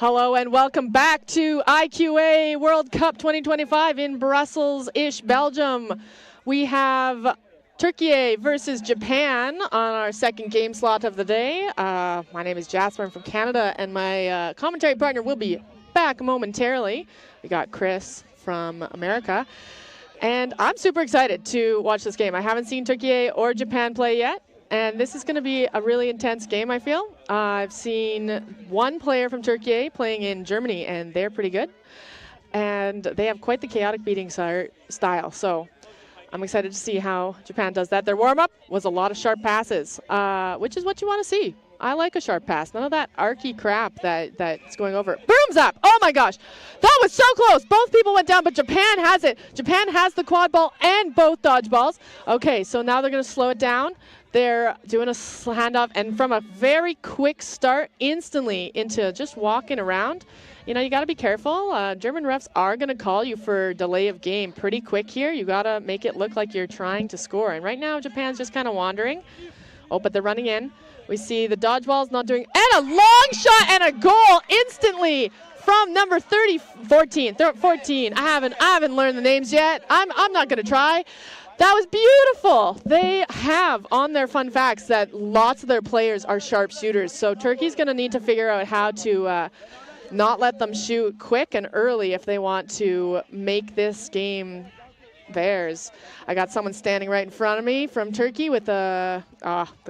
Hello and welcome back to IQA World Cup 2025 in Brussels-ish, Belgium. We have Turkey versus Japan on our second game slot of the day. My name is Jasper, I'm from Canada, and my commentary partner will be back momentarily. We got Chris from America. And I'm super excited to watch this game. I haven't seen Turkey or Japan play yet. And this is going to be a really intense game, I feel. I've seen one player from Turkey playing in Germany, and they're pretty good. And they have quite the chaotic beating style. So I'm excited to see how Japan does that. Their warm-up was a lot of sharp passes, which is what you want to see. I like a sharp pass. None of that archy crap that's going over. Booms up! Oh my gosh! That was so close! Both people went down, but Japan has it. Japan has the quad ball and both dodgeballs. Okay, so now they're going to slow it down. They're doing a handoff, and from a very quick start, instantly into just walking around. You know, you got to be careful. German refs are going to call you for delay of game pretty quick here. You got to make it look like you're trying to score. And right now, Japan's just kind of wandering. Oh, but they're running in. We see the dodgeball's not doing, and a long shot and a goal instantly from number 14. I haven't learned the names yet. I'm not going to try. That was beautiful. They have on their fun facts that lots of their players are sharp shooters. So Turkey's going to need to figure out how to not let them shoot quick and early if they want to make this game theirs. I got someone standing right in front of me from Turkey with the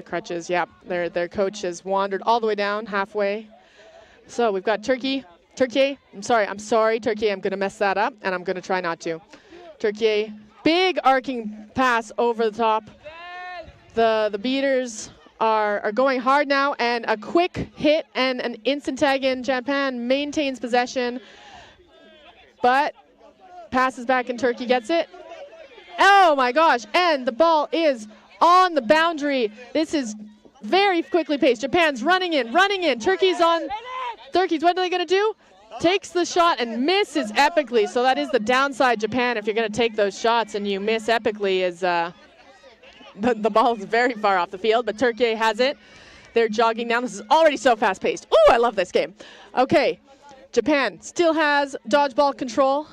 crutches. Yeah, their coach has wandered all the way down halfway. So we've got Turkey. I'm sorry, Turkey. I'm going to mess that up, and I'm going to try not to. Turkey. Big arcing pass over the top. The beaters are going hard now, and a quick hit and an instant tag in. Japan maintains possession, but passes back and Turkey gets it. Oh my gosh, and the ball is on the boundary. This is very quickly paced. Japan's running in. Turkey's, what are they going to do? Takes the shot and misses epically. So that is the downside, Japan, if you're going to take those shots and you miss epically, is the ball is very far off the field, but Turkey has it. They're jogging down. This is already so fast-paced. Ooh, I love this game. Okay, Japan still has dodgeball control.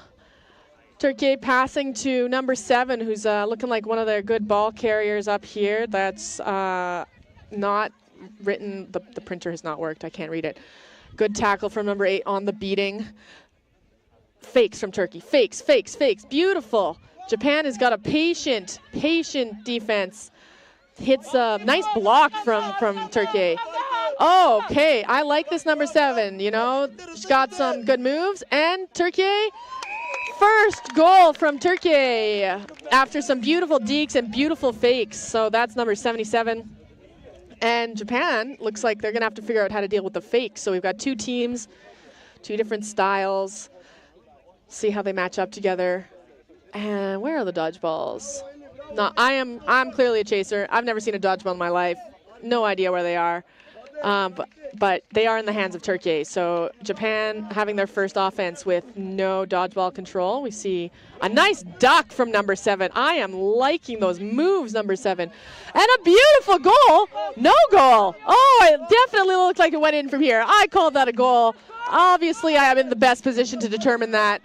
Turkey passing to number 7, who's looking like one of their good ball carriers up here. That's not written. The printer has not worked. I can't read it. Good tackle from number 8 on the beating. Fakes from Turkey. Fakes. Beautiful. Japan has got a patient defense. Hits a nice block from Turkey. Oh, okay. I like this number 7. You know, she's got some good moves. And Turkey, first goal from Turkey after some beautiful dekes and beautiful fakes. So that's number 77. And Japan looks like they're going to have to figure out how to deal with the fakes. So we've got 2 teams, 2 different styles. See how they match up together. And where are the dodgeballs? No, I'm clearly a chaser. I've never seen a dodgeball in my life. No idea where they are. But they are in the hands of Turkey. So Japan having their first offense with no dodgeball control. We see a nice duck from number 7. I am liking those moves, number 7. And a beautiful goal. No goal. Oh, it definitely looked like it went in from here. I called that a goal. Obviously, I am in the best position to determine that.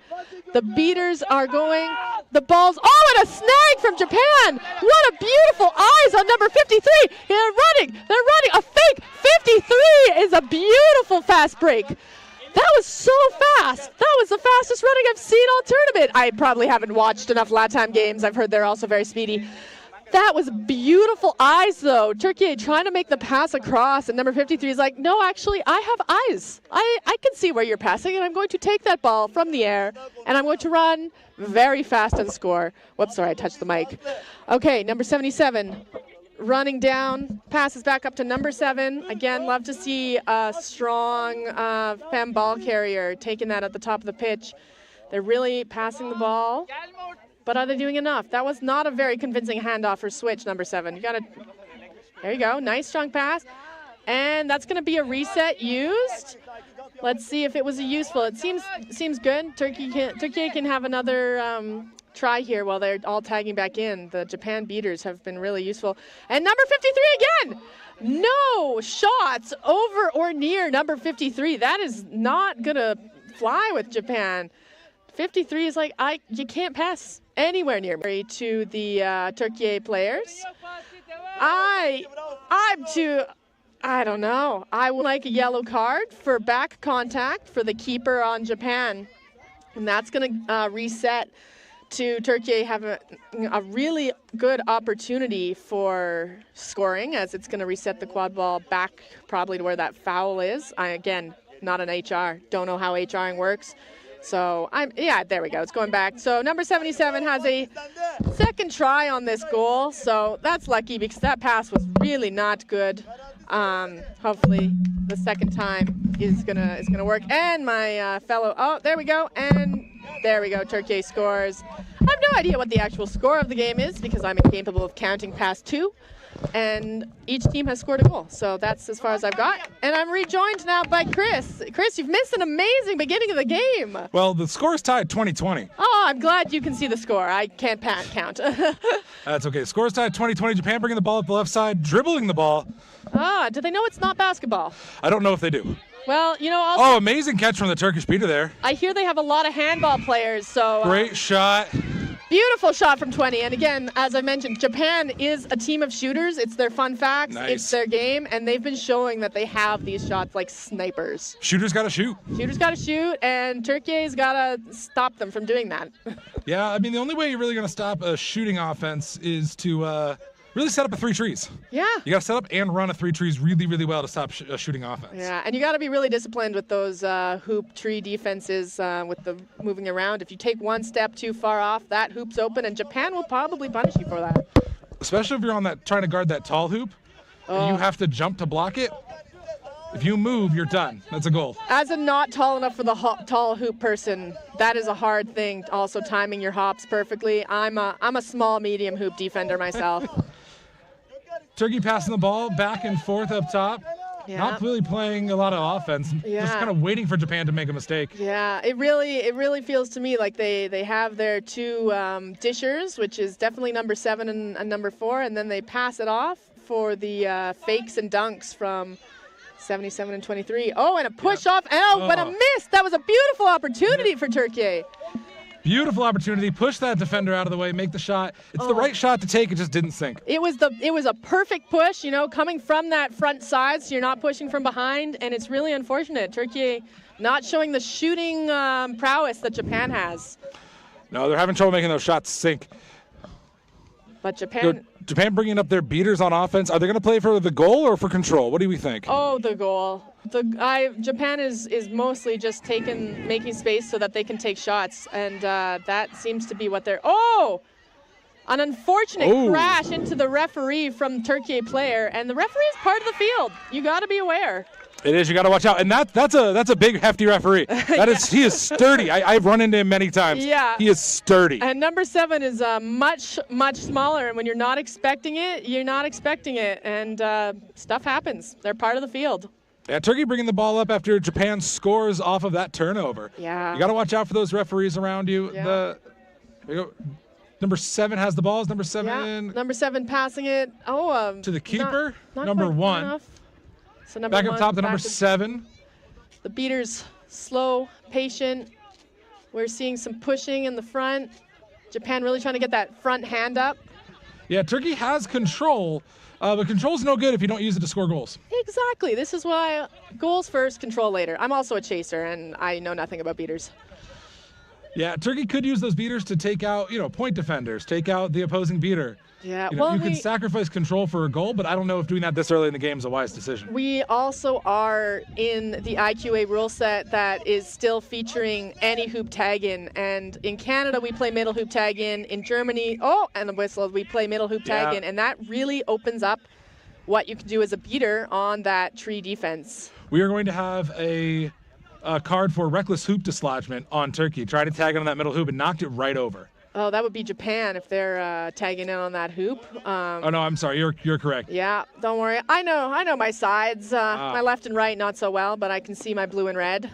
The beaters are going. The ball's, oh, and a snag from Japan. What a beautiful eyes on number 53. They're running. A fake. 53 is a beautiful fast break. That was so fast. That was the fastest running I've seen all tournament. I probably haven't watched enough LATAM games. I've heard they're also very speedy. That was beautiful eyes, though. Turkey trying to make the pass across, and number 53 is like, no, actually, I have eyes. I can see where you're passing, and I'm going to take that ball from the air, and I'm going to run very fast and score. Whoops, sorry, I touched the mic. Okay, number 77. Running down, passes back up to number 7. Again, love to see a strong femme ball carrier taking that at the top of the pitch. They're really passing the ball, but are they doing enough? That was not a very convincing handoff or switch, number 7. You got to, there you go, nice strong pass. And that's going to be a reset used. Let's see if it was useful. It seems good. Turkey can have another try here while they're all tagging back in. The Japan beaters have been really useful. And number 53 again. No shots over or near number 53. That is not going to fly with Japan. 53 is like, you can't pass anywhere near me to the Turkey players. I don't know. I would like a yellow card for back contact for the keeper on Japan. And that's going to reset to Turkey have a really good opportunity for scoring, as it's going to reset the quad ball back probably to where that foul is. Again, not an HR. Don't know how HRing works. So, there we go. It's going back. So, number 77 has a second try on this goal. So, that's lucky because that pass was really not good. Hopefully, the second time is gonna work. And my fellow, there we go. And there we go. Turkey scores. I have no idea what the actual score of the game is because I'm incapable of counting past 2. And each team has scored a goal. So that's as far as I've got. And I'm rejoined now by Chris. Chris, you've missed an amazing beginning of the game. Well, the score is tied 20-20. Oh, I'm glad you can see the score. I can't count. That's okay. Score is tied 20-20. Japan bringing the ball up the left side, dribbling the ball. Do they know it's not basketball? I don't know if they do. Well, also... amazing catch from the Turkish beater there. I hear they have a lot of handball players, so... Great shot. Beautiful shot from 20. And again, as I mentioned, Japan is a team of shooters. It's their fun facts. Nice. It's their game. And they've been showing that they have these shots like snipers. Shooters got to shoot. Shooters got to shoot, and Turkey's got to stop them from doing that. Yeah, I mean, the only way you're really going to stop a shooting offense is to really set up a 3 trees. Yeah. You got to set up and run a 3 trees really, really well to stop a shooting offense. Yeah, and you got to be really disciplined with those hoop tree defenses with the moving around. If you take one step too far off, that hoop's open, and Japan will probably punish you for that. Especially if you're on that trying to guard that tall hoop, and you have to jump to block it. If you move, you're done. That's a goal. As a not tall enough for the tall hoop person, that is a hard thing. Also, timing your hops perfectly. I'm a small, medium hoop defender myself. Turkey passing the ball back and forth up top. Yeah. Not really playing a lot of offense. Yeah. Just kind of waiting for Japan to make a mistake. Yeah, it really feels to me like they have their 2 dishers, which is definitely number 7 and number 4, and then they pass it off for the fakes and dunks from 77 and 23. Oh, and a push off. Oh, but a miss. That was a beautiful opportunity for Turkey. Beautiful opportunity. Push that defender out of the way, make the shot. It's the right shot to take. It just didn't sink. It was a perfect push, coming from that front side, so you're not pushing from behind, and it's really unfortunate. Turkey not showing the shooting prowess that Japan has. No, they're having trouble making those shots sink. But Japan bringing up their beaters on offense. Are they going to play for the goal or for control? What do we think? Oh, the goal. Japan is mostly just making space so that they can take shots, and that seems to be what they're. Oh, an unfortunate crash into the referee from Turkey player, and the referee is part of the field. You got to be aware. It is. You got to watch out, and that's a big, hefty referee. He is sturdy. I've run into him many times. Yeah, he is sturdy. And number 7 is much smaller, and when you're not expecting it, you're not expecting it, and stuff happens. They're part of the field. Yeah, Turkey bringing the ball up after Japan scores off of that turnover. Yeah, you got to watch out for those referees around you. Yeah. Number 7 has the ball. Is number 7? Yeah. Number 7 passing it. To the keeper. Not number 1. Enough. So number back 1, up top to number 7. The beater's slow, patient. We're seeing some pushing in the front. Japan really trying to get that front hand up. Yeah, Turkey has control, but control's no good if you don't use it to score goals. Exactly. This is why goals first, control later. I'm also a chaser, and I know nothing about beaters. Yeah, Turkey could use those beaters to take out, point defenders, take out the opposing beater. Yeah, you can sacrifice control for a goal, but I don't know if doing that this early in the game is a wise decision. We also are in the IQA rule set that is still featuring any hoop tag in, and in Canada we play middle hoop tag in Germany, and the whistle, we play middle hoop tag in, and that really opens up what you can do as a beater on that tree defense. We are going to have a card for reckless hoop dislodgement on Turkey. Tried to tag on that middle hoop and knocked it right over. Oh, that would be Japan if they're tagging in on that hoop. Oh no, I'm sorry. You're correct. Yeah, don't worry. I know my sides. My left and right not so well, but I can see my blue and red.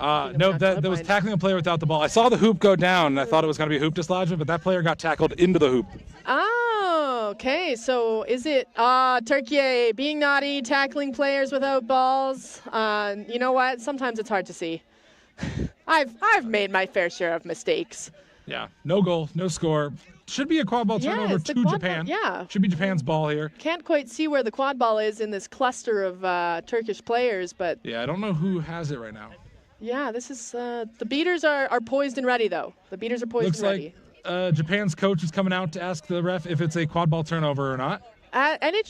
No, that was tackling a player without the ball. I saw the hoop go down, and I thought it was going to be a hoop dislodgement, but that player got tackled into the hoop. Oh, Okay, so is it Turkey being naughty, tackling players without balls? You know what? Sometimes it's hard to see. I've made my fair share of mistakes. Yeah, no goal, no score. Should be a quad ball turnover to Japan. Yeah. Should be Japan's ball here. Can't quite see where the quad ball is in this cluster of Turkish players, but... Yeah, I don't know who has it right now. Yeah, this is... the beaters are poised and ready, though. The beaters are poised and ready. Looks like Japan's coach is coming out to ask the ref if it's a quad ball turnover or not. And it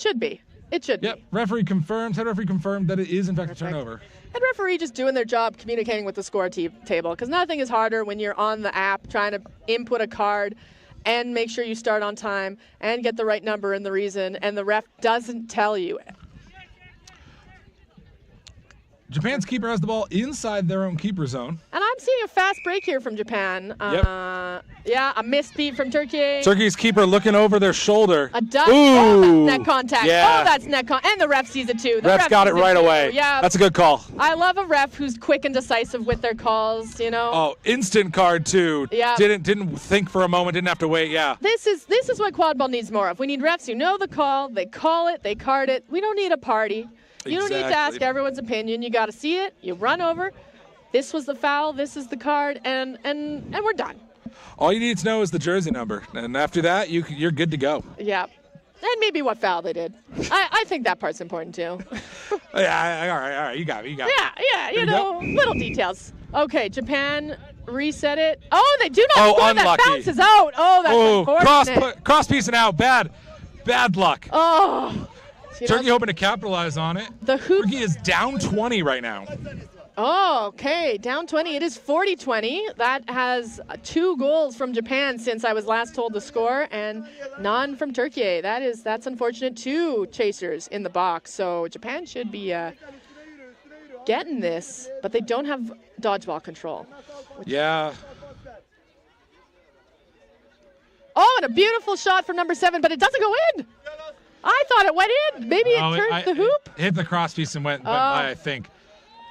should be. It should be. Yep, head referee confirmed that it is, in fact, a turnover. And referee just doing their job communicating with the score table, because nothing is harder when you're on the app trying to input a card and make sure you start on time and get the right number and the reason, and the ref doesn't tell you. Japan's keeper has the ball inside their own keeper zone. And I'm seeing a fast break here from Japan. Yeah, a missed beat from Turkey. Turkey's keeper looking over their shoulder. A duck. Oh, that's net contact. Yeah. Oh, that's net contact. And the ref sees it too. The ref got it right away. Yeah. That's a good call. I love a ref who's quick and decisive with their calls, you know. Oh, instant card too. Yeah. Didn't think for a moment, didn't have to wait, yeah. This is what quad ball needs more of. We need refs who know the call, they call it, they card it. We don't need a party. You don't need to ask everyone's opinion. You got to see it. You run over. This was the foul. This is the card, and we're done. All you need to know is the jersey number, and after that, you're good to go. Yeah, and maybe what foul they did. I think that part's important too. Yeah, all right, you got it. Yeah, you know, little details. Okay, Japan reset it. Oh, they do not score. Unlucky. That bounces out. Oh, that's unfortunate. Cross piece and out. Bad luck. Oh. Turkey hoping to capitalize on it. The hoop. Turkey is down 20 right now. Oh, okay. Down 20. It is 40-20. That has 2 goals from Japan since I was last told the score, and none from Turkey. That's unfortunate. 2 chasers in the box. So Japan should be getting this, but they don't have dodgeball control. Yeah. Oh, and a beautiful shot from number 7, but it doesn't go in. I thought it went in. Maybe it turned the hoop. It hit the cross piece and went by, I think.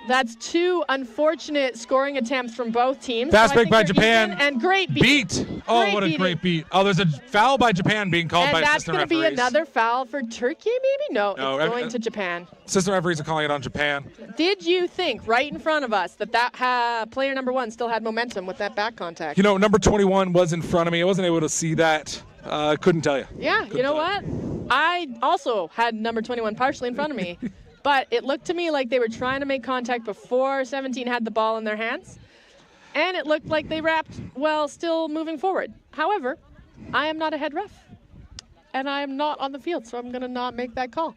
That's 2 unfortunate scoring attempts from both teams. Fast break by Japan. And great beat. Oh, what a great beat. Oh, there's a foul by Japan being called by assistant referees. And that's going to be another foul for Turkey, maybe? No, it's going to Japan. Assistant referees are calling it on Japan. Did you think right in front of us that player number 1 still had momentum with that back contact? You know, number 21 was in front of me. I wasn't able to see that. Couldn't tell you. Yeah, you know what? I also had number 21 partially in front of me. But it looked to me like they were trying to make contact before 17 had the ball in their hands. And it looked like they wrapped while still moving forward. However, I am not a head ref. And I am not on the field, so I'm going to not make that call.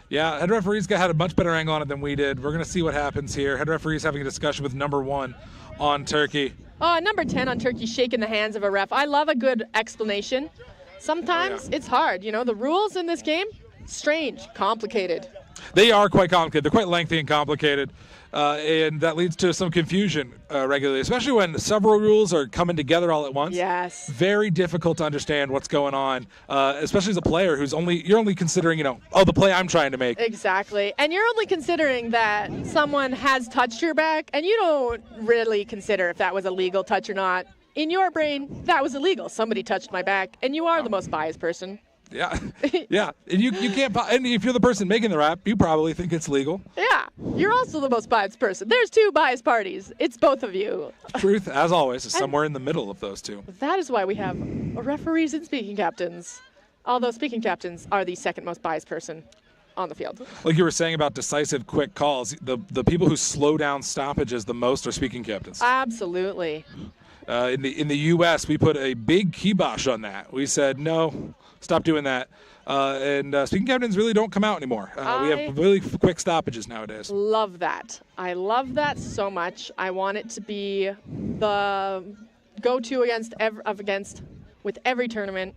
Yeah, head referees had a much better angle on it than we did. We're going to see what happens here. Head referees having a discussion with number 1 on Turkey. Oh, number 10 on Turkey shaking the hands of a ref. I love a good explanation. Sometimes it's hard. You know, the rules in this game, strange, complicated. They are quite complicated. They're quite lengthy and complicated, and that leads to some confusion regularly, especially when several rules are coming together all at once. Yes. Very difficult to understand what's going on, especially as a player you're only considering, the play I'm trying to make. Exactly. And you're only considering that someone has touched your back, and you don't really consider if that was a legal touch or not. In your brain, that was illegal. Somebody touched my back, and you are the most biased person. Yeah, yeah. And you can't. And if you're the person making the rap, you probably think it's legal. Yeah, you're also the most biased person. There's 2 biased parties. It's both of you. Truth, as always, is somewhere in the middle of those 2. That is why we have referees and speaking captains. Although speaking captains are the second most biased person on the field. Like you were saying about decisive, quick calls, the people who slow down stoppages the most are speaking captains. Absolutely. In the U.S., we put a big kibosh on that. We said no. Stop doing that. And speaking captains really don't come out anymore. We have really quick stoppages nowadays. Love that. I love that so much. I want it to be the go-to against with every tournament.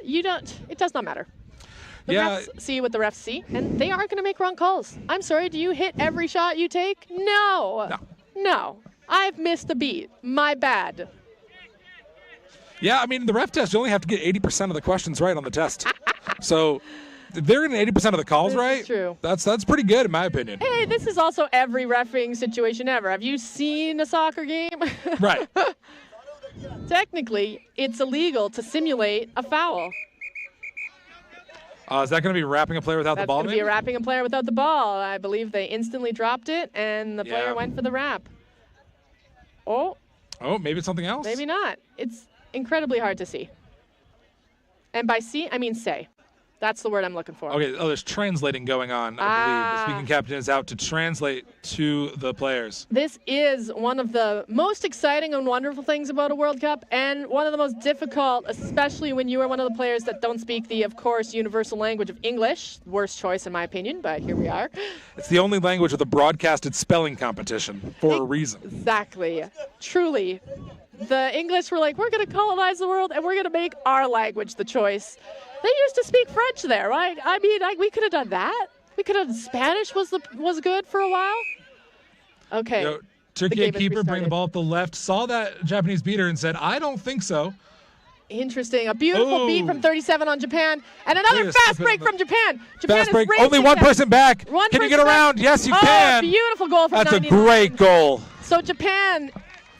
It does not matter. The refs see what the refs see, and they aren't going to make wrong calls. I'm sorry, do you hit every shot you take? No. I've missed a beat. My bad. Yeah, I mean, the ref test, you only have to get 80% of the questions right on the test. So if they're getting 80% of the calls right, true. That's pretty good in my opinion. Hey, this is also every reffing situation ever. Have you seen a soccer game? Right. technically, it's illegal to simulate a foul. Is that going to be wrapping a player without the ball? That's going to be wrapping a player without the ball. I believe they instantly dropped it, and the player went for the wrap. Oh, maybe it's something else? Maybe not. It's incredibly hard to see. And by see, I mean say. That's the word I'm looking for. Okay, there's translating going on, I believe. The speaking captain is out to translate to the players. This is one of the most exciting and wonderful things about a World Cup, and one of the most difficult, especially when you are one of the players that don't speak the, of course, universal language of English. Worst choice in my opinion, but here we are. It's the only language with a broadcasted spelling competition for a reason. Exactly. Truly. The English were like, we're going to colonize the world, and we're going to make our language the choice. They used to speak French there, right? I mean, we could have done that. We could have. Spanish was good for a while. Okay. Turkey keeper bringing the ball up the left, saw that Japanese beater and said, I don't think so. Interesting. A beautiful beat from 37 on Japan, and another fast break from Japan. Fast break. Only one person back. Can you get around? Yes, you can. Beautiful goal from 99. That's a great goal. So Japan.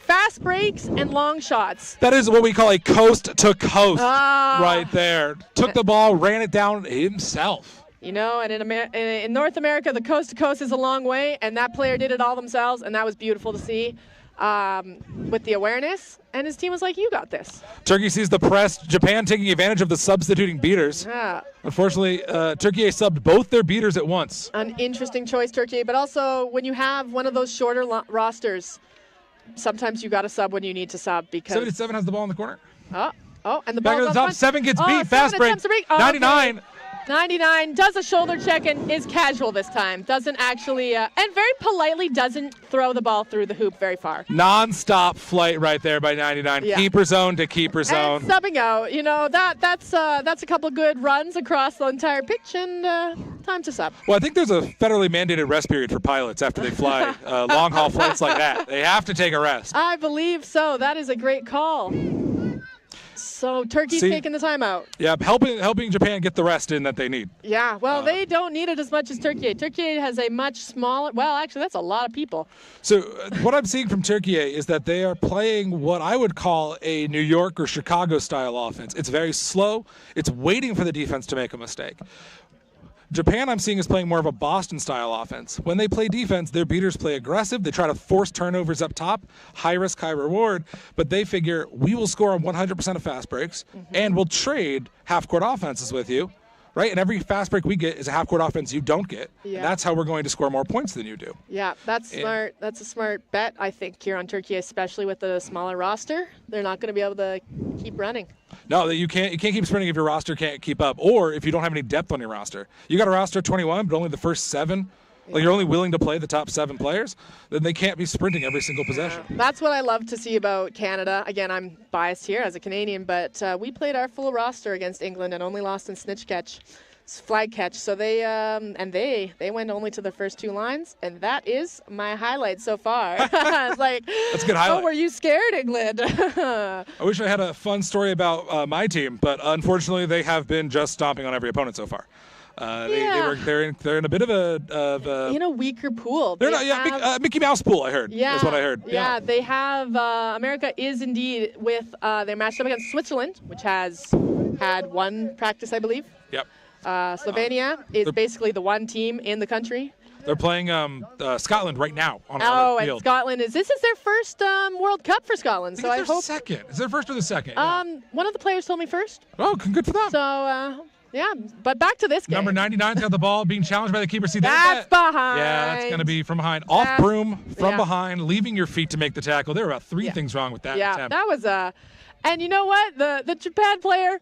Fast breaks and long shots. That is what we call a coast-to-coast right there. Took the ball, ran it down himself. You know, and in North America, the coast-to-coast is a long way, and that player did it all themselves, and that was beautiful to see with the awareness. And his team was like, you got this. Turkey sees the press. Japan taking advantage of the substituting beaters. Yeah. Unfortunately, Turkey subbed both their beaters at once. An interesting choice, Turkey. But also, when you have one of those shorter rosters, sometimes you got to sub when you need to sub because 77 has the ball in the corner. And the back ball at the top. 7 gets beat. Fast break. 99. 99 does a shoulder check and is casual this time. Doesn't actually, and very politely doesn't throw the ball through the hoop very far. Non-stop flight right there by 99. Yeah. Keeper zone to keeper zone. And subbing out. You know, that's a couple good runs across the entire pitch, and time to sub. Well, I think there's a federally mandated rest period for pilots after they fly long-haul flights like that. They have to take a rest. I believe so. That is a great call. So Turkey's taking the timeout. Yeah, helping Japan get the rest in that they need. Yeah, well, they don't need it as much as Turkey. Turkey has a much smaller, well, actually, that's a lot of people. So what I'm seeing from Turkey is that they are playing what I would call a New York or Chicago style offense. It's very slow. It's waiting for the defense to make a mistake. Japan, I'm seeing, is playing more of a Boston-style offense. When they play defense, their beaters play aggressive. They try to force turnovers up top, high risk, high reward. But they figure, we will score on 100% of fast breaks, and we'll trade half-court offenses with you, right? And every fast break we get is a half-court offense you don't get. Yeah. And that's how we're going to score more points than you do. Yeah, that's smart. That's a smart bet, I think, here on Turkey, especially with the smaller roster. They're not going to be able to keep running. No, you can't keep sprinting if your roster can't keep up, or if you don't have any depth on your roster. You got a roster of 21, but only the first 7. Like you're only willing to play the top 7 players, then they can't be sprinting every single possession. That's what I love to see about Canada. Again, I'm biased here as a Canadian, but we played our full roster against England and only lost in flag catch. So they went only to the first 2 lines, and that is my highlight so far. It's like, that's a good highlight. Oh, were you scared, England? I wish I had a fun story about my team, but unfortunately they have been just stomping on every opponent so far. They're in a bit of a in a weaker pool. They're not Mickey Mouse pool. I heard. Yeah, is what I heard. Yeah, they have. America is indeed with their matched up against Switzerland, which has had 1 practice, I believe. Yep. Slovenia is basically the one team in the country. They're playing Scotland right now on the field. And Scotland this is their first World Cup for Scotland. I hope second. Is their first or the second? One of the players told me first. Oh, good for them. So. Yeah, but back to this game. Number 99's got the ball, being challenged by the keeper. See, that's behind. Yeah, that's going to be from behind. Off broom, from behind, leaving your feet to make the tackle. There were about 3 things wrong with that attempt. That was and you know what? The Japan player,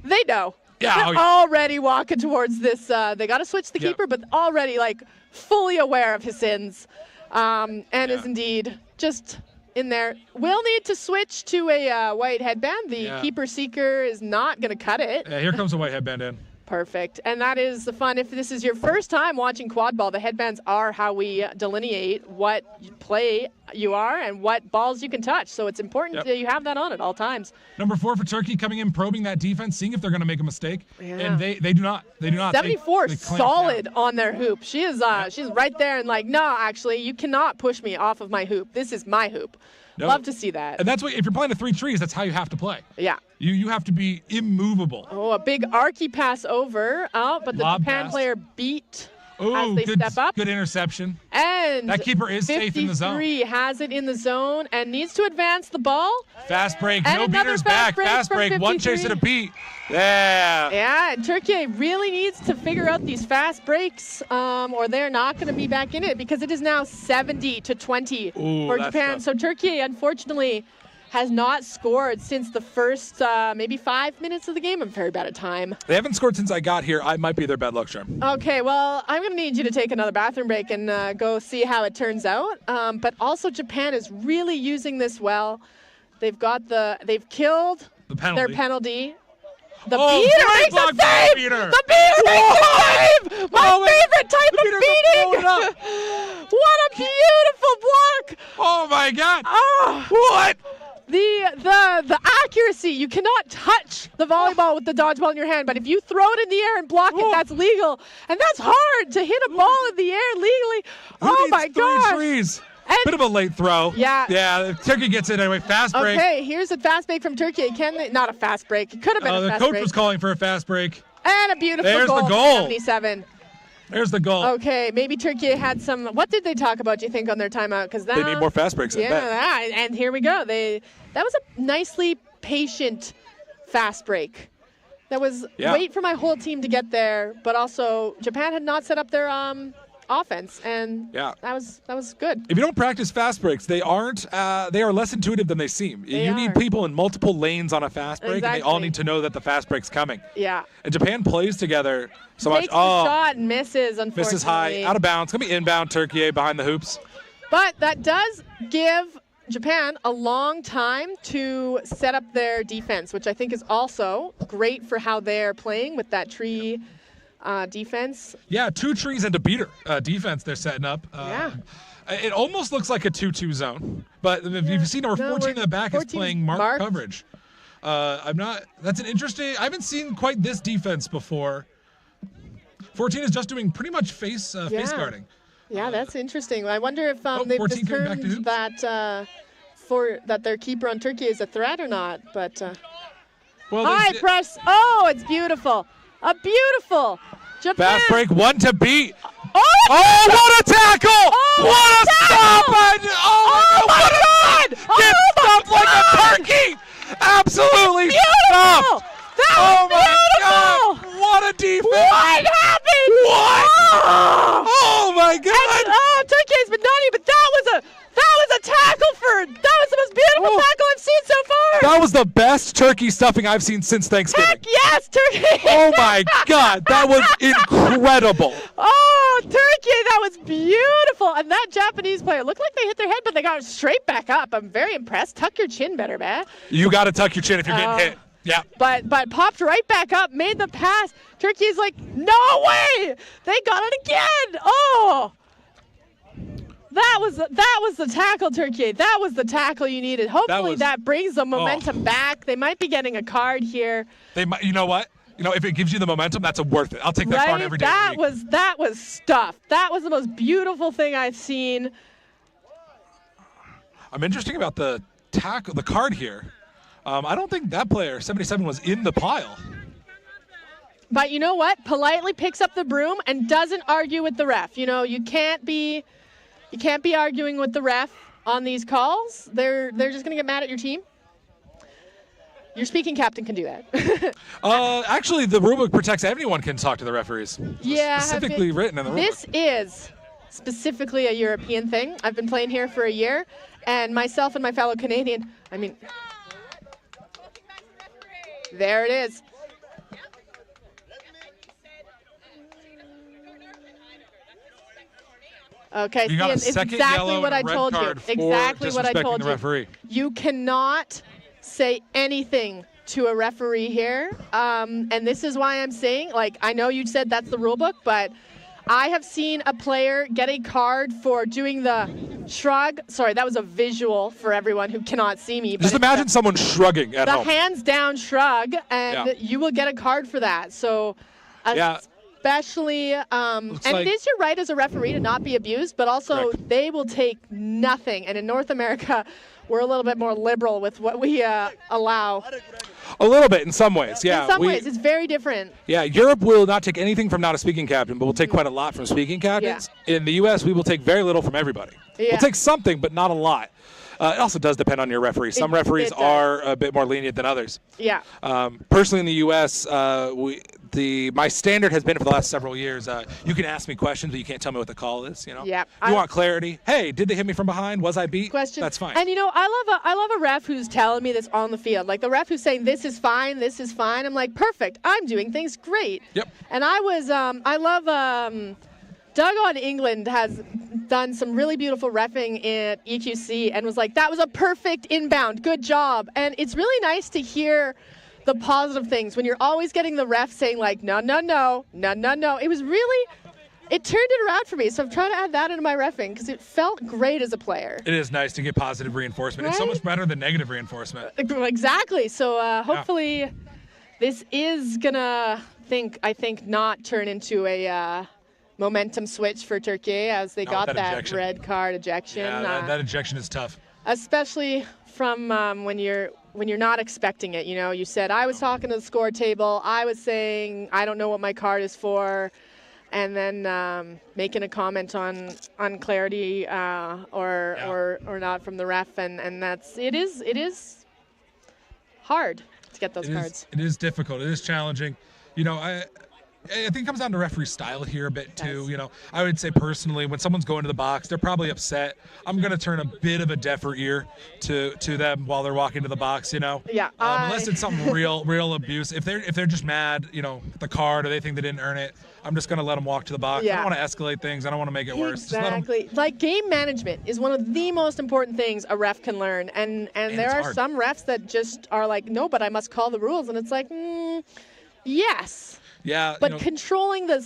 they know. Yeah, They're already walking towards this. They got to switch the keeper, but already like fully aware of his sins, and is indeed just in there. We'll need to switch to a white headband. The keeper seeker is not going to cut it. Yeah, here comes a white headband in. Perfect. And that is the fun. If this is your first time watching quad ball, the headbands are how we delineate what play you are and what balls you can touch. So it's important that you have that on at all times. Number 4 for Turkey, coming in, probing that defense, seeing if they're going to make a mistake. Yeah. And they do not. They do not. 74 solid on their hoop. She is she's right there and like, no, actually, you cannot push me off of my hoop. This is my hoop. No. Love to see that. And that's what, if you're playing the 3 trees, that's how you have to play. Yeah. You have to be immovable. Oh, a big archy pass over. Oh, but the Lob Japan pass. player beat Oh, as they good, step up. good interception. And That keeper is safe in the zone. 53 has it in the zone and needs to advance the ball. Fast break. And No another beaters fast back. break Fast from break. One 53. chase and a beat. Yeah. Yeah, and Turkey really needs to figure out these fast breaks, or they're not going to be back in it because it is now 70-20 for that's Japan. tough. So Turkey, unfortunately, has not scored since the first maybe 5 minutes of the game. I'm very bad at time. They haven't scored since I got here. I might be their bad luck charm. Okay, well, I'm going to need you to take another bathroom break and go see how it turns out. But also Japan is really using this well. They've killed The penalty. their penalty. The Oh, beater great makes block a by the save! beater. The beater makes a save! My Oh, favorite type the of beater's blowing beating! up. What a beautiful block! Oh my God. Oh, What? the accuracy. You cannot touch the volleyball with the dodgeball in your hand, but if you throw it in the air and block it, Oh. that's legal. And that's hard to hit a ball in the air legally. Who Oh needs my 3 gosh! trees? And- Bit of a late throw. Yeah. Yeah, Turkey gets it anyway. Fast break. Okay, here's a fast break from Turkey. Can they? Not a fast break. It could have been a The fast coach break. was calling for a fast break. And a beautiful There's the goal. for goal. 77. There's the goal. Okay, maybe Turkey had some. What did they talk about? Do you think on their timeout? Because They need more fast breaks. I bet. Yeah, and here we go. That was a nicely patient fast break. That was wait for my whole team to get there, but also Japan had not set up their offense, and that was good. If you don't practice fast breaks, they aren't. They are less intuitive than they seem. You need people in multiple lanes on a fast break, and they all need to know that the fast break's coming. Yeah. And Japan plays together so much. Takes the shot and misses, unfortunately. Misses high, out of bounds. It's gonna be inbound. Turkey behind the hoops. But that does give Japan a long time to set up their defense, which I think is also great for how they're playing with that tree defense. Yeah, 2 trees and a beater defense they're setting up. It almost looks like a 2-2 zone, but if you've seen number 14 in the back is playing marked coverage. That's an interesting, I haven't seen quite this defense before. 14 is just doing pretty much face guarding. Yeah, that's interesting. I wonder if they've 14 coming back to discerned hoops. that their keeper on Turkey is a threat or not. But well, high press. Oh, it's beautiful. A beautiful Japan. Fast break, 1 to beat. Oh, what a tackle! Oh, what a stop! Oh my God! Get stuffed like a turkey! Absolutely beautiful! stuffed! That Oh was my beautiful! God! What a defense! What happened? What? Oh my God! And, Turkey's been naughty, but that was a tackle that was the most beautiful tackle I've seen so far. That was the best turkey stuffing I've seen since Thanksgiving. Heck yes, Turkey! Oh my God, that was incredible. Oh, Turkey, that was beautiful. And that Japanese player looked like they hit their head, but they got straight back up. I'm very impressed. Tuck your chin better, man. You got to tuck your chin if you're getting hit. Yeah. But popped right back up, made the pass. Turkey's like, no way! They got it again! Oh! That was the tackle, Turkey. That was the tackle you needed. Hopefully that brings the momentum back. They might be getting a card here. They might. You know what? If it gives you the momentum, that's worth it. I'll take that card every day. That was stuff. That was the most beautiful thing I've seen. I'm interested about the card here. I don't think that player, 77, was in the pile. But you know what? Politely picks up the broom and doesn't argue with the ref. You can't be arguing with the ref on these calls. They're just going to get mad at your team. Your speaking captain can do that. Actually, the rulebook protects anyone can talk to the referees. Yeah. Specifically written in the rulebook. This is specifically a European thing. I've been playing here for a year, and myself and my fellow Canadian, there it is. Okay, you got a it's second exactly yellow what I and a red told you. card for Exactly what I disrespecting told the you. referee. You cannot say anything to a referee here, and this is why I'm saying, I know you said that's the rule book, but I have seen a player get a card for doing the shrug. Sorry, that was a visual for everyone who cannot see me. Just imagine someone shrugging at home. The hands down shrug, and you will get a card for that. So, especially, and like- it is your right as a referee to not be abused, but also Correct. they will take nothing. And in North America, we're a little bit more liberal with what we allow. A little bit in some ways, yeah. In some ways, it's very different. Yeah, Europe will not take anything from not a speaking captain, but will take quite a lot from speaking captains. In the U.S., we will take very little from everybody. Yeah. We'll take something, but not a lot. It also does depend on your referee. Some referees are a bit more lenient than others. Yeah. Personally, in the U.S., my standard has been for the last several years. You can ask me questions, but you can't tell me what the call is. You know. Yeah. You want clarity? Hey, did they hit me from behind? Was I beat? Question. That's fine. And I love a ref who's telling me this on the field. Like the ref who's saying this is fine, this is fine. I'm like, perfect. I'm doing things great. Yep. And I love. Doug on England has done some really beautiful reffing in EQC and was like, that was a perfect inbound. Good job. And it's really nice to hear the positive things when you're always getting the ref saying like, no. It was really, it turned it around for me. So I'm trying to add that into my reffing because it felt great as a player. It is nice to get positive reinforcement. Right? It's so much better than negative reinforcement. Exactly. So hopefully this is going to, I think, not turn into a momentum switch for Turkey as they got that red card ejection. Yeah, that ejection is tough. Especially from when you're not expecting it. You know, you said, I was talking to the score table. I was saying, I don't know what my card is for. And then making a comment on clarity or not from the ref. And it is hard to get those cards. It is difficult. It is challenging. You know, I think it comes down to referee style here a bit too. You know, I would say personally, when someone's going to the box, they're probably upset. I'm going to turn a bit of a deafer ear to them while they're walking to the box. You know, unless it's something real abuse. If they're just mad, you know, the card or they think they didn't earn it, I'm just going to let them walk to the box. I don't want to escalate things. I don't want to make it worse. Exactly. Like game management is one of the most important things a ref can learn, and there are some refs that just are like, no, but I must call the rules, and it's like, yes. Yeah, but controlling the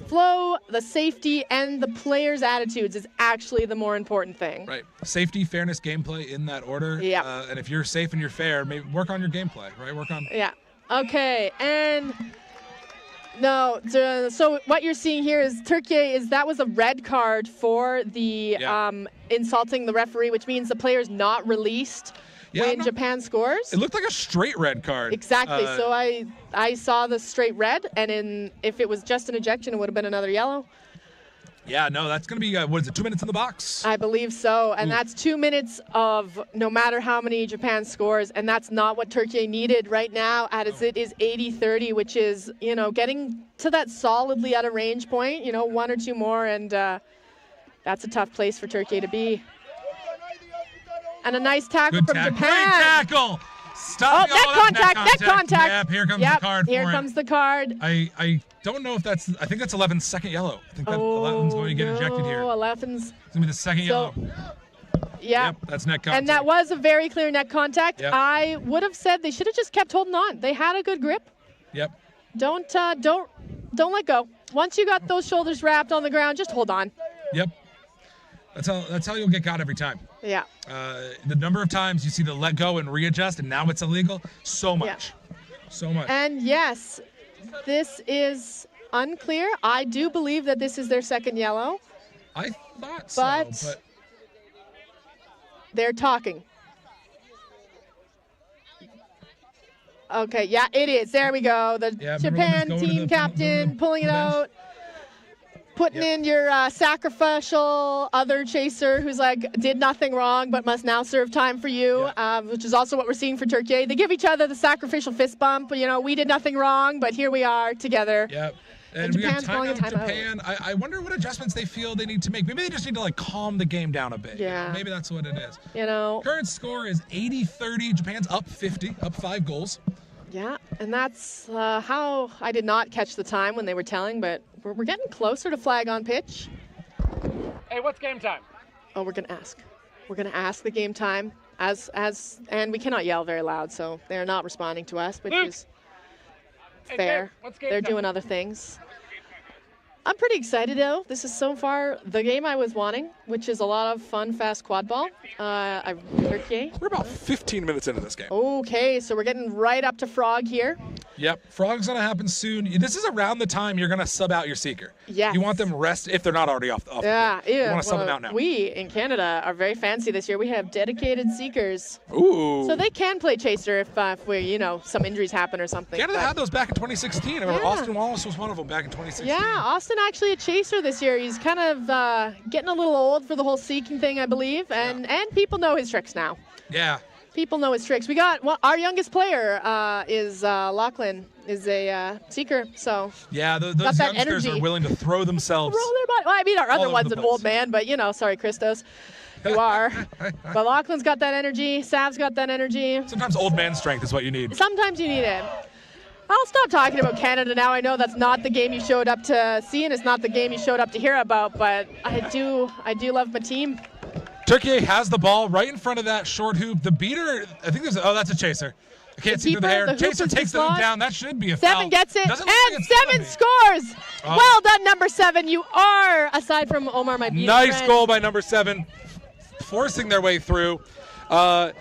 flow, the safety, and the players' attitudes is actually the more important thing. Right. Safety, fairness, gameplay in that order. Yeah. And if you're safe and you're fair, maybe work on your gameplay, right? Work on. Yeah. Okay. And no. So what you're seeing here is Turkey that was a red card for the insulting the referee, which means the player's not released. When Japan scores. It looked like a straight red card. Exactly. So I saw the straight red, and if it was just an ejection, it would have been another yellow. Yeah, no, that's going to be, 2 minutes in the box? I believe so, and that's 2 minutes of no matter how many Japan scores, and that's not what Turkey needed right now, as it is 80-30, which is, you know, getting to that solidly at a range point, you know, 1 or 2 more, and that's a tough place for Turkey to be. And a nice tackle from Japan. Great tackle. Stop. Neck contact. Yep, here comes the card for Here comes the card. I don't know if I think that's 11's second yellow. I think that 11's going to get ejected here. 11's. It's going to be the second yellow. Yep, that's neck contact. And that was a very clear neck contact. Yep. I would have said they should have just kept holding on. They had a good grip. Yep. Don't let go. Once you got those shoulders wrapped on the ground, just hold on. Yep. That's how you'll get caught every time. Yeah. The number of times you see the let go and readjust, and now it's illegal, so much. So much. And yes, this is unclear. I do believe that this is their second yellow. I thought so, but they're talking. Okay, yeah, it is. There we go. The Japan team captain pulling it out. Putting in your sacrificial other chaser who's like, did nothing wrong but must now serve time for you, which is also what we're seeing for Turkey. They give each other the sacrificial fist bump. You know, we did nothing wrong, but here we are together. Yep. And Japan's calling a timeout. Japan, I wonder what adjustments they feel they need to make. Maybe they just need to, like, calm the game down a bit. Yeah. Maybe that's what it is. You know. Current score is 80-30. Japan's up 50, up 5 goals. Yeah, and that's how I did not catch the time when they were telling, but we're getting closer to flag on pitch. Hey, what's game time? Oh, we're going to ask. We're going to ask the game time, and we cannot yell very loud, so they're not responding to us, which is fair. What's game They're time? doing other things. I'm pretty excited, though. This is so far the game I was wanting, which is a lot of fun, fast quad ball. Turkey. We're about 15 minutes into this game. Okay, so we're getting right up to Frog here. Yep, Frog's going to happen soon. This is around the time you're going to sub out your Seeker. Yes. You want them rest if they're not already off the field. You want to sub them out now. We, in Canada, are very fancy this year. We have dedicated Seekers. Ooh. So they can play Chaser if we, some injuries happen or something. Canada had those back in 2016. I remember Austin Wallace was one of them back in 2016. Yeah, Austin actually a Chaser this year. He's kind of getting a little old for the whole seeking thing, I believe, and people know his tricks now. Yeah. People know his tricks. We got our youngest player is Lachlan, is a Seeker. So yeah, those youngsters are willing to throw themselves. Roll their body. Well, I mean, our other one's an old man, but sorry, Christos. You are. But Lachlan's got that energy. Sav's got that energy. Sometimes old man strength is what you need. Sometimes you need it. I'll stop talking about Canada now. I know that's not the game you showed up to see, and it's not the game you showed up to hear about, but I do love my team. Turkey has the ball right in front of that short hoop. The beater, I think that's a Chaser. I can't see through the hair. Chaser takes the hoop down. That should be a foul. 7 gets it, and 7 scores. Oh. Well done, number 7. You are, aside from Omar, my beater nice friend. Goal by number 7, forcing their way through. I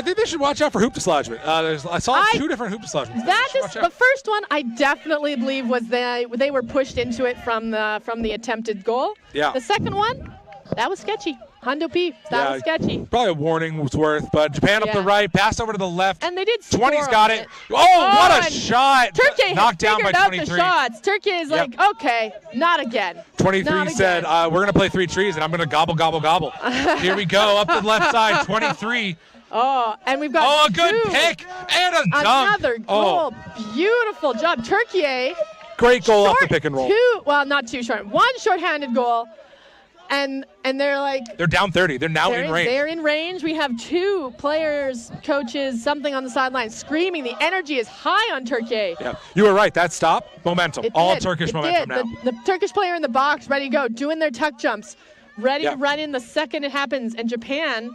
think they should watch out for hoop dislodgement. I saw 2 different hoop dislodgements. The first one I definitely believe was they were pushed into it from the attempted goal. Yeah. The second one, that was sketchy. Hondo P, that was sketchy. Probably a warning was worth, but Japan up the right, passed over to the left. And they did score 20's got it. Oh, what a shot. Turkey knocked down by 23. Out the shots. Turkey is like, okay, not again. 23 said, we're going to play 3 trees, and I'm going to gobble, gobble, gobble. Here we go, up the left side, 23. Oh, and we've got a good pick and a dunk. Another goal. Beautiful job. Turkey. Great goal off the pick and roll. Not too short. 1 short-handed goal. And they're down 30. They're now in range. They're in range. We have 2 players, coaches, something on the sideline screaming. The energy is high on Turkey. Yeah, you were right. That stop, momentum. Turkish momentum now. The Turkish player in the box, ready to go, doing their tuck jumps, ready to run in the second it happens. And Japan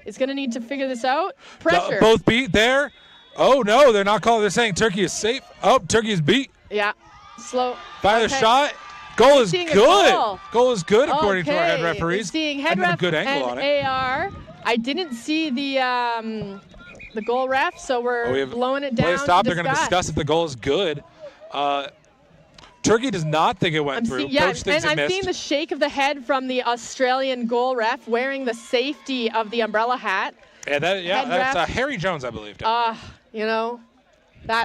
is going to need to figure this out. Pressure. Both beat there. Oh, no, they're not calling. They're saying Turkey is safe. Oh, Turkey is beat. Yeah, slow. Fire the shot. Goal is good. Goal is good according to our head referees. Seeing head ref a good angle on it. AR. I didn't see the goal ref, so we're blowing it down. Play stop. They're going to discuss if the goal is good. Turkey does not think it went through. Coach thinks it missed. I'm seeing the shake of the head from the Australian goal ref wearing the safety of the umbrella hat. Yeah, that's Harry Jones, I believe. That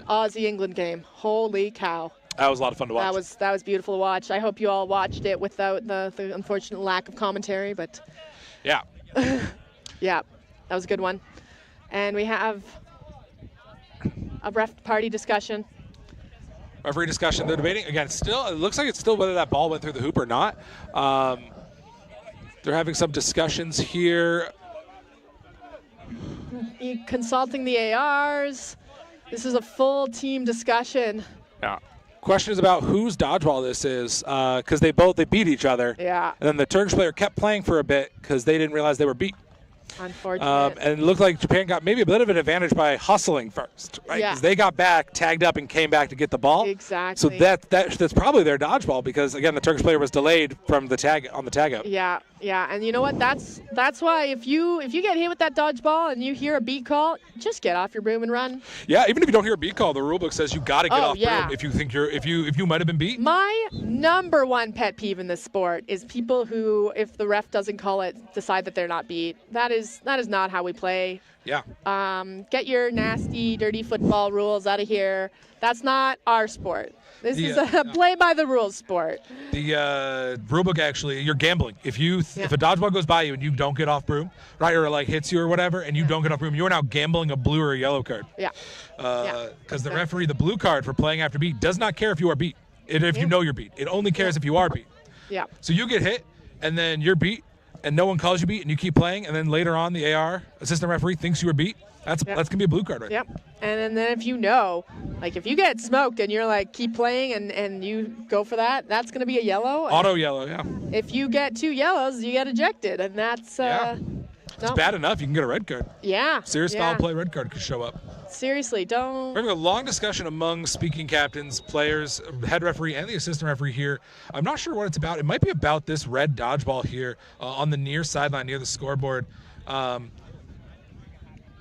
Aussie-England game. Holy cow. That was a lot of fun to watch. That was beautiful to watch. I hope you all watched it without the unfortunate lack of commentary, but yeah. Yeah, that was a good one. And we have a ref party discussion. Referee discussion. They're debating again. Still, it looks like it's still whether that ball went through the hoop or not. They're having some discussions here. Consulting the ARs. This is a full team discussion. Yeah. Questions about whose dodgeball this is, because they beat each other. Yeah. And then the Turkish player kept playing for a bit because they didn't realize they were beat. Unfortunate. And it looked like Japan got maybe a bit of an advantage by hustling first, right? Because they got back, tagged up, and came back to get the ball. Exactly. So that's probably their dodgeball because, again, the Turkish player was delayed from the tag out. Yeah. And you know what? That's why if you get hit with that dodgeball and you hear a beat call, just get off your broom and run. Yeah, even if you don't hear a beat call, the rule book says you got to get off broom if you think if you might have been beat. My number 1 pet peeve in this sport is people who, if the ref doesn't call it, decide that they're not beat. That is not how we play. Yeah. Get your nasty, dirty football rules out of here. That's not our sport. This is a play-by-the-rules sport. The rule book, actually, you're gambling. If a dodgeball goes by you and you don't get off broom, right, or like hits you or whatever, and you don't get off broom, you are now gambling a blue or a yellow card. Yeah. Because the referee, the blue card for playing after beat, does not care if you are beat. If you know you're beat. It only cares if you are beat. Yeah. So you get hit, and then you're beat, and no one calls you beat, and you keep playing, and then later on the AR, assistant referee, thinks you were beat. That's going to be a blue card right there. Yep. And then if you know, like if you get smoked and you're like, keep playing and you go for that, that's going to be a yellow. Auto yellow, yeah. If you get 2 yellows, you get ejected. And that's It's bad enough you can get a red card. Yeah. Serious foul play red card could show up. Seriously, don't. We're having a long discussion among speaking captains, players, head referee, and the assistant referee here. I'm not sure what it's about. It might be about this red dodgeball here on the near sideline near the scoreboard.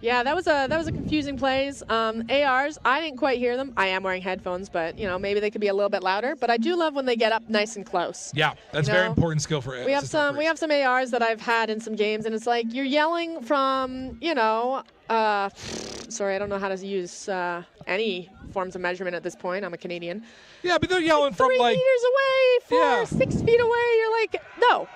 Yeah, that was a confusing plays. ARs, I didn't quite hear them. I am wearing headphones, but maybe they could be a little bit louder. But I do love when they get up nice and close. Yeah, that's very important skill for we have some ARs that I've had in some games, and it's like you're yelling from sorry, I don't know how to use any forms of measurement at this point. I'm a Canadian. Yeah, but they're yelling from 3 like meters away, 6 feet away. You're like, no.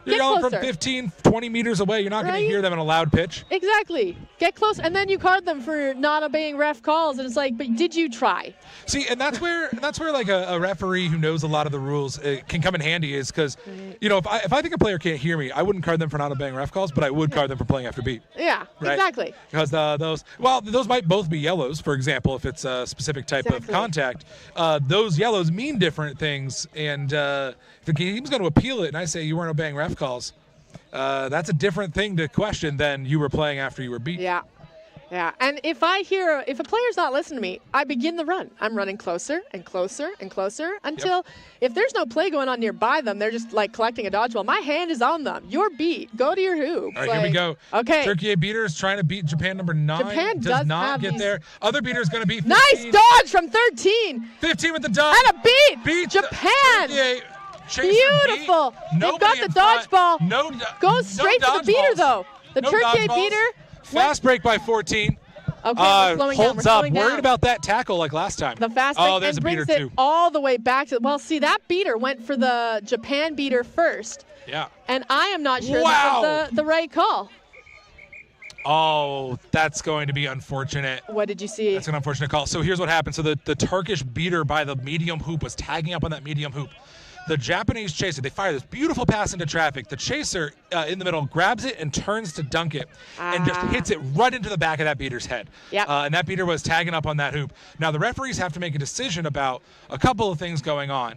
You're Get yelling closer. from 15, 20 meters away. You're not going to hear them in a loud pitch. Exactly. Get close, and then you card them for not obeying ref calls, and it's like, but did you try? See, and that's where like a referee who knows a lot of the rules can come in handy, is because, if I think a player can't hear me, I wouldn't card them for not obeying ref calls, but I would card them for playing after beat. Yeah, right? Exactly. Because those might both be yellows, for example, if it's a specific type of contact. Those yellows mean different things, and if the game's going to appeal it and I say you weren't obeying ref calls, that's a different thing to question than you were playing after you were beat. Yeah. And if a player's not listening to me, I begin the run. I'm running closer and closer and closer until if there's no play going on nearby them, they're just like collecting a dodgeball. My hand is on them. You're beat. Go to your hoop. All right, here we go. Okay. Turkey beater is trying to beat Japan number 9. Japan does not get there. Other beater is going to beat 15. Nice dodge from 13. 15 with the dodge. And a beat. Beat Japan. Beautiful. They've got the dodgeball. Goes straight to the beater, though. The Turkey beater. Fast break by 14. Okay, we're slowing down. Holds up. Worried about that tackle like last time. The fast break there's and a beater brings it too. all the way back to. Well, see, that beater went for the Japan beater first. Yeah. And I am not sure that was the right call. Oh, that's going to be unfortunate. What did you see? That's an unfortunate call. So here's what happened. So the Turkish beater by the medium hoop was tagging up on that medium hoop. The Japanese chaser, they fire this beautiful pass into traffic. The chaser in the middle grabs it and turns to dunk it and just hits it right into the back of that beater's head. Yep. And that beater was tagging up on that hoop. Now, the referees have to make a decision about a couple of things going on.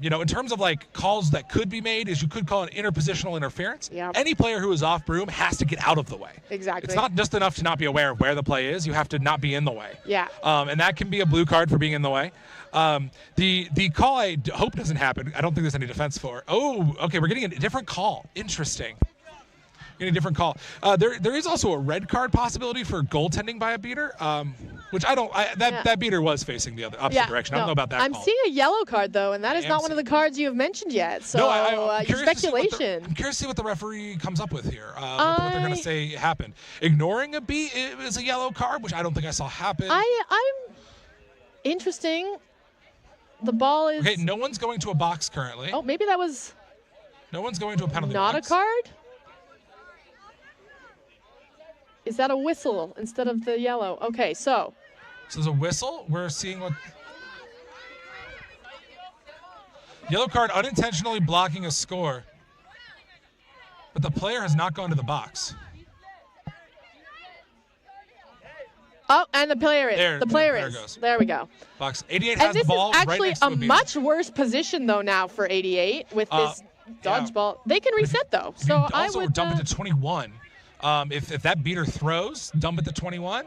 In terms of like calls that could be made, is you could call an interpositional interference. Yep. Any player who is off broom has to get out of the way. Exactly. It's not just enough to not be aware of where the play is. You have to not be in the way. Yeah. And that can be a blue card for being in the way. The call I hope doesn't happen. I don't think there's any defense for. Oh, okay, we're getting a different call. Interesting. Getting a different call. There is also a red card possibility for goaltending by a beater, which that beater was facing the opposite direction. I don't know about that I'm call. seeing a yellow card, though, and that is not one of the cards you have mentioned yet. So your speculation. I'm curious to see what the referee comes up with here, what they're going to say happened. Ignoring a beat is a yellow card, which I don't think I saw happen. I'm interesting. The ball is... Okay, no one's going to a box currently. Oh, maybe that was... No one's going to a penalty not box. A card? Is that a whistle instead of the yellow? Okay, so there's a whistle. We're seeing what... Yellow card unintentionally blocking a score. But the player has not gone to the box. Oh, and the player is. There goes. There we go. Box 88 has the ball right next to And this is actually a much worse position, though, now for 88 with this dodgeball. They can reset, though. So I would dump it to 21. If that beater throws, dump it to 21.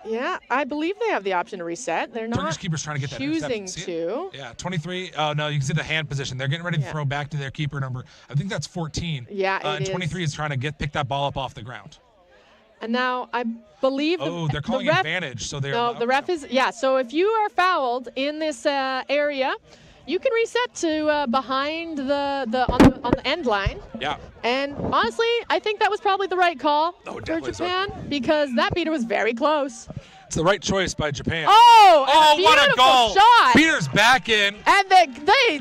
Yeah, I believe they have the option to reset. They're not Turkish keeper's trying to get that choosing to. Yeah, 23. Oh, no, you can see the hand position. They're getting ready to throw back to their keeper number. I think that's 14. Yeah, and 23 is trying to pick that ball up off the ground. And now I believe they're calling advantage, so they're... No, the ref is... Yeah, so if you are fouled in this area, you can reset to behind on the end line. Yeah. And honestly, I think that was probably the right call for Japan because that beater was very close. It's the right choice by Japan. Oh, what a goal! Shot. Beater's back in. And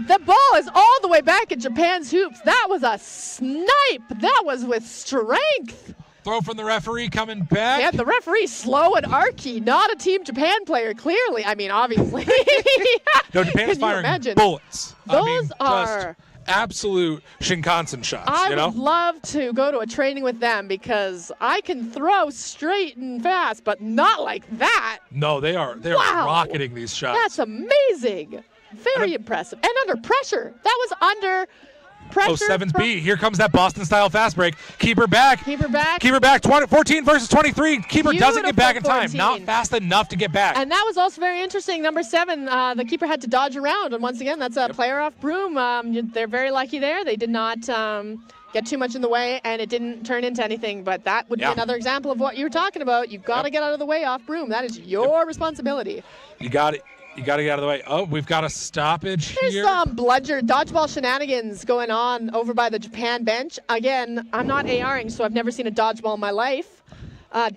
the ball is all the way back at Japan's hoops. That was a snipe. That was with strength. Throw from the referee coming back. Yeah, the referee slow and archy, not a Team Japan player, clearly. I mean, obviously. No, Japan's firing bullets. Those are just absolute Shinkansen shots. I would love to go to a training with them because I can throw straight and fast, but not like that. No, they are rocketing these shots. That's amazing. Very impressive. And under pressure. That was under Pressure. Oh, 7's B. Here comes that Boston-style fast break. Keeper back. Keeper back. Keeper back. 14 versus 23. Keeper doesn't get back in time. 14. Not fast enough to get back. And that was also very interesting. Number 7, the keeper had to dodge around. And once again, that's a player off broom. They're very lucky there. They did not get too much in the way, and it didn't turn into anything. But that would be another example of what you were talking about. You've got to get out of the way off broom. That is your responsibility. You got it. You got to get out of the way. Oh, we've got a stoppage here. There's some dodgeball shenanigans going on over by the Japan bench. Again, I'm not ARing, so I've never seen a dodgeball in my life.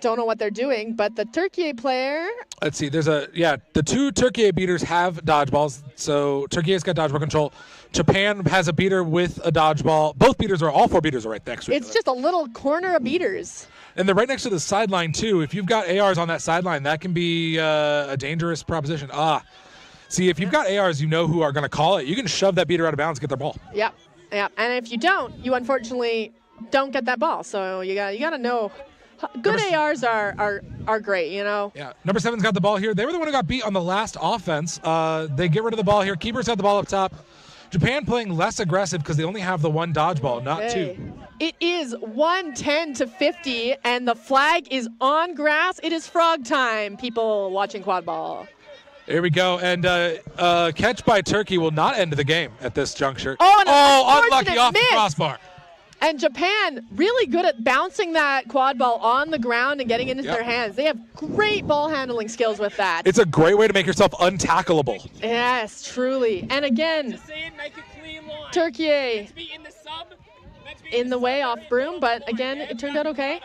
Don't know what they're doing, but the Turkey player... Let's see. There's the 2 Turkey beaters have dodgeballs, so Turkey's got dodgeball control. Japan has a beater with a dodgeball. All 4 beaters are right next to each other. It's just a little corner of beaters. And they're right next to the sideline, too. If you've got ARs on that sideline, that can be a dangerous proposition. See, if you've got ARs, you know who are going to call it. You can shove that beater out of bounds and get their ball. Yep. And if you don't, you unfortunately don't get that ball. So you got to know. Good ARs are great, you know. Yeah. Number 7's got the ball here. They were the one who got beat on the last offense. They get rid of the ball here. Keepers have the ball up top. Japan playing less aggressive because they only have the 1 dodgeball, not 2. It is 110-50, and the flag is on grass. It is frog time, people watching quadball. Here we go, and catch by Turkey will not end the game at this juncture. Unlucky off the crossbar. And Japan really good at bouncing that quad ball on the ground and getting it into their hands. They have great ball handling skills with that. It's a great way to make yourself untackleable. Yes, truly. And again, Turkey in the way off broom, but again, it turned out okay.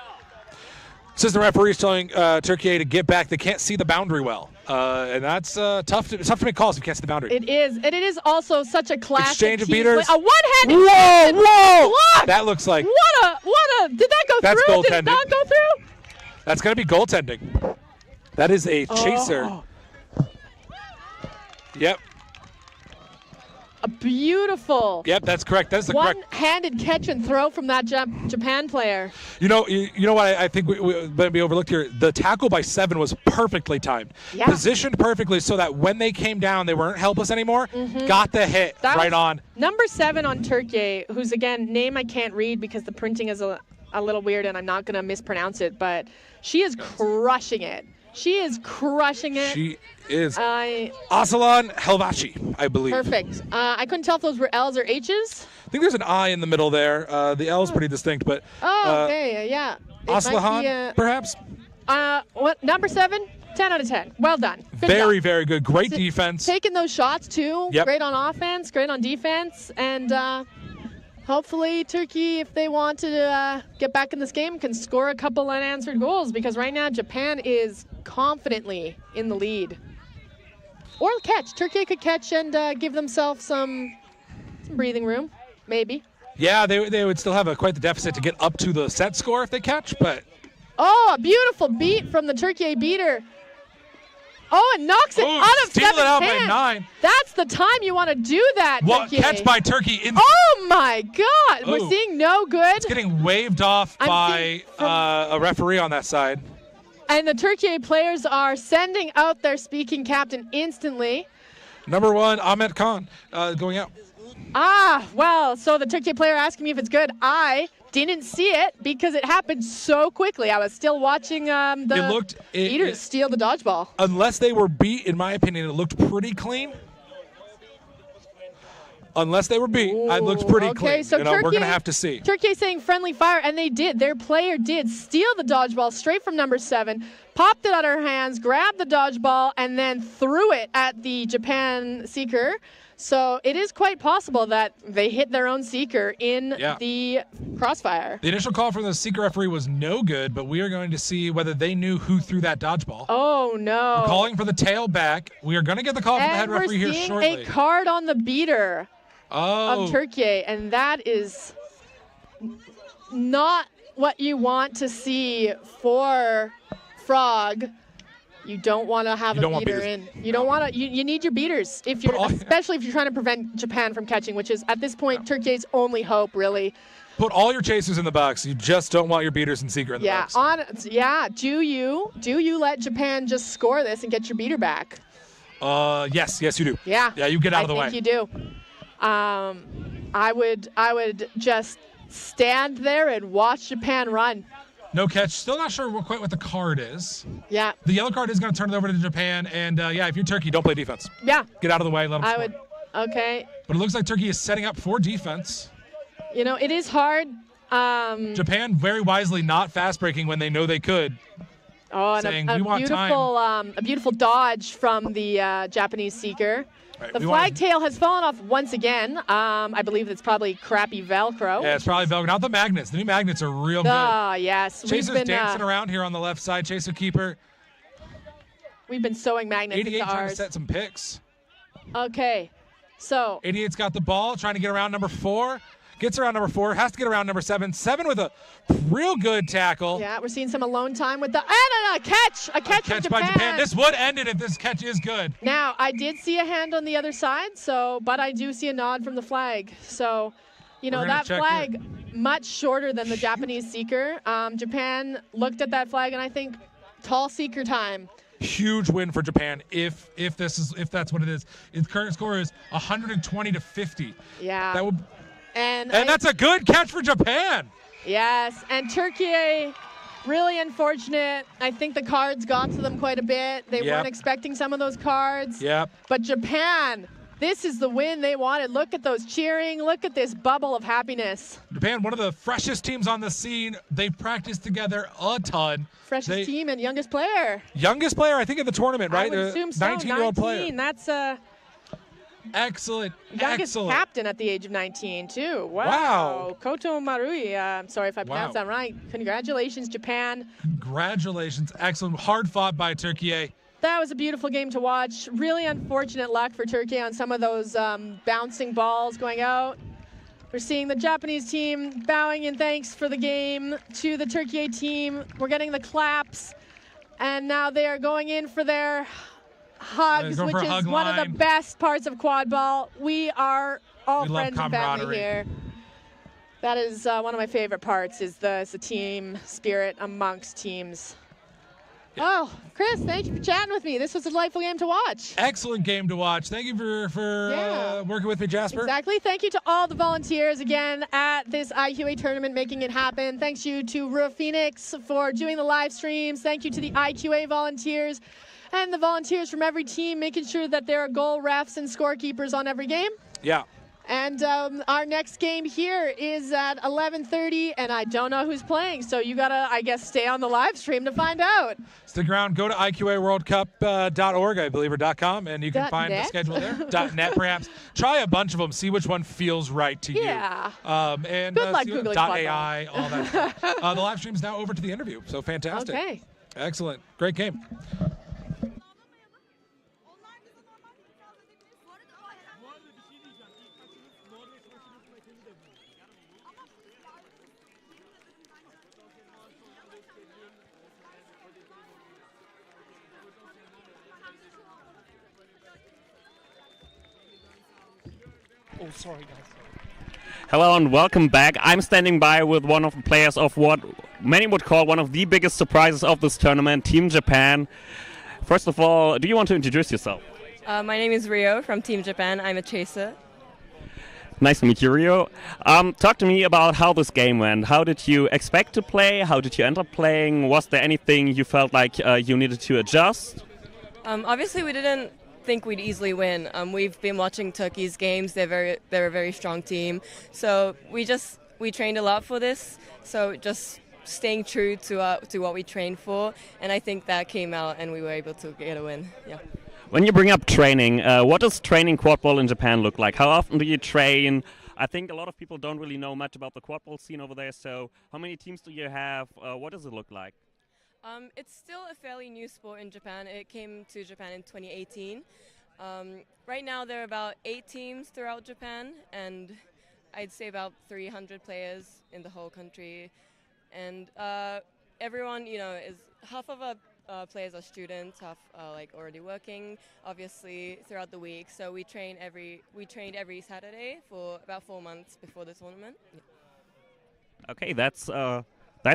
Assistant referee is telling Turkey to get back. They can't see the boundary well, and that's tough to make calls if you can't see the boundary. It is, and it is also such a classic exchange of beaters. A one-handed. Whoa! Block. That looks like what a. Did that go that's through? Goaltending. Did it not go through? That's gonna be goaltending. That is a chaser. Yep. A beautiful. Yep, that's correct. That's the correct one-handed catch and throw from that Japan player. You know what I think we overlooked here. The tackle by 7 was perfectly timed, positioned perfectly so that when they came down, they weren't helpless anymore. Got the hit right on. Number 7 on Turkey, who's again name I can't read because the printing is a little weird and I'm not gonna mispronounce it, but she is crushing it. She is crushing it. She is. Aslan Helvachi, I believe. Perfect. I couldn't tell if those were L's or H's. I think there's an I in the middle there. The L is pretty distinct, but. Okay, yeah. Aslan, perhaps? What number 7? 10 out of 10. Well done. Very, very good. Great defense. Taking those shots, too. Yep. Great on offense, great on defense. And hopefully Turkey, if they want to get back in this game, can score a couple unanswered goals. Because right now, Japan is confidently in the lead. Or catch. Turkey could catch and give themselves some breathing room, maybe. Yeah, they would still have quite the deficit to get up to the set score if they catch, but... Oh, a beautiful beat from the Turkey beater. Oh, and knocks it out of 7's steal it out hand. by 9. That's the time you want to do that, Turkey. Catch by Turkey. Oh, my God. We're seeing no good. It's getting waved off by a referee on that side. And the Turkey players are sending out their speaking captain instantly. Number 1, Ahmet Khan, going out. Well, so the Turkey player asking me if it's good. I didn't see it because it happened so quickly. I was still watching the Eaters steal the dodgeball. Unless they were beat, in my opinion, it looked pretty clean. Unless they were beat, it looked pretty clean. So Turkey, we're going to have to see. Turkey saying friendly fire, and they did. Their player did steal the dodgeball straight from number 7, popped it out of her hands, grabbed the dodgeball, and then threw it at the Japan seeker. So it is quite possible that they hit their own seeker in the crossfire. The initial call from the seeker referee was no good, but we are going to see whether they knew who threw that dodgeball. Oh, no. We're calling for the tail back. We are going to get the call from the head referee here shortly. And we're seeing a card on the beater of Turkey, and that is not what you want to see for Frog. You don't want to have a beater in. You don't want to. You need your beaters especially if you're trying to prevent Japan from catching, which is at this point Turkey's only hope, really. Put all your chasers in the box. You just don't want your beaters and seeker in the box. Do you let Japan just score this and get your beater back? Yes, you do. Yeah. Yeah, you get out of the way. I think you do. I would just stand there and watch Japan run. No catch. Still not sure quite what the card is. Yeah. The yellow card is going to turn it over to Japan. And, yeah, if you're Turkey, don't play defense. Yeah. Get out of the way. Let them score. Okay. But it looks like Turkey is setting up for defense. You know, it is hard. Japan very wisely not fast breaking when they know they could. Oh, and saying, a we want a beautiful dodge from the Japanese seeker. Right, the flag tail has fallen off once again. I believe it's probably crappy Velcro. Yeah, it's probably Velcro. Not the magnets. The new magnets are real good. Ah, yes. Chaser's dancing around here on the left side. Chaser keeper. We've been sewing magnets 88 into trying ours. to set some picks. Okay, so 88's got the ball, trying to get around number 4. Gets around number 4, has to get around number 7. 7 with a real good tackle. Yeah, we're seeing some alone time with the a catch from Japan. By Japan. This would end it if this catch is good. Now, I did see a hand on the other side, but I do see a nod from the flag. So, you know, that flag much shorter than the Japanese seeker. Japan looked at that flag, and I think tall seeker time. Huge win for Japan if that's what it is. Its current score is 120-50. Yeah. That would. And that's a good catch for Japan. Yes, and Turkey, really unfortunate. I think the cards got to them quite a bit. They weren't expecting some of those cards. Yep. But Japan, this is the win they wanted. Look at those cheering. Look at this bubble of happiness. Japan, one of the freshest teams on the scene. They practiced together a ton. Freshest team and youngest player. Youngest player, I think, in the tournament, right? I would assume so. 19-year-old player. That's excellent. Youngest captain at the age of 19, too. Wow. Koto Marui. I'm sorry if I pronounced that right. Congratulations, Japan. Congratulations. Excellent. Hard fought by Turkey. That was a beautiful game to watch. Really unfortunate luck for Turkey on some of those bouncing balls going out. We're seeing the Japanese team bowing in thanks for the game to the Turkey team. We're getting the claps. And now they are going in for their hugs, which is one of the best parts of quad ball. We are all friends and family here. That is one of my favorite parts, is the team spirit amongst teams. Oh, Chris, thank you for chatting with me. This was a delightful game to watch. Excellent game to watch. Thank you for working with me, Jasper. Exactly. Thank you to all the volunteers again at this IQA tournament making it happen. Thanks you to Rua Phoenix for doing the live streams. Thank you to the IQA volunteers and the volunteers from every team making sure that there are goal refs and scorekeepers on every game. Yeah. And our next game here is at 11:30, and I don't know who's playing, so you gotta, I guess, stay on the live stream to find out. Stick around. Go to IQAWorldCup.org, I believe, or .com, and you can find the schedule there. .net, perhaps. Try a bunch of them. See which one feels right to you. Yeah. And good luck Googling .ai, all that stuff. The live stream is now over to the interview, so fantastic. Okay. Excellent. Great game. Oh, sorry, guys. Hello and welcome back. I'm standing by with one of the players of what many would call one of the biggest surprises of this tournament, Team Japan. First of all, do you want to introduce yourself? My name is Rio from Team Japan. I'm a chaser. Nice to meet you, Rio. Talk to me about how this game went. How did you expect to play? How did you end up playing? Was there anything you felt like you needed to adjust? Obviously, we didn't think we'd easily win. We've been watching Turkey's games. They're a very strong team. So we trained a lot for this. So just staying true to what we trained for, and I think that came out, and we were able to get a win. Yeah. When you bring up training, what does training quad ball in Japan look like? How often do you train? I think a lot of people don't really know much about the quad ball scene over there. So how many teams do you have? What does it look like? It's still a fairly new sport in Japan. It came to Japan in 2018. Right now there are about 8 teams throughout Japan, and I'd say about 300 players in the whole country. And everyone, is half of our players are students, half like already working, obviously throughout the week. So we trained every Saturday for about 4 months before the tournament. Yeah. Okay, that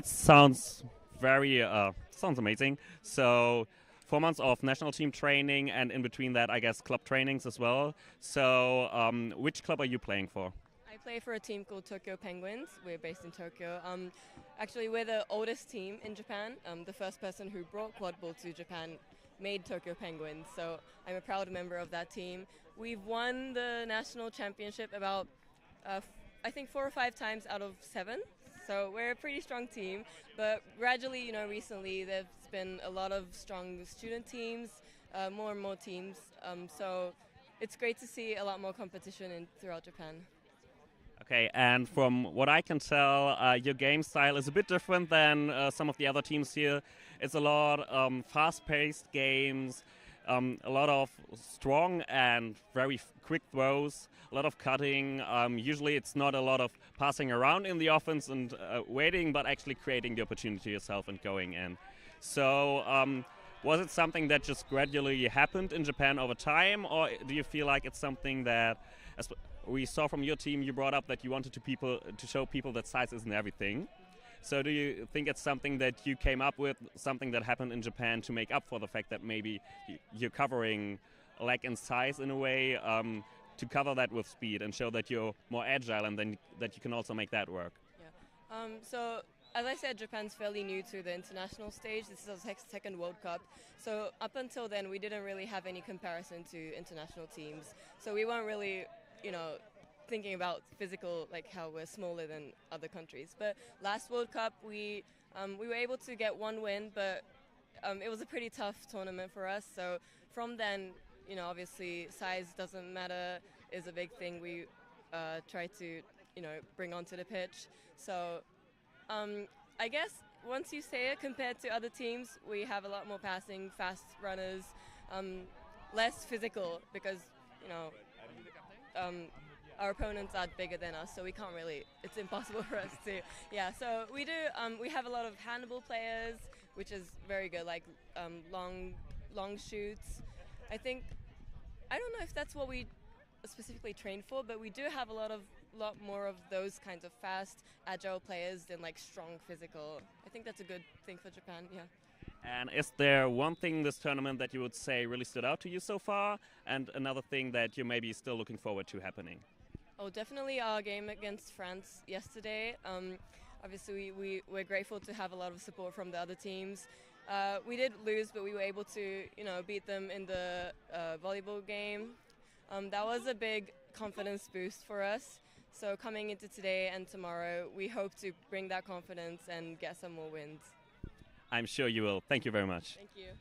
sounds very sounds amazing. So 4 months of national team training, and in between that, I guess, club trainings as well. So which club are you playing for? I play for a team called Tokyo Penguins. We're based in Tokyo. Actually, we're the oldest team in Japan. The first person who brought quadball to Japan made Tokyo Penguins, so I'm a proud member of that team. We've won the national championship about, I think 4 or 5 times out of 7. So we're a pretty strong team, but gradually, recently there's been a lot of strong student teams, more and more teams. So it's great to see a lot more competition throughout Japan. Okay, and from what I can tell, your game style is a bit different than some of the other teams here. It's a lot fast-paced games, a lot of strong and very quick throws, a lot of cutting. Usually it's not a lot of passing around in the offense and waiting, but actually creating the opportunity yourself and going in. So was it something that just gradually happened in Japan over time, or do you feel like it's something that, as we saw from your team, you brought up that you wanted to show people that size isn't everything. So do you think it's something that you came up with, something that happened in Japan to make up for the fact that maybe you're covering lack in size in a way, to cover that with speed and show that you're more agile and then that you can also make that work? Yeah. So as I said, Japan's fairly new to the international stage. This is our second World Cup. So up until then, we didn't really have any comparison to international teams. So we weren't really, thinking about physical, like how we're smaller than other countries. But last World Cup, we were able to get 1 win, but it was a pretty tough tournament for us. So from then, obviously size doesn't matter is a big thing we try to, bring onto the pitch. So I guess once you say it, compared to other teams, we have a lot more passing, fast runners, less physical because, our opponents are bigger than us, so we can't really, it's impossible for us to, so we do, we have a lot of handball players, which is very good, like long shoots. I don't know if that's what we specifically train for, but we do have a lot more of those kinds of fast, agile players than like strong physical. I think that's a good thing for Japan, yeah. And is there one thing in this tournament that you would say really stood out to you so far, and another thing that you're maybe still looking forward to happening? Oh, definitely our game against France yesterday. Obviously, we're grateful to have a lot of support from the other teams. We did lose, but we were able to, beat them in the volleyball game. That was a big confidence boost for us. So coming into today and tomorrow, we hope to bring that confidence and get some more wins. I'm sure you will. Thank you very much. Thank you.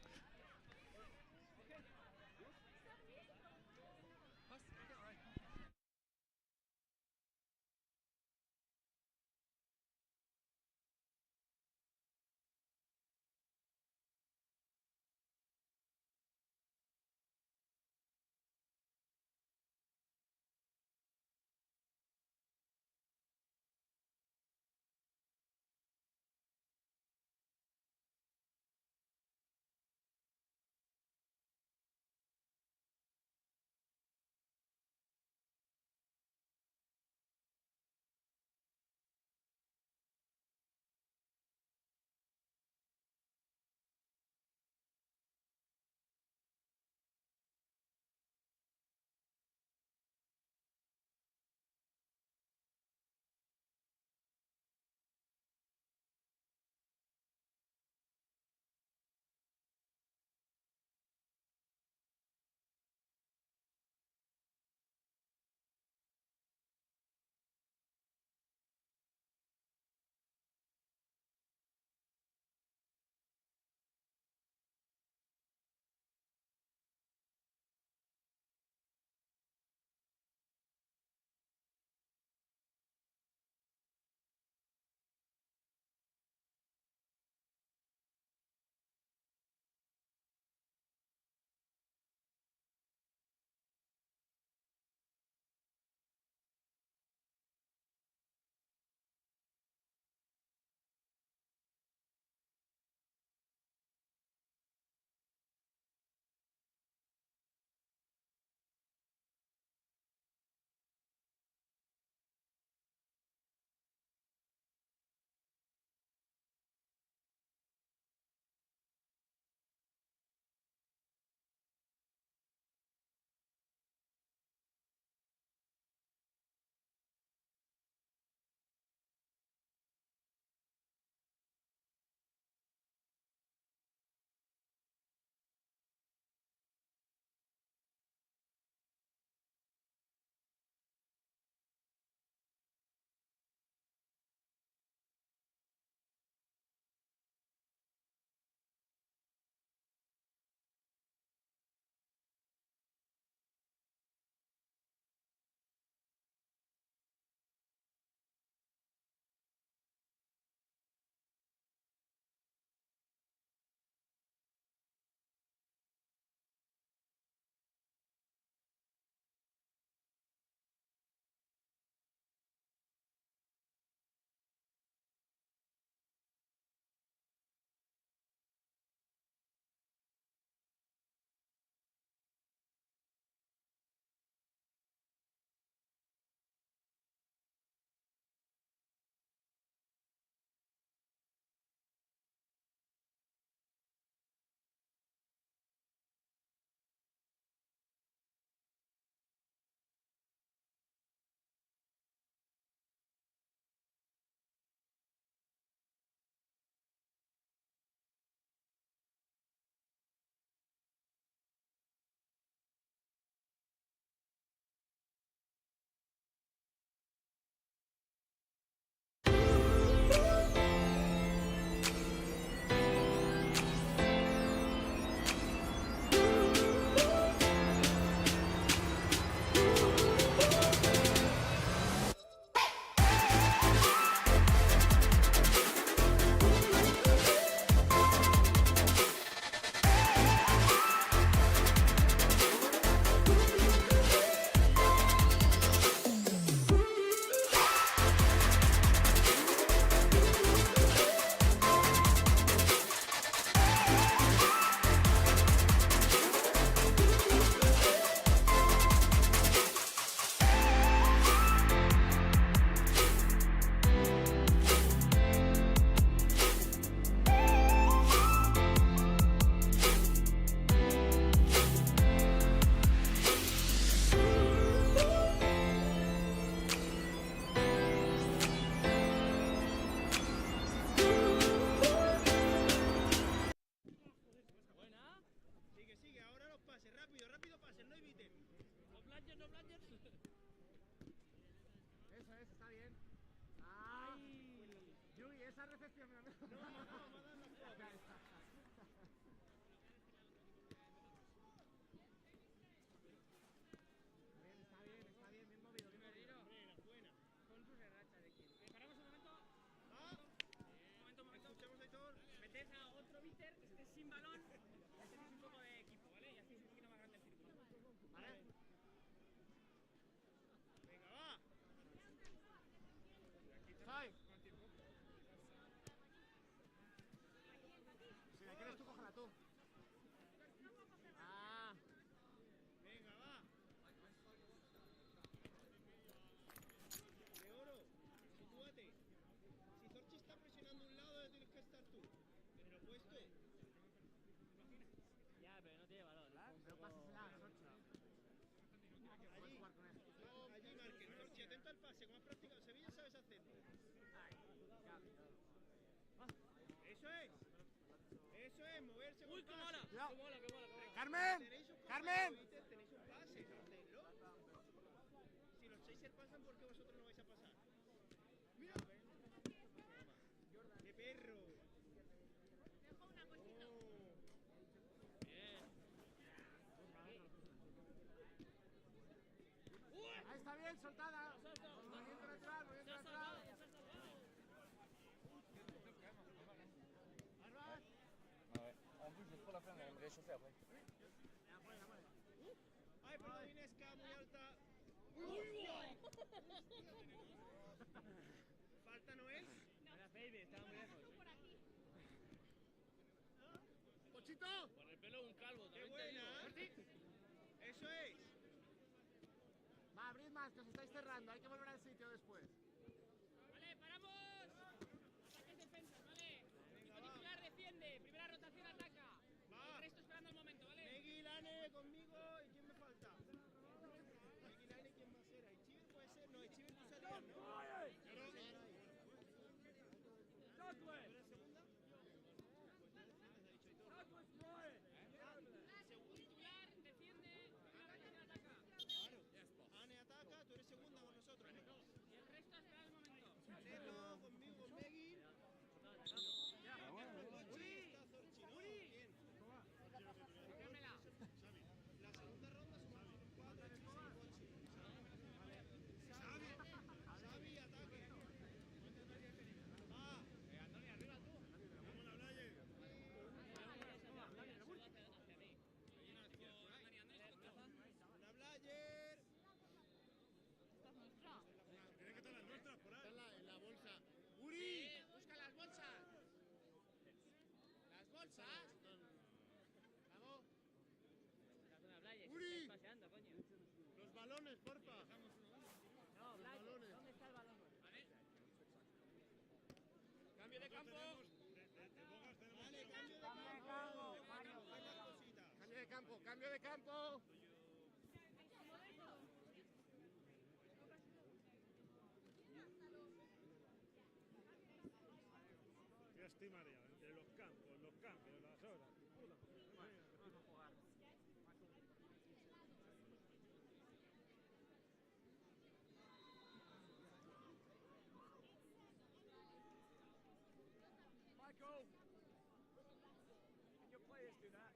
¡Carmen! ¡Carmen! Tenéis un pase, hacedlo. Si los chasers pasan, ¿por qué vosotros no vais a pasar? ¡Mira! ¡Qué perro! Dejo una cosita. Bien. Ahí está bien, soltada. Movimiento lateral, movimiento lateral. En plus, j'ai trop la flamme, elle va me réchauffer après. ¡Ay, perdón, Inesca, muy alta! ¿Falta Noel? No. Baby, estaba muy lejos. Por aquí. ¡Pochito! Por el pelo un calvo, ¡Qué buena! ¡Eso es! Va, abrid más, que os estáis cerrando. Hay que volver al sitio después. Vale, paramos. Ataques defensas, vale. Equipo titular defiende. Primera rotación ataca. Va. El resto esperando el momento, ¿vale? Megui, Lane conmigo. ¿Y quién me falta? Megui, Lane, ¿quién más era? ¿Ichiber puede ser? No, Ichiber tú salías, ¿no? ¿Era segunda? Segundo titular defiende. Primera rotación ataca. Claro. Ane ataca, tú eres segunda con nosotros, ¿no? Y el resto esperando el momento. Neno, conmigo, con Megui. Está Zorchi, ¿no? Bien. Dámela. La segunda ronda son 4 hechos y Pochi. Xavi, ataque. Va. Antonio, arriba tú. Vamos a hablar, ¡Una Blayer! ¿Esta es nuestra? ¿Tienes que estar las nuestras por ahí? En la bolsa. ¡Uri! ¡Busca las bolsas! ¡Las bolsas! ¡Vamos! ¡Uri! paseando, coño. Los balones, porfa. No, Blayer, balones. ¿dónde está el balón? Cambio de campo. Vale, cambio de campo. Cambio de campo, cambio de campo. Qué estimaría entre los campos, las horas. Vamos a jugar. Michael! Can your players do that?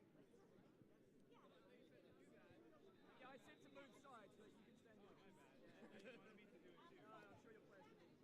Yeah, I said to move sides, but you can stand here. Yeah, you wanted me to do it too. No, I'm sure your players can do it.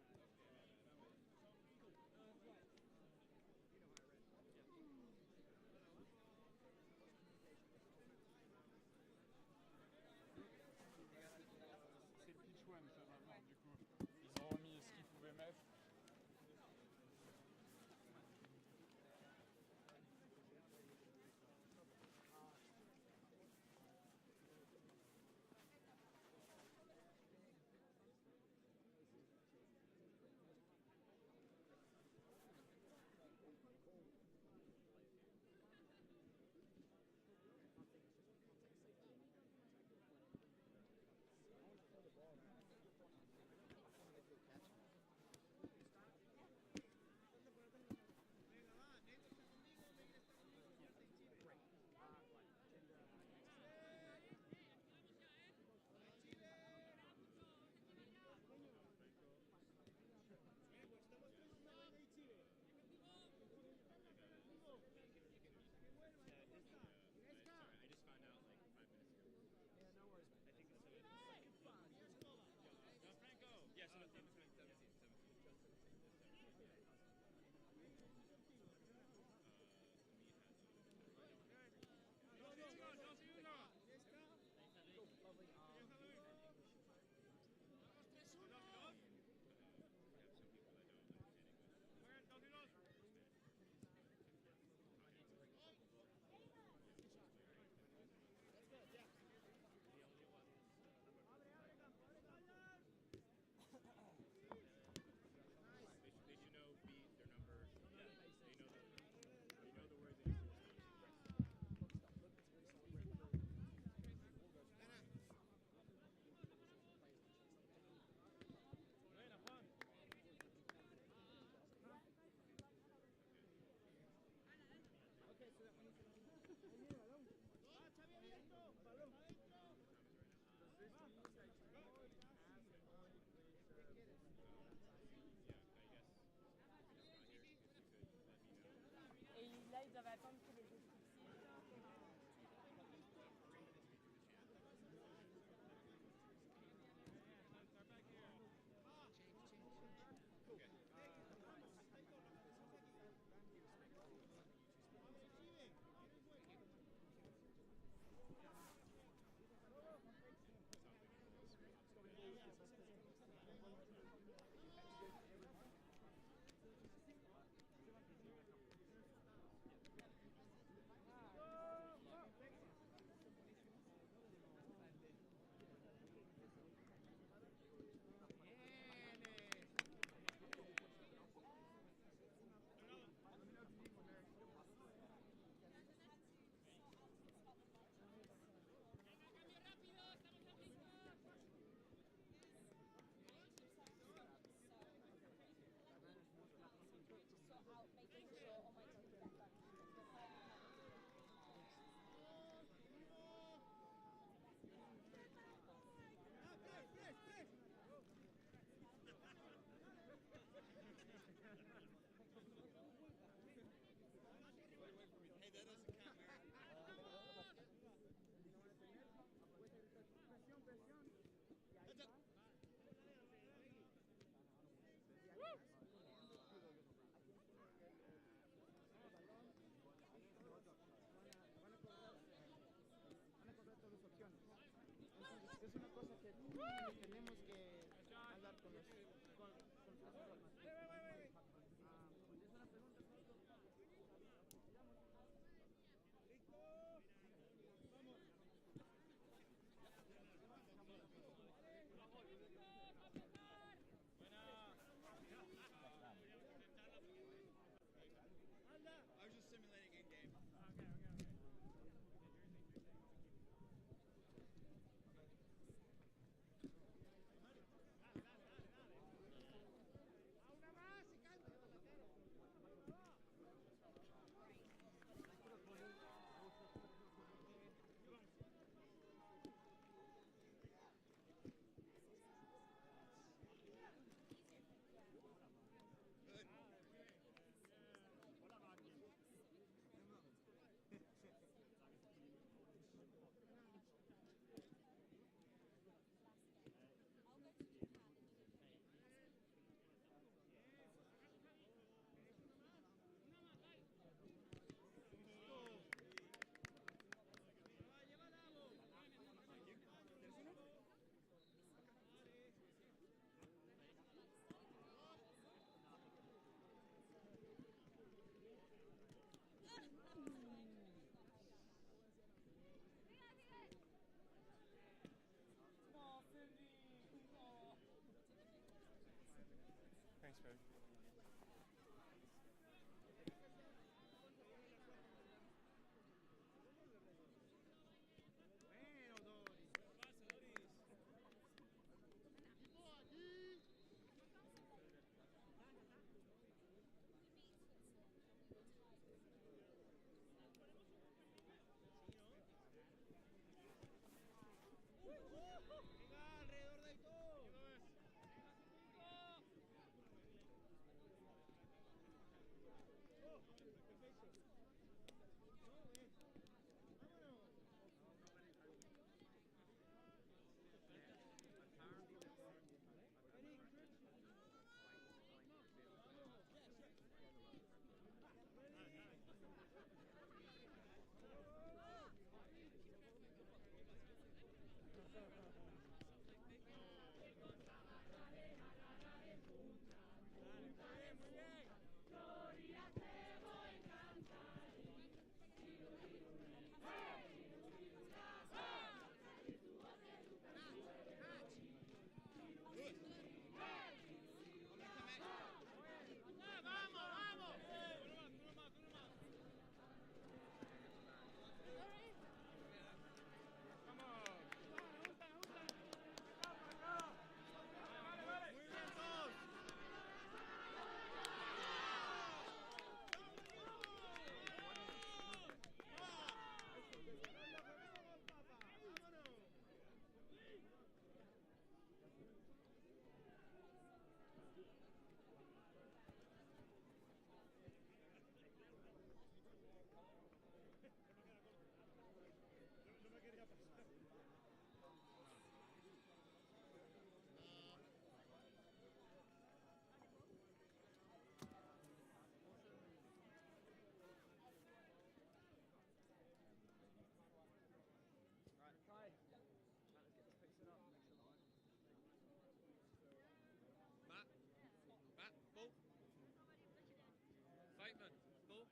Bateman, ball.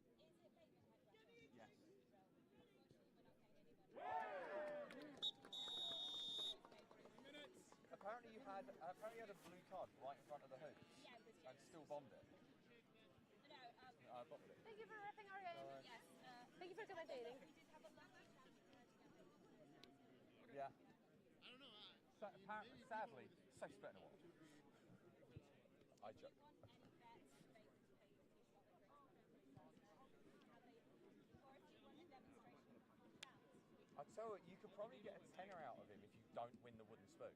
No, Latam have to play Canada still. Yes. Apparently you had a blue card right in front of the hoops and still bombed it. Bombed it. Thank you for repping our game. Yes. Thank you for commentating. Yeah. I don't know. Sadly, safe split in a while. I joke. I tell you, you could probably get a tenner out of him if you don't win the wooden spoon.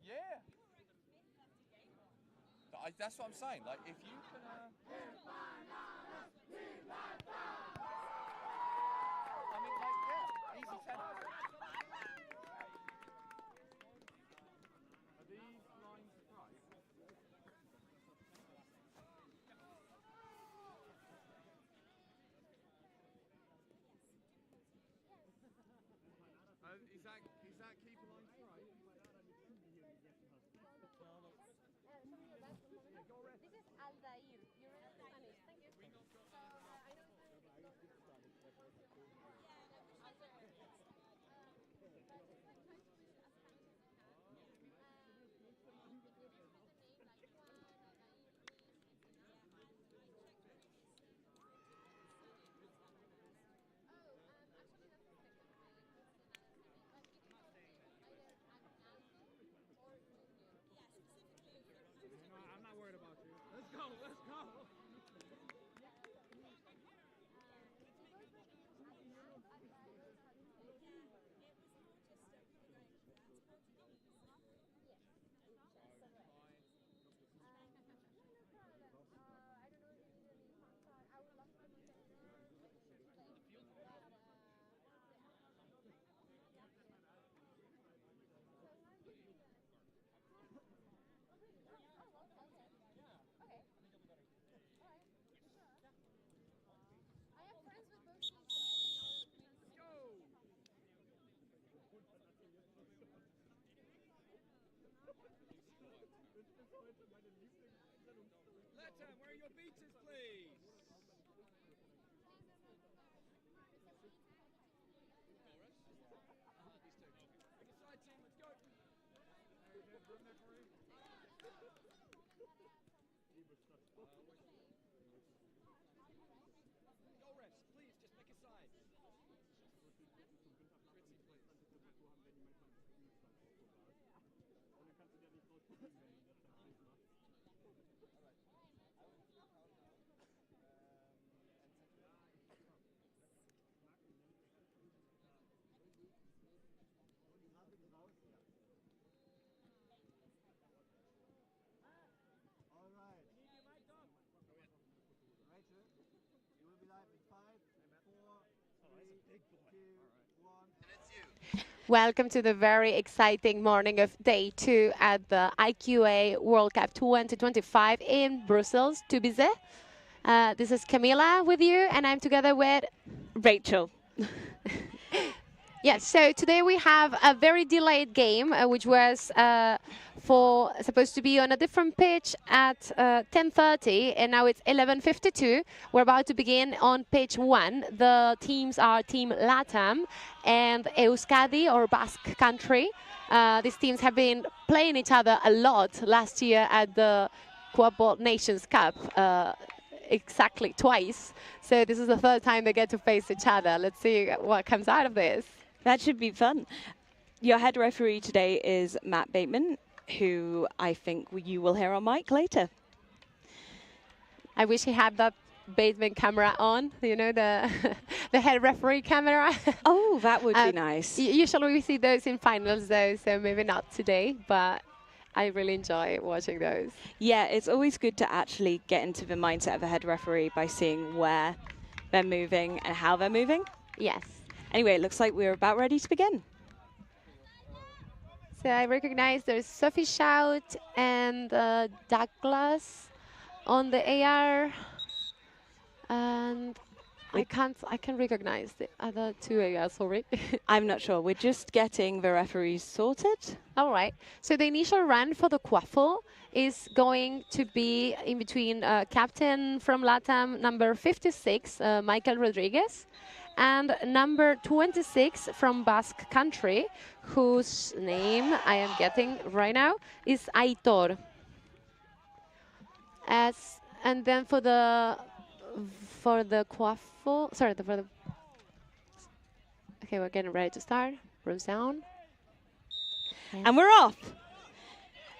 Yeah. That's what I'm saying. Like, if you can. I mean, like, yeah, easy tenner. Are these lines right? Is that keeper lines right? This is Aldair. You're in Spanish. Thank you. I'm not worried about you. Let's go, let's go. Latam, where are your beaters, please? Pick a side team, let's go. Goal refs, please, just pick a side. Ritzy, please. All right. Rachel, you will be live in 5, 4, 3, 2, 1. Welcome to the very exciting morning of day 2 at the IQA World Cup 2025 in Brussels, Tubize. This is Camila with you, and I'm together with Rachel. Yes, so today we have a very delayed game, which was supposed to be on a different pitch at 10:30, and now it's 11:52. We're about to begin on pitch 1. The teams are Team Latam and Euskadi, or Basque Country. These teams have been playing each other a lot last year at the Quadball Nations Cup, exactly twice. So this is the third time they get to face each other. Let's see what comes out of this. That should be fun. Your head referee today is Matt Bateman, who I think you will hear on mic later. I wish he had that Bateman camera on, you know, the the head referee camera. Oh, that would be nice. Usually we see those in finals though, so maybe not today, but I really enjoy watching those. Yeah, it's always good to actually get into the mindset of a head referee by seeing where they're moving and how they're moving. Yes. Anyway, it looks like we're about ready to begin. So I recognize there's Sophie Shout and Douglas on the AR, and I can recognize the other two ARs. Sorry. I'm not sure. We're just getting the referees sorted. All right. So the initial run for the quaffle is going to be in between captain from LATAM number 56, Michael Rodriguez, and number 26 from Basque Country, whose name I am getting right now is Aitor. And then for the quaffle, sorry, okay, we're getting ready to start. Rose down. And we're off.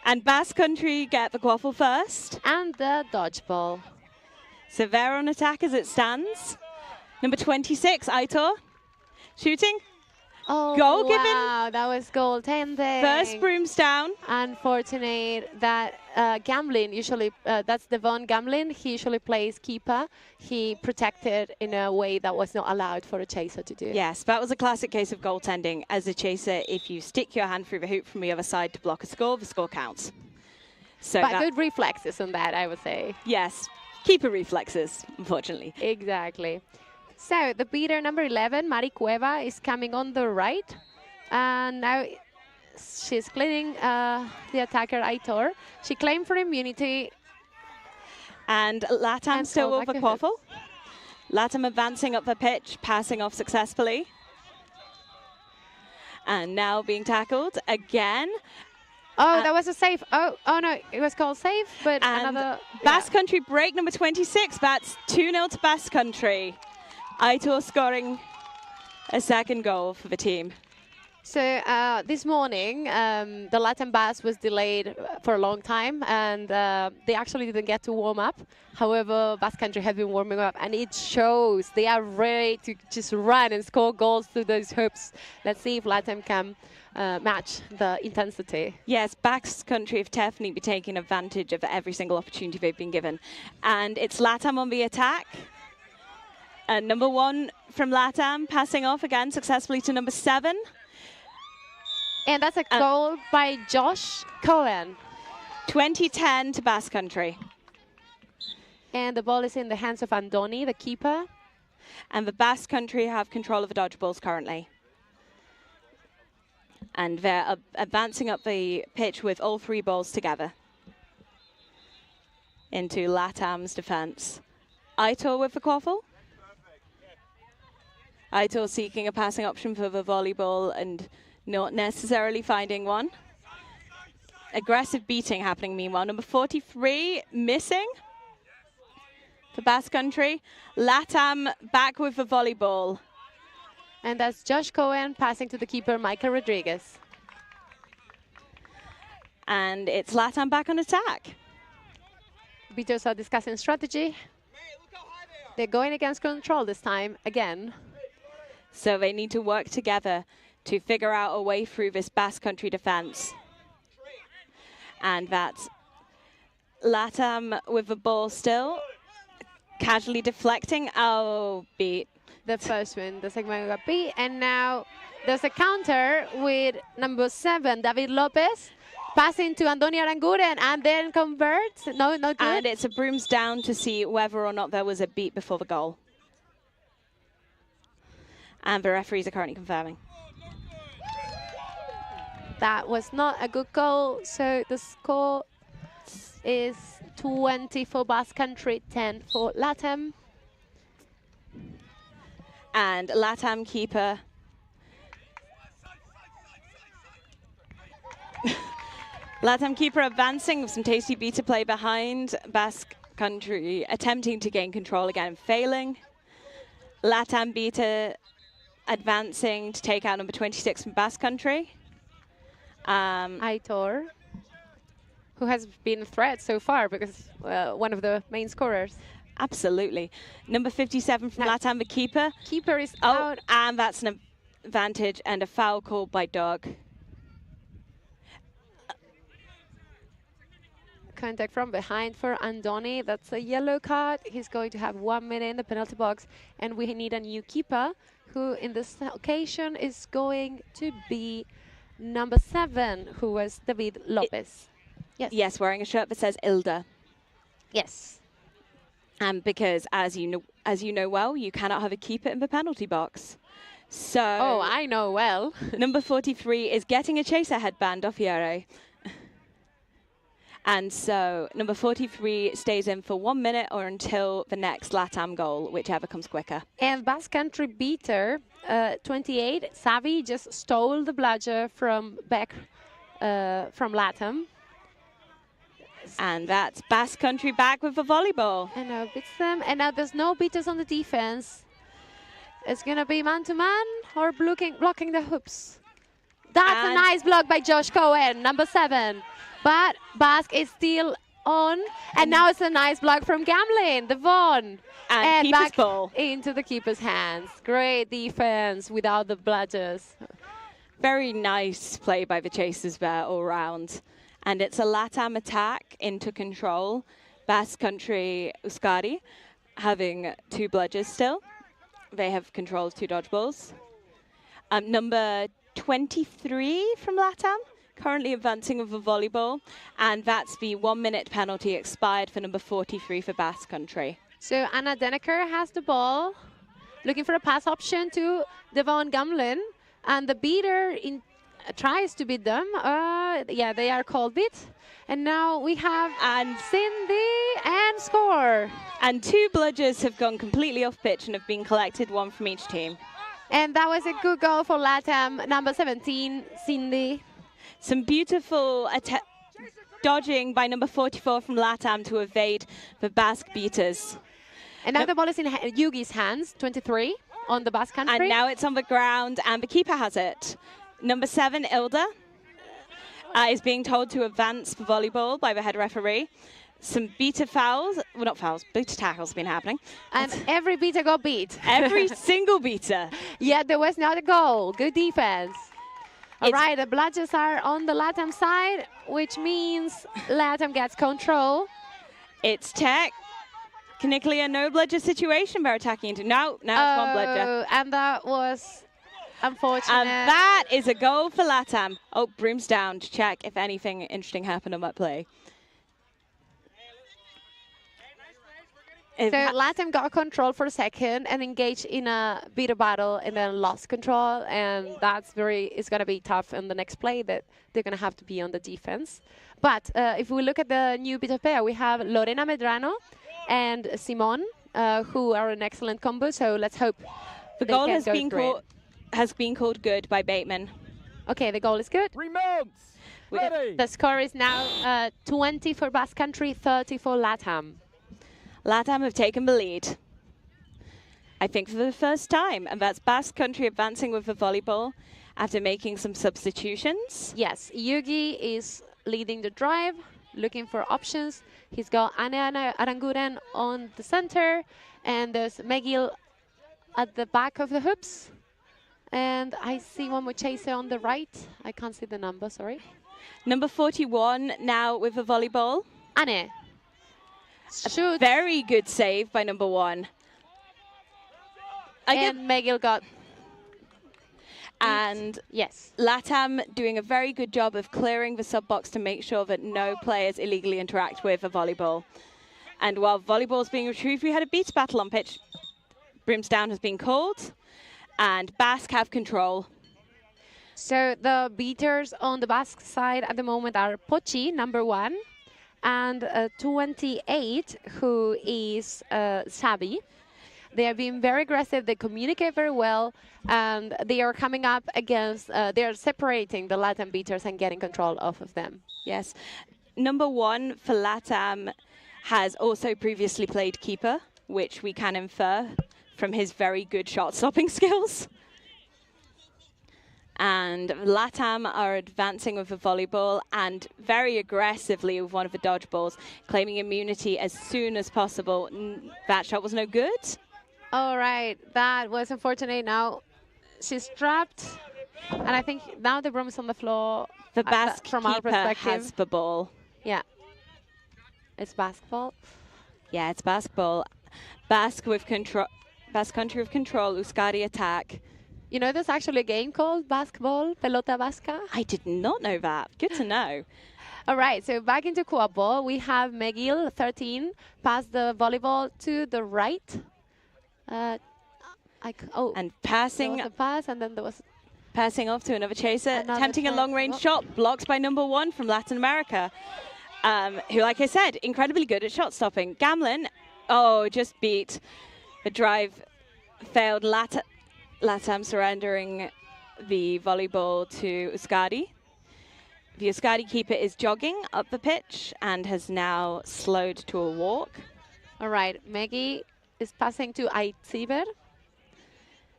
And Basque Country get the quaffle first. And the dodgeball. So they're on attack as it stands. Number 26, Aitor, shooting. Oh, goal wow, given. that was goaltending. First brooms down. Unfortunate that Gamlin usually, that's Devon Gamlin, he usually plays keeper. He protected in a way that was not allowed for a chaser to do. Yes, that was a classic case of goaltending. As a chaser, if you stick your hand through the hoop from the other side to block a score, the score counts. So but good reflexes on that, I would say. Yes, keeper reflexes, unfortunately. Exactly. So the beater number 11, Mari Cueva, is coming on the right. And now she's cleaning the attacker, Aitor. She claimed for immunity. And LATAM still with the quaffle. LATAM advancing up the pitch, passing off successfully. And now being tackled again. Oh, that was a save. Oh no, it was called save, but another. Basque Country break number 26. That's 2-0 to Basque Country. Aitor scoring a second goal for the team. So this morning, the Latin Bass was delayed for a long time, and they actually didn't get to warm up. However, Basque Country have been warming up, and it shows they are ready to just run and score goals through those hoops. Let's see if Latin can match the intensity. Yes, Basque Country have definitely been taking advantage of every single opportunity they've been given. And it's LATAM on the attack. And number 1 from LATAM passing off again successfully to number 7. And that's a goal by Josh Cohen. 2010 to Basque Country. And the ball is in the hands of Andoni, the keeper. And the Basque Country have control of the dodgeballs currently. And they're advancing up the pitch with all 3 balls together into LATAM's defense. Aitor with the quaffle. Aitor seeking a passing option for the volleyball and not necessarily finding one. Aggressive beating happening meanwhile. Number 43 missing for Basque Country. LATAM back with the volleyball. And that's Josh Cohen passing to the keeper, Michael Rodriguez. And it's LATAM back on attack. Beaters are discussing strategy. They're going against control this time again. So they need to work together to figure out a way through this Basque Country defense. And that's LATAM with the ball still. Casually deflecting. Oh, beat. The first one, the second one got beat. And now there's a counter with number 7, David Lopez, passing to Andoni Aranguren and then converts. No, not good. And it's a brooms down to see whether or not there was a beat before the goal. And the referees are currently confirming. That was not a good goal. So the score is 20 for Basque Country, 10 for LATAM. And LATAM keeper LATAM keeper advancing with some tasty beater play behind. Basque Country attempting to gain control again, failing. LATAM beater advancing to take out number 26 from Basque Country. Aitor, who has been a threat so far because one of the main scorers. Absolutely. Number 57 from LATAM, the keeper. Keeper is out. And that's an advantage and a foul called by Doug. contact from behind for Andoni. That's a yellow card. He's going to have 1 minute in the penalty box. And we need a new keeper, who in this occasion is going to be number 7, who was David Lopez. Yes. Yes, wearing a shirt that says Ilda. Yes. And because, as you know well, you cannot have a keeper in the penalty box. So. Oh, I know well. Number 43 is getting a chaser headband off Yere. And so number 43 stays in for 1 minute or until the next LATAM goal, whichever comes quicker. And Basque Country beater, 28, Savi just stole the bludger from back from LATAM. And that's Basque Country back with the volleyball. And now beats them. And now there's no beaters on the defense. It's going to be man-to-man or blocking the hoops. That's a nice block by Josh Cohen, number 7. But Basque is still on. And now it's a nice block from Gamlin, Devon. And back ball into the keeper's hands. Great defense without the bludgers. Very nice play by the chasers there all round. And it's a LATAM attack into control. Basque Country Euskadi having 2 bludgers still. They have control of 2 dodgeballs. Number 23 from LATAM, currently advancing with a volleyball. And that's the 1 minute penalty expired for number 43 for Basque Country. So Anna Denneker has the ball, looking for a pass option to Devon Gamlin. And the beater tries to beat them. Yeah, they are called beat. And now we have Cindy and score. And 2 bludgers have gone completely off pitch and have been collected, 1 from each team. And that was a good goal for LATAM, number 17, Cindy. Some beautiful dodging by number 44 from LATAM to evade the Basque beaters. And now the ball is in Yugi's hands, 23, on the Basque Country. And now it's on the ground, and the keeper has it. Number 7, Ilda, is being told to advance for volleyball by the head referee. Some beater fouls, well, not fouls, beater tackles have been happening. And every beater got beat. Every single beater. Yeah, there was not a goal. Good defense. All right, the bludgers are on the LATAM side, which means LATAM gets control. It's technically a no bludger situation they're attacking into. Now it's 1 bludger. And that was unfortunate. And that is a goal for LATAM. Oh, Broom's down to check if anything interesting happened on that play. So LATAM got control for a second and engaged in a beater battle and then lost control. And that's it's going to be tough in the next play that they're going to have to be on the defense. But if we look at the new beater pair, we have Lorena Medrano and Simon, who are an excellent combo. So let's hope the goal has been called good by Bateman. Okay, the goal is good. Remounts. Ready. The score is now 20 for Basque Country, 30 for LATAM. LATAM have taken the lead, I think, for the first time. And that's Basque Country advancing with the volleyball after making some substitutions. Yes, Yugi is leading the drive, looking for options. He's got Ana Aranguren on the center, and there's Megil at the back of the hoops. And I see one more chaser on the right. I can't see the number, sorry. Number 41 now with the volleyball. Anne. A very good save by number 1. And Megil got... And yes, LATAM doing a very good job of clearing the sub-box to make sure that no players illegally interact with a volleyball. And while volleyball is being retrieved, we had a beat battle on pitch. Brimstone has been called, and Basque have control. So the beaters on the Basque side at the moment are Pochi, number 1, and 28, who is Sabi. They have been very aggressive, they communicate very well, and they are coming up against, they are separating the LATAM beaters and getting control off of them. Yes. Number 1 for LATAM has also previously played keeper, which we can infer from his very good shot-stopping skills. And LATAM are advancing with a volleyball and very aggressively with one of the dodgeballs, claiming immunity as soon as possible. That shot was no good. All right, that was unfortunate. Now she's trapped, and I think now the broom is on the floor. The Basque from our keeper perspective has the ball. Yeah. It's basketball. Yeah, it's basketball. Basque with control. Basque country with control. Euskadi attack. You know, there's actually a game called basketball, pelota vasca. I did not know that. Good to know. All right, so back into quad ball. We have McGill, 13, pass the volleyball to the right. And passing. There was a pass, and then there was passing off to another chaser, another attempting a long-range shot, blocked by number 1 from Latin America, who, like I said, incredibly good at shot stopping. Gamlin, just beat the drive, failed Latam surrendering the volleyball to Euskadi. The Euskadi keeper is jogging up the pitch and has now slowed to a walk. All right, Maggie is passing to Aitziber.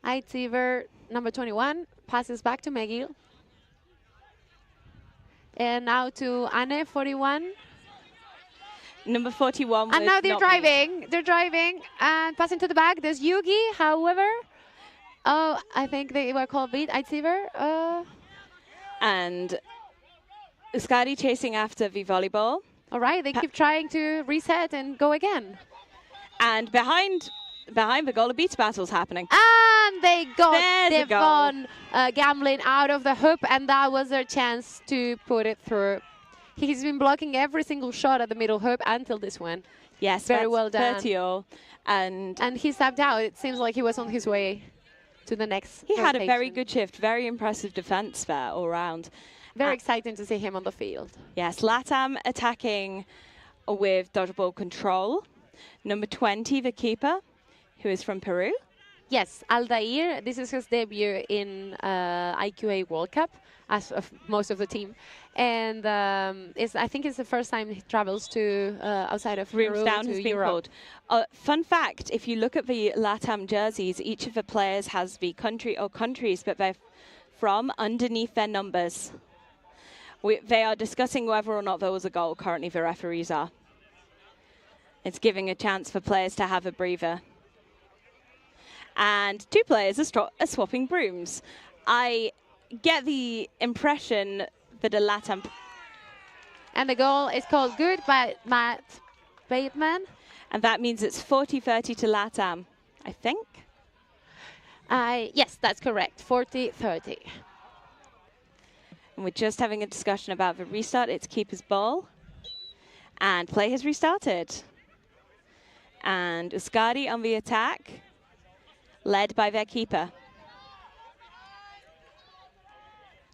Aitziber, number 21, passes back to Maggie. And now to Anne, 41. Number 41. And now they're driving. They're driving and passing to the back. There's Yugi, however. I think they were called beat. Aitziber. And Euskadi chasing after the volleyball. All right, they keep trying to reset and go again. And behind the goal, a beat battle's happening. And they got Devon Gamlin out of the hoop, and that was their chance to put it through. He's been blocking every single shot at the middle hoop until this one. Yes, very well done. 30-all. And he stepped out. It seems like he was on his way to the next He had a rotation. very good shift, very impressive defense there all round. Very exciting to see him on the field. Yes, Latam attacking with dodgeball control. Number 20, the keeper, who is from Peru. Yes, Aldair. This is his debut in IQA World Cup, as of most of the team. And I think it's the first time he travels to outside of Peru Down to has been Europe. called. Fun fact, if you look at the Latam jerseys, each of the players has the country or countries that they're from underneath their numbers. They are discussing whether or not there was a goal. Currently, the referees are. It's giving a chance for players to have a breather. And 2 players are swapping brooms. I get the impression that a Latam... And the goal is called good by Matt Bateman. And that means it's 40-30 to Latam, I think. Yes, that's correct. 40-30. And we're just having a discussion about the restart. It's keeper's ball. And play has restarted. And Euskadi on the attack, led by their keeper.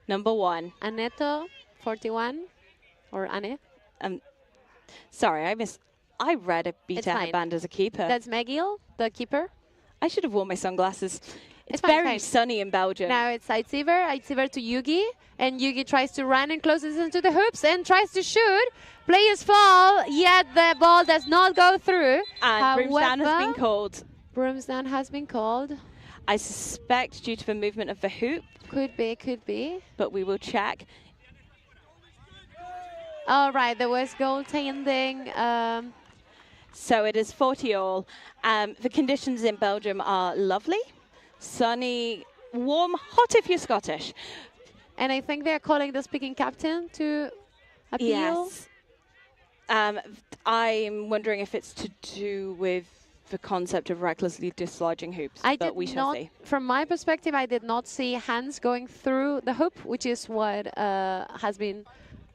Number 1. Aneto, 41. Or Anne. Sorry, I read a beat out band as a keeper. That's McGill, the keeper. I should have worn my sunglasses. It's fine, very sunny in Belgium. Now it's Aitziber to Yugi, and Yugi tries to run and closes into the hoops and tries to shoot. Players fall, yet the ball does not go through. And Broomsdown has been called. Broomsdown has been called. I suspect due to the movement of the hoop. Could be. But we will check. All right, there was goaltending. So it is 40-all. The conditions in Belgium are lovely. Sunny, warm, hot if you're Scottish. And I think they're calling the speaking captain to appeal. Yes. I'm wondering if it's to do with the concept of recklessly dislodging hoops, but we shall see. From my perspective, I did not see hands going through the hoop, which is what has been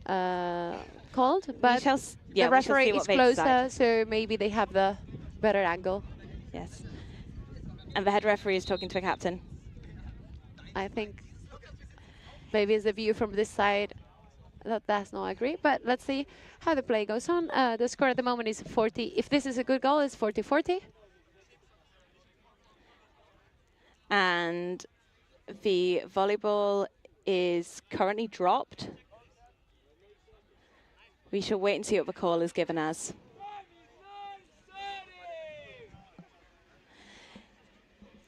called. But the referee is closer, so maybe they have the better angle. Yes. And the head referee is talking to the captain. I think maybe it's the view from this side that does not agree, but let's see how the play goes on. The score at the moment is 40. If this is a good goal, it's 40-40. And the volleyball is currently dropped. We shall wait and see what the call is given as.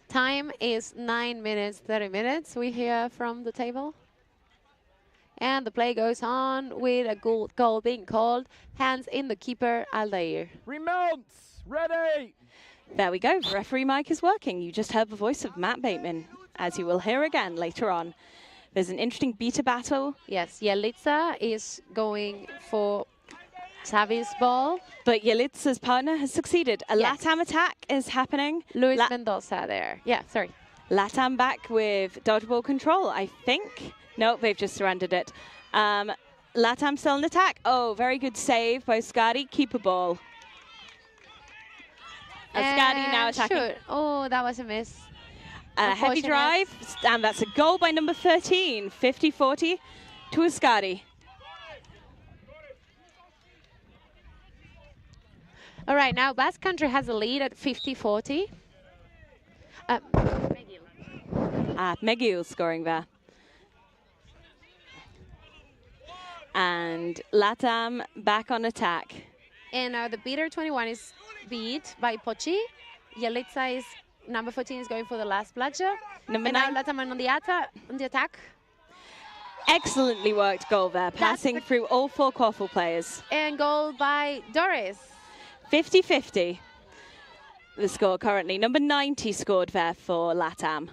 Time is 9 minutes, 30 minutes. We hear from the table. And the play goes on with a goal being called. Hands in the keeper, Aldair. Remounts, ready. There we go. Referee mic is working. You just heard the voice of Matt Bateman, as you will hear again later on. There's an interesting beta battle. Yes, Yelitsa is going for Xavi's ball. But Yelitsa's partner has succeeded. A Yes. Latam attack is happening. Luis Mendoza there. Yeah, sorry. Latam back with dodgeball control, I think. Nope, they've just surrendered it. Latam still in attack. Oh, very good save by Skadi. Keeper ball. Skadi now attacking. Shoot. Oh, that was a miss. Heavy drive, and that's a goal by number 13. 50-40 to Skadi. All right, now Basque Country has a lead at 50-40. Megil scoring there. And Latam back on attack. And the beater 21 is beat by Pochi. Yelitsa is number 14 is going for the last bludger. Number and 9 now Latam on the attack. Excellently worked goal there, passing through all 4 quaffle players. And goal by Doris. 50-50. The score currently. Number 90 scored there for Latam.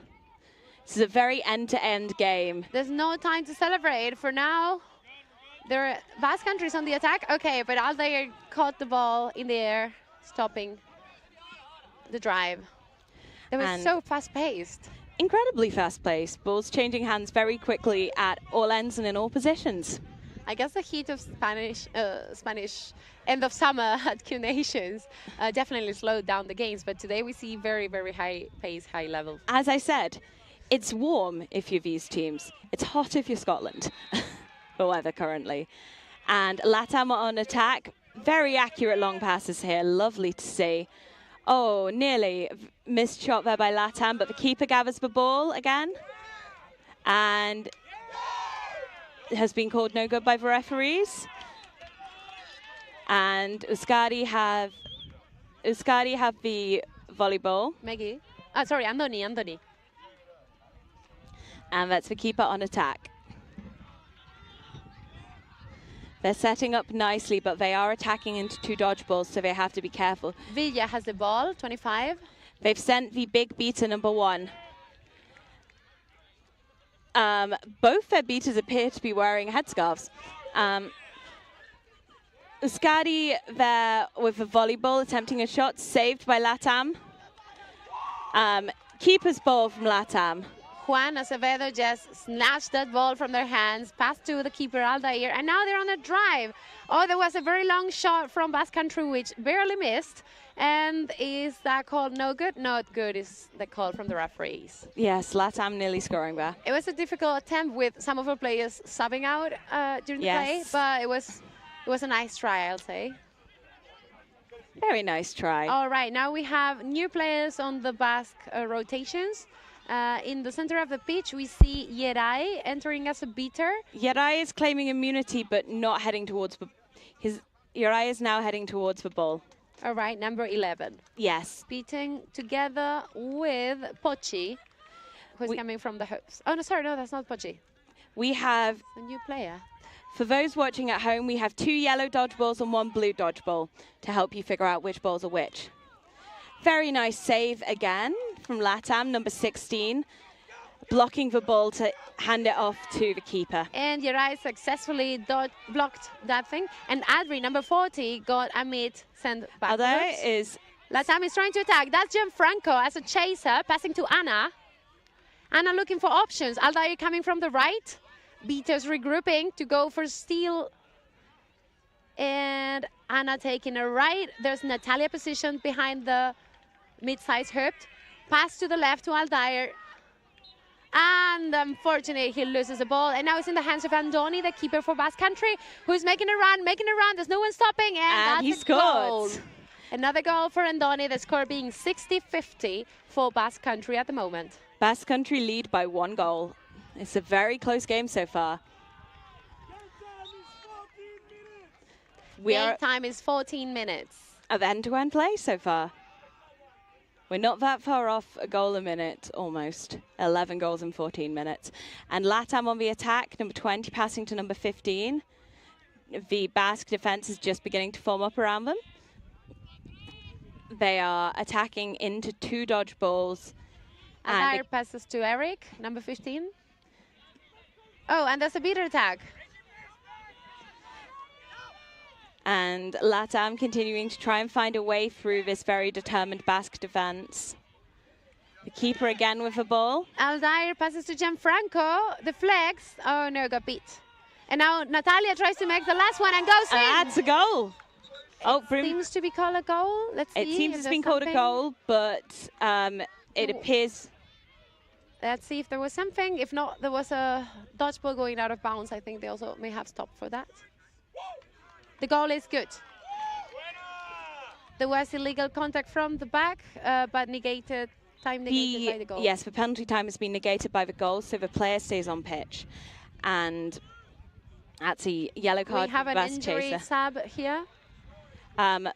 This is a very end-to-end game. There's no time to celebrate for now. Their Basque Country is on the attack. Okay, but Aldair caught the ball in the air, stopping the drive. It was so fast-paced. Incredibly fast-paced. Balls changing hands very quickly at all ends and in all positions. I guess the heat of Spanish end of summer at Q Nations definitely slowed down the games. But today we see very, very high pace, high level. As I said, it's warm if you're these teams. It's hot if you're Scotland. The weather currently. And Latam on attack. Very accurate long passes here. Lovely to see. Oh, nearly missed shot there by Latam, but the keeper gathers the ball again. And it has been called no good by the referees. And Euskadi have the volleyball. Maggie. Sorry, Andoni. And that's the keeper on attack. They're setting up nicely, but they are attacking into 2 dodgeballs, so they have to be careful. Villa has the ball, 25. They've sent the big beater number 1. Both their beaters appear to be wearing headscarves. Euskadi there with the volleyball, attempting a shot, saved by Latam. Keeper's ball from Latam. Juan Acevedo just snatched that ball from their hands, passed to the keeper Aldair, and now they're on a drive. Oh, there was a very long shot from Basque Country, which barely missed. And is that called no good? Not good is the call from the referees. Yes, Latam nearly scoring there. It was a difficult attempt with some of our players subbing out during the play, but it was a nice try, I'll say. Very nice try. All right, now we have new players on the Basque rotations. In the center of the pitch, we see Yeray entering as a beater. Yeray is claiming immunity, but not heading towards Yeray is now heading towards the ball. All right, number 11. Yes. Beating together with Pochi, who's coming from the hoops. Oh, no, sorry, no, that's not Pochi. We have a new player. For those watching at home, we have 2 yellow dodgeballs and 1 blue dodgeball to help you figure out which balls are which. Very nice save again from Latam, number 16, blocking the ball to hand it off to the keeper. And Yeray successfully blocked that thing. And Adri, number 40, got a mid send backwards. Latam is trying to attack. That's Gianfranco as a chaser, passing to Anna. Anna looking for options. Aldair coming from the right. Beaters regrouping to go for steal. And Anna taking a right. There's Natalia positioned behind the mid-size hoop. Pass to the left to Aldair. And unfortunately, he loses the ball. And now it's in the hands of Andoni, the keeper for Basque Country, who's making a run. There's no one stopping. And he that's scored. a goal. Another goal for Andoni, the score being 60-50 for Basque Country at the moment. Basque Country lead by 1 goal. It's a very close game so far. Game time is 14 minutes. Of end-to-end play so far. We're not that far off a goal a minute, almost. 11 goals in 14 minutes. And Latam on the attack, number 20 passing to number 15. The Basque defense is just beginning to form up around them. They are attacking into 2 dodgeballs. Aldair passes to Eric, number 15. Oh, and there's a beater attack. And LATAM continuing to try and find a way through this very determined Basque defense. The keeper again with the ball. Aldair passes to Gianfranco. The flex. Oh no, got beat. And now Natalia tries to make the last one and goes in. That's a goal. Oh, seems to be called a goal. Let's see. It seems it's been called a goal, but it appears. Let's see if there was something. If not, there was a dodgeball going out of bounds. I think they also may have stopped for that. The goal is good. There was illegal contact from the back, but negated. Time negated by the goal. Yes, the penalty time has been negated by the goal, so the player stays on pitch. And that's a yellow card we have for an injury sub here.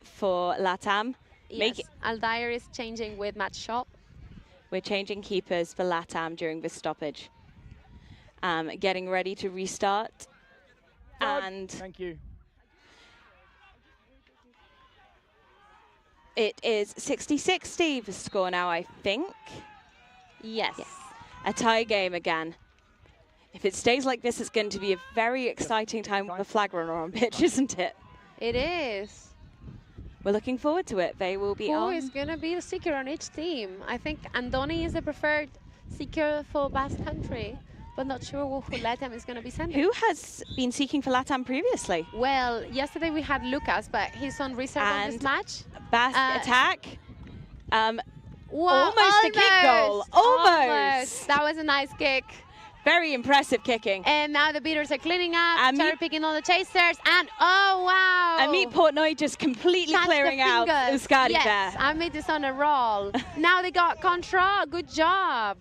For LATAM. Yes, Aldair is changing with Matt Shop. We're changing keepers for LATAM during this stoppage. Getting ready to restart. And thank you. It is 60-60 the score now, I think. Yes. A tie game again. If it stays like this, it's going to be a very exciting time with the flag runner on pitch, isn't it? It is. We're looking forward to it. They will be on. Who is going to be the seeker on each team? I think Andoni is the preferred seeker for Basque Country, but not sure who LATAM is going to be sending. Who has been seeking for LATAM previously? Well, yesterday we had Lucas, but he's on reserve on this match. Basque attack. Almost a kick goal. Almost. That was a nice kick. Very impressive kicking. And now the beaters are cleaning up, cherry picking all the chasers, and oh wow! Amit Portnoy just completely clearing out Euskadi yes, there. Amit is on a roll. Now they got control. Good job.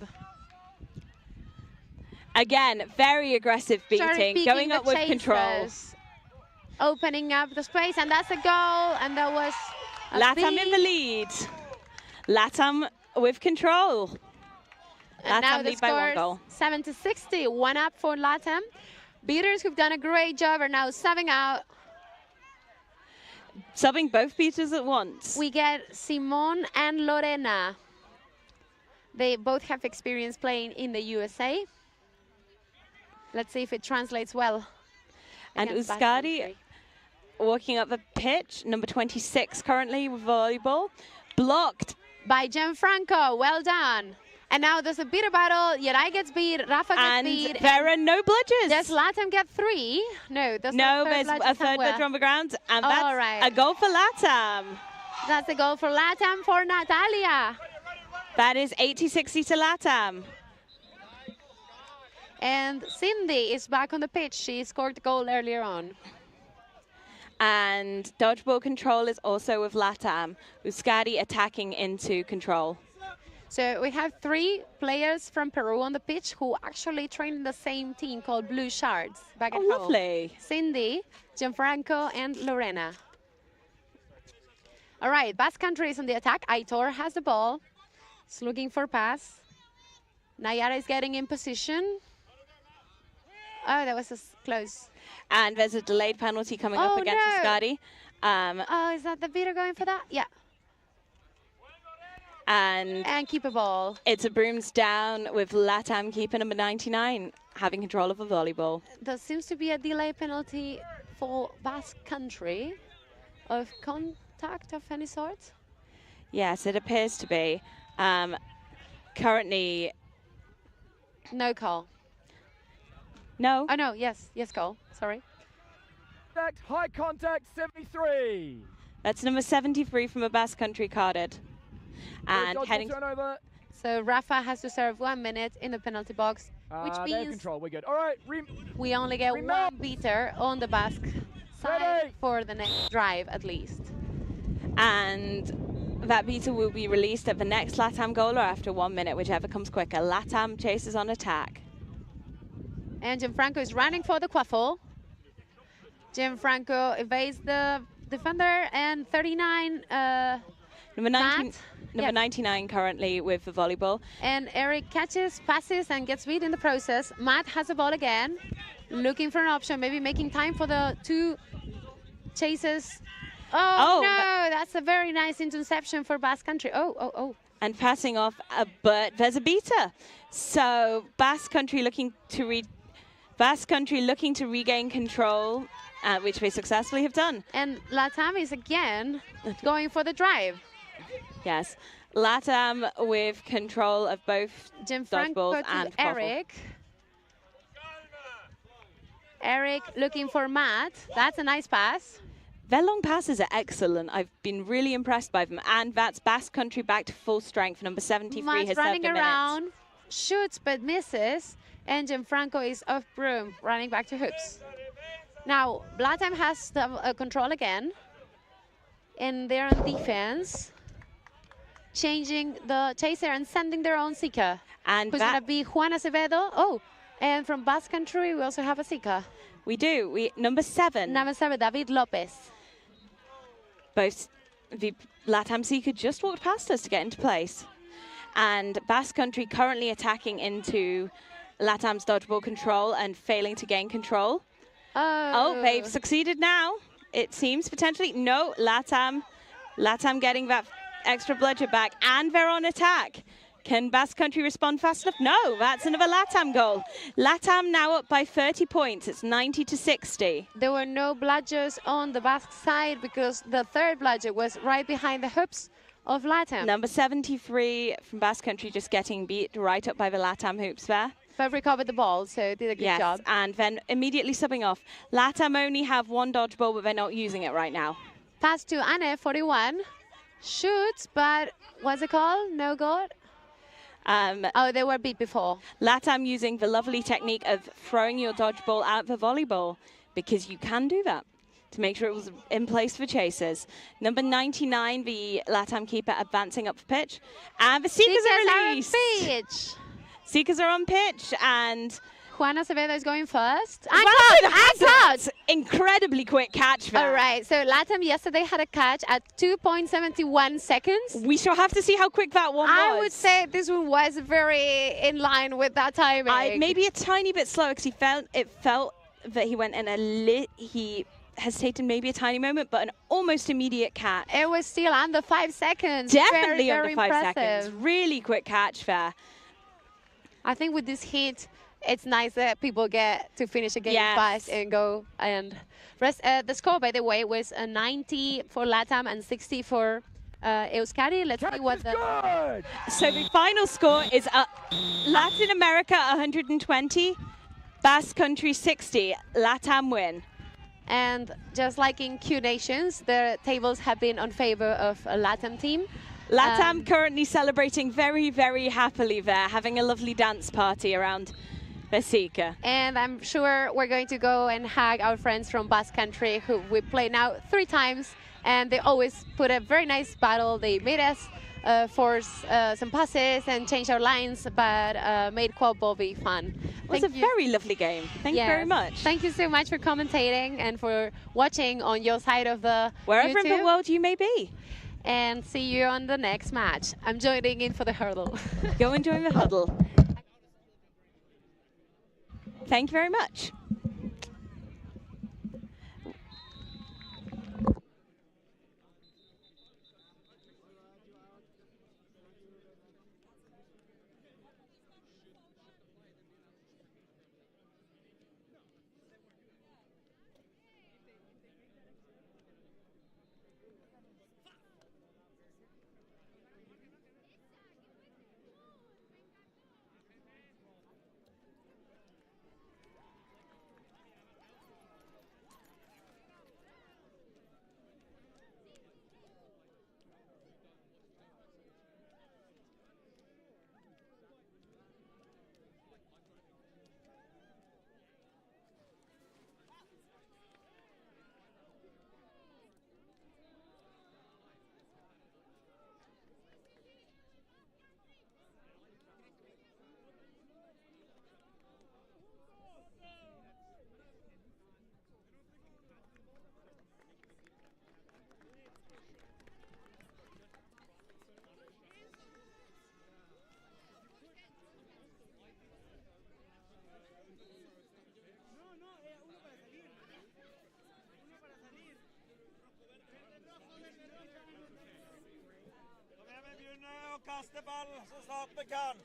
Again, very aggressive beating, going up with control. Opening up the space, and that's a goal, and that was LATAM in the lead. LATAM with control. And now LATAM the lead by 1 goal. 7-60, 1 up for LATAM. Beaters who've done a great job are now subbing out. Subbing both beaters at once. We get Simon and Lorena. They both have experience playing in the USA. Let's see if it translates well. And Euskadi walking up the pitch, number 26 currently with volleyball. Blocked by Gianfranco. Well done. And now there's a beater battle. Yeray gets beat. Rafa gets beat. And there are no bludgers. Does LATAM get 3? No, there's a third bludger on the ground. And that's a goal for LATAM. That's a goal for LATAM for Natalia. That is 80-60 to LATAM. And Cindy is back on the pitch. She scored the goal earlier on. And dodgeball control is also with LATAM. Euskadi attacking into control. So we have 3 players from Peru on the pitch who actually train in the same team called Blue Shards back at home. Lovely. Cindy, Gianfranco, and Lorena. All right, Basque Country is on the attack. Aitor has the ball. He's looking for pass. Nayara is getting in position. Oh, that was close. And there's a delayed penalty coming up against Euskadi. Is that the beater going for that? Yeah. And keep a ball. It's a brooms down with LATAM keeper number 99 having control of the volleyball. There seems to be a delay penalty for Basque Country of contact of any sort. Yes, it appears to be. Currently, no call. No. Oh no, yes, call. Sorry. High contact 73. That's number 73 from a Basque Country carded. And heading. Turnover. So Rafa has to serve 1 minute in the penalty box, which means control. We're good. All right. We only get 1 beater on the Basque side for the next drive at least. And that beater will be released at the next LATAM goal or after 1 minute, whichever comes quicker. LATAM chases on attack. And Gianfranco is running for the quaffle. Gianfranco evades the defender, and 39. Number 99 currently with the volleyball. And Eric catches, passes, and gets beat in the process. Matt has the ball again, looking for an option, maybe making time for the 2 chases. Oh no, that's a very nice interception for Basque Country. Oh. And passing off, but there's a beater. So Basque Country looking to regain control which they successfully have done. And Latam is again going for the drive. Yes. Latam with control of both Gianfranco dodgeballs and to Eric. Eric looking for Matt. That's a nice pass. Their long passes are excellent. I've been really impressed by them. And that's Basque Country back to full strength. Number 73 Matt's has running served a around, shoots but misses. And Gianfranco is off broom, running back to hoops. Now, Latam has the control again. And they're on defense. Changing the chaser and sending their own seeker. And who's going to be Juan Acevedo. Oh, and from Basque Country, we also have a seeker. We do. Number 7. Number 7, David Lopez. Both the Latam seeker just walked past us to get into place. And Basque Country currently attacking into Latam's dodgeball control and failing to gain control. Oh, they've succeeded now. It seems potentially. No, Latam getting that extra bludger back, and they're on attack. Can Basque Country respond fast enough? No, that's another Latam goal. Latam now up by 30 points. It's 90-60. There were no bludgers on the Basque side because the third bludger was right behind the hoops of Latam. Number 73 from Basque Country just getting beat right up by the Latam hoops there. But recovered the ball, so did a good job. And then immediately subbing off. Latam only have one dodgeball, but they're not using it right now. Pass to Anne, 41. Shoots, but what's it called? No good? Oh, they were beat before. Latam using the lovely technique of throwing your dodgeball out the volleyball, because you can do that to make sure it was in place for chasers. Number 99, the Latam keeper advancing up the pitch. And the seekers are released. On pitch. Seekers are on pitch, and Juan Acevedo is going first. And caught! Incredibly quick catch there. All right, so Latam yesterday had a catch at 2.71 seconds. We shall have to see how quick that one was. I would say this one was very in line with that timing. Maybe a tiny bit slower, because it felt that he went in he hesitated maybe a tiny moment, but an almost immediate catch. It was still under 5 seconds. Definitely very under 5 impressive. seconds. Really quick catch there. I think with this heat, it's nice that people get to finish a game fast and go and rest. The score, by the way, was 90 for Latam and 60 for Euskadi. Let's see what the... So the final score is Latin America 120, Basque Country 60. Latam win. And just like in Q Nations, the tables have been on favor of a Latam team. Latam currently celebrating very, very happily there, having a lovely dance party around the seeker. And I'm sure we're going to go and hug our friends from Basque Country, who we play now 3 times, and they always put a very nice battle. They made us force some passes and change our lines, but made quadball be fun. It was a very lovely game. Thank you very much. Thank you so much for commentating and for watching on your side of the Wherever YouTube. in the world you may be. And see you on the next match. I'm joining in for the hurdle. Go and join the huddle. Thank you very much. Kaste ball så snart vi kan.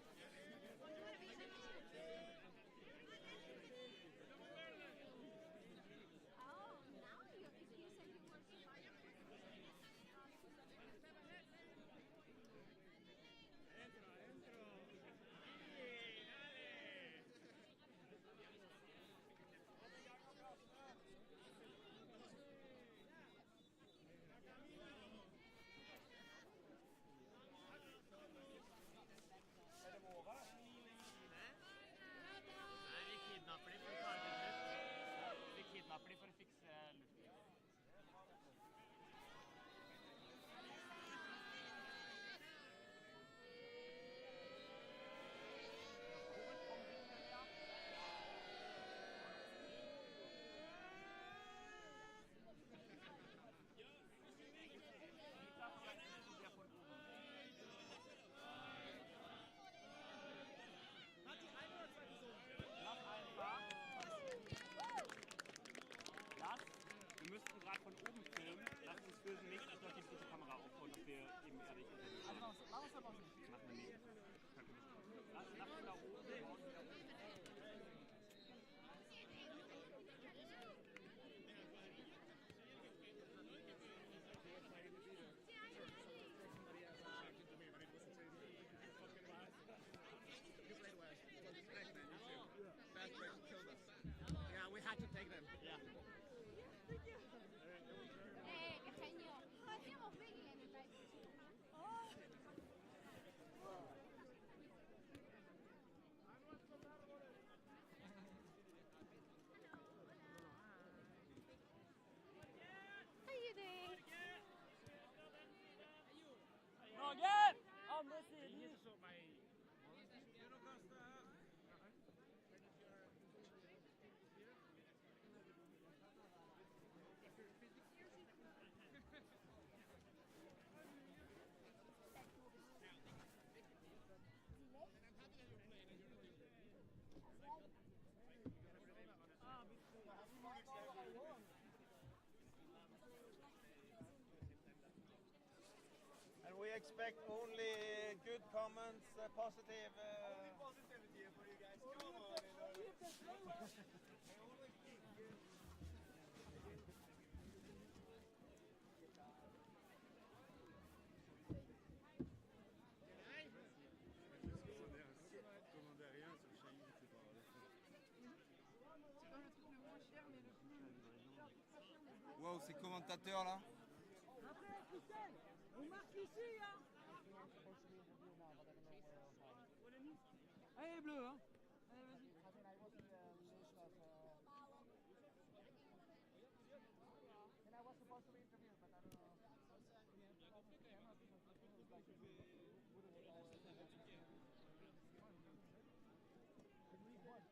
Yeah, we had to take them. Yeah. Qué genio. Hacíamos Peggy en el país. How are you doing? No, again! Oh, Messi. And we expect only good comments, positive. Only positivity for you guys. Come on. Wow, ces commentateurs là. On marque ici, hein. Allez, bleu, hein. Allez, vas-y. And I was supposed to be interviewed, but I don't know.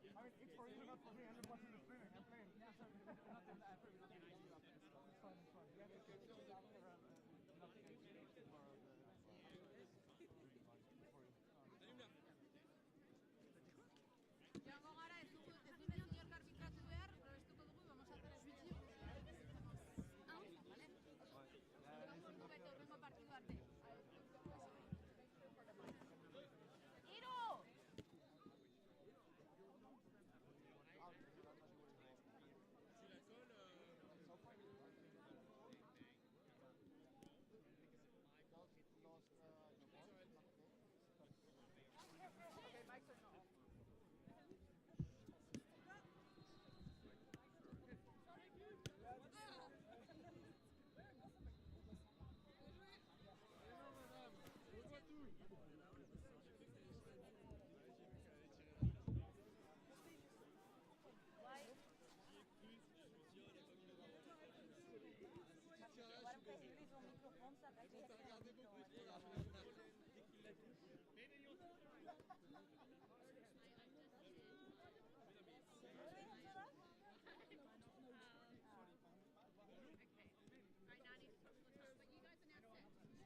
I mean, it's for you, not for me. I'm just watching the streaming. I'm playing. It's fine, it's fine. You have to catch it after nothing I changed for Ya ahora es un señor que arbitra TVR, pero esto todo muy vamos a hacer el vídeo. Ah, vale. Vengo partido arte. ¡Iro! Okay, mics are not off.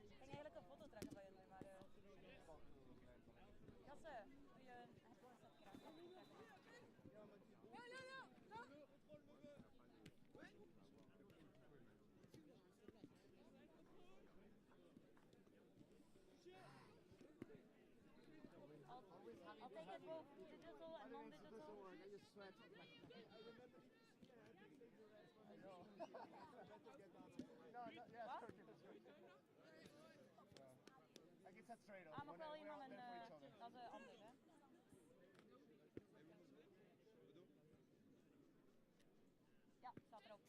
Ik ging eigenlijk een foto trekken van jullie, maar... Jasse, doe je een... Altijd het boven digital en non-digital. I just sweat. I know. No, yeah, it's perfect. I get that straight on. Mag wel iemand een... Dat is anders, hè? Ja, staat erop.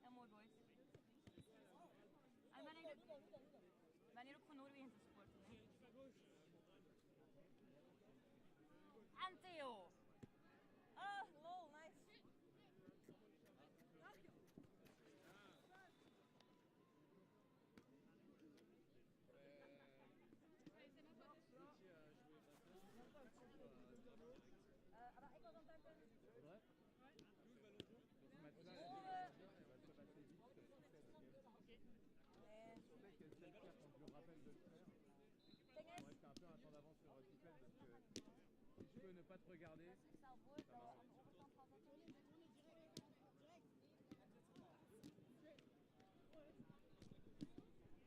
Heel mooi, boys. En ben hier ook voor Noorwegen te supporten. Hè? En Theo! Ah, lol, nice. Alors, ik was aan het denken... un peu un temps d'avance sur Tubize parce que si je peux ne pas te regarder, ça marche.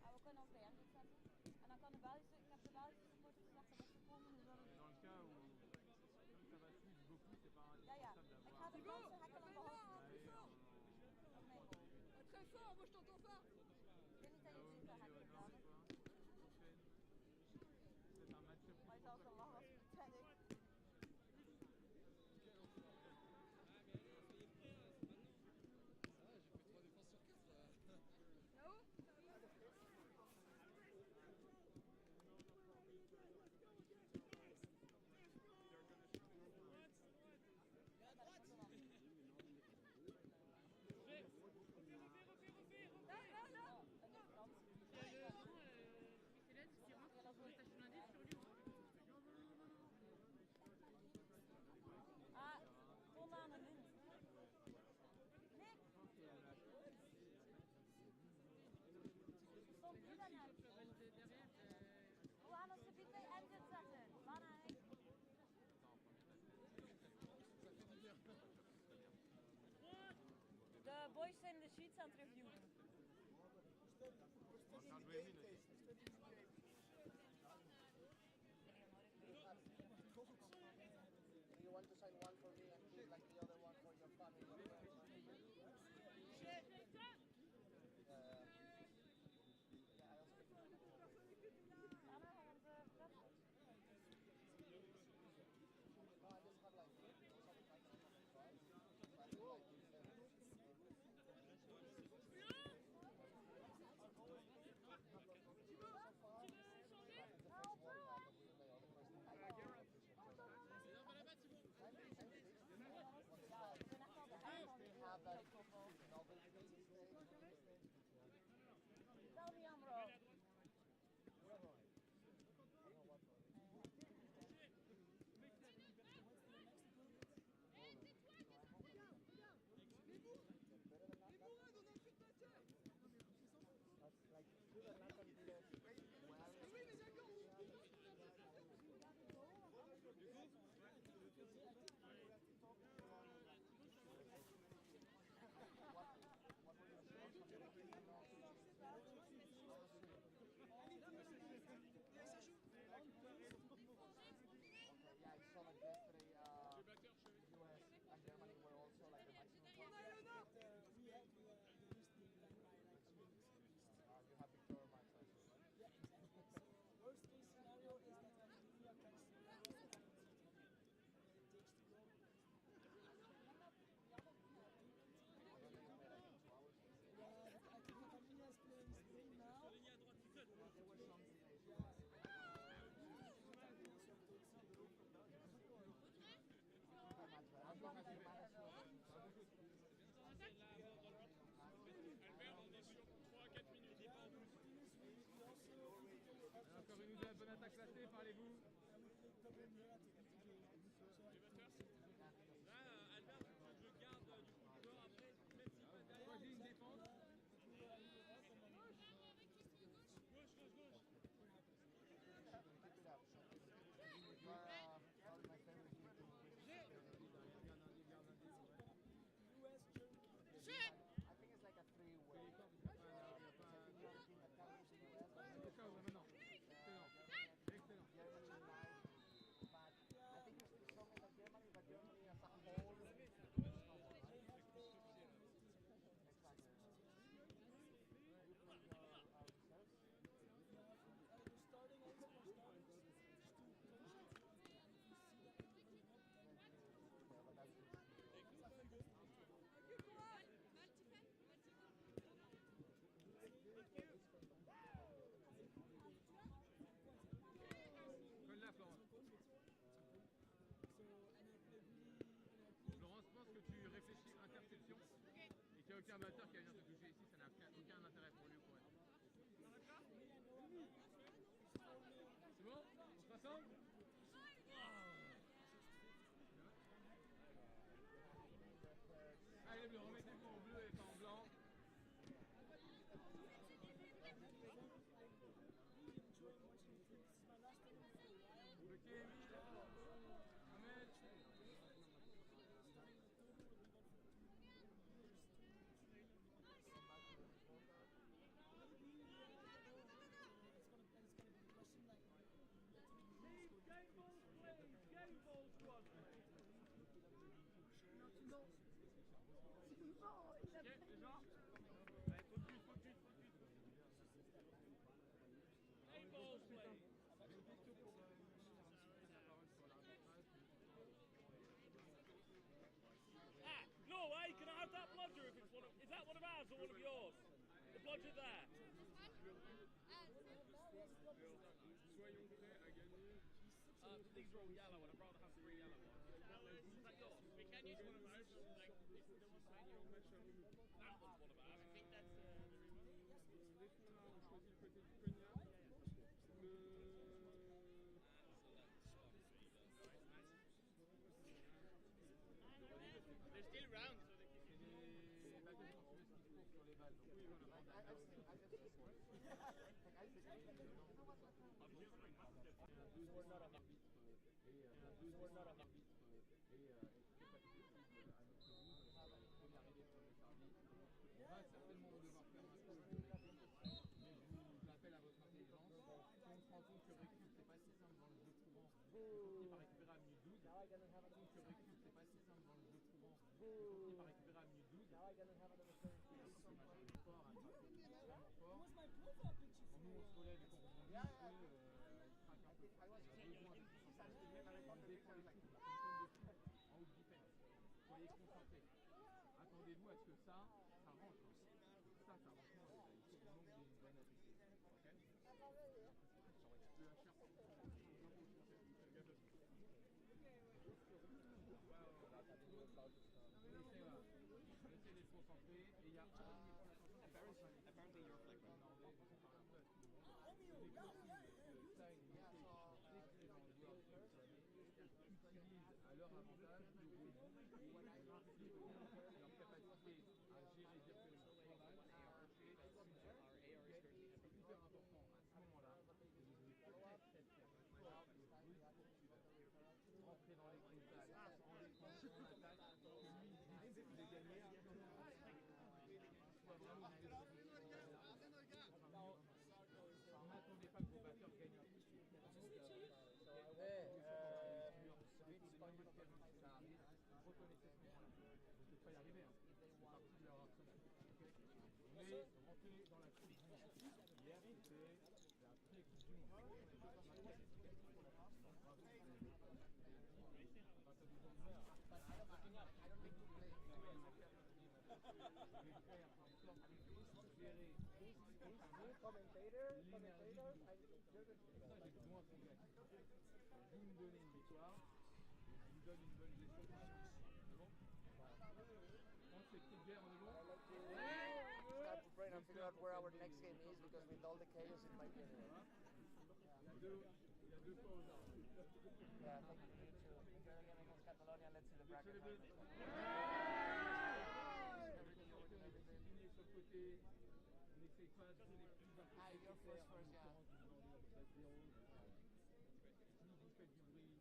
We kunnen ons bij hem zetten. En dan kan de Belgische ja. Ik ga de Franse hekken aan de hand. Très fort, moi je t'entends pas. Ik weet niet dat je het ziet, hekken. C'est un match-up. Maar je zal zo lang als tennis. Ah, ton aan een hint. Nick! Stond die dan uit? Hoe aan als de biet bij exit zetten? Wanneer? De boys zijn de sheets aan het reviewen. Do you want to sign one for me and keep like the other one for your family? Yeah, I also think no, I just have like something like that, right? But like Tell me I'm wrong. Yeah, I saw that yesterday. US and Germany were also like the maximum. You have Victor Max. Yeah, exactly. So worst case scenario is that we are canceling it takes to go. Yeah, I think the Camilla is playing Spain now. There were some Albert, on est sur 3-4 minutes et pas en plus. Encore une bonne attaque placée, parlez-vous. Là, Albert, tu veux que je garde du coup le corps après, même si pas derrière. Choisis une défense. Gauche, gauche, gauche. I think it's like a three-way. Maintenant. Excellent. Excellent. But I think it's stronger than Germany, but Germany as a whole. Colle-la, Florence. Florence, pense que tu réfléchis interception et qu'il n'y a aucun batteur qui va venir te toucher ici, ça n'a aucun intérêt pour lui ou pour elle. C'est bon? On se rassemble? Allez les bleus, remettez-vous en bleu et pas en blanc. Ok, Emile. Ahmed. Game balls, please. Game balls, squad, please. all of yours. The bloods are there. These are all yellow, and I'd rather have 3 yellow ones. Is that yours? We can use one of those. Like, this is the one that one's one of ours. I think that's they're still round, so they can attendez-vous à ce que ça rentre. Ça rentre. Il faut vraiment qu'il y ait une bonne attitude. Laissez les concentrer et il y a apparently your flag ça utilise à leur avantage le rebond et leur capacité à gérer virtuellement leur balle et à approcher. C'est hyper important à ce moment-là de jouer très fort et rentrer dans les contacts, en défense, en attaque, que lui décide de gagner. N'attendez pas que vos batteurs gagnent un petit peu. Reconnaissez ce moment-là. Vous ne pouvez pas y arriver. C'est partie de leur arsenal. Mais rentrez dans la coupe du monde. Hier, c'était la pré-coupe du monde. Vous me donnez une victoire, je vous donne une bonne gestion. C'est bon? On se fait petite guerre, on est bon? Start to pray and figure out where our next game is because with all the chaos it might be anywhere. Il y a deux fois aux armes. Yeah, I think we need to enjoy the game against Catalonia. Let's see the bracket. Lignez sur le côté, on n'essaye pas de jouer les plus Ah, you're first, yeah. Si vous faites du bruit,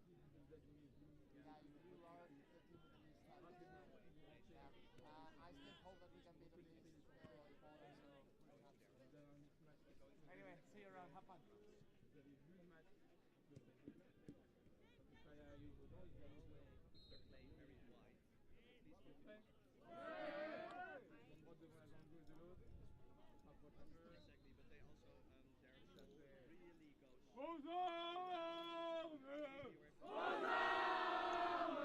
si vous animez vous, yeah, you are the team with the least time. Yeah. I still hope that we can beat the least opponent. Anyway, see you around. Have fun. Vous avez vu le match. Quand il y a eu dedans, ils gagnent. They're playing very wide. These prêts? Ils ont droite devant la jambe gauche de l'autre. Rapproche un peu. Exactly, but they also their shot really goes. Aux armes! Aux armes!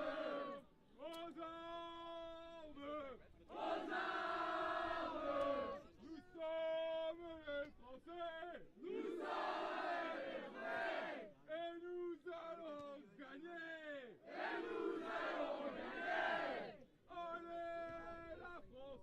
Aux armes! Aux armes! Nous sommes les Français! Nous sommes les Français! Et nous allons gagner! Et nous allons gagner! Allez la France!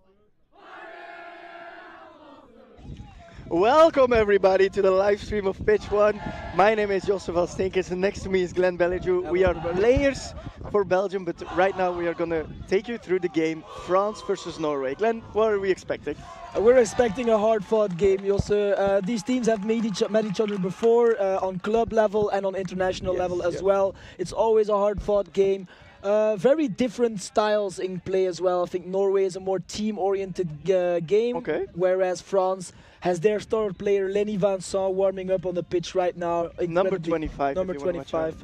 Welcome everybody to the live stream of Pitch 1. My name is Joseph Alstinkers and next to me is Glenn Bellejou. We are players for Belgium, but right now we are going to take you through the game France versus Norway. Glenn, what are we expecting? We're expecting a hard-fought game, Josse. These teams have met each other before on club level and on international level as well. It's always a hard-fought game. Very different styles in play as well. I think Norway is a more team-oriented game, whereas France has their star player Lenny Vincent warming up on the pitch right now. Number 25. Number 25.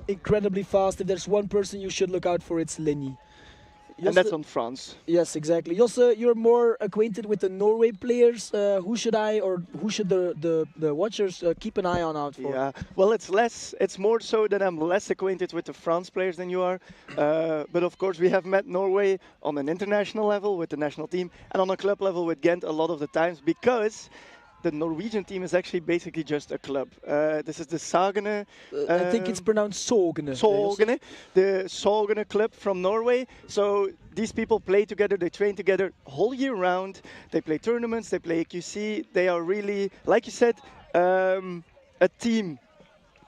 Incredibly fast. If there's one person you should look out for, it's Lenny. and that's on France. Yes, exactly. Josse, you're more acquainted with the Norway players. Who should the watchers keep an eye on out for? Yeah, well, it's more so that I'm less acquainted with the France players than you are. But of course, we have met Norway on an international level with the national team and on a club level with Ghent a lot of the times, because the Norwegian team is actually basically just a club. This is the Sagene. I think it's pronounced Sogene. Sogene, the Sogene club from Norway. So these people play together, they train together whole year round. They play tournaments, they play AQC. They are really, like you said, a team.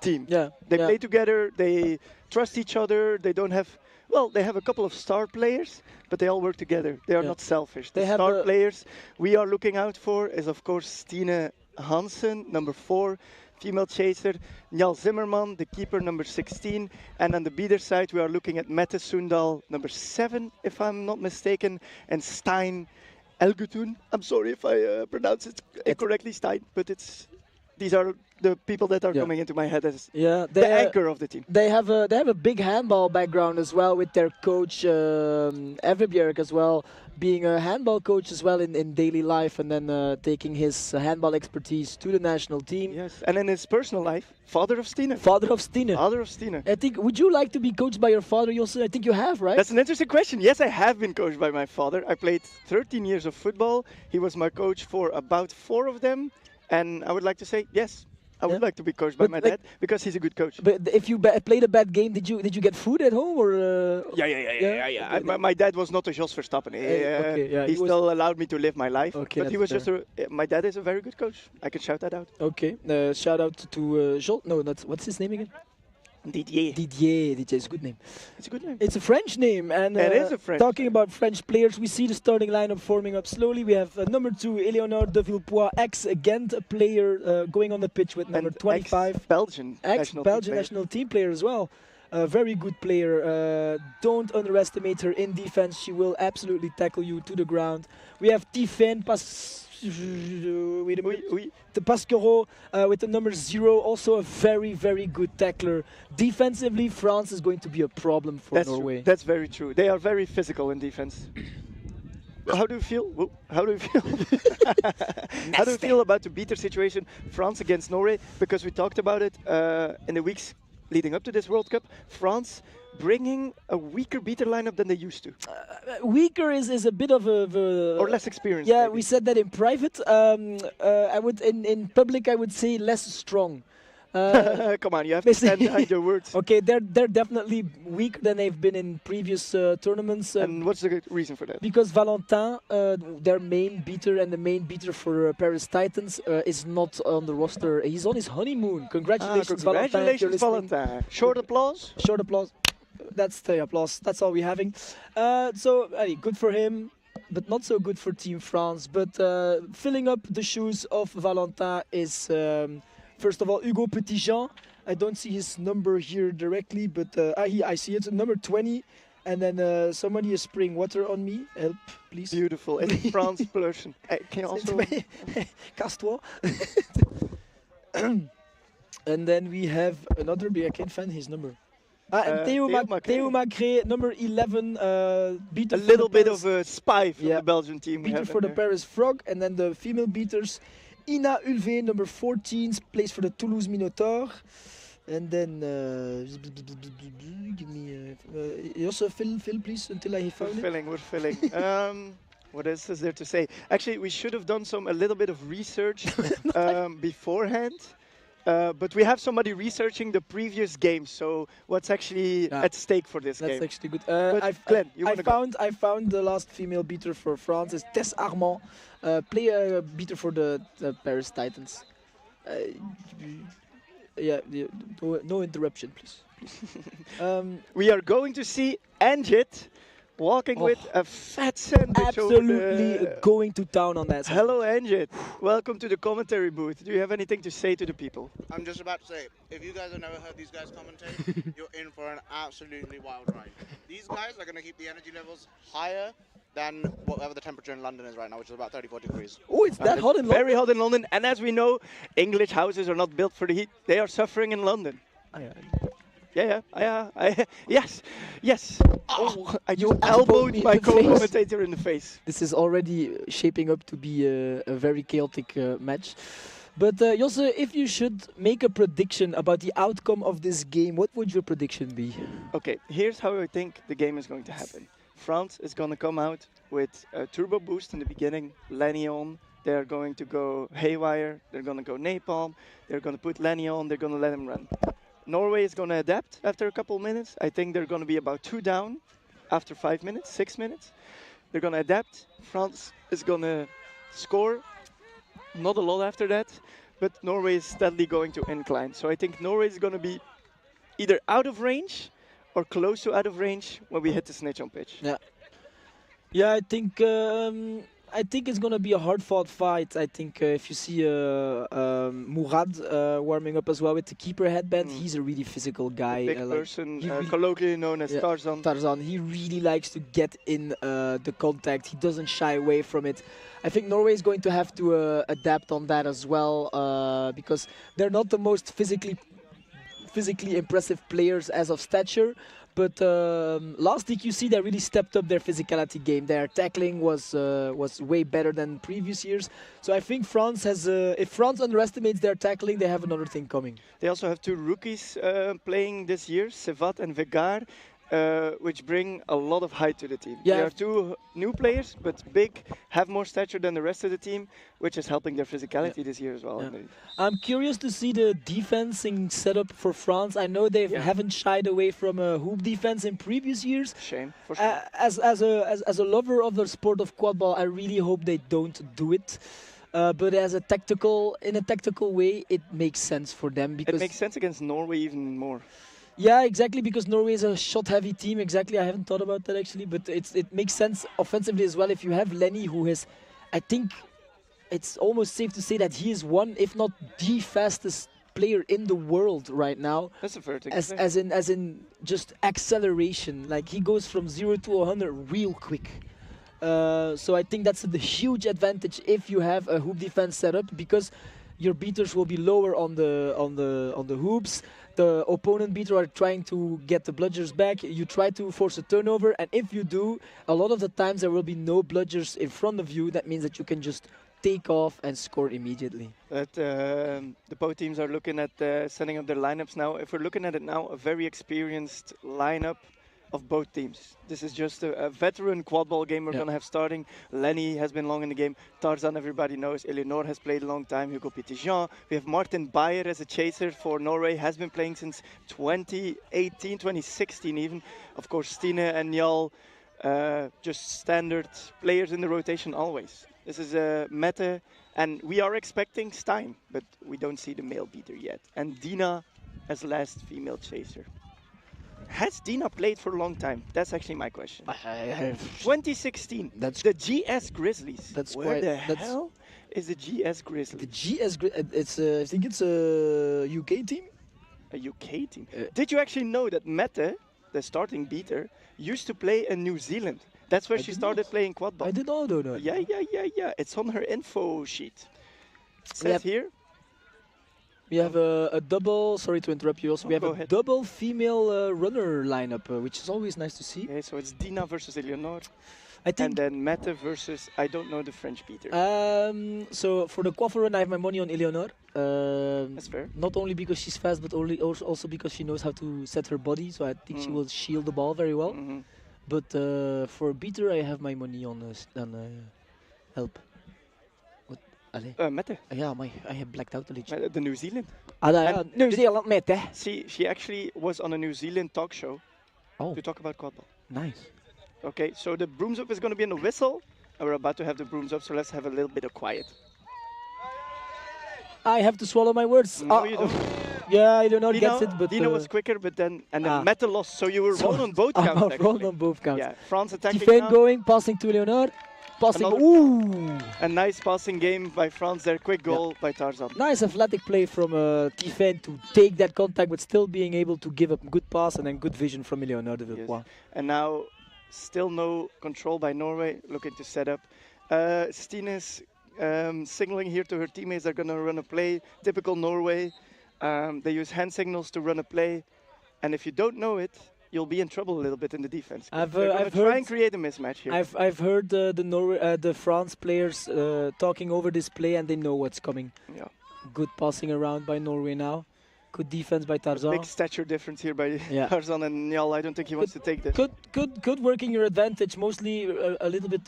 Yeah. They play together, they trust each other, they don't have, well, they have a couple of star players, but they all work together. They are not selfish. The star players we are looking out for is, of course, Stine Hansen, number 4, female chaser, Njal Zimmerman, the keeper, number 16, and on the beater side we are looking at Mette Sundal, number 7, if I'm not mistaken, and Stein Elgutun. I'm sorry if I pronounce it incorrectly, Stein, but these are the people that are coming into my head as the anchor of the team. They have a big handball background as well, with their coach Everbjerg as well, being a handball coach as well in daily life, and then taking his handball expertise to the national team. Yes, and in his personal life, father of Stine. Father of Stine. Father of Stine. I think, would you like to be coached by your father, Josse? I think you have, right? That's an interesting question. Yes, I have been coached by my father. I played 13 years of football. He was my coach for about 4 of them. And I would like to say, yes, I would like to be coached by my dad, because he's a good coach. But if you played a bad game, did you get food at home, or? Yeah. My dad was not a Jos Verstappen. He still allowed me to live my life. Okay, but he was just my dad is a very good coach. I can shout that out. Okay, shout out to Joel. No, what's his name again? Didier. Didier is a good name. It's a good name. It's a French name. And it is a French. Talking about French players, we see the starting lineup forming up slowly. We have number 2, Eleonore de Villepoix, ex-Ghent player, going on the pitch with number 25. Ex-Belgian national team player as well. A very good player. Don't underestimate her in defense. She will absolutely tackle you to the ground. We have Tiffaine the Pasquero with the number 0, also a very, very good tackler. Defensively, France is going to be a problem for Norway. True. That's very true. They are very physical in defense. How do you feel? How do you feel? How do you feel about the beater situation, France against Norway? Because we talked about it in the weeks leading up to this World Cup. France bringing a weaker beater lineup than they used to. Weaker is a bit of a or less experienced. Yeah, maybe. We said that in private. I would in public I would say less strong. Come on, you have to stand behind your words. Okay, they're definitely weaker than they've been in previous tournaments. And what's the reason for that? Because Valentin, their main beater and the main beater for Paris Titans, is not on the roster. He's on his honeymoon. Congratulations, Valentin. Short applause. Short applause. That's the applause. That's all we're having. So good for him, but not so good for Team France. But filling up the shoes of Valentin is, first of all, Hugo Petitjean. I don't see his number here directly, but I see it, number 20. And then somebody is spraying water on me. Help, please. Beautiful. It's France person. Can you also... Casse-toi. And then we have another, but I can't find his number. And Theo Macré, number 11, beater. A little bit of a spy from the Belgian team. Beater for the Paris Frog, and then the female beaters, Ina Ulve, number 14, plays for the Toulouse Minotaur. And then, give me, also fill, please, until I found it. We're filling. What else is there to say? Actually, we should have done a little bit of research beforehand. But we have somebody researching the previous games, so what's actually at stake for this game? That's actually good. Glenn, I found the last female beater for France is Tess Armand, player beater for the Paris Titans. No interruption, please. We are going to see Anjit walking with a fat sandwich. Absolutely going to town on that. Hello, Anjit. Welcome to the commentary booth. Do you have anything to say to the people? I'm just about to say, if you guys have never heard these guys commentate, you're in for an absolutely wild ride. These guys are going to keep the energy levels higher than whatever the temperature in London is right now, which is about 34 degrees. Oh, it's that hot in London? Very hot in London. And as we know, English houses are not built for the heat. They are suffering in London. Yes. Oh, I You just elbowed me elbowed in my the face. co-commentator in the face. This is already shaping up to be a very chaotic match. But Josse, if you should make a prediction about the outcome of this game, what would your prediction be? Okay, here's how I think the game is going to happen. France is going to come out with a turbo boost in the beginning, Lenny on. They're going to go haywire, they're going to go napalm, they're going to put Lenny on, they're going to let him run. Norway is going to adapt after a couple minutes. I think they're going to be about 2 down after 5 minutes, 6 minutes. They're going to adapt. France is going to score. Not a lot after that, but Norway is steadily going to incline. So I think Norway is going to be either out of range or close to out of range when we hit the snitch on pitch. Yeah, I think it's gonna be a hard-fought fight. I think if you see Mourad warming up as well with the keeper headband, he's a really physical guy. Big person, colloquially known as Tarzan. Tarzan. He really likes to get in the contact. He doesn't shy away from it. I think Norway is going to have to adapt on that as well because they're not the most physically impressive players as of stature. But last DQC, they really stepped up their physicality game. Their tackling was way better than previous years. So I think France has, if France underestimates their tackling, they have another thing coming. They also have 2 rookies playing this year, Sevat and Vegar, which bring a lot of height to the team. Yeah. They are 2 new players, but big, have more stature than the rest of the team, which is helping their physicality this year as well. Yeah. I'm curious to see the defensing setup for France. I know they haven't shied away from a hoop defense in previous years. Shame, for sure. As a lover of the sport of quadball, I really hope they don't do it. But in a tactical way, it makes sense for them because it makes sense against Norway even more. Yeah, exactly, because Norway is a shot-heavy team. Exactly, I haven't thought about that actually, but it makes sense offensively as well. If you have Lenny, who is, I think, it's almost safe to say that he is one, if not the fastest player in the world right now. That's a fair thing. As in just acceleration. Like he goes from 0 to 100 real quick. So I think that's the huge advantage if you have a hoop defense set up because your beaters will be lower on the hoops. The opponent beater are trying to get the bludgers back. You try to force a turnover, and if you do, a lot of the times there will be no bludgers in front of you. That means that you can just take off and score immediately. But the both teams are looking at setting up their lineups now. If we're looking at it now, a very experienced lineup of both teams. This is just a veteran quadball game we're going to have starting. Lenny has been long in the game. Tarzan, everybody knows. Eleanor has played a long time. Hugo Petitjean. We have Martin Bayer as a chaser for Norway. Has been playing since 2018, 2016 even. Of course, Stine and Njal, just standard players in the rotation always. This is a meta, and we are expecting Stein, but we don't see the male beater yet. And Dina as last female chaser. Has Dina played for a long time? That's actually my question. 2016. That's the GS Grizzlies. That's Where the hell is the GS Grizzlies? The GS It's I think it's a UK team. A UK team. Did you actually know that Mette, the starting beater, used to play in New Zealand? That's where she started playing quadball. I did not know that. Yeah. It's on her info sheet. It says here. We have a double, sorry to interrupt you also, we have a double female runner lineup, which is always nice to see. Okay, so it's Dina versus Eleanor. I think and then Mette versus, I don't know the French beater. So for the quaffle run, I have my money on Eleanor. That's fair. Not only because she's fast, but also because she knows how to set her body, so I think she will shield the ball very well. But for beater, I have my money on help. Mette. Yeah, I have blacked out a little. The New Zealand. New Zealand Mette. See, she actually was on a New Zealand talk show to talk about quadball. Nice. Okay, so the brooms up is going to be on the whistle, and we're about to have the brooms up, so let's have a little bit of quiet. I have to swallow my words. No, you don't. Yeah, I don't know, gets it, but... Dina was quicker, but then Mette lost, so you were rolled on both counts. Rolled on both counts. Yeah, France attacking Defend going, passing to Leonard. Passing, ooh! A nice passing game by France there, quick goal by Tarzan. Nice athletic play from Tiffen to take that contact, but still being able to give a good pass and then good vision from Leonard de Villepoix. Yes. And now, still no control by Norway, looking to set up. Stine is signaling here to her teammates they're going to run a play. Typical Norway. They use hand signals to run a play. And if you don't know it, you'll be in trouble a little bit in the defense. I've try heard and create a mismatch here. I've heard the France players talking over this play, and they know what's coming. Yeah. Good passing around by Norway now. Good defense by Tarzan. Big stature difference here by Yeah. Tarzan and Njal. I don't think he wants to take this. Good working your advantage. Mostly a little bit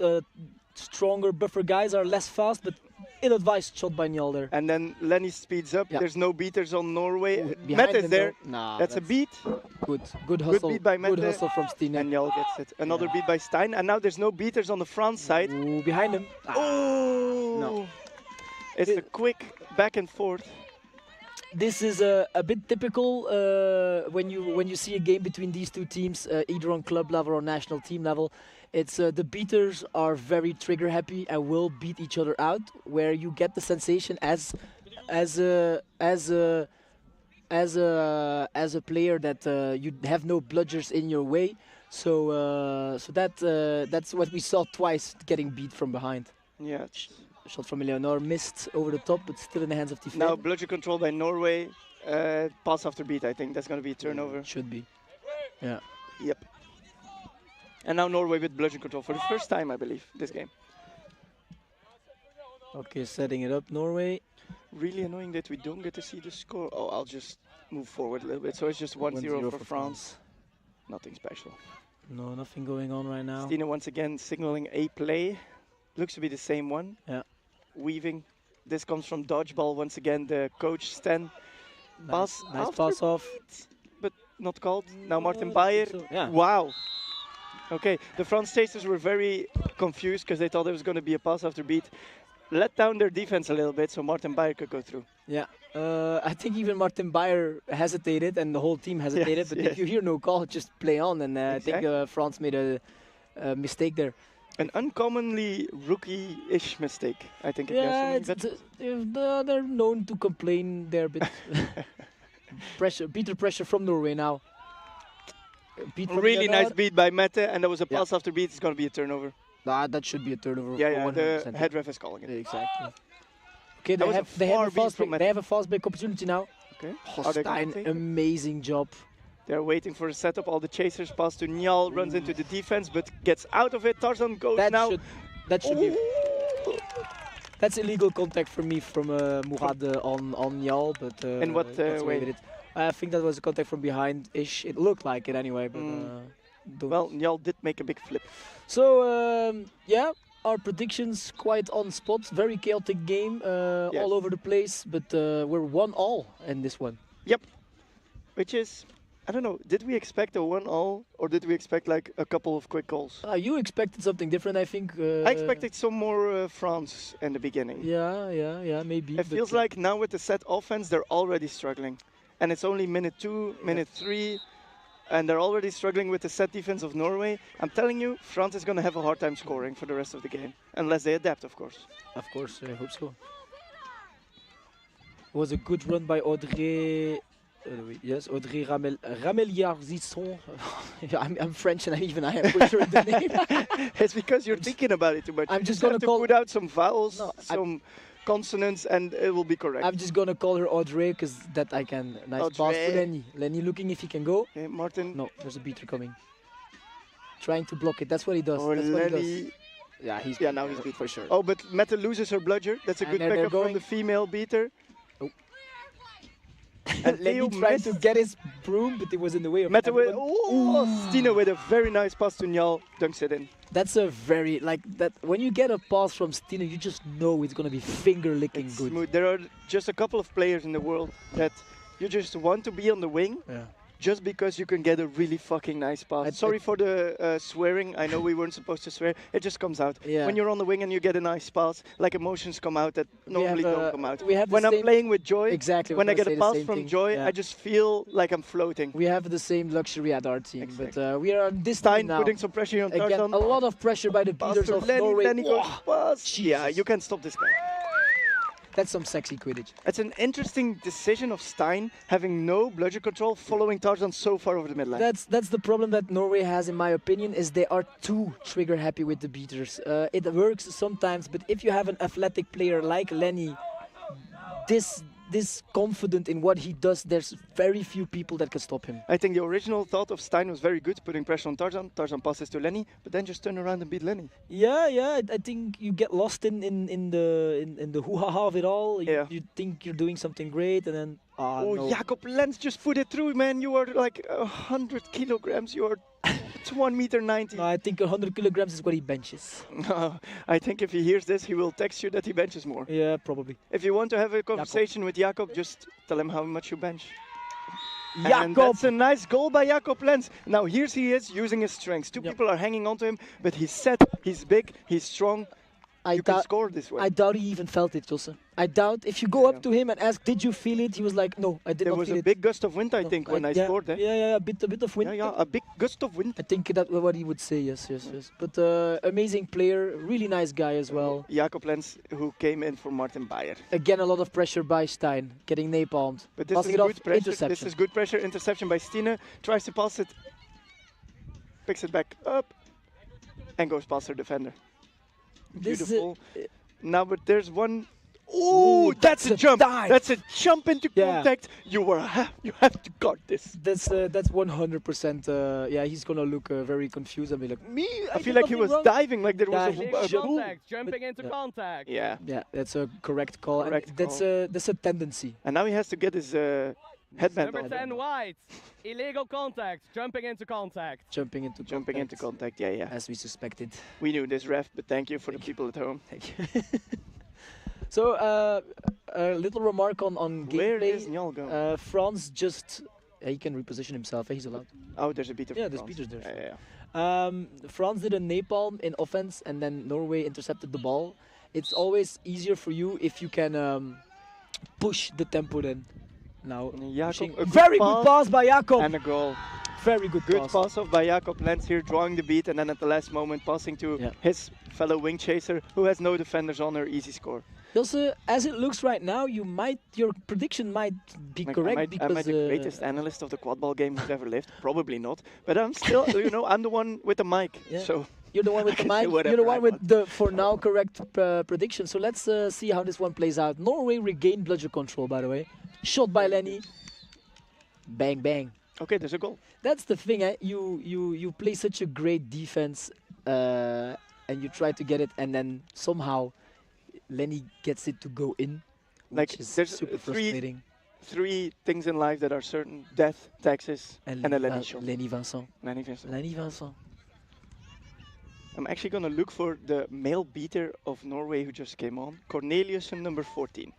stronger, buffer guys are less fast, but ill-advised shot by Njal there. And then Lenny speeds up. Yeah. There's no beaters on Norway. Behind Mette is them there. though. Nah, that's a beat. Good hustle. Good beat by Mette. Good hustle from Stine. And Njal gets it. Another beat by Stein. And now there's no beaters on the France side. Ooh, behind him. Oh! No. It's a quick back and forth. This is a bit typical when you see a game between these two teams, either on club level or national team level. It's the beaters are very trigger happy and will beat each other out. Where you get the sensation as a player that you have no bludgers in your way. So that's what we saw twice, getting beat from behind. Yeah. Shot from Eleonore missed over the top, but still in the hands of Tifel. Now bludger control by Norway. Pass after beat. I think that's going to be a turnover. Should be. Yeah. Yep. And now Norway with bludger control for the first time, I believe, this game. Okay, setting it up, Norway. Really annoying that we don't get to see the score. Oh, I'll just move forward a little bit. So it's just 1-0 for France. Nothing special. No, nothing going on right now. Stine once again signaling a play. Looks to be the same one. Yeah. Weaving. This comes from dodgeball once again. The coach Sten. Nice pass off. But not called. Now Martin Bayer. So, yeah. Wow. Okay, the France chasers were very confused because they thought it was going to be a pass after beat. Let down their defense a little bit so Martin Bayer could go through. Yeah, I think even Martin Bayer hesitated and the whole team hesitated. Yes, but yes. if you hear no call, just play on. And Exactly. I think France made a mistake there. An uncommonly rookie-ish mistake, I think. Yeah, But they're known to complain there a bit. Beater pressure from Norway now. Beat from really nice Leonard. beat by Mette, and there was a pass after beat. It's going to be a turnover. Nah, that should be a turnover. Yeah, for the 100%. head ref is calling it. Exactly. Okay, That was a far beat from they have a fast break opportunity now. Okay. Are they gonna Stein, take it? amazing job. They're waiting for a setup. All the chasers pass to Njal, runs into the defense, but gets out of it. Tarzan goes now. That should be. That's illegal contact for me from Mourad on Njal, but In what that's the way? with it. I think that was a contact from behind-ish. It looked like it anyway, but Well, Njal did make a big flip. So yeah, our predictions quite on spot. Very chaotic game, Yes. all over the place, but we're 1-all in this one. Yep. Which is, I don't know, did we expect a 1-all or did we expect like a couple of quick goals? You expected something different, I think. I expected some more France in the beginning. Yeah, maybe. It feels like now with the set offense, they're already struggling. And it's only minute 2, minute 3, and they're already struggling with the set defense of Norway. I'm telling you, France is going to have a hard time scoring for the rest of the game. Unless they adapt, of course. Of course, I hope so. It was a good run by Audrey. Yes, Audrey Rameliard-Zisson. I'm French and I am butchering the name. It's because you're thinking about it too much. I'm You just have gonna to call- put out some vowels, No, some consonants, and it will be correct. I'm just gonna call her Audrey because that I can. Nice pass to Audrey. Lenny. Lenny looking if he can go. Okay, Martin. No, there's a beater coming. Trying to block it. That's what he does. Or That's what he Lenny. does. Yeah, he's Yeah, now he's beat for sure. Oh, but Mette loses her bludger. That's a And good there they're backup from going. the female beater. Oh. And Lenny Leo tried missed. to get his broom, but it was in the way of Mette with, everyone. Stine with a very nice pass to Njal, dunks it in. That's a very, like, that. When you get a pass from Stine, you just know it's going to be finger-licking good. Smooth. There are just a couple of players in the world that you just want to be on the wing. Yeah. Just because you can get a really fucking nice pass. Sorry for the swearing. I know we weren't supposed to swear. It just comes out. Yeah. When you're on the wing and you get a nice pass, like emotions come out that normally don't come out. we have the When I'm same- playing with Joy, Exactly, when I I was get gonna a say pass the same from thing. Joy, Yeah. I just feel like I'm floating. We have the same luxury at our team, but we are on this Stein team now. putting some pressure on Again, Tarzan. a lot of pressure by the Pass beaters to of Lenny, Norway. Lenny goes Whoa, pass. Yeah, you can't stop this guy. that's some sexy Quidditch. It's an interesting decision of Stein having no bludger control, following Tarzan so far over the midline. That's the problem that Norway has, in my opinion, is they are too trigger happy with the beaters. It works sometimes, but if you have an athletic player like Lenny, this confident in what he does, there's very few people that can stop him. I think the original thought of Stein was very good, putting pressure on Tarzan. Tarzan passes to Lenny, but then just turn around and beat Lenny. Yeah, I think you get lost in the hoo-ha-ha of it all. You think you're doing something great, and then no. Jacob Lenz just put it through, man. You are like 100 kilograms. You are 1 meter 90. No, I think 100 kilograms is what he benches. I think if he hears this, he will text you that he benches more. Yeah, probably. If you want to have a conversation with Jacob, just tell him how much you bench. And Jacob! that's a nice goal by Jacob Lenz. Now here he is using his strengths. Two people are hanging on to him, but he's set, he's big, he's strong. You can score this way. I doubt he even felt it, Josse. I doubt if you go up to him and ask, "Did you feel it?" He was like, "No, I did not feel it." There was a big gust of wind, I think, when I scored. Yeah, a bit of wind. Yeah, a big gust of wind. I think that's what he would say. Yes. But amazing player, really nice guy as well. Jacob Lenz, who came in for Martin Bayer. Again, a lot of pressure by Stein, getting napalmed. But this is good pressure. This is good pressure. Interception by Stine. Tries to pass it. Picks it back up. And goes past her defender. Beautiful. Now, but there's one. Oh, that's a jump. Dive. That's a jump into contact. You have to guard this. That's 100%. Yeah, he's gonna look very confused and be like, "Me? I feel like he was diving, like there was a contact, jumping into contact." Yeah, that's a correct call. That's a tendency. And now he has to get his headband Number 10 white, illegal contact, jumping into contact. Jumping into contact. Yeah. As we suspected. We knew this, ref, but thank you for the people at home. Thank you. So, a little remark on gameplay. Where is Njal going? Franz just... he can reposition himself, he's allowed. Oh, there's a beater. Yeah, there's beaters there. Yeah. Franz did a napalm in offense, and then Norway intercepted the ball. It's always easier for you if you can push the tempo then. Now, very good pass by Jacob. And a goal. Very good pass off by Jacob Lenz here, drawing the beat, and then at the last moment passing to his fellow wing chaser, who has no defenders on her. Easy score. Also, as it looks right now, your prediction might be correct. Because am I the greatest analyst of the quadball game who's ever lived? Probably not. But I'm still, I'm the one with the mic. Yeah. So you're the one with the mic. You're the one with the, for now, correct prediction. So let's see how this one plays out. Norway regained bludger control, by the way. Shot by Lenny. Bang, bang. Okay, there's a goal. That's the thing. You play such a great defense, and you try to get it, and then somehow Lenny gets it to go in. Like there's super frustrating. Three things in life that are certain: death, taxes, and a Lenny shot. Lenny Vincent. Lenny Vincent. Lenny Vincent. I'm actually gonna look for the male beater of Norway who just came on. Corneliussen, number 14.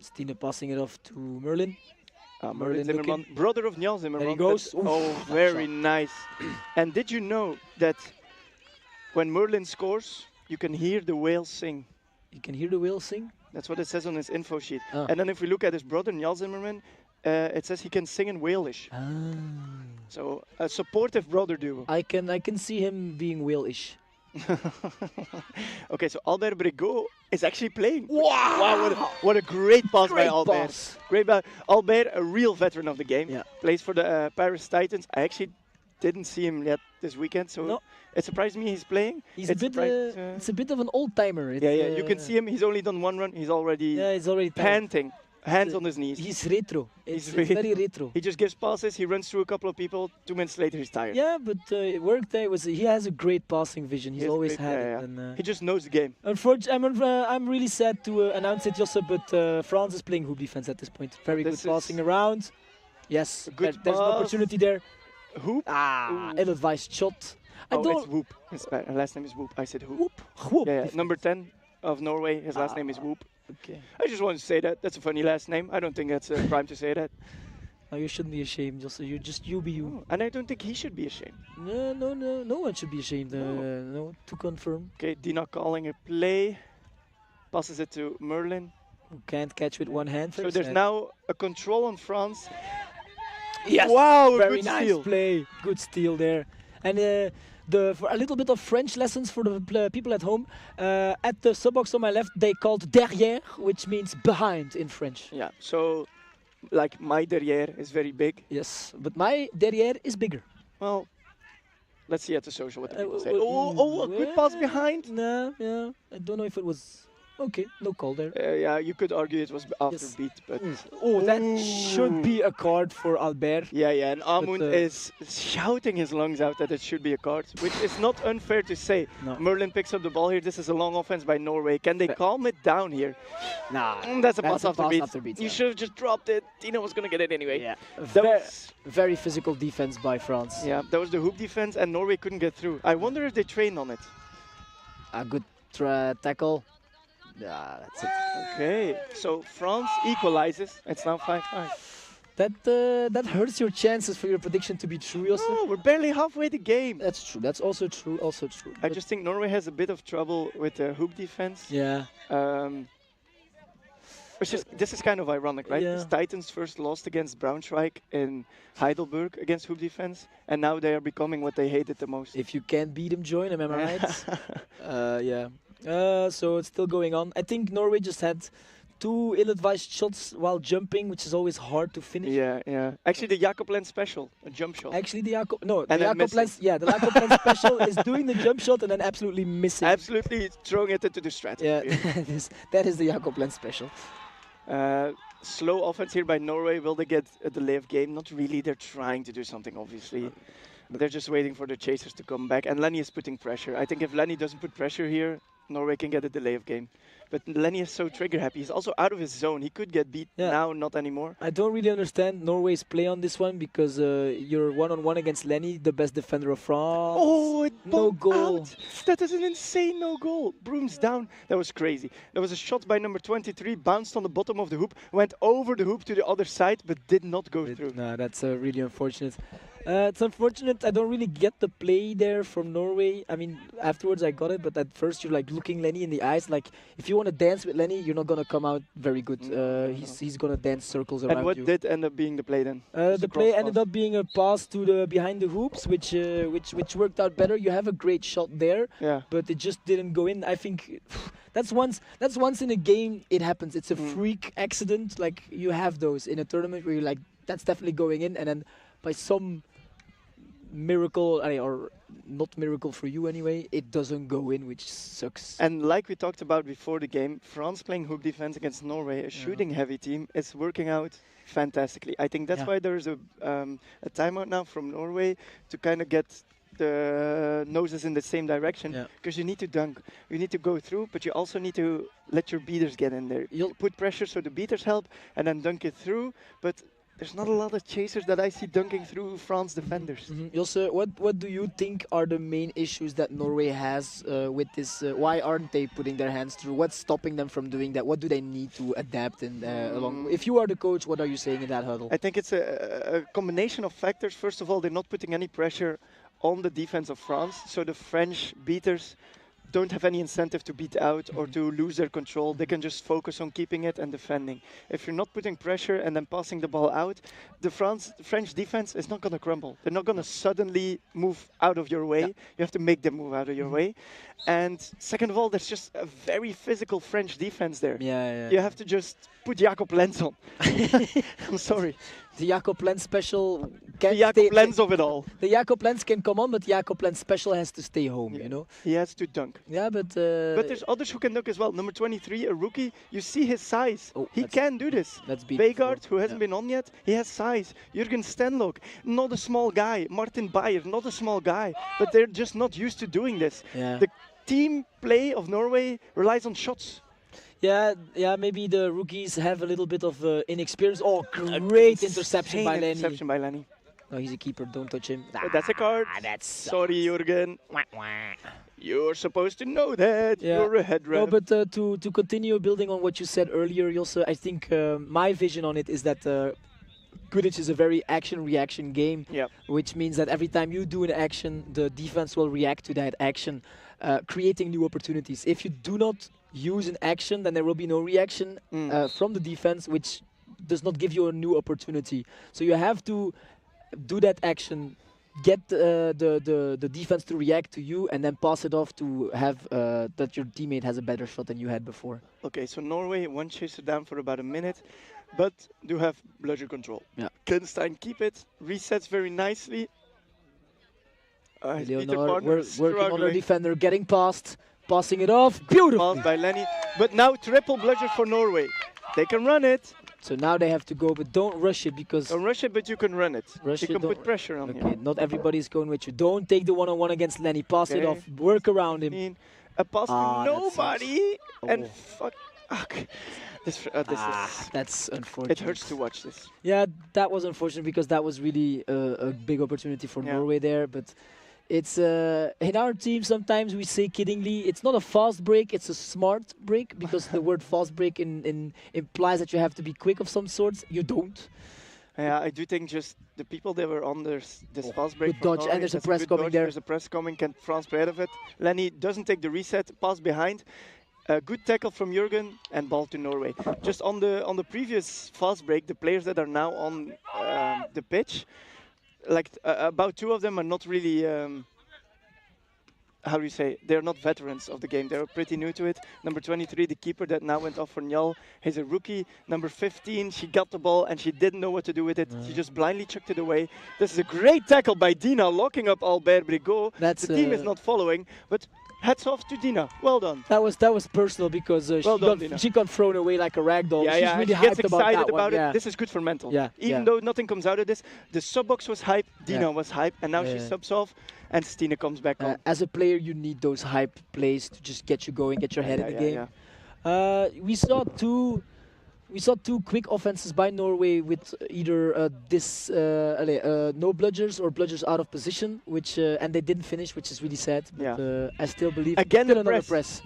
Stine passing it off to Merlin. Merlin Zimmerman, brother of Njal Zimmerman. There he goes. Oh, very nice. And did you know that when Merlin scores, you can hear the whales sing? You can hear the whales sing? That's what it says on his info sheet. And then if we look at his brother, Njal Zimmerman, it says he can sing in Walish. So a supportive brother duo. I can see him being Walish. Okay, so Albert Brigot is actually playing. Wow, what a great pass by Albert. Great pass. Albert, a real veteran of the game. Yeah. Plays for the Paris Titans. I actually didn't see him yet this weekend, so it surprised me he's playing. He's it's a bit of an old timer. Yeah, you can see him. He's only done one run. He's already panting. Hands on his knees. He's retro. It's very retro. He just gives passes. He runs through a couple of people. 2 minutes later, he's tired. Yeah, but it worked. He has a great passing vision. He's always had it. And, he just knows the game. Unfortunately, I'm really sad to announce it, Josse, but France is playing hoop defense at this point. Very good passing around. Yes, there's an opportunity there. Hoop? Ill-advised shot. It's Whoop. His last name is Whoop. I said Whoop. Whoop. Yeah, number 10 of Norway. His last name is Whoop. Okay. I just want to say that. That's a funny last name. I don't think that's a crime to say that. No, you shouldn't be ashamed. You be you. And I don't think he should be ashamed. No one should be ashamed. No, to confirm. Okay, Dina calling a play. Passes it to Merlin. Who can't catch with one hand. So there's now a control on France. Yes. Wow, very good nice steal. Play. Good steal there. And for a little bit of French lessons for the people at home. At the sub-box on my left, they called derrière, which means behind in French. Yeah, so like my derrière is very big. Yes, but my derrière is bigger. Well, let's see at the social what the people say. A good pass behind. No, I don't know if it was Okay, no call there. Yeah, you could argue it was after beat, but Oh, that should be a card for Albert. yeah, and Amund But, is shouting his lungs out that it should be a card, which is not unfair to say. No. Merlin picks up the ball here. This is a long offense by Norway. Can they calm it down here? Nah, That's a pass after beat. You should have just dropped it. Tino was going to get it anyway. Yeah, That was, very physical defense by France. yeah, that was the hoop defense, and Norway couldn't get through. I wonder if they trained on it. A good tackle. Yeah, that's it. Okay, so France equalizes. It's now 5-5. That hurts your chances for your prediction to be true, also. No, we're barely halfway the game. That's true. That's also true. Also true. I just think Norway has a bit of trouble with the hoop defense. Yeah. This is kind of ironic, right? Yeah. Because Titans first lost against Braunschweig in Heidelberg against hoop defense, and now they are becoming what they hated the most. If you can't beat them, join them. Am I right? Yeah. So it's still going on. I think Norway just had 2 ill-advised shots while jumping, which is always hard to finish. Yeah. Actually, the Jakob Lens special, a jump shot. Actually, the Jakob Lens, then the Jakob Lens special is doing the jump shot and then absolutely missing. Absolutely throwing it into the stratosphere. Yeah, that is the Jakob Lens special. Slow offense here by Norway. Will they get a delay of game? Not really. They're trying to do something, obviously. But they're just waiting for the chasers to come back. And Lenny is putting pressure. I think if Lenny doesn't put pressure here, Norway can get a delay of game. But Lenny is so trigger happy. He's also out of his zone. He could get beat now, not anymore. I don't really understand Norway's play on this one because you're one-on-one against Lenny, the best defender of France. Oh, no goal. Out. That is an insane no goal. Brooms down. That was crazy. There was a shot by number 23, bounced on the bottom of the hoop, went over the hoop to the other side, but did not go through. No, that's really unfortunate. It's unfortunate. I don't really get the play there from Norway. I mean, afterwards I got it, but at first you're like looking Lenny in the eyes. Like, if you want to dance with Lenny, you're not gonna come out very good. He's gonna dance circles around you. And what did end up being the play then? The play ended up being a pass to the behind the hoops, which worked out better. You have a great shot there, but it just didn't go in. I think that's once in a game it happens. It's a freak accident. Like, you have those in a tournament where you're like, that's definitely going in, and then by some miracle, or not miracle for you anyway, it doesn't go in, which sucks. And like we talked about before the game, France playing hoop defense against Norway, a shooting heavy team, is working out fantastically. I think that's why there's a timeout now from Norway to kind of get the noses in the same direction, because you need to dunk, you need to go through, but you also need to let your beaters get in there. You'll put pressure so the beaters help and then dunk it through, but there's not a lot of chasers that I see dunking through France defenders. Josse, what do you think are the main issues that Norway has with this? Why aren't they putting their hands through? What's stopping them from doing that? What do they need to adapt and along? If you are the coach, what are you saying in that huddle? I think it's a combination of factors. First of all, they're not putting any pressure on the defense of France, so the French beaters don't have any incentive to beat out or to lose their control. They can just focus on keeping it and defending. If you're not putting pressure and then passing the ball out, the French defense is not going to crumble. They're not going to suddenly move out of your way. You have to make them move out of your way. And second of all, there's just a very physical French defense there. You have to just put Jakob Lens on. I'm sorry. The Jakob Lens special the Jakob Lens of it all. The Jakob Lens can come on, but the Jakob Lens special has to stay home, you know? He has to dunk. Yeah, but there's others who can dunk as well. Number 23, a rookie, you see his size. He can do this. Vegaard, who hasn't been on yet, he has size. Jürgen Stenlock, not a small guy. Martin Bayer, not a small guy. But they're just not used to doing this. The team play of Norway relies on shots. Yeah, maybe the rookies have a little bit of inexperience. Oh, great interception by Lenny. No, he's a keeper, don't touch him. That's a card. Sorry, Jürgen. You're supposed to know that. You're a head ref. No, but to continue building on what you said earlier, Josse, I think my vision on it is that Quidditch is a very action-reaction game, which means that every time you do an action, the defense will react to that action, creating new opportunities. If you do not use an action, then there will be no reaction from the defense, which does not give you a new opportunity. So you have to do that action, get the defense to react to you, and then pass it off to have that your teammate has a better shot than you had before. Okay, so Norway one chaser down for about a minute, but do have bludger control. Can Stein keep it? Resets very nicely. Leonard working on our defender, getting past, passing it off. Beautiful. Pass by Lenny. But now triple bludger for Norway. They can run it. So now they have to go, but don't rush it because... Don't rush it, but you can run it. Rush you it, can don't- put pressure on Okay, you. not everybody's going with you. Don't take the one-on-one against Lenny. Pass it Okay. off. Work around him. A pass Ah, to that sucks. nobody. And Oh. fuck. Okay. This is... That's unfortunate. It hurts to watch this. Yeah, that was unfortunate because that was really a big opportunity for Norway there. But it's in our team sometimes we say kiddingly, it's not a fast break, it's a smart break because the word fast break implies that you have to be quick of some sorts. You don't. Yeah, I do think just the people that were on this fast break. Good from dodge, Norway, and there's a that's press good coming dodge, there. There's a press coming. Can France play out of it? Lenny doesn't take the reset. Pass behind. Good tackle from Jurgen and ball to Norway. Just on the previous fast break, the players that are now on the pitch, like about 2 of them are not really. How do you say? They're not veterans of the game. They're pretty new to it. Number 23, the keeper that now went off for Njal, he's a rookie. Number 15, she got the ball and she didn't know what to do with it. She just blindly chucked it away. This is a great tackle by Dina, locking up Albert Brigot. The team is not following, but hats off to Dina. Well done. That was personal because she got thrown away like a rag doll. Yeah, She's yeah, really she gets hyped excited about, that about one. it. Yeah. This is good for mental. Yeah, Even yeah. though nothing comes out of this, the sub box was hype, Dina was hype, and now she Yeah. subs off, and Stine comes back on. As a player, you need those hype plays to just get you going, get your head in the game. We saw two quick offenses by Norway with either no bludgers or bludgers out of position, which and they didn't finish, which is really sad. But I still believe Again, still the another press.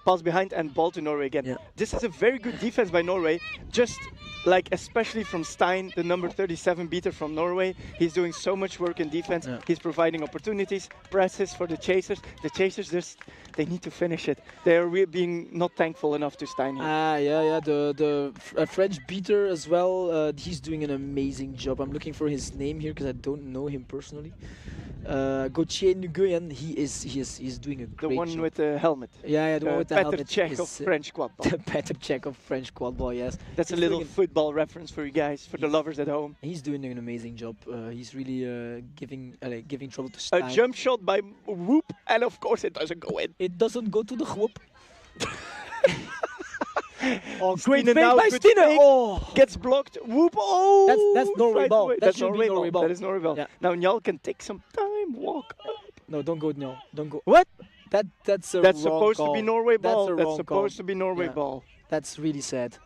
Pass behind and ball to Norway again. This is a very good defense by Norway. Just like especially from Stein, the number 37 beater from Norway. He's doing so much work in defense. He's providing opportunities, presses for the chasers. The chasers they need to finish it. They are being not thankful enough to Stein here. The French beater as well. He's doing an amazing job. I'm looking for his name here because I don't know him personally. Gauthier Nguyen, he's doing a great job. The one with the helmet. Yeah, the one with the Petr helmet. Cech is, of French quadball. The Petr Cech of French quadball, yes. That's a He's little doing football reference for you guys, for the lovers at home. He's doing an amazing job. He's really giving trouble to Stein. A jump shot by Whoop, and of course it doesn't go in. It doesn't go to the whoop. Oh, great Stine fake now, by good Stine! fake, Oh, gets blocked. Whoop! Oh, that's Norway right ball. away. That That's should be Norway ball. That is Norway ball. Yeah. Now Njal can take some time, walk up. no, don't go no, don't go. What? That's a That's wrong supposed call. to be Norway ball. That's, a That's wrong supposed call. to be Norway Yeah. ball. That's really sad.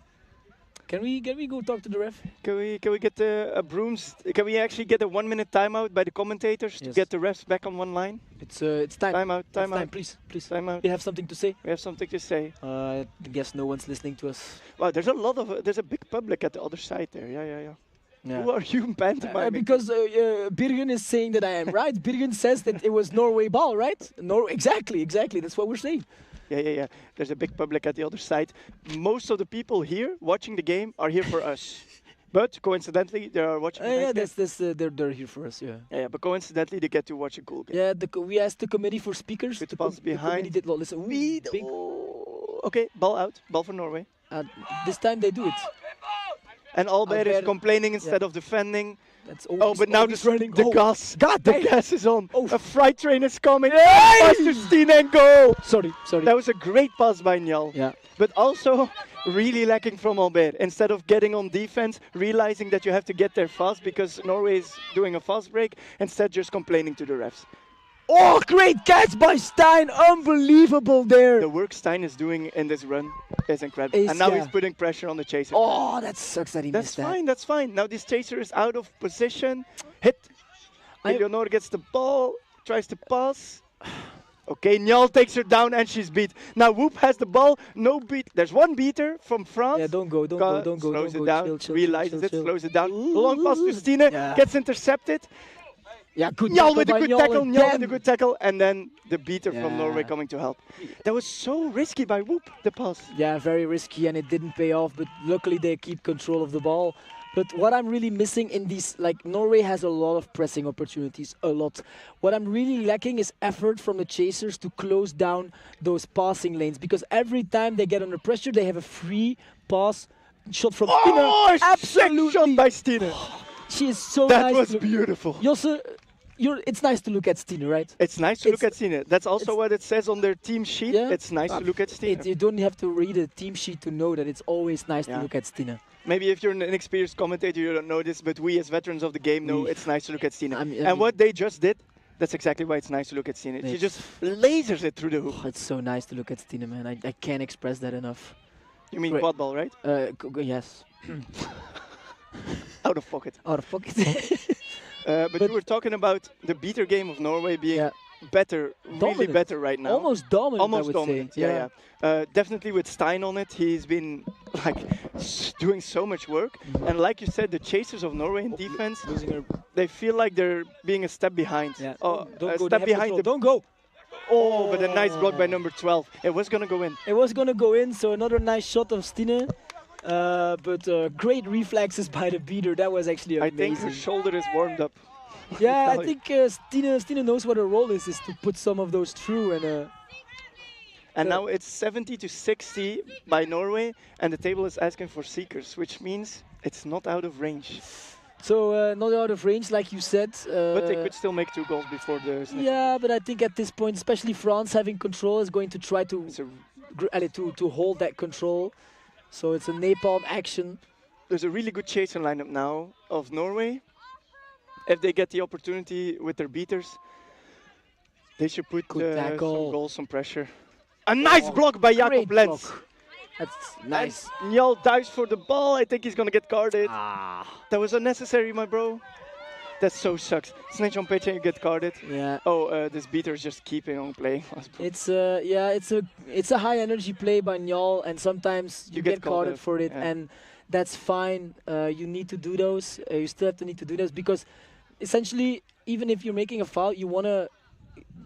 Can we go talk to the ref? Can we get a brooms? Can we actually get a 1 minute timeout by the commentators to Yes. get the refs back on one line? It's time. Timeout. It's time, please. Time out. We have something to say. We have something to say. I guess no one's listening to us. Wow, there's a big public at the other side there. Yeah. Yeah. Who are you pantomiming? Because Birgen is saying that I am right. Birgen says that it was Norway ball, right? Exactly. That's what we're saying. Yeah. There's a big public at the other side. Most of the people here watching the game are here for us. But coincidentally, they are watching the nice game. They're here for us, yeah. Yeah, but coincidentally, they get to watch a cool game. Yeah, we asked the committee for speakers. Good The pass committee behind. did not listen. Big. Okay, ball out. Ball for Norway. This time they do it. And Albert is Albert, complaining instead of defending. That's but now he's the running. gas. God The damn. gas is on. Oh. A freight train is coming. Pass to Stine and goal. Sorry. That was a great pass by Njal. Yeah. But also really lacking from Albert. Instead of getting on defense, realizing that you have to get there fast because Norway is doing a fast break, instead just complaining to the refs. Oh, great catch by Stein. Unbelievable there. The work Stein is doing in this run is incredible. And now he's putting pressure on the chaser. Oh, that sucks that he missed that. That's fine. Now this chaser is out of position. Hit. Eleonore gets the ball, tries to pass. Okay, Njal takes her down and she's beat. Now Whoop has the ball, no beat. There's one beater from France. Yeah, don't go. Slows it down, chill, realizes it, chill. slows it down. Long pass to Stine, gets intercepted. Yeah, good Njal with a by good Njal tackle, Njal with a again. good tackle, and then the beater from Yeah. Norway coming to help. That was so risky by Whoop, the pass. Yeah, very risky, and it didn't pay off, but luckily they keep control of the ball. But what I'm really missing in these, like Norway has a lot of pressing opportunities, a lot. What I'm really lacking is effort from the chasers to close down those passing lanes, because every time they get under pressure, they have a free pass shot from Oh, Stine. Absolutely. shot by Stine. She is so That nice. was Look, beautiful. Josse, it's nice to look at Stine, right? It's nice to look at Stine. That's also what it says on their team sheet. Yeah. It's nice to look at Stine. You don't have to read a team sheet to know that it's always nice to look at Stine. Maybe if you're an inexperienced commentator, you don't know this, but we as veterans of the game know it's nice to look at Stine. And what they just did, that's exactly why it's nice to look at Stine. She just lasers it through the hoop. Oh, it's so nice to look at Stine, man. I can't express that enough. You mean quad ball, right? Yes. Out of pocket. Out of pocket. But you were talking about the beater game of Norway being better, really better right now. Almost dominant, Almost I would dominant, say. yeah. Definitely with Stein on it, he's been like doing so much work. And like you said, the chasers of Norway in defense, they feel like they're being a step behind. Yeah. Oh, Don't a go, step behind. Don't go. Oh, but a nice block by number 12. It was going to go in. It was going to go in, so another nice shot of Stine. But great reflexes by the beater. That was actually amazing. I think her shoulder is warmed up. Yeah, I think Stine knows what her role is to put some of those through. And now it's 70 to 60 by Norway, and the table is asking for seekers, which means it's not out of range. So not out of range, like you said. But they could still make 2 goals before the snitch. Yeah, but I think at this point, especially France having control, is going to try to hold that control. So it's a napalm action. There's a really good chaser lineup now of Norway. If they get the opportunity with their beaters, they should put some goals, some pressure. A nice block by Jakob Lenz. That's nice. And Njal dives for the ball. I think he's going to get carded. That was unnecessary, my bro. That so sucks. Snitch on pitch and you get carded. Yeah. Oh, this beater is just keeping on playing. It's it's a high energy play by Njal, and sometimes you get carded for it, and that's fine. You need to do those. You still have to need to do those because, essentially, even if you're making a foul, you want to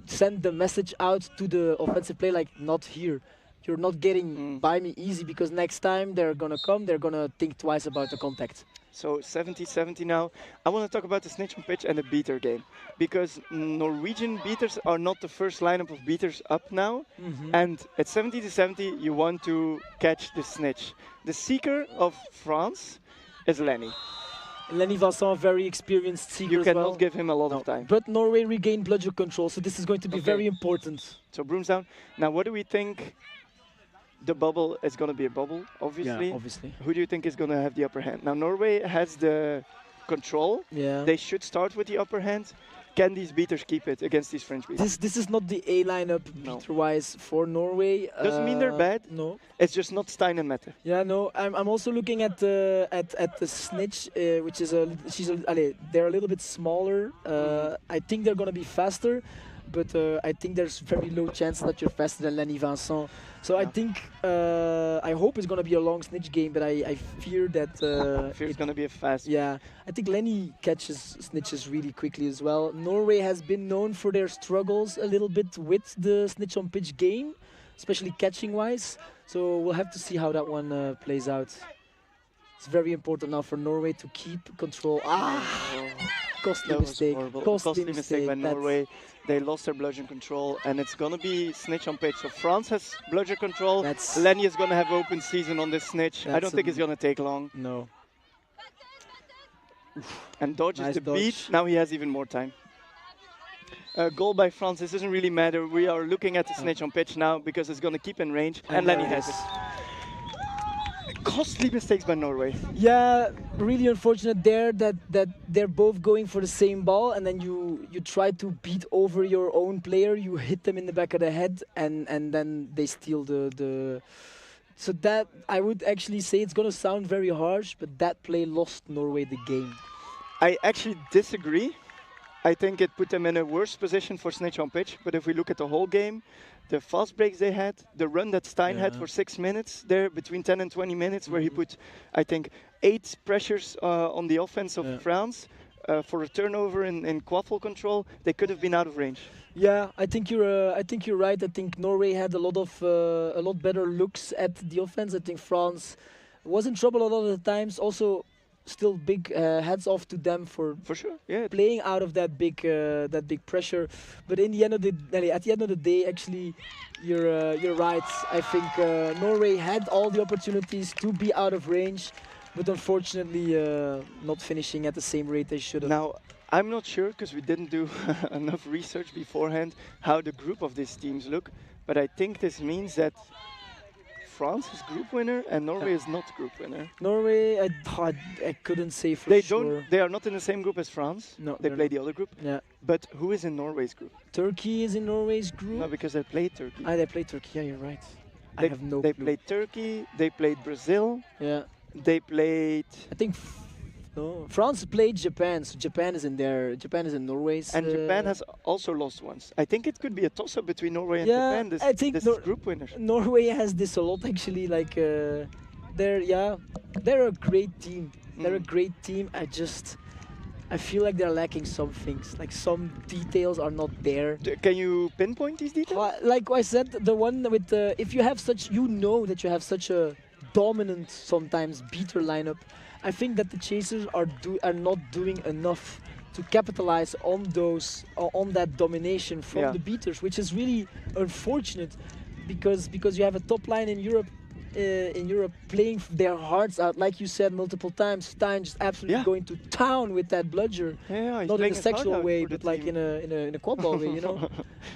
send the message out to the offensive play like, not here. You're not getting by me easy because next time they're going to come, they're going to think twice about the contact. So 70-70 now. I want to talk about the snitch on pitch and the beater game because Norwegian beaters are not the first lineup of beaters up now. And at 70-70, you want to catch the snitch. The seeker of France is Lenny. Lenny Vincent, very experienced seeker. You cannot give him a lot of time. But Norway regained bludger control, so this is going to be very important. So brooms down. Now, what do we think? The bubble is going to be a bubble, obviously. Yeah, obviously. Who do you think is going to have the upper hand? Now, Norway has the control. Yeah. They should start with the upper hand. Can these beaters keep it against these French beaters? This is not the A lineup beater-wise for Norway. Doesn't mean they're bad. No. It's just not Stein and Mette. Yeah, no. I'm also looking at the snitch, which is they're a little bit smaller. I think they're gonna be faster, but I think there's very low chance that you're faster than Lenny Vincent. So I think, I hope it's going to be a long snitch game, but I fear that... I fear it's going to be a fast... Yeah, I think Lenny catches snitches really quickly as well. Norway has been known for their struggles a little bit with the snitch on pitch game, especially catching-wise. So we'll have to see how that one plays out. It's very important now for Norway to keep control. Costly mistake. Costly mistake by Norway. They lost their bludgeon control, and it's going to be snitch on pitch. So France has bludgeon control. Lenny is going to have open season on this snitch. I don't think it's going to take long. No. And dodges the beat. Now he has even more time. Goal by France. This doesn't really matter. We are looking at the snitch on pitch now because it's going to keep in range. And Lenny has it. Costly mistakes by Norway. Yeah, really unfortunate there that they're both going for the same ball, and then you try to beat over your own player. You hit them in the back of the head, and then they steal the. So that, I would actually say, it's going to sound very harsh, but that play lost Norway the game. I actually disagree. I think it put them in a worse position for snitch on pitch. But if we look at the whole game, the fast breaks they had, the run that Stein had for 6 minutes there, between 10 and 20 minutes, where he put, I think, 8 pressures on the offense of France for a turnover in quadball control, they could have been out of range. Yeah, I think you're right. I think Norway had a lot better looks at the offense. I think France was in trouble a lot of the times. Also, still big hats off to them for sure, yeah, playing out of that big pressure. But in the end of the day, actually, you're right. I think Norway had all the opportunities to be out of range, but unfortunately not finishing at the same rate they should have. Now, I'm not sure because we didn't do enough research beforehand how the group of these teams look, but I think this means that France is group winner and Norway is not group winner. Norway, I couldn't say for They sure. They are not in the same group as France. No, they play the other group. Yeah. But who is in Norway's group? Turkey is in Norway's group. No, because they played Turkey. They played Turkey. Yeah, you're right. I have no They clue. played Turkey. They played Brazil. Yeah. They played. I think. No, France played Japan, so Japan is in there. Japan is in Norway's. And Japan has also lost once. I think it could be a toss-up between Norway and yeah, Japan. This, I think this group winners. Norway has this a lot actually. Like they're a great team. They're a great team. I feel like they're lacking some things. Like some details are not there. Can you pinpoint these details? Like I said, the one with if you have such, that you have such a dominant, sometimes beater lineup. I think that the chasers are not doing enough to capitalize on that domination from the beaters, which is really unfortunate, because you have a top line in Europe playing their hearts out, like you said multiple times. Stein just absolutely going to town with that bludger, not in a sexual way, but like in a quadball way, you know.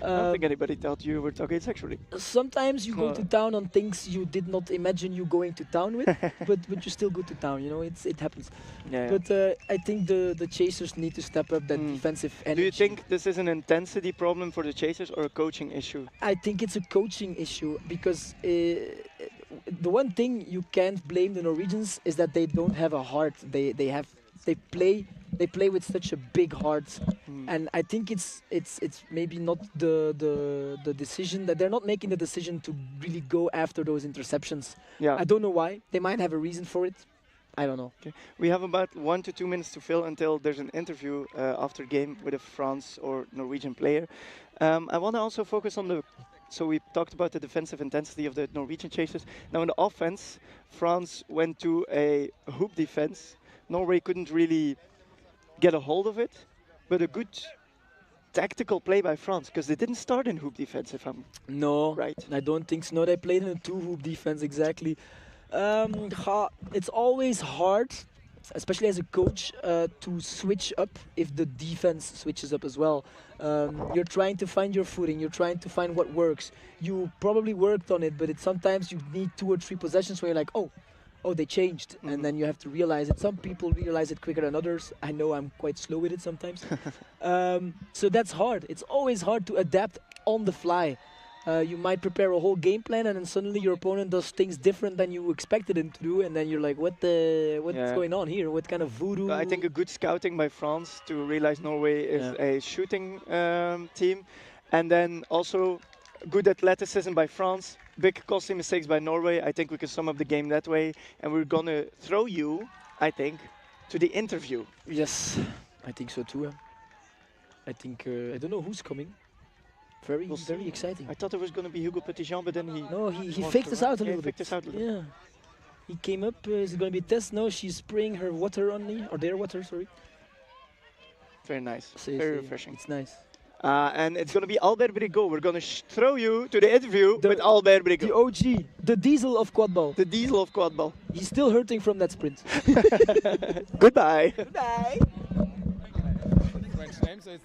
I don't think anybody thought you were talking sexually. Sometimes you go to town on things you did not imagine you going to town with, but you still go to town, you know. It happens. But I think the chasers need to step up that defensive energy. Do you think this is an intensity problem for the chasers or a coaching issue? I think it's a coaching issue, because the one thing you can't blame the Norwegians is that they don't have a heart. They play with such a big heart, and I think it's maybe not the decision that they're not making the decision to really go after those interceptions. Yeah. I don't know why. They might have a reason for it. I don't know. Okay. We have about 1 to 2 minutes to fill until there's an interview after game with a France or Norwegian player. I want to also focus on so we talked about the defensive intensity of the Norwegian chasers. Now in the offense, France went to a hoop defense. Norway couldn't really get a hold of it, but a good tactical play by France, because they didn't start in hoop defense, if I'm right. I don't think so. No, they played in a two-hoop defense, exactly. It's always hard, especially as a coach, to switch up if the defense switches up as well. You're trying to find your footing, you're trying to find what works. You probably worked on it, but sometimes you need 2 or 3 possessions where you're like, oh, they changed, and then you have to realize it. Some people realize it quicker than others. I know I'm quite slow with it sometimes. So that's hard. It's always hard to adapt on the fly. You might prepare a whole game plan, and then suddenly your opponent does things different than you expected him to do, and then you're like, what's going on here? What kind of voodoo? I think a good scouting by France to realize Norway is a shooting team, and then also good athleticism by France. Big costly mistakes by Norway. I think we can sum up the game that way, and we're gonna throw you, I think, to the interview. Yes, I think so too. I think I don't know who's coming. Very exciting. I thought it was going to be Hugo Petitjean, but then he faked us out a little bit. Yeah. He came up. Is it going to be a test? No, she's spraying her water on me, or their water, sorry. Very nice. Very refreshing. It's nice. And it's going to be Albert Brigot. We're going to throw you to the interview with Albert Brigot. The OG, the diesel of quadball. The diesel of quadball. He's still hurting from that sprint. Goodbye. Goodbye. French name, so it's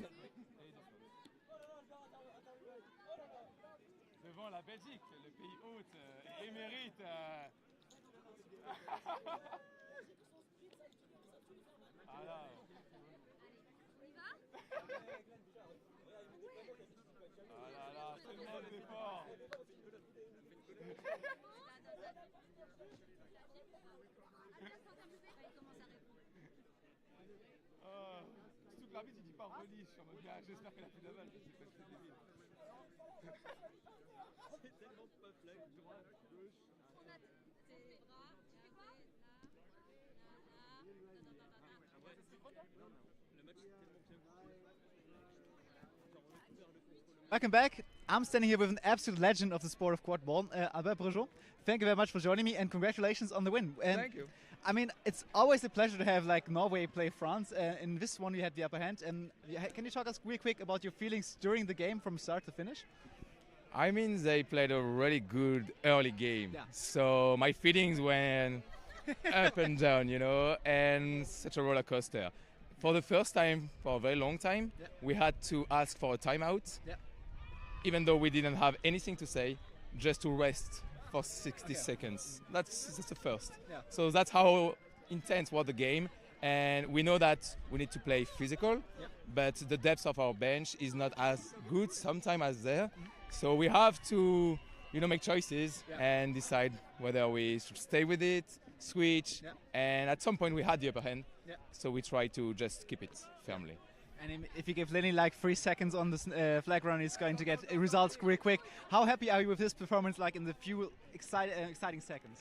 devant la Belgique, le pays hôte, émérite. Alors. Ah là là, tellement d'efforts. Surtout que l'arbitre il dit pas release, je suis en mode gars, j'espère qu'elle a plus d'aval, je sais pas si c'est débile. C'est tellement pas flag, droite, gauche. Tournade, tes bras, tu fais quoi? Welcome back. I'm standing here with an absolute legend of the sport of quadball, Albert Brigot. Thank you very much for joining me, and congratulations on the win. Thank you. I mean, it's always a pleasure to have like Norway play France. In this one, you had the upper hand. And can you talk us real quick about your feelings during the game from start to finish? I mean, they played a really good early game. Yeah. So my feelings went up and down, you know, and such a roller coaster. for the first time for a very long time, we had to ask for a timeout, even though we didn't have anything to say, just to rest for 60 seconds. That's the first. So that's how intense was the game. And we know that we need to play physical, but the depth of our bench is not as good sometimes as there. So we have to, make choices and decide whether we should stay with it, switch, and at some point we had the upper hand. So we try to just keep it firmly. And if you give Lenny like 3 seconds on this flag run, he's going to get results really quick. How happy are you with his performance, like in the few exciting seconds?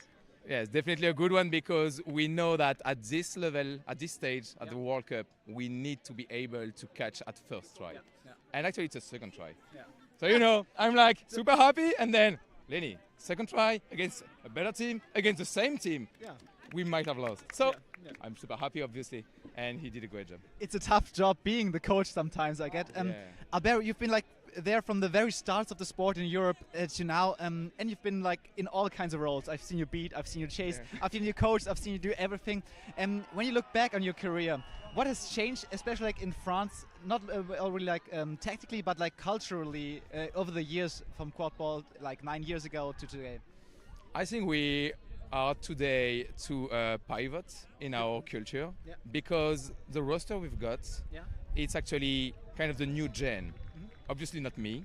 Yes, definitely a good one, because we know that at this level, at this stage, at the World Cup, we need to be able to catch at first try. And actually, it's a second try. So, I'm like super happy, and then Lenny, second try against a better team, against the same team. We might have lost. So I'm super happy, obviously, and he did a great job. It's a tough job being the coach sometimes, I get. Albert, you've been like there from the very starts of the sport in Europe to now, and you've been like in all kinds of roles. I've seen you beat, I've seen you chase, I've seen you coach, I've seen you do everything. And when you look back on your career, what has changed, especially like in France, not already like tactically, but like culturally over the years from quadball, like 9 years ago to today? I think we are today to pivot in our culture, because the roster we've got, it's actually kind of the new gen. Obviously not me,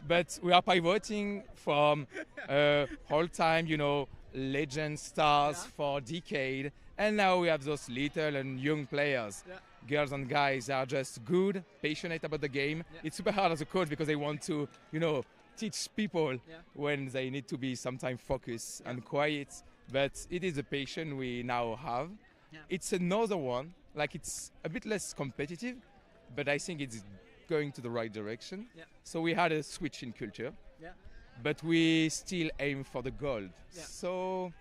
but we are pivoting from whole time, legend stars for decade, and now we have those little and young players. Girls and guys are just good, passionate about the game. It's super hard as a coach because they want to, teach people when they need to be sometimes focused and quiet. But it is a passion we now have. It's another one, like it's a bit less competitive, but I think it's going to the right direction. So we had a switch in culture, but we still aim for the gold. So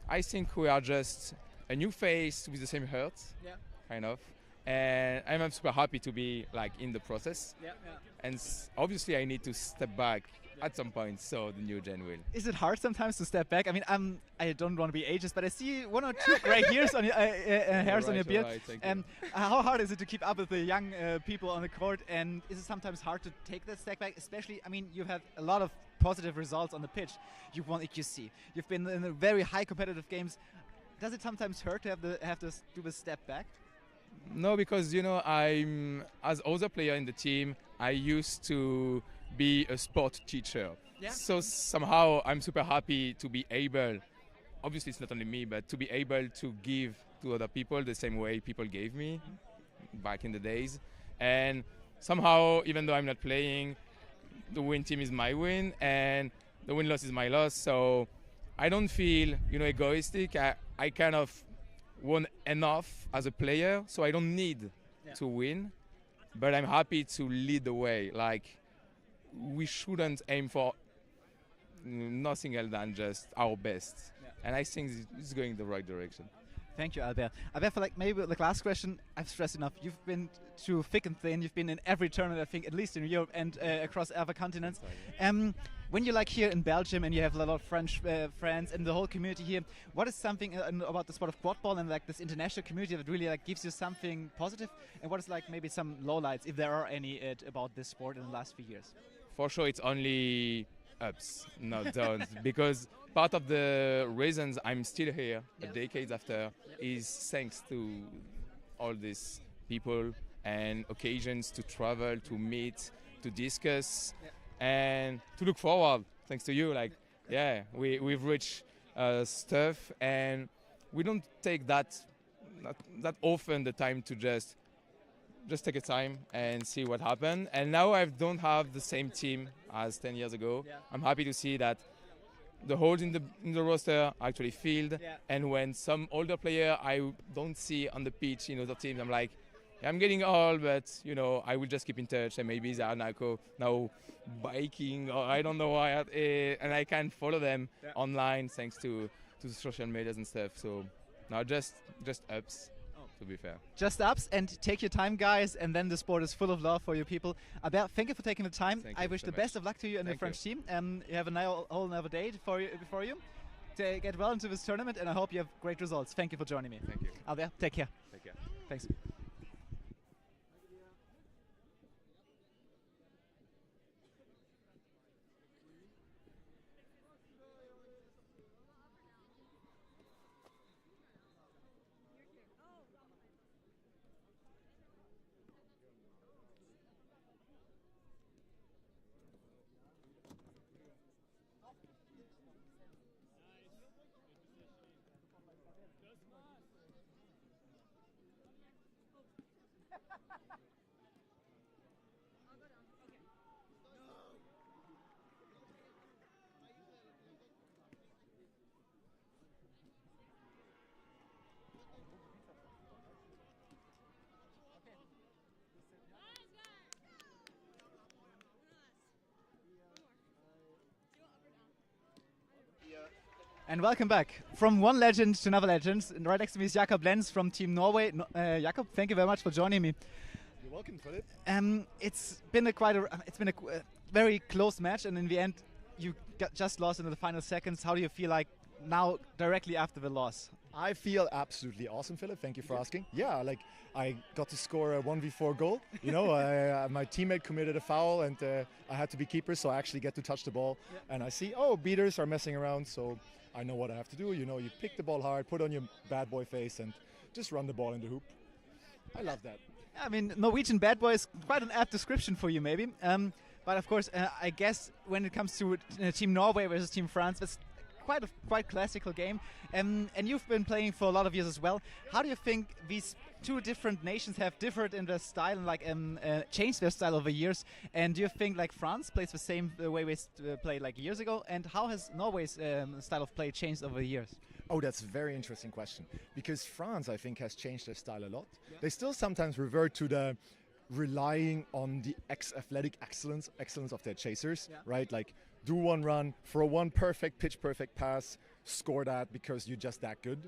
I think we are just a new face with the same heart, kind of. And I'm super happy to be like in the process. And obviously I need to step back at some point, so the new gen will. Is it hard sometimes to step back? I mean, I don't want to be ageist, but I see 1 or 2 gray hairs on your hairs on your beard. How hard is it to keep up with the young people on the court? And is it sometimes hard to take that step back? Especially, I mean, you've had a lot of positive results on the pitch. You've won IQC. You've been in very high competitive games. Does it sometimes hurt to have to do a step back? No, because I'm as other player in the team, I used to be a sport teacher. So somehow I'm super happy to be able, obviously it's not only me, but to be able to give to other people the same way people gave me back in the days. And somehow, even though I'm not playing, the win team is my win and the win-loss is my loss. So I don't feel, egoistic. I kind of won enough as a player, so I don't need to win, but I'm happy to lead the way. Like, we shouldn't aim for nothing else than just our best. And I think it's going the right direction. Thank you, Albert. Albert, for like maybe the last question, I've stressed enough. You've been through thick and thin. You've been in every tournament, I think, at least in Europe and across other continents. When you're like here in Belgium and you have a lot of French friends and the whole community here, what is something about the sport of quadball and like this international community that really like gives you something positive? And what is like maybe some lowlights, if there are any, about this sport in the last few years? For sure, it's only ups, not downs, because part of the reasons I'm still here a decade after is thanks to all these people and occasions to travel, to meet, to discuss, and to look forward. Thanks to you, we've reached stuff, and we don't take that often the time to just take a time and see what happened. And now I don't have the same team as 10 years ago. I'm happy to see that the holes in the roster are actually filled. And when some older player I don't see on the pitch in other teams, I'm like, I'm getting old, but I will just keep in touch, and maybe they are now biking, or I don't know why, and I can follow them online thanks to the social medias and stuff. So now just ups. To be fair. Just ups, and take your time, guys, and then the sport is full of love for you people. Albert, thank you for taking the time. I wish the best of luck to you and the French team. You have a whole another day before you to get well into this tournament, and I hope you have great results. Thank you for joining me. Thank you. Albert, take care. Take care. Thanks. And welcome back. From one legend to another legend. And right next to me is Jakob Lenz from Team Norway. Jakob, thank you very much for joining me. You're welcome, Philip. It's been a very close match, and in the end, you just lost in the final seconds. How do you feel like now, directly after the loss? I feel absolutely awesome, Philip. Thank you for asking. Yeah, like I got to score a 1v4 goal. You know, my teammate committed a foul, and I had to be keeper, so I actually get to touch the ball. Yeah. And I see, oh, beaters are messing around, so I know what I have to do. You know, you pick the ball hard, put on your bad boy face, and just run the ball in the hoop. I love that. I mean, Norwegian bad boy is quite an apt description for you, maybe. But of course, I guess when it comes to Team Norway versus Team France, it's quite classical game. And you've been playing for a lot of years as well. How do you think these two different nations have differed in their style and like changed their style over years? And do you think like France plays the same way we played like years ago? And how has Norway's style of play changed over the years? Oh, that's a very interesting question. Because France, I think, has changed their style a lot. Yeah. They still sometimes revert to the relying on the athletic excellence of their chasers, right? Like do one run, throw one pitch perfect pass, score that because you're just that good.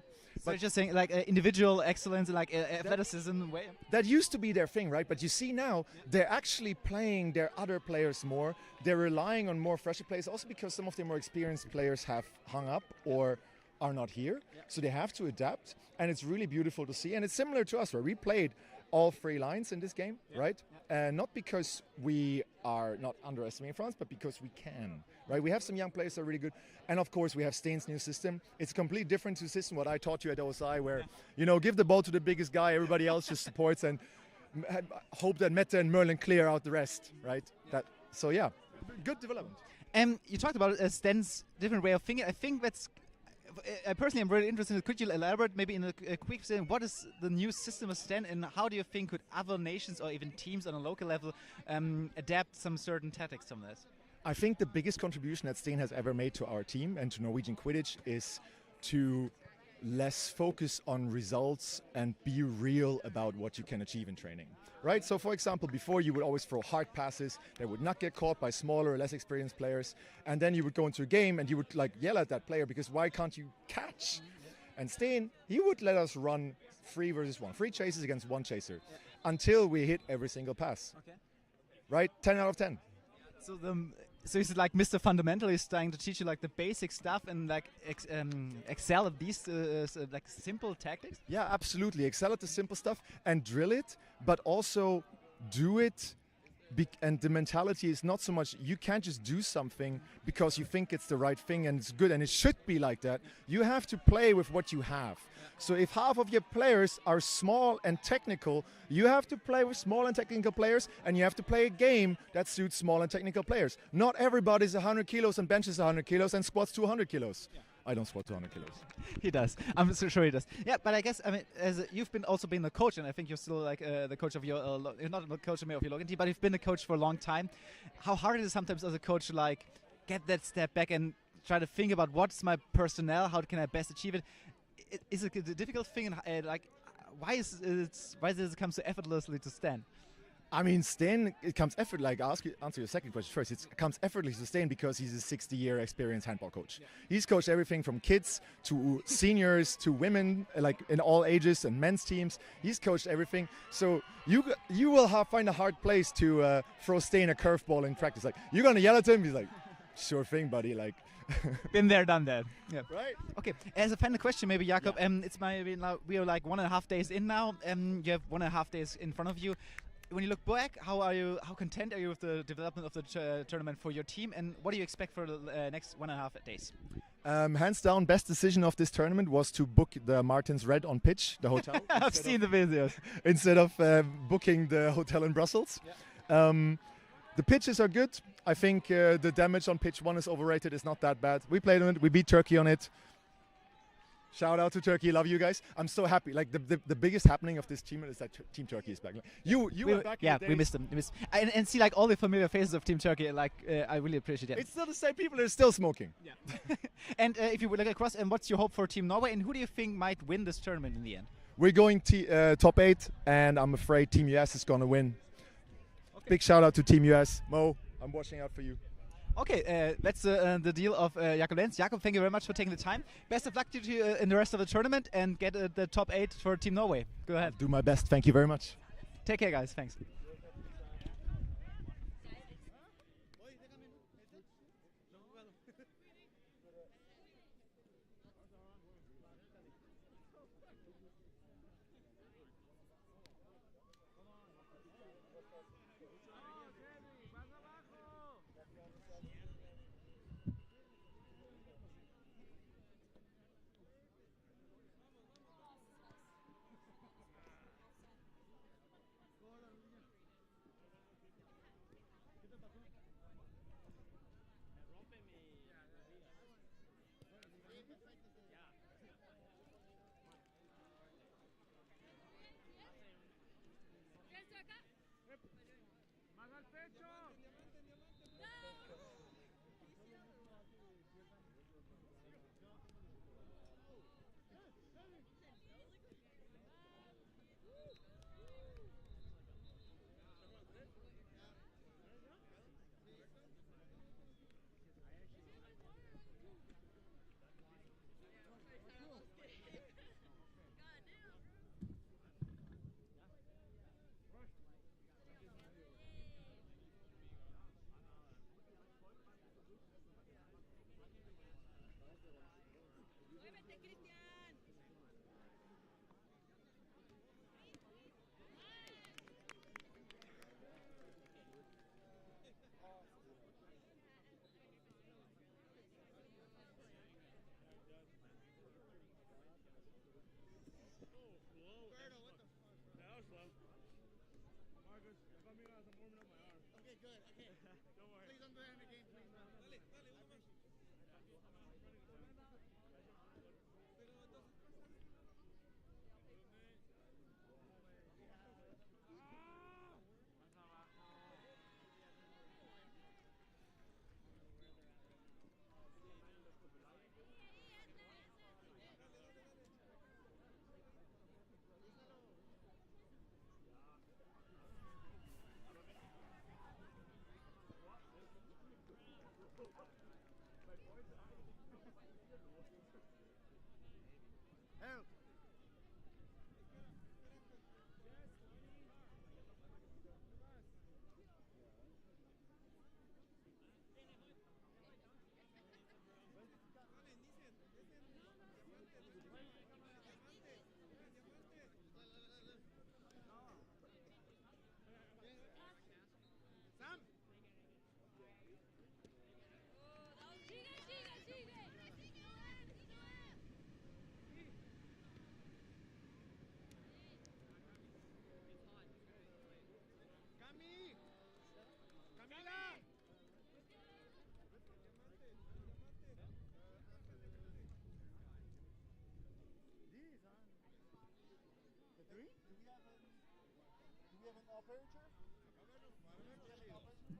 So you're just saying like individual excellence, like athleticism way? That used to be their thing, right? But you see now, they're actually playing their other players more. They're relying on more fresher players, also because some of their more experienced players have hung up or are not here. So they have to adapt, and it's really beautiful to see. And it's similar to us, where we played all 3 lines in this game, right? And not because we are not underestimating France, but because we can, right? We have some young players that are really good. And of course, we have Steen's new system. It's a completely different system, what I taught you at OSI, where, you know, give the ball to the biggest guy, everybody else just supports, and hope that Mette and Merlin clear out the rest, right? So yeah, good development. You talked about Sten's different way of thinking. I think that's personally, I'm really interested. Could you elaborate maybe in a quick saying what is the new system of Sten, and how do you think could other nations or even teams on a local level adapt some certain tactics from this? I think the biggest contribution that Sten has ever made to our team and to Norwegian Quidditch is to less focus on results and be real about what you can achieve in training. Right? So for example, before you would always throw hard passes that would not get caught by smaller or less experienced players, and then you would go into a game and you would like yell at that player because why can't you catch? And Steen, he would let us run 3 versus 1, 3 chases against 1 chaser, until we hit every single pass. Okay. Right? 10 out of 10. So is it like Mr. Fundamental is trying to teach you like the basic stuff and like excel at these like simple tactics? Yeah, absolutely. Excel at the simple stuff and drill it, but also do it. And the mentality is not so much you can't just do something because you think it's the right thing and it's good and it should be like that. You have to play with what you have. So if half of your players are small and technical, you have to play with small and technical players, and you have to play a game that suits small and technical players. Not everybody's 100 kilos and benches 100 kilos and squats 200 kilos. Yeah. I don't squat 200 kilos. He does. I'm so sure he does. Yeah, but I guess you've also been the coach, and I think you're still like the coach of your not the coach of your local team, but you've been a coach for a long time. How hard it is sometimes as a coach to like get that step back and try to think about what's my personnel, how can I best achieve it? Is it a difficult thing, and like why does it come so effortlessly to Sten? I mean, Sten, it comes answer your second question first. It comes effortlessly to Sten because he's a 60-year experienced handball coach. Yeah. He's coached everything from kids to seniors to women, like in all ages, and men's teams. He's coached everything. So you will find a hard place to throw Sten a curveball in practice. Like, you're going to yell at him? He's like, sure thing, buddy. Like, been there, done that. Yeah. Right. Okay. As a final question, maybe Jakob. Yeah. It's we are like 1.5 days in now. You have 1.5 days in front of you. When you look back, how content are you with the development of the tournament for your team, and what do you expect for the next 1.5 days? Hands down, best decision of this tournament was to book the Martins Red on pitch, the hotel. I've seen the videos. Instead of booking the hotel in Brussels. Yeah. The pitches are good. I think the damage on pitch 1 is overrated. It's not that bad. We played on it. We beat Turkey on it. Shout out to Turkey, love you guys. I'm so happy. Like the biggest happening of this team is that Team Turkey is back. Like, you were back. Yeah, we missed them. And see like all the familiar faces of Team Turkey. Like I really appreciate it. It's still the same people. They're still smoking. Yeah. And if you would look across, and what's your hope for Team Norway? And who do you think might win this tournament in the end? We're going top 8, and I'm afraid Team US is going to win. Okay. Big shout out to Team US. Mo, I'm watching out for you. Okay, that's the deal of Jakob Lenz. Jakob, thank you very much for taking the time. Best of luck to you in the rest of the tournament and get the top 8 for Team Norway. Go ahead. I'll do my best. Thank you very much. Take care, guys. Thanks. ¡Más al pecho!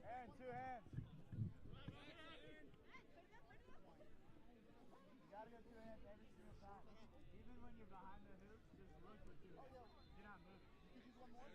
And two hands. You gotta go two hands every single time. Even when you're behind the hoop, just look for two hands. Do not move. You can use one more?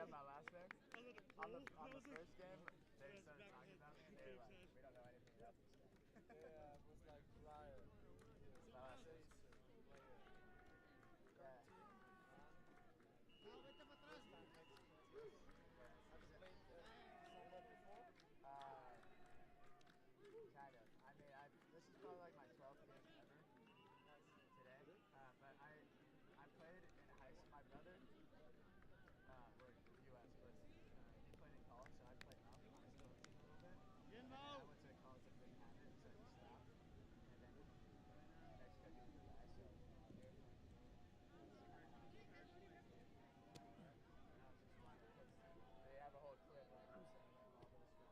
Yeah, my last name. On the first game, they started talking about me, and they were like, we don't know anything about this guy. Yeah, it was like flyer. My last name. Kind of. I mean, this is probably like my 12th game ever today. But I played in high school. My brother, we're U.S., but he played in college, so I played up. I still team a little bit. And then I went to college and didn't have it, so I just stopped. And then Mexico did the last, so I'm here. They have a whole clip of them saying all those facts.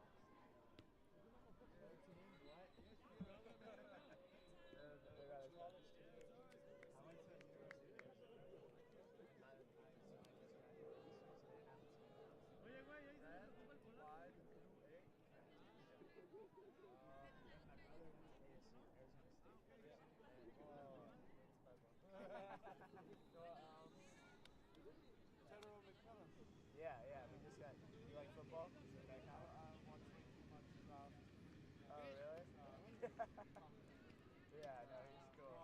13, what? I went to university there, so I just graduated this year, so they have a team. Red, quad, eight, and my brother went to ASU, Arizona State University. General McCullough. Yeah, we just got. You like football? I watch way too much draft. Oh, really? Yeah, no, he's cool.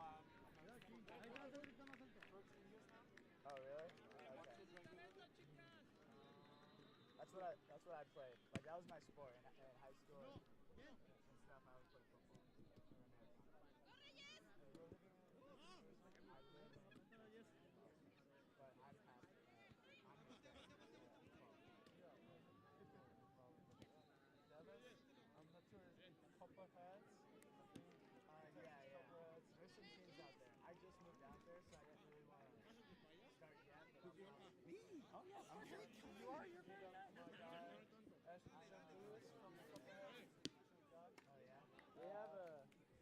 Oh, really? Okay. That's what I played. Like that was my sport in high school and stuff. I would play football. But I'm past it. I'm not sure if Copperheads. Yeah. There's some teams out there. I just moved out there, so I don't really want to start yet. But Me? Oh, yeah. I'm sure you are. You're very nice. From Copperheads. Oh, yeah? We have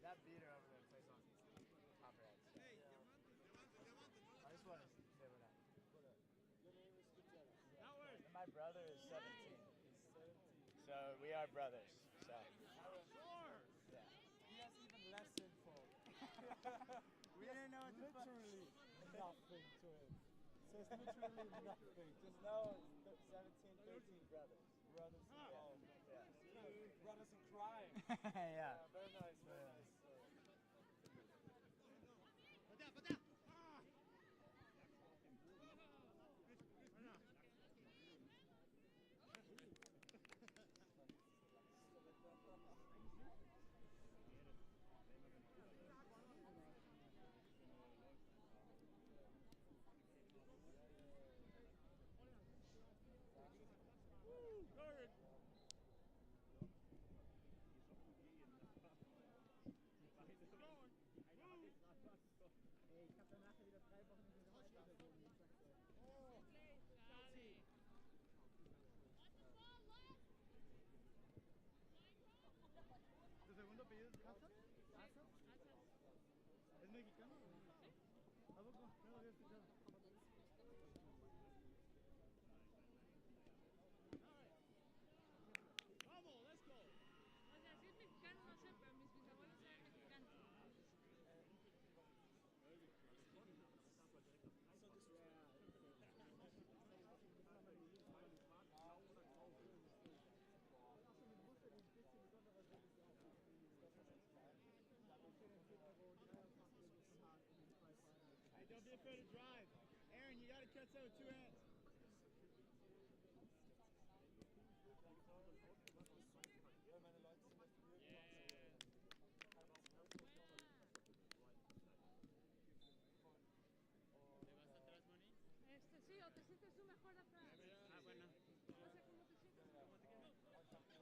that beater over there plays on Copperheads. I just want to say what up. Your name is Gutierrez. And my brother is 17. He's 17. So we are brothers. So. Sure. Yeah. He has even less info. We didn't know what the fuck. Literally nothing to him. Says literally nothing. Just know it's 17, 13 brothers. Brothers in crime. Yeah. Brothers in crime. Yeah. Very nice. Very nice. Ich habe danach wieder 3 Wochen in der Weiterbildung gesagt. ¿Tu segundo apellido es Hazard? ¿Hazard? ¿Es mexicano? ¿A poco? No lo había escuchado. Vamos, let's go. O sea, si es mexicano, no sé, pero mis bisabuelos eran mexicanos. Hey, don't be afraid to drive. Aaron, you got to catch that with 2 hands. Sí, o te sientes tú mejor atrás. Ah, bueno. No sé cómo te sientes. ¿Cómo te quedas? Schaut einfach,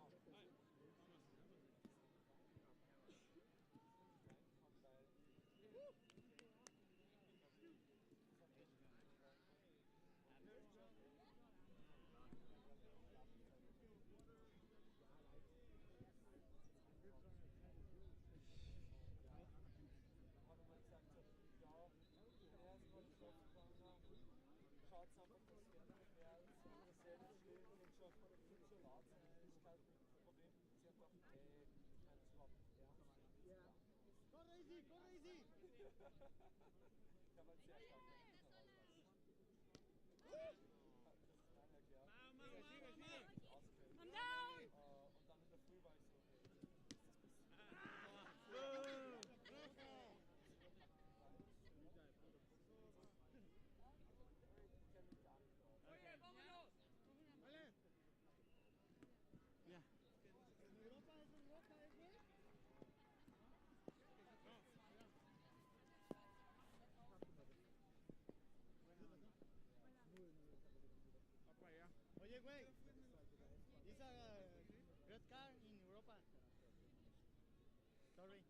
dass wir mehr als dasselbe stehen und schon viel zu laut sein. Ist kein Problem. Sie hat auch keinen Slot. Ja. Corre easy, corre easy. Kann man sehr stark machen. Das ist meine Erklärung. way. It's a red card in Europa. Sorry.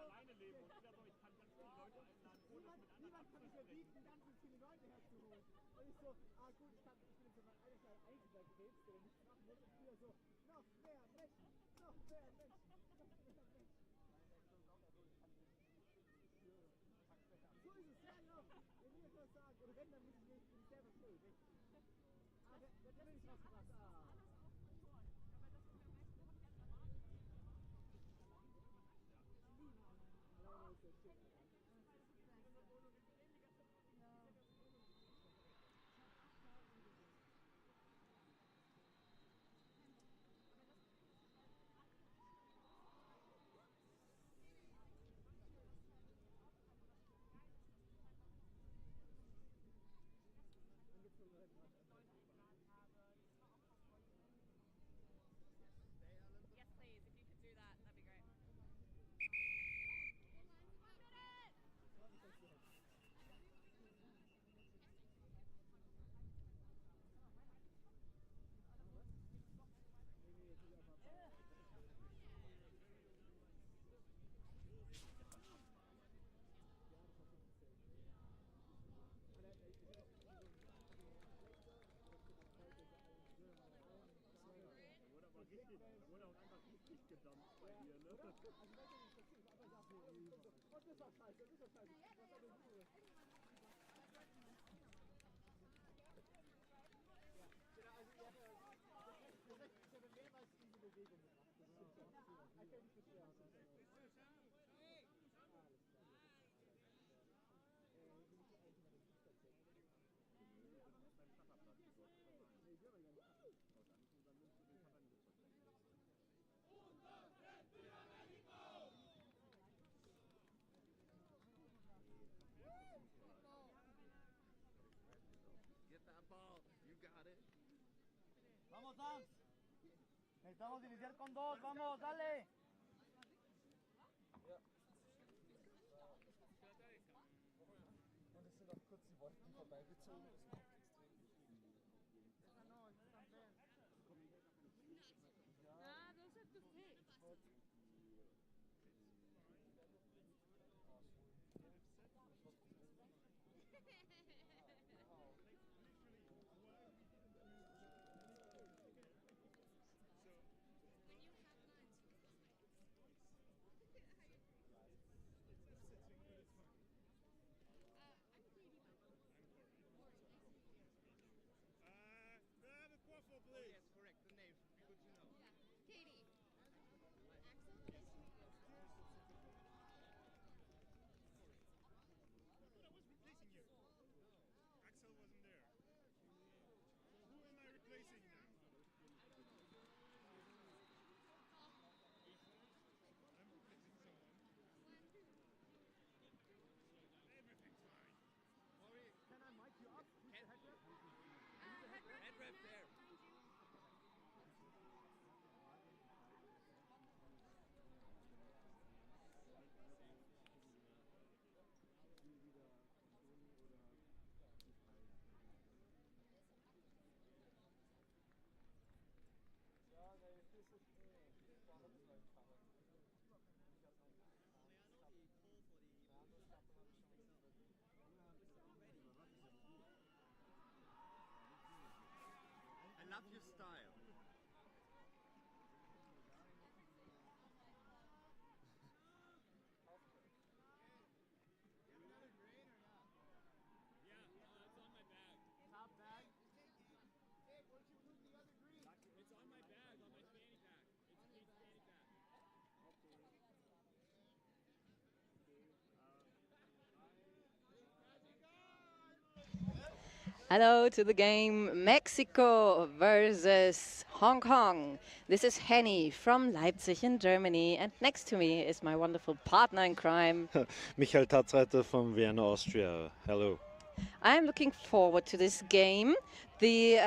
Alleine leben und wieder so, ich kann ganz viele Leute einladen, ohne es mit anderen Niemand kann sich verbieten, ganz viele Leute herzuholen. Und ich so, gut, ich bin jetzt so mein eigener Einzelgerät, der nichts machen muss. Und wieder so, noch mehr Menschen, noch mehr Menschen, noch mehr Menschen. So ist es, ja, genau. Wenn wir das sagen, oder wenn, dann muss ich mich selber schuld. Aber der will nicht was gemacht. Yes, please. If you could do that, that'd be great. Wurde auch einfach richtig gedampft bei dir, ne? Und das war scheiße, das ist scheiße. Was hat denn du? Genau, also ihr habt mehrmals diese Bewegung gemacht. Ich kann nicht beschweren. Alles klar. Get that ball. You got it. Vamos, Dams. Necesitamos iniciar con dos. Vamos, dale. Ja. Und es sind auch kurz die Wolken vorbeigezogen. Das macht extrem Ah, those are good picks. I'm greedy. love your style. Hello to the game Mexico versus Hong Kong. This is Henny from Leipzig in Germany, and next to me is my wonderful partner in crime. Michael Tatzreiter from Vienna, Austria. Hello. I'm looking forward to this game. The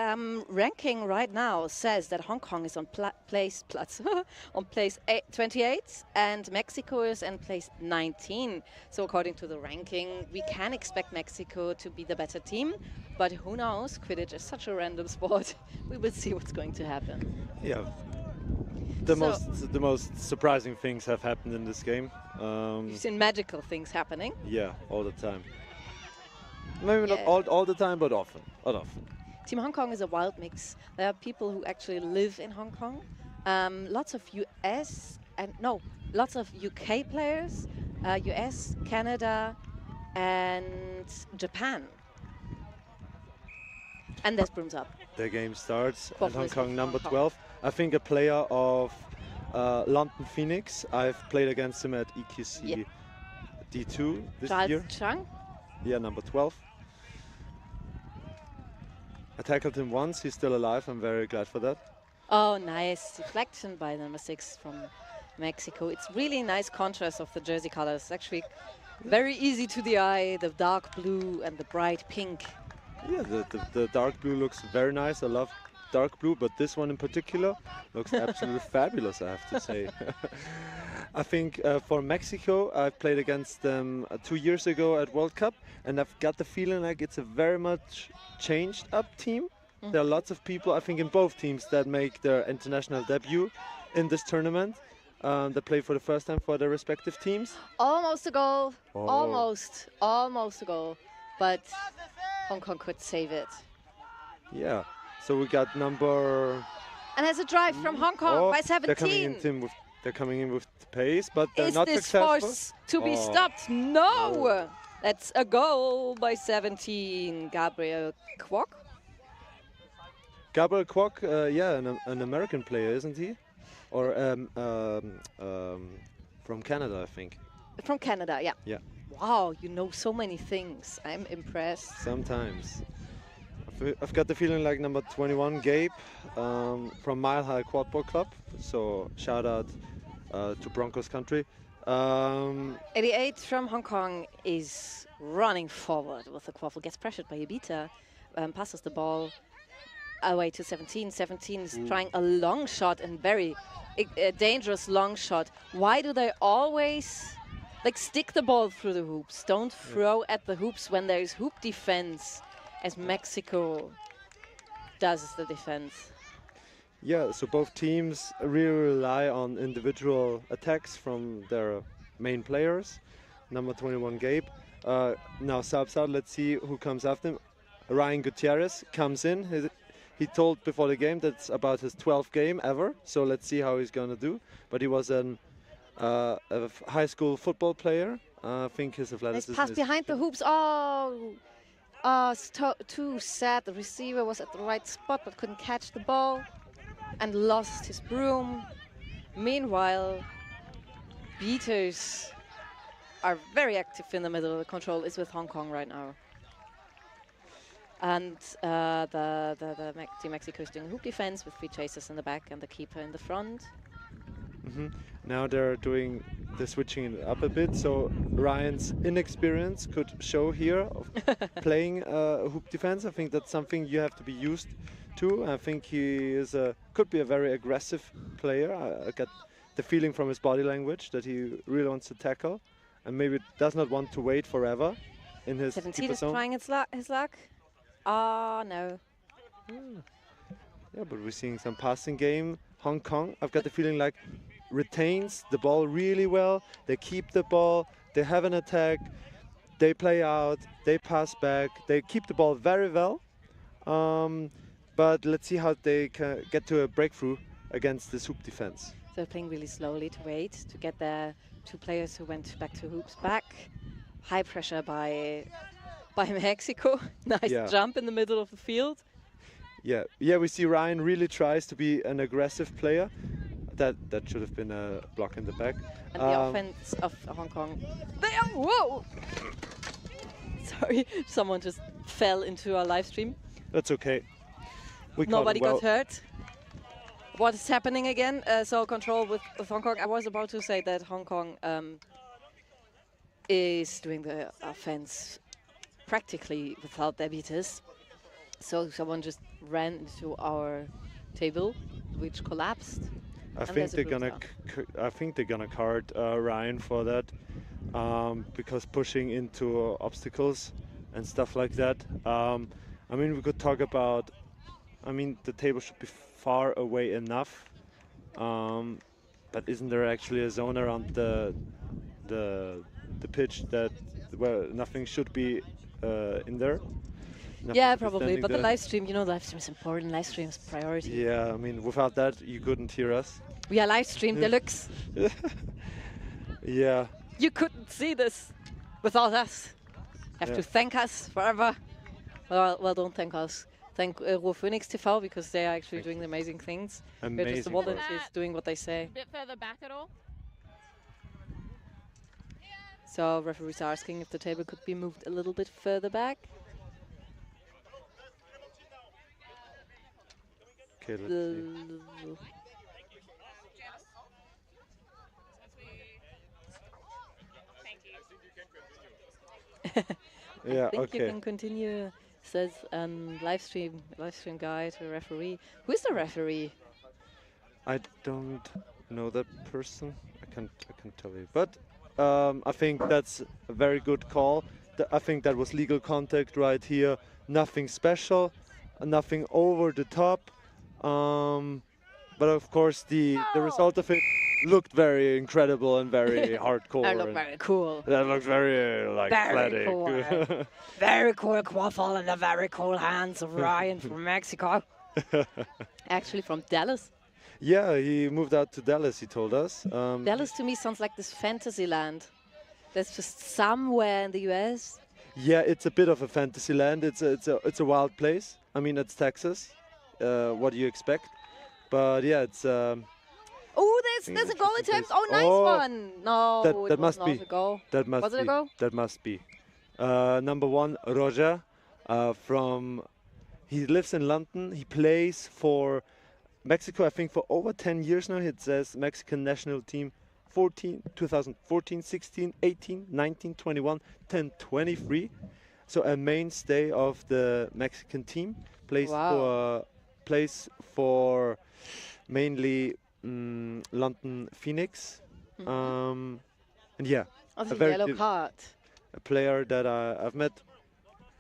ranking right now says that Hong Kong is on place 28 and Mexico is in place 19. So according to the ranking, we can expect Mexico to be the better team. But who knows? Quidditch is such a random sport. We will see what's going to happen. Yeah. The most surprising things have happened in this game. You've seen magical things happening. Yeah, all the time. Maybe not all the time, but often. Team Hong Kong is a wild mix. There are people who actually live in Hong Kong. Lots of lots of UK players, US, Canada, and Japan. And there's Brooms Up. The game starts at Quaffle Hong is Kong with number Hong Kong. 12. I think a player of London Phoenix. I've played against him at EQC D2 this year. Charles Chang? Yeah, number 12. I tackled him once. He's still alive. I'm very glad for that. Oh, nice. Deflection by number 6 from Mexico. It's really nice contrast of the jersey colors. Actually, very easy to the eye. The dark blue and the bright pink. Yeah, the dark blue looks very nice. I love dark blue, but this one in particular looks absolutely fabulous, I have to say. I think for Mexico, I played against them 2 years ago at World Cup, and I've got the feeling like it's a very much changed up team. There are lots of people, I think, in both teams that make their international debut in this tournament. That play for the first time for their respective teams. Almost a goal. Oh. Almost a goal. But Hong Kong could save it. Yeah. So we got number... And there's a drive from Hong Kong by 17. They're coming in with the pace, but they're Is not this successful. force to be stopped? No! That's a goal by 17. Gabriel Kwok. Gabriel Kwok, yeah, an American player, isn't he? Or from Canada, I think. From Canada, yeah. Yeah. Wow, you know so many things. I'm impressed. Sometimes. I've got the feeling like number 21, Gabe, from Mile High Quadball Club. So shout out to Broncos country. 88 from Hong Kong is running forward with the quaffle, gets pressured by Ibita, passes the ball away to 17. 17 is trying a long shot and very dangerous long shot. Why do they always stick the ball through the hoops? Don't throw at the hoops when there is hoop defense, as Mexico does the defense. Yeah, so both teams really rely on individual attacks from their main players. Number 21, Gabe. Now subs out, let's see who comes after him. Ryan Gutierrez comes in. He told before the game that's about his 12th game ever, so let's see how he's gonna do. But he was a high school football player. I think his athleticism Nice pass is... behind the hoops. It's too sad. The receiver was at the right spot but couldn't catch the ball and lost his broom. Meanwhile, beaters are very active in the middle. The control is with Hong Kong right now. And Team Mexico is doing hoop defense with 3 chasers in the back and the keeper in the front. Now they're doing the switching it up a bit, so Ryan's inexperience could show here of playing hoop defense. I think that's something you have to be used to. I think he could be a very aggressive player. I get the feeling from his body language that he really wants to tackle and maybe does not want to wait forever in his 17 keeper is zone. trying his luck. Oh, no. Yeah, but we're seeing some passing game. Hong Kong, I've got the feeling like retains the ball really well. They keep the ball, they have an attack, they play out, they pass back, they keep the ball very well. but let's see how they can get to a breakthrough against this hoop defense. They're playing really slowly to wait to get their two players who went back to hoops back. High pressure by Mexico. Nice jump in the middle of the field. Yeah, we see Ryan really tries to be an aggressive player. That should have been a block in the back. And the offense of Hong Kong. Whoa! Sorry, someone just fell into our live stream. That's okay. Nobody got hurt. What is happening again? So control with Hong Kong. I was about to say that Hong Kong is doing the offense practically without their beaters. So someone just ran into our table, which collapsed. I think they're gonna card Ryan for that, because pushing into obstacles and stuff like that. I mean, we could talk about. I mean, the table should be far away enough, but isn't there actually a zone around the pitch that where nothing should be in there? Yeah, probably. But the live stream, you know, live stream is important. Live stream is priority. Yeah, I mean, without that, you couldn't hear us. We are live stream deluxe. Yeah. You couldn't see this without us. You have to thank us forever. Well, don't thank us. Thank Raw Phoenix TV because they are actually doing amazing things. We're just the volunteers doing what they say. A bit further back at all? So referees are asking if the table could be moved a little bit further back. Okay, let's see. Yeah, I think you can continue, says live stream guy to referee. Who is the referee? I don't know that person. I can't tell you. But I think that's a very good call. I think that was legal contact right here. Nothing special, nothing over the top. But of course the result of it looked very incredible and very hardcore. That looked very cool. That looked very very athletic. Cool. Very cool quaffle in the very cool hands of Ryan from Mexico. Actually from Dallas. Yeah, he moved out to Dallas, he told us. Dallas to me sounds like this fantasy land. That's just somewhere in the US. Yeah, it's a bit of a fantasy land. It's a wild place. I mean, it's Texas. What do you expect? But yeah, it's. Oh, there's a goal attempt. Oh, nice one. No, that must be. A goal. That must was be. it a goal? That must be. Number 1, Roger, from. He lives in London. He plays for Mexico. I think for over 10 years now. It says Mexican national team. 2014, 16, 18, 19, 21, 10, 23. So a mainstay of the Mexican team. Plays for mainly London Phoenix. And yeah, a very yellow card. A player that I've met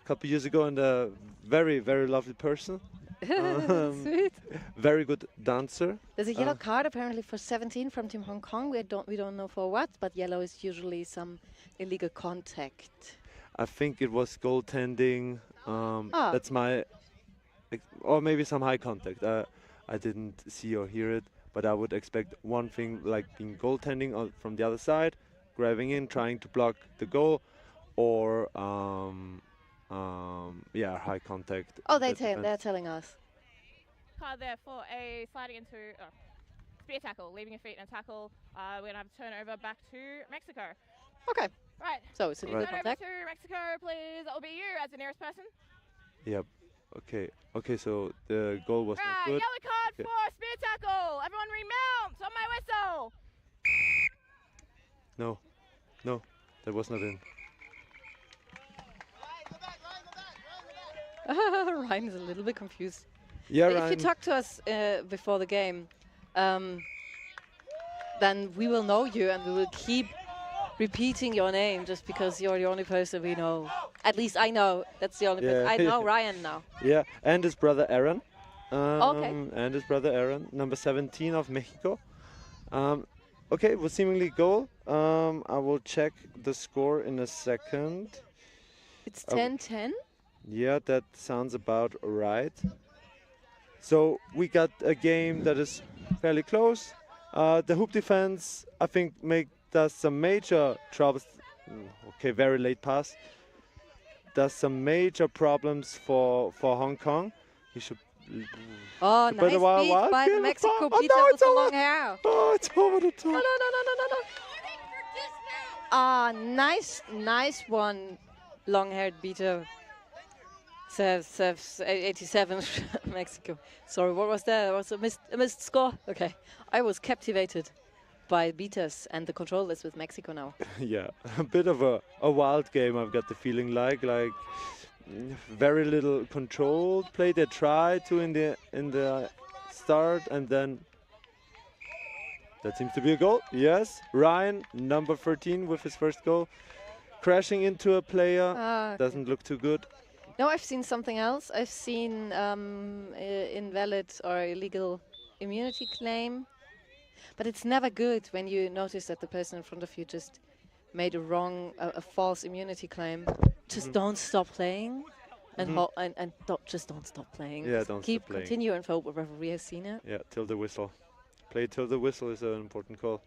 a couple years ago and a very, very lovely person. Sweet. Very good dancer. There's a yellow card apparently for 17 from Team Hong Kong. We don't know for what, but yellow is usually some illegal contact. I think it was goaltending. That's my, or maybe some high contact. I didn't see or hear it, but I would expect one thing like being goaltending from the other side, grabbing in, trying to block the goal, or high contact. Oh, they're telling us. Card there for a sliding into spear tackle, leaving your feet and tackle. We're going to have a turnover back to Mexico. Okay. Right. So it's a legal contact. contact. Over to Mexico, please. That will be you as the nearest person. Yep. Okay. Okay. So the goal was not good. Yellow card for spear tackle. Everyone remount on my whistle. No, that was not in. Ryan is a little bit confused. Yeah, If Ryan. you talk to us before the game, then we will know you and we will keep repeating your name just because you're the only person we know. At least I know. That's the only person. I know Ryan now. Yeah, and his brother Aaron. Okay. And his brother Aaron, number 17 of Mexico. Okay, it was seemingly goal. I will check the score in a second. It's 10-10? Yeah, that sounds about right. So we got a game that is fairly close. The hoop defense, I think, does some major troubles. Okay, very late pass. Does some major problems for Hong Kong. He should. Oh, nice beat by the Mexico beater with the long hair. Oh, it's over the top. No. Ah, nice one. Long-haired beater. Serves 87 Mexico. Sorry, what was that? That was a missed score. Okay, I was captivated by beaters and the control is with Mexico now. Yeah, a bit of a wild game. I've got the feeling like very little controlled play. They tried to in the start, and then that seems to be a goal. Yes, Ryan, number 13, with his first goal, crashing into a player. Doesn't look too good. No, I've seen something else. I've seen invalid or illegal immunity claim. But it's never good when you notice that the person in front of you just made a false immunity claim. Just don't stop playing, and just don't stop playing. Yeah, just don't keep stop playing. Continue and hope the referee has seen it. Yeah, till the whistle. Play till the whistle is an important call.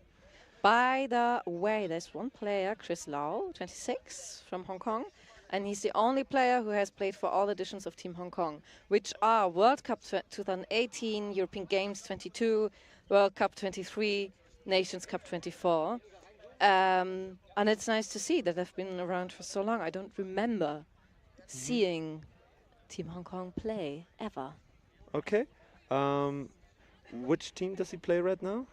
By the way, there's one player, Chris Lau, 26, from Hong Kong, and he's the only player who has played for all editions of Team Hong Kong, which are World Cup 2018, European Games 22, World Cup 23, Nations Cup 24. And it's nice to see that they've been around for so long. I don't remember seeing Team Hong Kong play, ever. Okay. Which team does he play right now?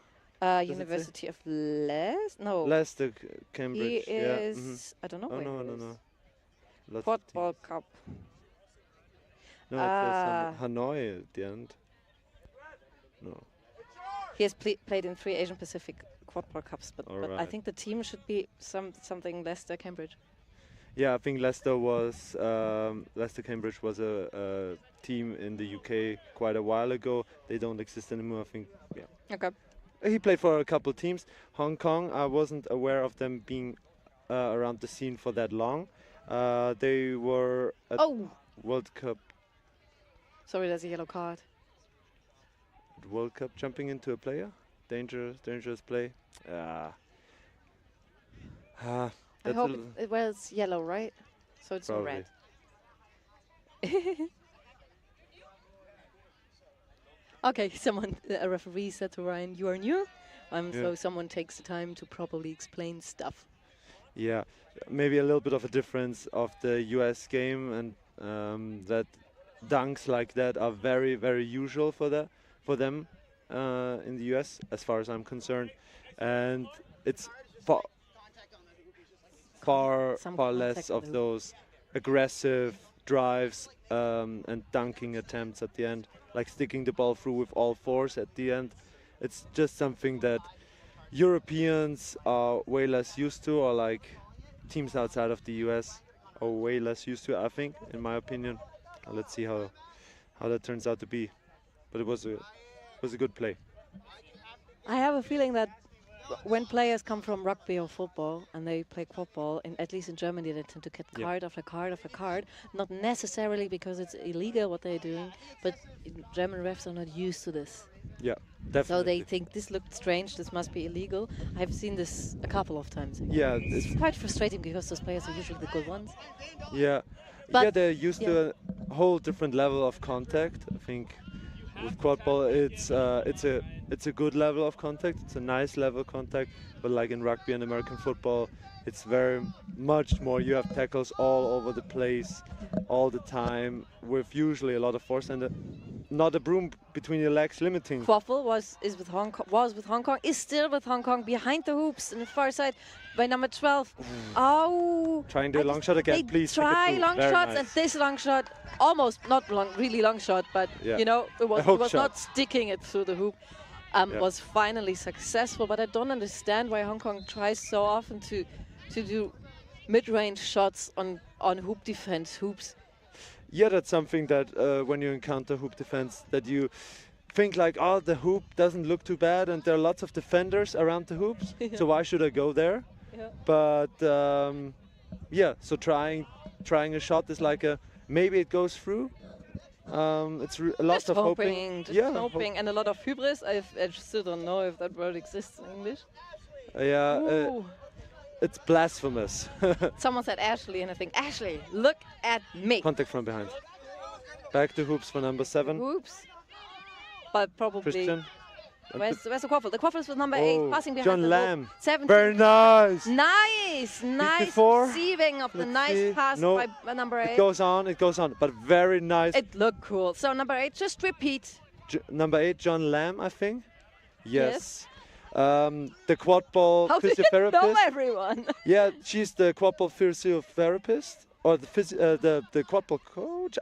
University of Leicester? No. Leicester, Cambridge. He is, I don't know where he is. No. Quadball Cup. No, it's Hanoi at the end. No. He has played in 3 Asian Pacific Quadball Cups, but I think the team should be something Leicester, Cambridge. Yeah, I think Leicester Cambridge was a team in the UK quite a while ago. They don't exist anymore, I think. Yeah. Okay. He played for a couple teams. Hong Kong, I wasn't aware of them being around the scene for that long. They were at World Cup. Sorry, there's a yellow card. World Cup jumping into a player. Dangerous play. I hope it's yellow, right? So it's Probably. red. Okay, a referee said to Ryan, "You are new," so someone takes the time to properly explain stuff. Yeah, maybe a little bit of a difference of the US game, and that dunks like that are very, very usual for them in the US, as far as I'm concerned, and it's far less of those aggressive drives and dunking attempts at the end, like sticking the ball through with all fours at the end. It's just something that Europeans are way less used to, or like teams outside of the US are way less used to, I think, in my opinion. Let's see how that turns out to be. But it was a good play. I have a feeling that when players come from rugby or football and they play quadball, at least in Germany, they tend to get card after card after card. Not necessarily because it's illegal what they're doing, but German refs are not used to this. Yeah, definitely. So they think this looked strange, this must be illegal. I've seen this a couple of times. Yeah, it's quite frustrating because those players are usually the good ones. Yeah, but they're used to a whole different level of contact. I think with quadball, it's a good level of contact. It's a nice level of contact. But like in rugby and American football, it's very much more. You have tackles all over the place, all the time, with usually a lot of force and not a broom between your legs limiting. Quaffle was with Hong Kong, is still with Hong Kong, behind the hoops in the far side by number 12. Trying the long shot again, please. Try long shots, and this long shot, almost not really long shot, but you know, it was not sticking it through the hoop. Was finally successful, but I don't understand why Hong Kong tries so often to do mid-range shots on hoop defense hoops. Yeah, that's something that when you encounter hoop defense, that you think like, oh, the hoop doesn't look too bad, and there are lots of defenders around the hoops, so why should I go there? Yeah. But so trying a shot is like maybe it goes through, It's a lot Just of hoping, just yeah, hoping, and a lot of hubris. I still don't know if that word exists in English. Yeah, Ooh. it's blasphemous. Someone said Ashley, and I think, Ashley, look at me. Contact from behind. Back to hoops for number 7. Oops. But probably. Christian. Where's the quaffle? The quaffle is with number 8, passing behind John the Lamb. 17. Very nice. Nice before. Receiving of the Let's nice see. pass No, by number 8. It goes on, but very nice. It looked cool. So number 8, just repeat. Number 8, John Lamb, I think. Yes. The quad ball How do you physiotherapist. know everyone? Yeah, she's the quad ball physiotherapist or the quad ball coach.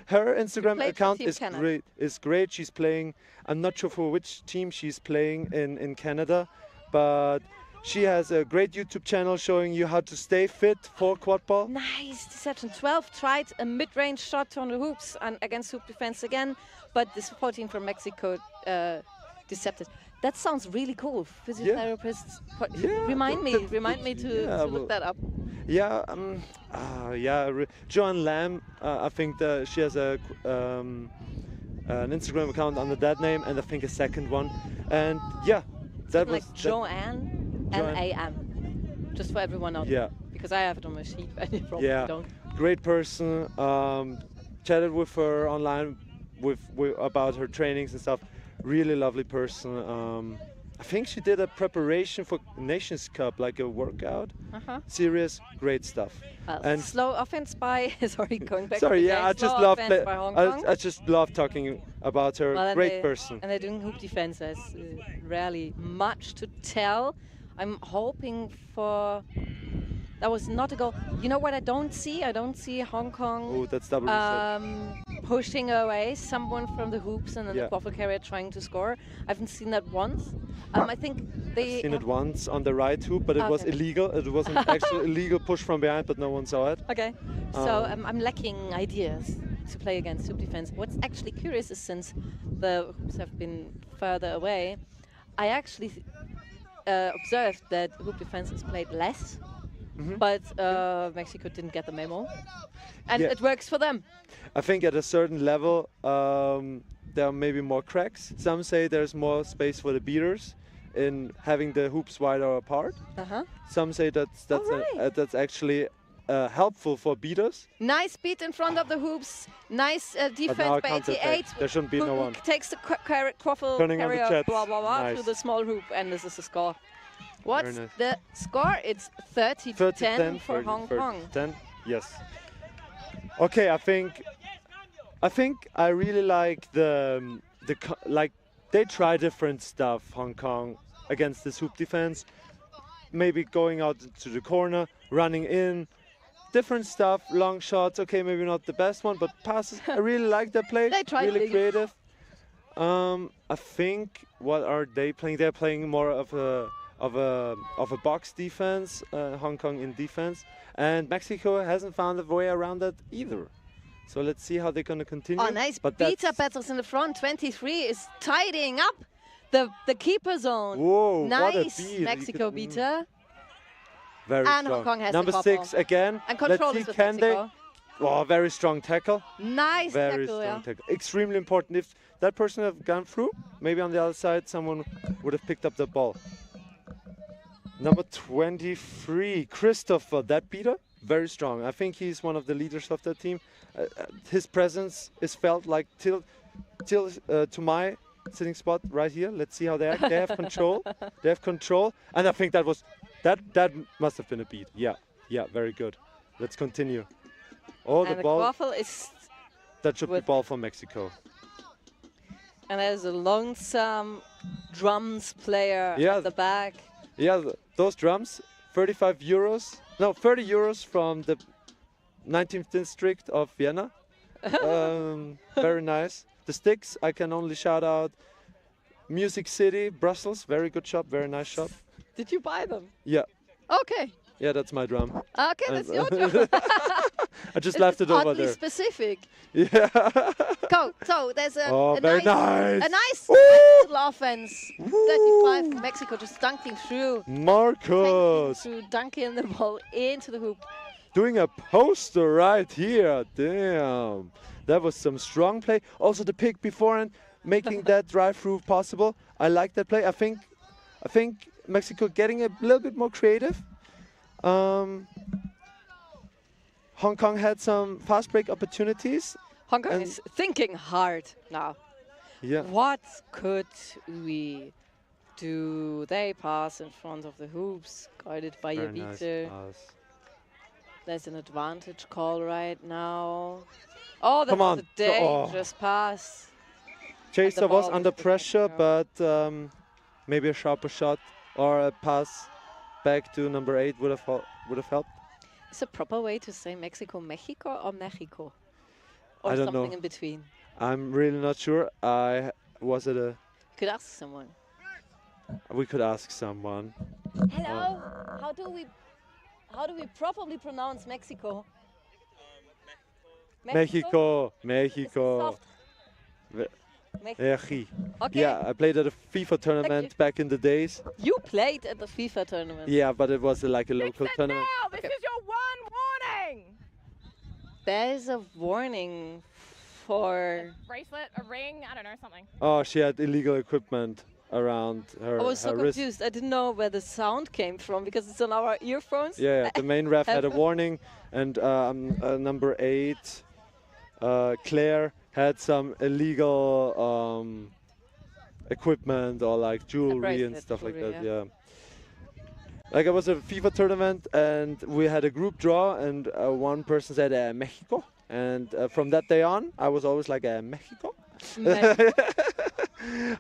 Her Instagram played for account Team is Canada. great. She's playing. I'm not sure for which team she's playing in Canada, but she has a great YouTube channel showing you how to stay fit for quad ball. Nice deception. 12 tried a mid-range shot on the hoops and against hoop defense again, but this 14 from Mexico decepted. That sounds really cool. Physiotherapists. Remind me to look that up. Yeah, Joan Lamb. I think she has an Instagram account under that name, and I think a second one. And yeah, that was like Joanne L-A-M. Just for everyone out there. Because I have it on my sheet, and you probably don't. Great person. Chatted with her online about her trainings and stuff. Really lovely person. I think she did a preparation for Nations Cup, like a workout. Serious, great stuff. And slow offense by going back. Sorry, to the yeah, game. I just Slow love offense by Hong Kong. I just love talking about her. Well, great person. And they're doing hoop defense. There's rarely much to tell. I'm hoping for. That was not a goal. You know what I don't see? I don't see Hong Kong. Oh, that's double reset. Pushing away someone from the hoops and then the quaffle carrier trying to score. I haven't seen that once. I think they. I've seen it once on the right hoop, but it was illegal. It was an actual illegal push from behind, but no one saw it. Okay. So I'm lacking ideas to play against hoop defense. What's actually curious is since the hoops have been further away, I actually observed that hoop defense is played less. But Mexico didn't get the memo, and it works for them. I think at a certain level, there are maybe more cracks. Some say there's more space for the beaters in having the hoops wider apart. Some say that's actually helpful for beaters. Nice beat in front of the hoops. Nice defense by 88. There shouldn't be no one. Takes the quaffle carrier, blah, blah, blah, to the small hoop, and this is the score. What's the score? It's 30-10 for Hong Kong. 10, yes. Okay, I think I really like like they try different stuff. Hong Kong against this hoop defense, maybe going out to the corner, running in, different stuff, long shots. Okay, maybe not the best one, but passes. I really like that play. They tried really creative. I think what are they playing? They're playing more of a box defense, Hong Kong in defense, and Mexico hasn't found a way around that either. So let's see how they're going to continue. Oh, nice beta battles in the front. 23 is tidying up the keeper zone. Whoa, nice what a beat. Mexico beta. Very and strong. Hong Kong has Number the 6 again. And control let's is see, with Mexico. Oh, very strong tackle. Nice very tackle, strong tackle. Extremely important. If that person had gone through, maybe on the other side, someone would have picked up the ball. Number 23, Christopher, that beater, very strong. I think he's one of the leaders of that team. His presence is felt like till to my sitting spot right here. Let's see how they act. They have control. They have control, and I think that must have been a beat. Yeah, very good. Let's continue. Oh, and the ball. Quaffle is that should be ball for Mexico. And there's a lonesome drums player at the back. Yeah, those drums, 35 euros. No, 30 euros from the 19th district of Vienna. Very nice. The sticks, I can only shout out Music City, Brussels. Very good shop, very nice shop. Did you buy them? Yeah. Okay. Yeah, that's my drum. Okay, that's your drum. I just left it over there. Oddly specific. Yeah. Go. So there's a very nice. A nice little offense. 35 Mexico just dunking through. Marcos. Through dunking the ball into the hoop. doing a poster right here. Damn. That was some strong play. Also the pick beforehand, making that drive through possible. I like that play. I think Mexico getting a little bit more creative. Hong Kong had some fast break opportunities. Hong Kong is thinking hard now. Yeah. What could we do? They pass in front of the hoops, guided by Very nice Jovita. pass. There's an advantage call right now. Oh, Come that's on. a dangerous pass. Chaser was ball under was pressure, but maybe a sharper shot or a pass back to number 8 would have helped. Is a proper way to say Mexico, Mexico or Mexico? Or I don't something know. in between? I'm really not sure. I was at a. Could ask someone. We could ask someone. Hello. How do we properly pronounce Mexico? Mexico. Mexico. Okay. Okay. Yeah, I played at a FIFA tournament back in the days. You played at the FIFA tournament. Yeah, but it was like a local tournament. Now, this is your one warning. There is a warning for. Bracelet, a ring, I don't know, something. Oh, she had illegal equipment around her, I was so her wrist. confused. I didn't know where the sound came from because it's on our earphones. Yeah, the main ref had a warning, and number 8, Claire, had some illegal equipment or like jewelry and stuff like that. Yeah. Like it was a FIFA tournament, and we had a group draw, and one person said Mexico, and from that day on, I was always like Mexico.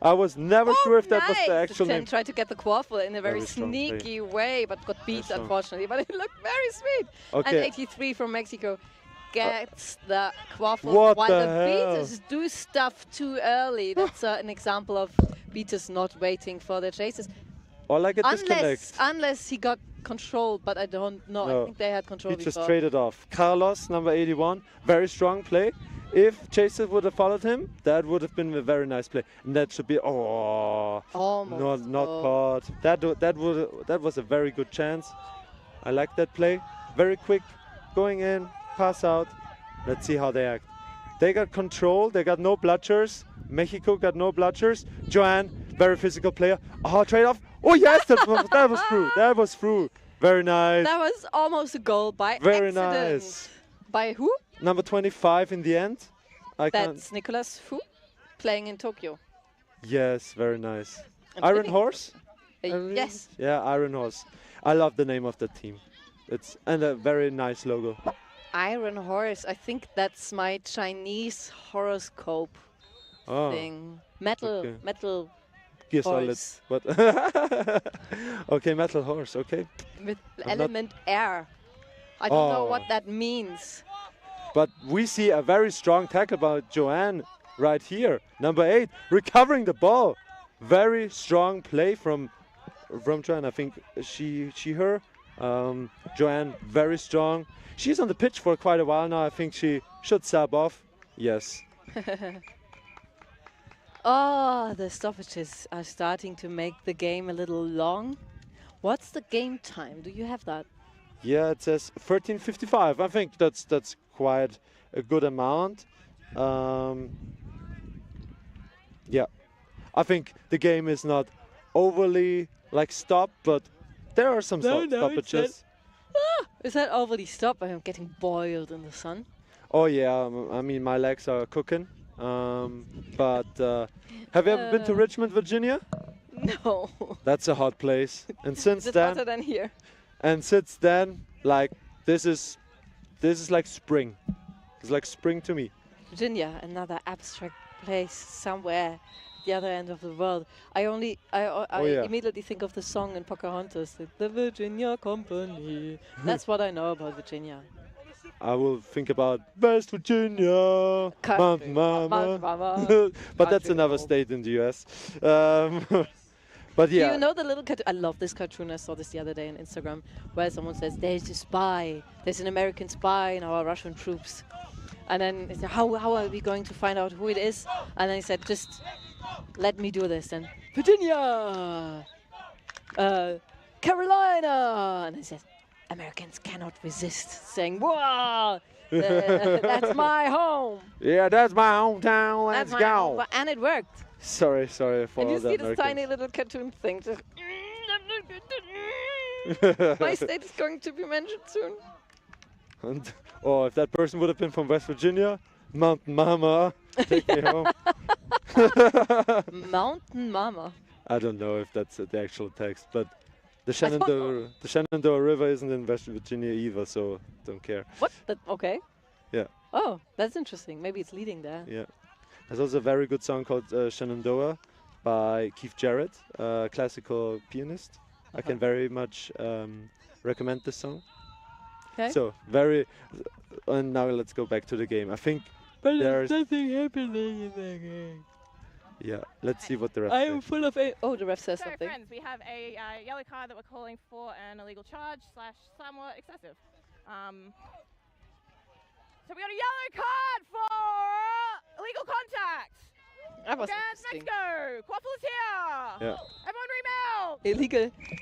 I was never sure if that was the actual name. Tried to get the quaffle in a very strong play. sneaky way, but got beat strong. unfortunately. But it looked very sweet. Okay. And 83 from Mexico gets the quaffle What while the the hell? beaters do stuff too early. That's an example of beaters not waiting for their chases. Or like a disconnect. Unless he got control, but I don't know. No. I think they had control He before. just traded off. Carlos, number 81, very strong play. If Chaser would have followed him, that would have been a very nice play. And that should be Almost not caught. That was a very good chance. I like that play. Very quick, going in, pass out. Let's see how they act. They got control. They got no bludgers. Mexico got no bludgers. Joanne, very physical player. Oh, trade off. Oh yes, that was through. That was through. Very nice. That was almost a goal by Very accident. nice. By who? Number 25 in the end. That's Nicolas Fu, playing in Tokyo. Yes, very nice. And Iron living- Horse? Yes. Yeah, Iron Horse. I love the name of the team. And a very nice logo. Iron Horse. I think that's my Chinese horoscope thing. Metal Gear horse. Solid. But okay, Metal Horse. Okay. With I'm not- element air. I don't know what that means. But we see a very strong tackle by Joanne right here. Number 8, recovering the ball. Very strong play from Joanne. I think her. Joanne, very strong. She's on the pitch for quite a while now. I think she should sub off. Yes. Oh, the stoppages are starting to make the game a little long. What's the game time? Do you have that? Yeah, it says 13:55. I think that's quite a good amount. Yeah, I think the game is not overly like stopped, but there are some stoppages. Is that overly stopped? I'm getting boiled in the sun. Oh yeah, I mean my legs are cooking. But have you ever been to Richmond, Virginia? No. That's a hot place. And since Is it then, hotter than here? and since then, like this is like spring. It's like spring to me. Virginia, another abstract place somewhere at the other end of the world. I yeah. immediately think of the song in Pocahontas, the Virginia Company. That's what I know about Virginia. I will think about West Virginia, Country, Mama. Mama. But that's another state in the US. But yeah. Do you know the little cartoon? I love this cartoon. I saw this the other day on Instagram, where someone says, "There's a spy. There's an American spy in our Russian troops." And then they said, how are we going to find out who it is? And then he said, "Just let me do this." And Virginia, Carolina, and I said, Americans cannot resist saying, "Whoa, that's my home." Yeah, that's my hometown. Let's That's my go. home. And it worked. Sorry for And you all the see this Americans. tiny little cartoon thing. Just my state is going to be mentioned soon. And, oh, if that person would have been from West Virginia, Mountain Mama, take me home. Mountain Mama. I don't know if that's the actual text, but the Shenandoah River isn't in West Virginia either, so don't care. What? Okay. Yeah. Oh, that's interesting. Maybe it's leading there. Yeah. There's also a very good song called Shenandoah by Keith Jarrett, a classical pianist. I can very much recommend this song. Okay. So, and now let's go back to the game. I think there's nothing happening in the game. Yeah, let's see what the ref I says. am full of Oh, the ref says So, something. friends, we have a yellow card that we're calling for an illegal charge / somewhat excessive. So we got a yellow card for illegal contact. That was Against interesting. Mexico. Quaffle is here. Yeah. Everyone remount.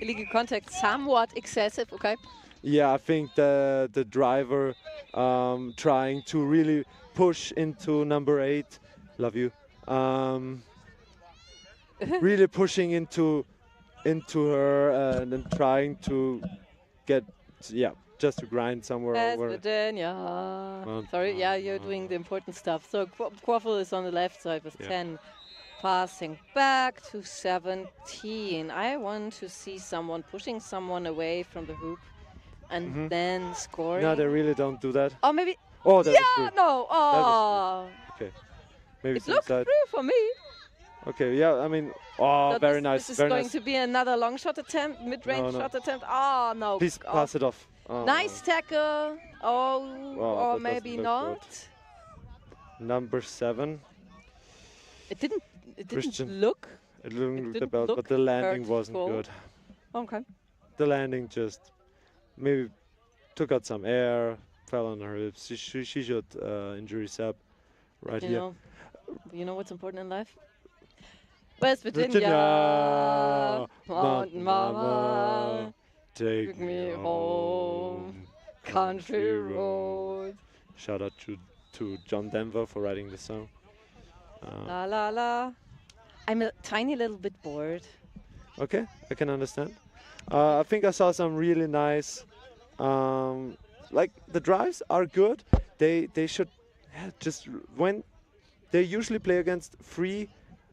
Illegal contact, somewhat excessive. Okay. Yeah, I think the driver trying to really push into number 8. Love you. Really pushing into her and then trying to get just to grind somewhere. West over. Virginia. Sorry, yeah, you're doing the important stuff. So Quaffle is on the left side with 10. Passing back to 17. I want to see someone pushing someone away from the hoop and then scoring. No, they really don't do that. Oh, maybe. Oh, that was yeah, through. no. Oh. Okay. Maybe It looks inside. through for me. Okay, yeah, I mean, oh, So very this, nice. This is very going nice. to be another long shot attempt, mid-range No. shot attempt. Oh, no. Please pass it off. Oh, Nice tackle. Oh, Wow, or that maybe doesn't look not. Number 7. It didn't Christian. look. It looked didn't about, look but the landing hurtful. wasn't good. Okay. The landing just maybe took out some air, fell on her hips. She should injury sub right here. You know what's important in life? West Virginia. Mountain Mama. Take me home. Country road. Shout out to John Denver for writing the song. La la la. I'm a tiny little bit bored. Okay, I can understand. I think I saw some really nice, like the drives are good. They should just when they usually play against free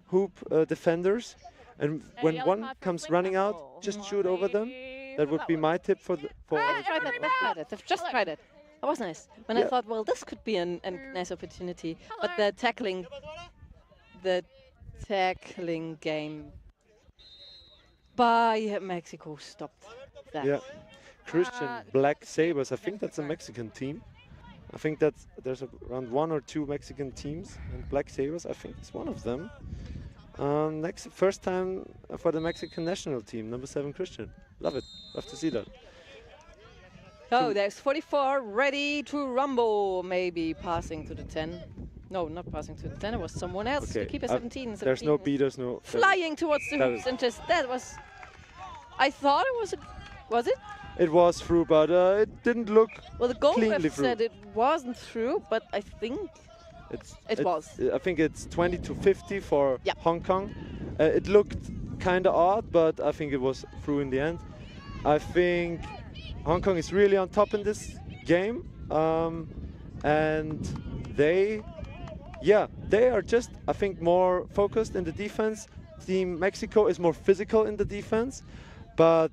hoop defenders, and when one comes running out, just shoot over them. That would be my tip for the for. Let's try that. Let's try that. They've just tried it. That was nice. When I Yeah. thought, well, this could be a nice opportunity, but the tackling game by Mexico stopped that. Yeah, Christian Black Sabres. I think that's a Mexican team. I think there's around 1 or 2 Mexican teams, and Black Sabres, I think, is one of them. First time for the Mexican national team, number 7 Christian. Love it. Love to see that. Oh, there's 44 ready to rumble. Maybe passing to the 10. No, not passing to the 10. It was someone else. Okay. The keeper 17. There's no 17 beaters, no. flying towards the that hoops is- and just that was. I thought it was. Was it? It was through, but it didn't look Well, the goal cleanly ref through. said it wasn't through, but I think it was. I think it's 20 to 50 for Hong Kong. It looked kind of odd, but I think it was through in the end. I think Hong Kong is really on top in this game, and they are just, I think, more focused in the defense. Team Mexico is more physical in the defense, but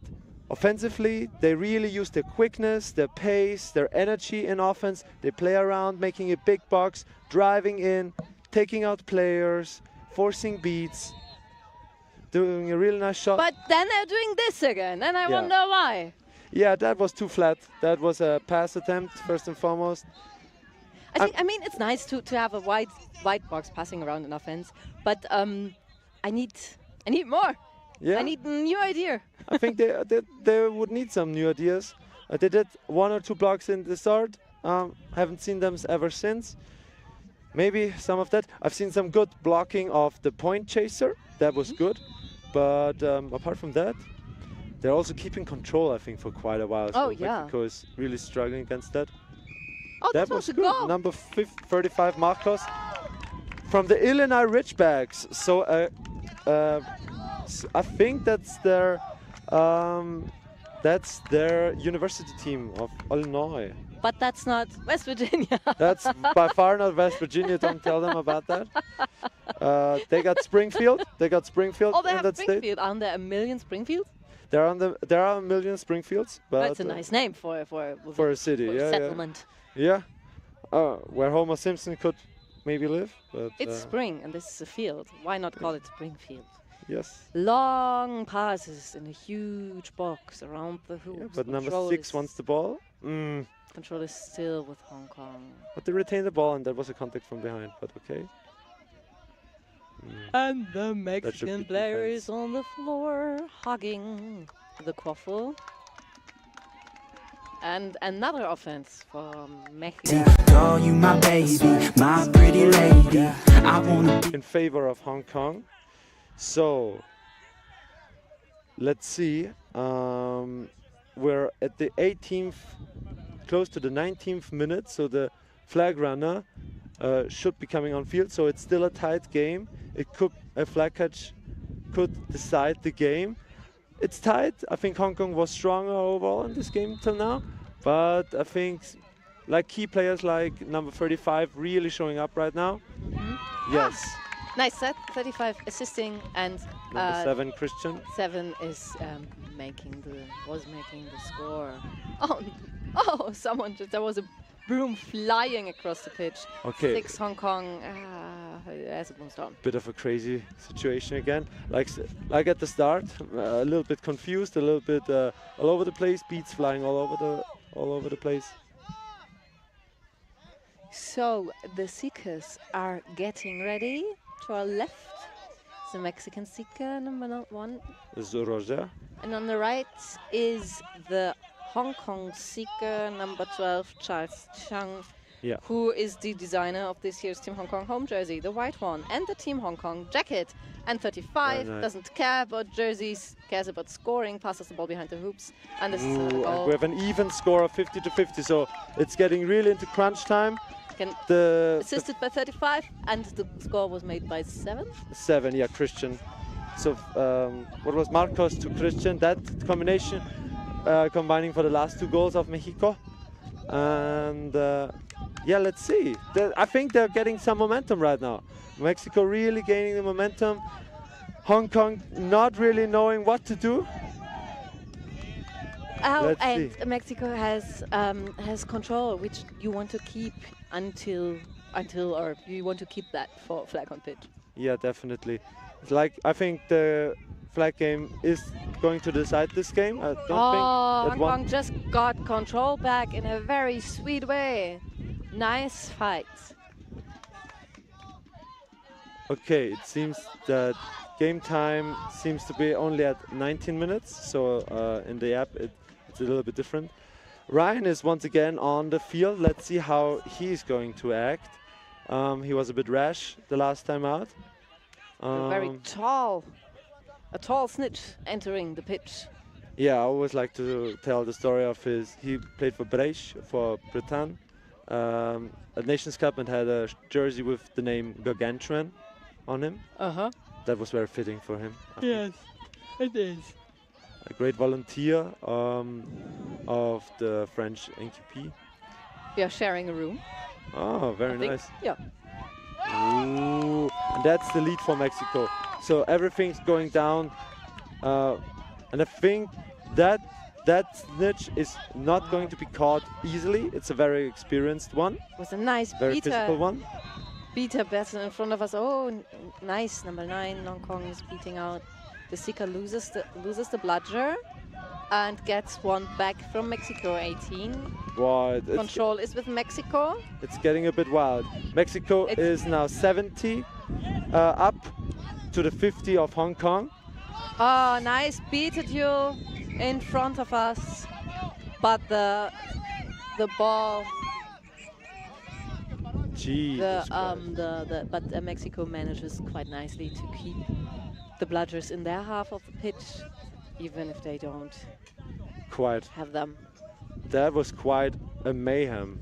offensively, they really use their quickness, their pace, their energy in offense. They play around, making a big box, driving in, taking out players, forcing beats, doing a really nice shot. But then they're doing this again, and I Yeah. wonder why. Yeah, that was too flat. That was a pass attempt, first and foremost. I mean, it's nice to have a wide box passing around in offense, but I need more. Yeah. I need a new idea. I think they would need some new ideas. They did 1 or 2 blocks in the start. Haven't seen them ever since. Maybe some of that. I've seen some good blocking of the point chaser. That was good. But apart from that, they're also keeping control, I think, for quite a while. Oh, so yeah. Mexico is really struggling against that. Oh, that was a good. goal. Number 35, Marcos, from the Illinois Ridgebacks. So I think that's their university team of Illinois. But that's not West Virginia. That's by far not West Virginia. Don't tell them about that. They got Springfield. They got Springfield Oh, they in have that Springfield. state. Aren't there a million Springfields? There are a million Springfields, but That's a nice name for a city. for Yeah, settlement. Yeah. Where Homer Simpson could maybe live. But It's spring, and this is a field. Why not call it Springfield? yes. Long passes in a huge box around the hoops. Yeah, but number Control 6 is- wants the ball. Control is still with Hong Kong. But they retained the ball, and that was a contact from behind. But okay. And the should Mexican be player defense. is on the floor hugging the quaffle. And another offense from Mexico. Girl, you my baby, my pretty lady. I wanna be in favor of Hong Kong. So let's see. We're at the 18th, close to the 19th minute. So the flag runner should be coming on field. So it's still a tight game. A flag catch could decide the game. It's tight. I think Hong Kong was stronger overall in this game till now. But I think like key players like number 35 really showing up right now. Yes. Nice set, 35 assisting, and Number 7, Christian. 7 is making the score. Oh! Someone there was a broom flying across the pitch. Okay. 6 Hong Kong as it moves down. Bit of a crazy situation again. Like at the start, a little bit confused, a little bit all over the place. Beats flying all over the place. So the seekers are getting ready. To our left, the Mexican seeker, number 1. This is Roger. And on the right is the Hong Kong seeker, number 12, Charles Chang, Yeah. who is the designer of this year's Team Hong Kong home jersey, the white one, and the Team Hong Kong jacket. And 35 Very nice. doesn't care about jerseys, cares about scoring, passes the ball behind the hoops, and this is another Ooh, and goal. we have an even score of 50-50, so it's getting really into crunch time. Can- The Assisted by 35, and the score was made by 7. 7, yeah, Christian. So what was Marcos to Christian? That combination combining for the last 2 goals of Mexico. And yeah, let's see. I think they're getting some momentum right now. Mexico really gaining the momentum. Hong Kong not really knowing what to do. Oh, Let's and see. Mexico has control, which you want to keep until or you want to keep that for flag on pitch. Yeah, definitely. It's like I think the flag game is going to decide this game. I don't think that Hong one. Kong just got control back in a very sweet way. Nice fight. Okay, it seems that game time seems to be only at 19 minutes. So in the app, it's a little bit different. Ryan is once again on the field. Let's see how he's going to act. He was a bit rash the last time out. A tall snitch entering the pitch. Yeah, I always like to tell the story of he played for Brèche, for Bretagne, at Nations Cup, and had a jersey with the name Gargantuan on him. Uh-huh. That was very fitting for him. I think. Yes, it is. A great volunteer of the French NQP. We are sharing a room. Oh, very I think. nice. Yeah. Ooh, and that's the lead for Mexico. So everything's going down, and I think that snitch is not going to be caught easily. It's a very experienced one. It was a nice Very beater. physical one. Beater better in front of us. Oh, nice. Number 9, Hong Kong is beating out. The seeker loses the bludger and gets one back from Mexico. 18. Wow, Control is with Mexico. it's getting a bit wild. Mexico is now 70 up to the 50 of Hong Kong. Oh, nice beater duel in front of us, but the ball. Jesus But Mexico manages quite nicely to keep the bludgers in their half of the pitch. even if they don't Quite. have them. That was quite a mayhem.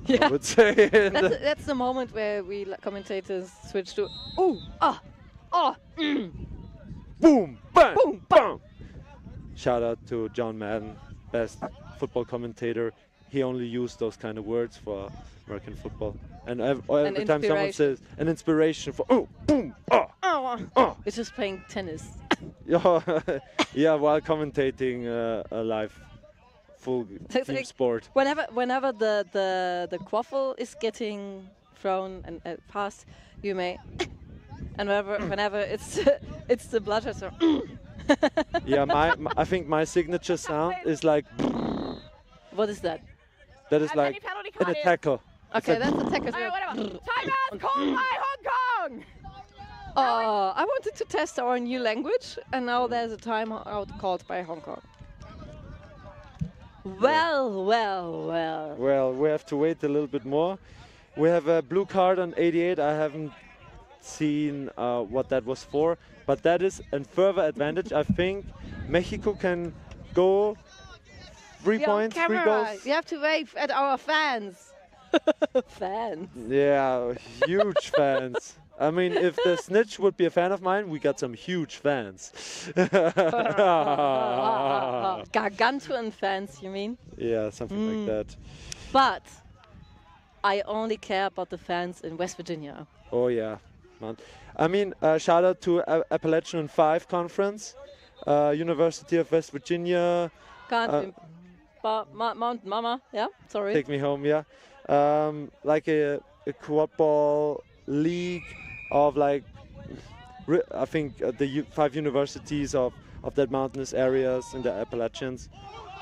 Yeah. I would say. That's the moment where we commentators switch to ooh, ah, oh, boom, bang, boom, bang. Shout out to John Madden, best football commentator. He only used those kind of words for American football. And every time someone says an inspiration for oh, boom, ah, oh. It's just playing tennis. Yeah, while commentating a live full team sport. Whenever the quaffle is getting thrown and passed, you may, and whenever it's the bludger. So Yeah, I think my signature sound is like. What is that? That is like in a tackle. Okay, that's a tackle. Timeout called by Hong Kong. Oh, I wanted to test our new language, and now there's a timeout called by Hong Kong. Well. Well, we have to wait a little bit more. We have a blue card on 88. I haven't seen what that was for, but that is a further advantage. I think Mexico can go 3 points, 3 goals. You have to wave at our fans. Fans. Yeah, huge fans. I mean, if the snitch would be a fan of mine, we got some huge fans. Gargantuan fans, you mean? Yeah, something like that. But I only care about the fans in West Virginia. Oh yeah, man. I mean, shout out to Appalachian 5 Conference, University of West Virginia. Mount Mama, yeah, sorry. Take me home, yeah. Like a quadball league of like, I think the 5 universities of that mountainous areas in the Appalachians.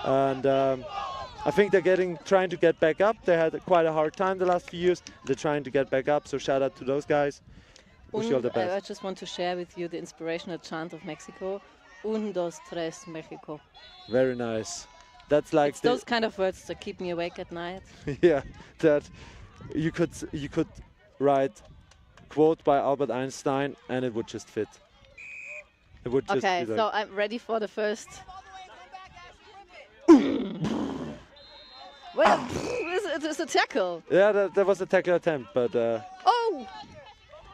And I think they're trying to get back up. They had quite a hard time the last few years. They're trying to get back up, so shout out to those guys. Wish you all the best. I just want to share with you the inspirational chant of Mexico. Un, dos, tres, Mexico. Very nice. That's like it's those kind of words that keep me awake at night. Yeah, that you could write quote by Albert Einstein and it would just fit. It would just okay, be like so I'm ready for the first. Well, it's a tackle. Yeah, that was a tackle attempt, but oh,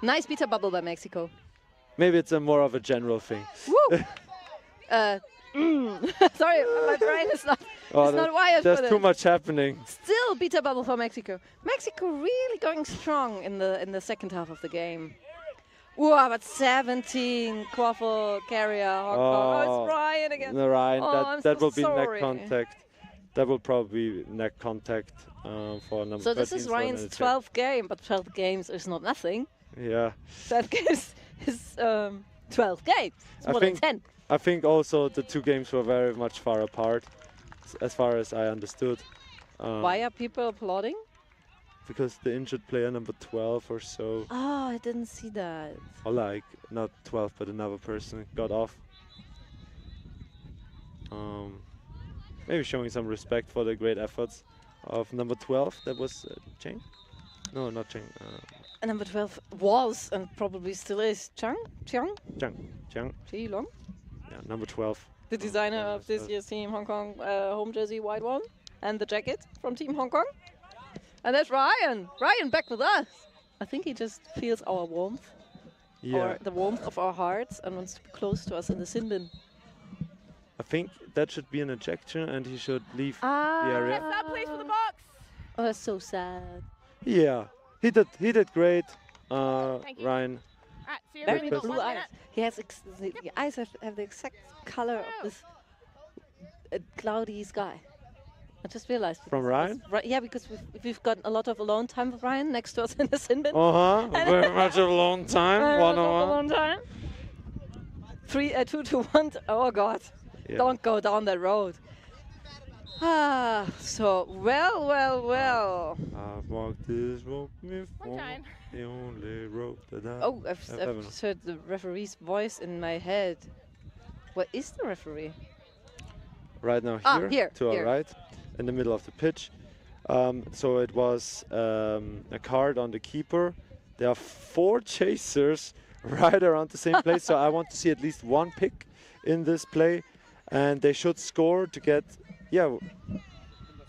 nice beta bubble by Mexico. Maybe it's more of a general thing. Woo! Sorry, my brain is not. It's not wired for this. There's too much happening. Still beta bubble for Mexico. Mexico really going strong in the second half of the game. Wow, but 17 quaffle carrier. Oh, it's Ryan again. No, Ryan, oh, that will so be sorry. neck contact. That will probably be neck contact for number 13. So this is Ryan's 12th game, but 12 games is not nothing. Yeah. 12 games is 12 games. It's more than 10. I think also the 2 games were very much far apart, as far as I understood. Why are people applauding? Because the injured player number 12 or so. Oh, I didn't see that. Or like, not 12, but another person got off. Maybe showing some respect for the great efforts of number 12. That was Cheng? No, not Cheng. Number 12 was and probably still is Chang? Long? Yeah, number 12. The designer of this year's Team Hong Kong home jersey, white one, and the jacket from Team Hong Kong. And there's Ryan. Ryan back with us. I think he just feels our warmth, or the warmth of our hearts, and wants to be close to us in the sin bin. I think that should be an ejection, and he should leave the area. Yes, please for the box. Oh, that's so sad. Yeah, he did great, Ryan. Very blue eyes. He has the eyes have the exact color of this cloudy sky. I just realized. From Ryan? Yeah, because we've got a lot of alone time with Ryan next to us in the sin bin. Very much a long time. 1-on-1. A long time. 2-1. Oh God! Yeah. Don't go down that road. So well. I've walked this rope before. The only rope that I've just heard the referee's voice in my head. Where is the referee? Right now here, to our right, in the middle of the pitch. So it was a card on the keeper. There are 4 chasers right around the same place. So I want to see at least 1 pick in this play. and they should score to get,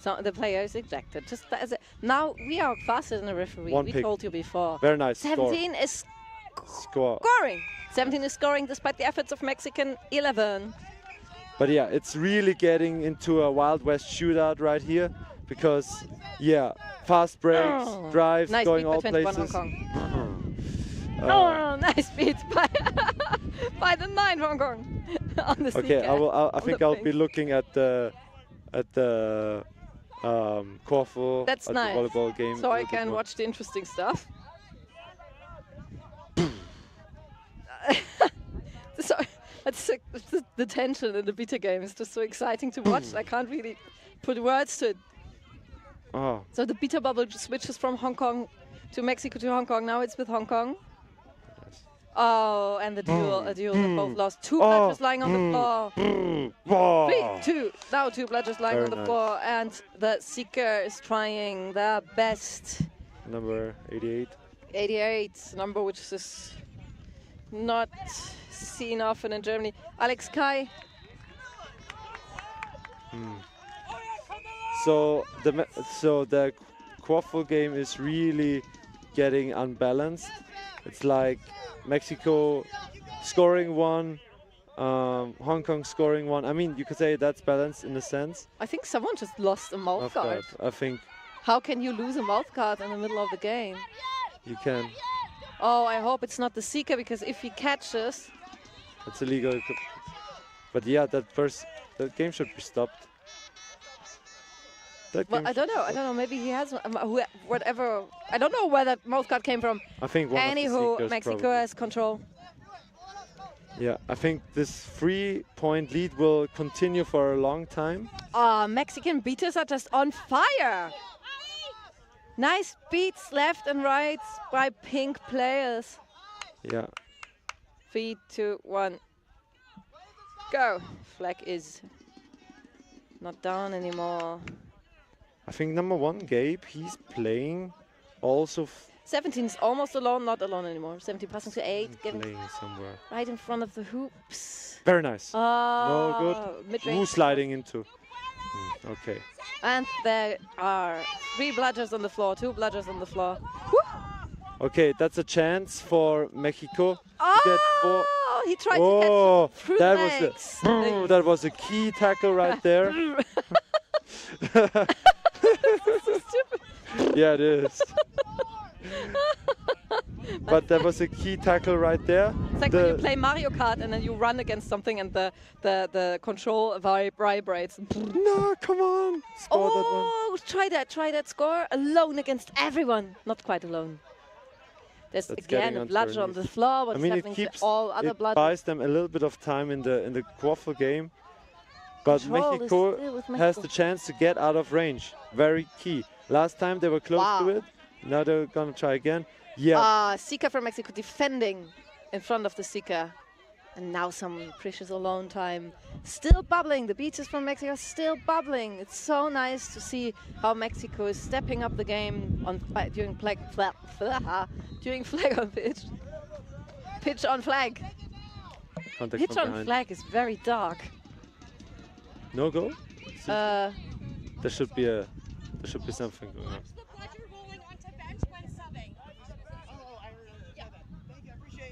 So the player is ejected. Just as now we are faster than the referee. One We pick. told you before. Very nice. 17 is Score. scoring. 17 is scoring despite the efforts of Mexican 11. But yeah, it's really getting into a Wild West shootout right here because, fast breaks, drives, Nice going beat by all 21 places. Hong Kong. Nice beat by the 9 Hong Kong. On the Okay, sneaker. I think I'll be looking at the quaffle, That's at nice. the volleyball game. So a I little bit can more. watch the interesting stuff. So that's the tension in the beta game is just so exciting to watch. I can't really put words to it. Oh, So the beta bubble switches from Hong Kong to Mexico to Hong Kong. Now it's with Hong Kong. Oh, and the duel, a duel that both lost. Two bludgers lying on the floor. 3, 2. Now 2 bludgers lying Very on the nice. floor, and the seeker is trying their best. number 88. 88, number which is not seen often in Germany. Alex Kai. So the quaffle game is really getting unbalanced. It's like Mexico scoring one, Hong Kong scoring one. I mean, you could say that's balanced in a sense. I think someone just lost a mouth guard. I think How can you lose a mouth guard in the middle of the game? you can. Oh, I hope it's not the seeker, because if he catches... It's illegal. But yeah, that game should be stopped. That Well, game I don't know. I don't know. Maybe he has whatever. I don't know where that mouth guard came from. I think one of the Anywho, seekers Mexico probably. has control. Yeah, I think this 3-point lead will continue for a long time. Mexican beaters are just on fire. Nice beats left and right by pink players. Yeah. 3, 2, 1. Go. Flag is not down anymore. I think number 1, Gabe, he's playing also 17 is almost alone, not alone anymore. 17 passing to 8, getting playing somewhere. right in front of the hoops. Very nice. Oh, No good. mid-range. Who sliding into? Okay. And there are 3 bludgers on the floor, 2 bludgers on the floor. Okay, that's a chance for Mexico to get 4. Oh, he tried Oh, to catch fruit that legs. was that was a key tackle right there. So stupid. Yeah, it is. But that was a key tackle right there. It's like when you play Mario Kart and then you run against something and the control vibrates. No, come on. Score that one. Oh, try that score. Alone against everyone. Not quite alone. There's That's again getting a onto bludger her on the knees. floor. I What's mean, it happening to keeps all other it bludgers? buys them a little bit of time in the quaffle game. But Control is Mexico still with has Mexico. the chance to get out of range. Very key. Last time they were close to Wow. it. Now they're gonna try again. Yeah. Sika from Mexico defending in front of the Sika. And now some precious alone time. Still bubbling. The beaters from Mexico are still bubbling. It's so nice to see how Mexico is stepping up the game on during flag on pitch. Pitch on flag. Contact Pitch from on behind. flag is very dark. No goal? Uh, There should be something going on.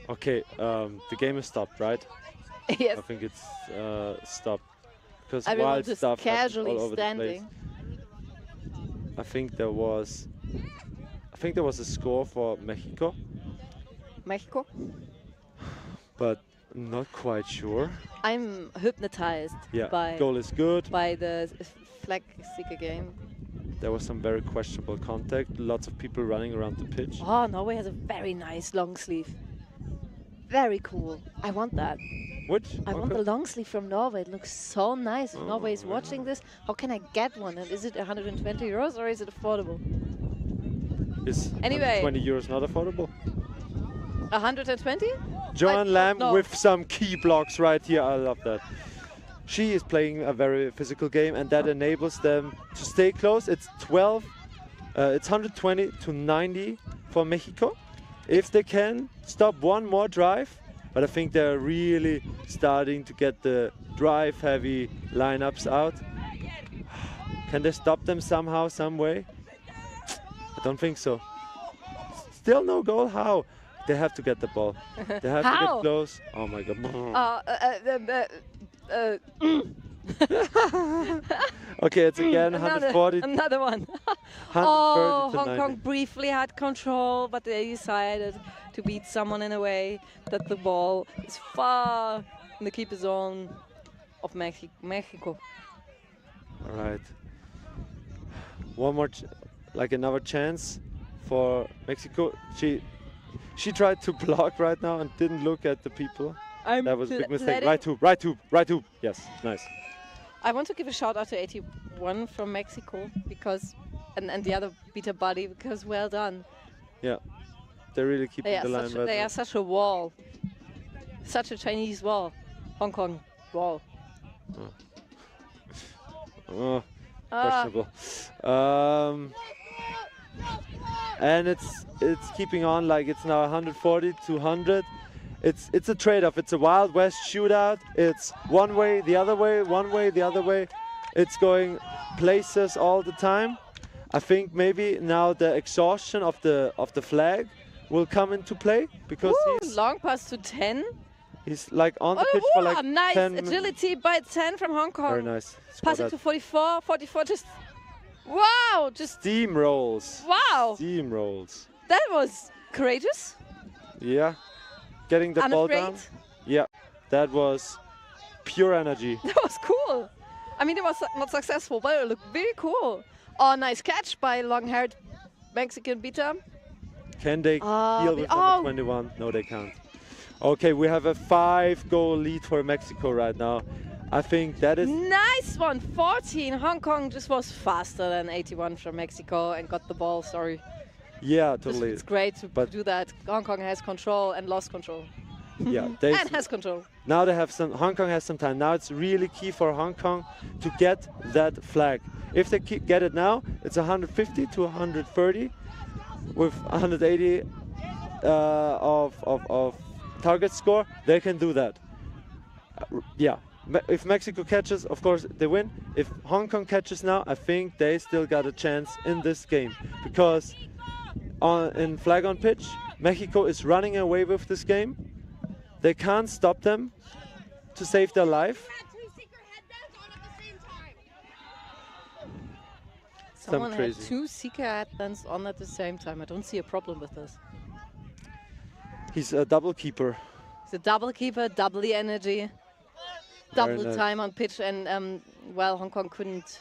Okay, the game is stopped, right? Yes. I think it's stopped because Everyone wild just stuff happens casually all over standing. the place. I think there was a score for Mexico, Mexico? but I'm not quite sure. I'm hypnotized Yeah, by goal is good. by the flag Sika game. There was some very questionable contact. Lots of people running around the pitch. Oh, Norway has a very nice long sleeve. Very cool. I want that. Which? I want the long sleeve from Norway. It looks so nice. If Norway is watching this, how can I get one? And is it 120 euros or is it affordable? Is Anyway. 20 euros not affordable? 120? Joanne Lamb no. with some key blocks right here. I love that. She is playing a very physical game, and that enables them to stay close. It's 12. It's 120 to 90 for Mexico. If they can stop one more drive, but I think they're really starting to get the drive-heavy lineups out. Can they stop them somehow, some way? I don't think so. Still no goal. How? They have to get the ball. They have to How? get close. Oh my god. Okay, it's again 140. Another one. 130 Oh, to Hong 90. Kong briefly had control, but they decided to beat someone in a way that the ball is far in the keeper zone of Mexico. All right. One more, like another chance for Mexico. She tried to block right now and didn't look at the people. That was a big mistake. Right hoop. Yes, nice. I want to give a shout out to 81 from Mexico because, and the other beater body because well done. Yeah, they're really keeping the line. They are such a wall, such a Chinese wall, Hong Kong wall. Oh, questionable. And it's keeping on, like it's now 140 to 100. It's a trade-off. It's a Wild West shootout. It's one way, the other way, one way, the other way. It's going places all the time. I think maybe now the exhaustion of the flag will come into play because long pass to 10. He's like on the pitch for like nice 10 agility by 10 from Hong Kong. Very nice. Pass it to 44. 44 just wow, just steamrolls. Wow. Steamrolls. That was courageous. Yeah. Getting the ball down. Yeah. That was pure energy. That was cool. I mean, it was not successful, but it looked very cool. Oh, nice catch by long-haired Mexican beater. Can they deal with number 21? No, they can't. Okay, we have a 5-goal lead for Mexico right now. I think that is... Nice one, 14. Hong Kong just was faster than 81 from Mexico and got the ball, sorry. Yeah, totally. It's great to do that. Hong Kong has control and lost control. Yeah, and has control. Now they have some. Hong Kong has some time. Now it's really key for Hong Kong to get that flag. If they get it now, it's 150 to 130 with 180 of target score. They can do that. Yeah. If Mexico catches, of course they win. If Hong Kong catches now, I think they still got a chance in this game because in flag on pitch, Mexico is running away with this game. They can't stop them to save their life. Someone had 2 Seeker headbands on at the same time. I don't see a problem with this. He's a double keeper. He's a double keeper, double the energy, double time on pitch, and well, Hong Kong couldn't.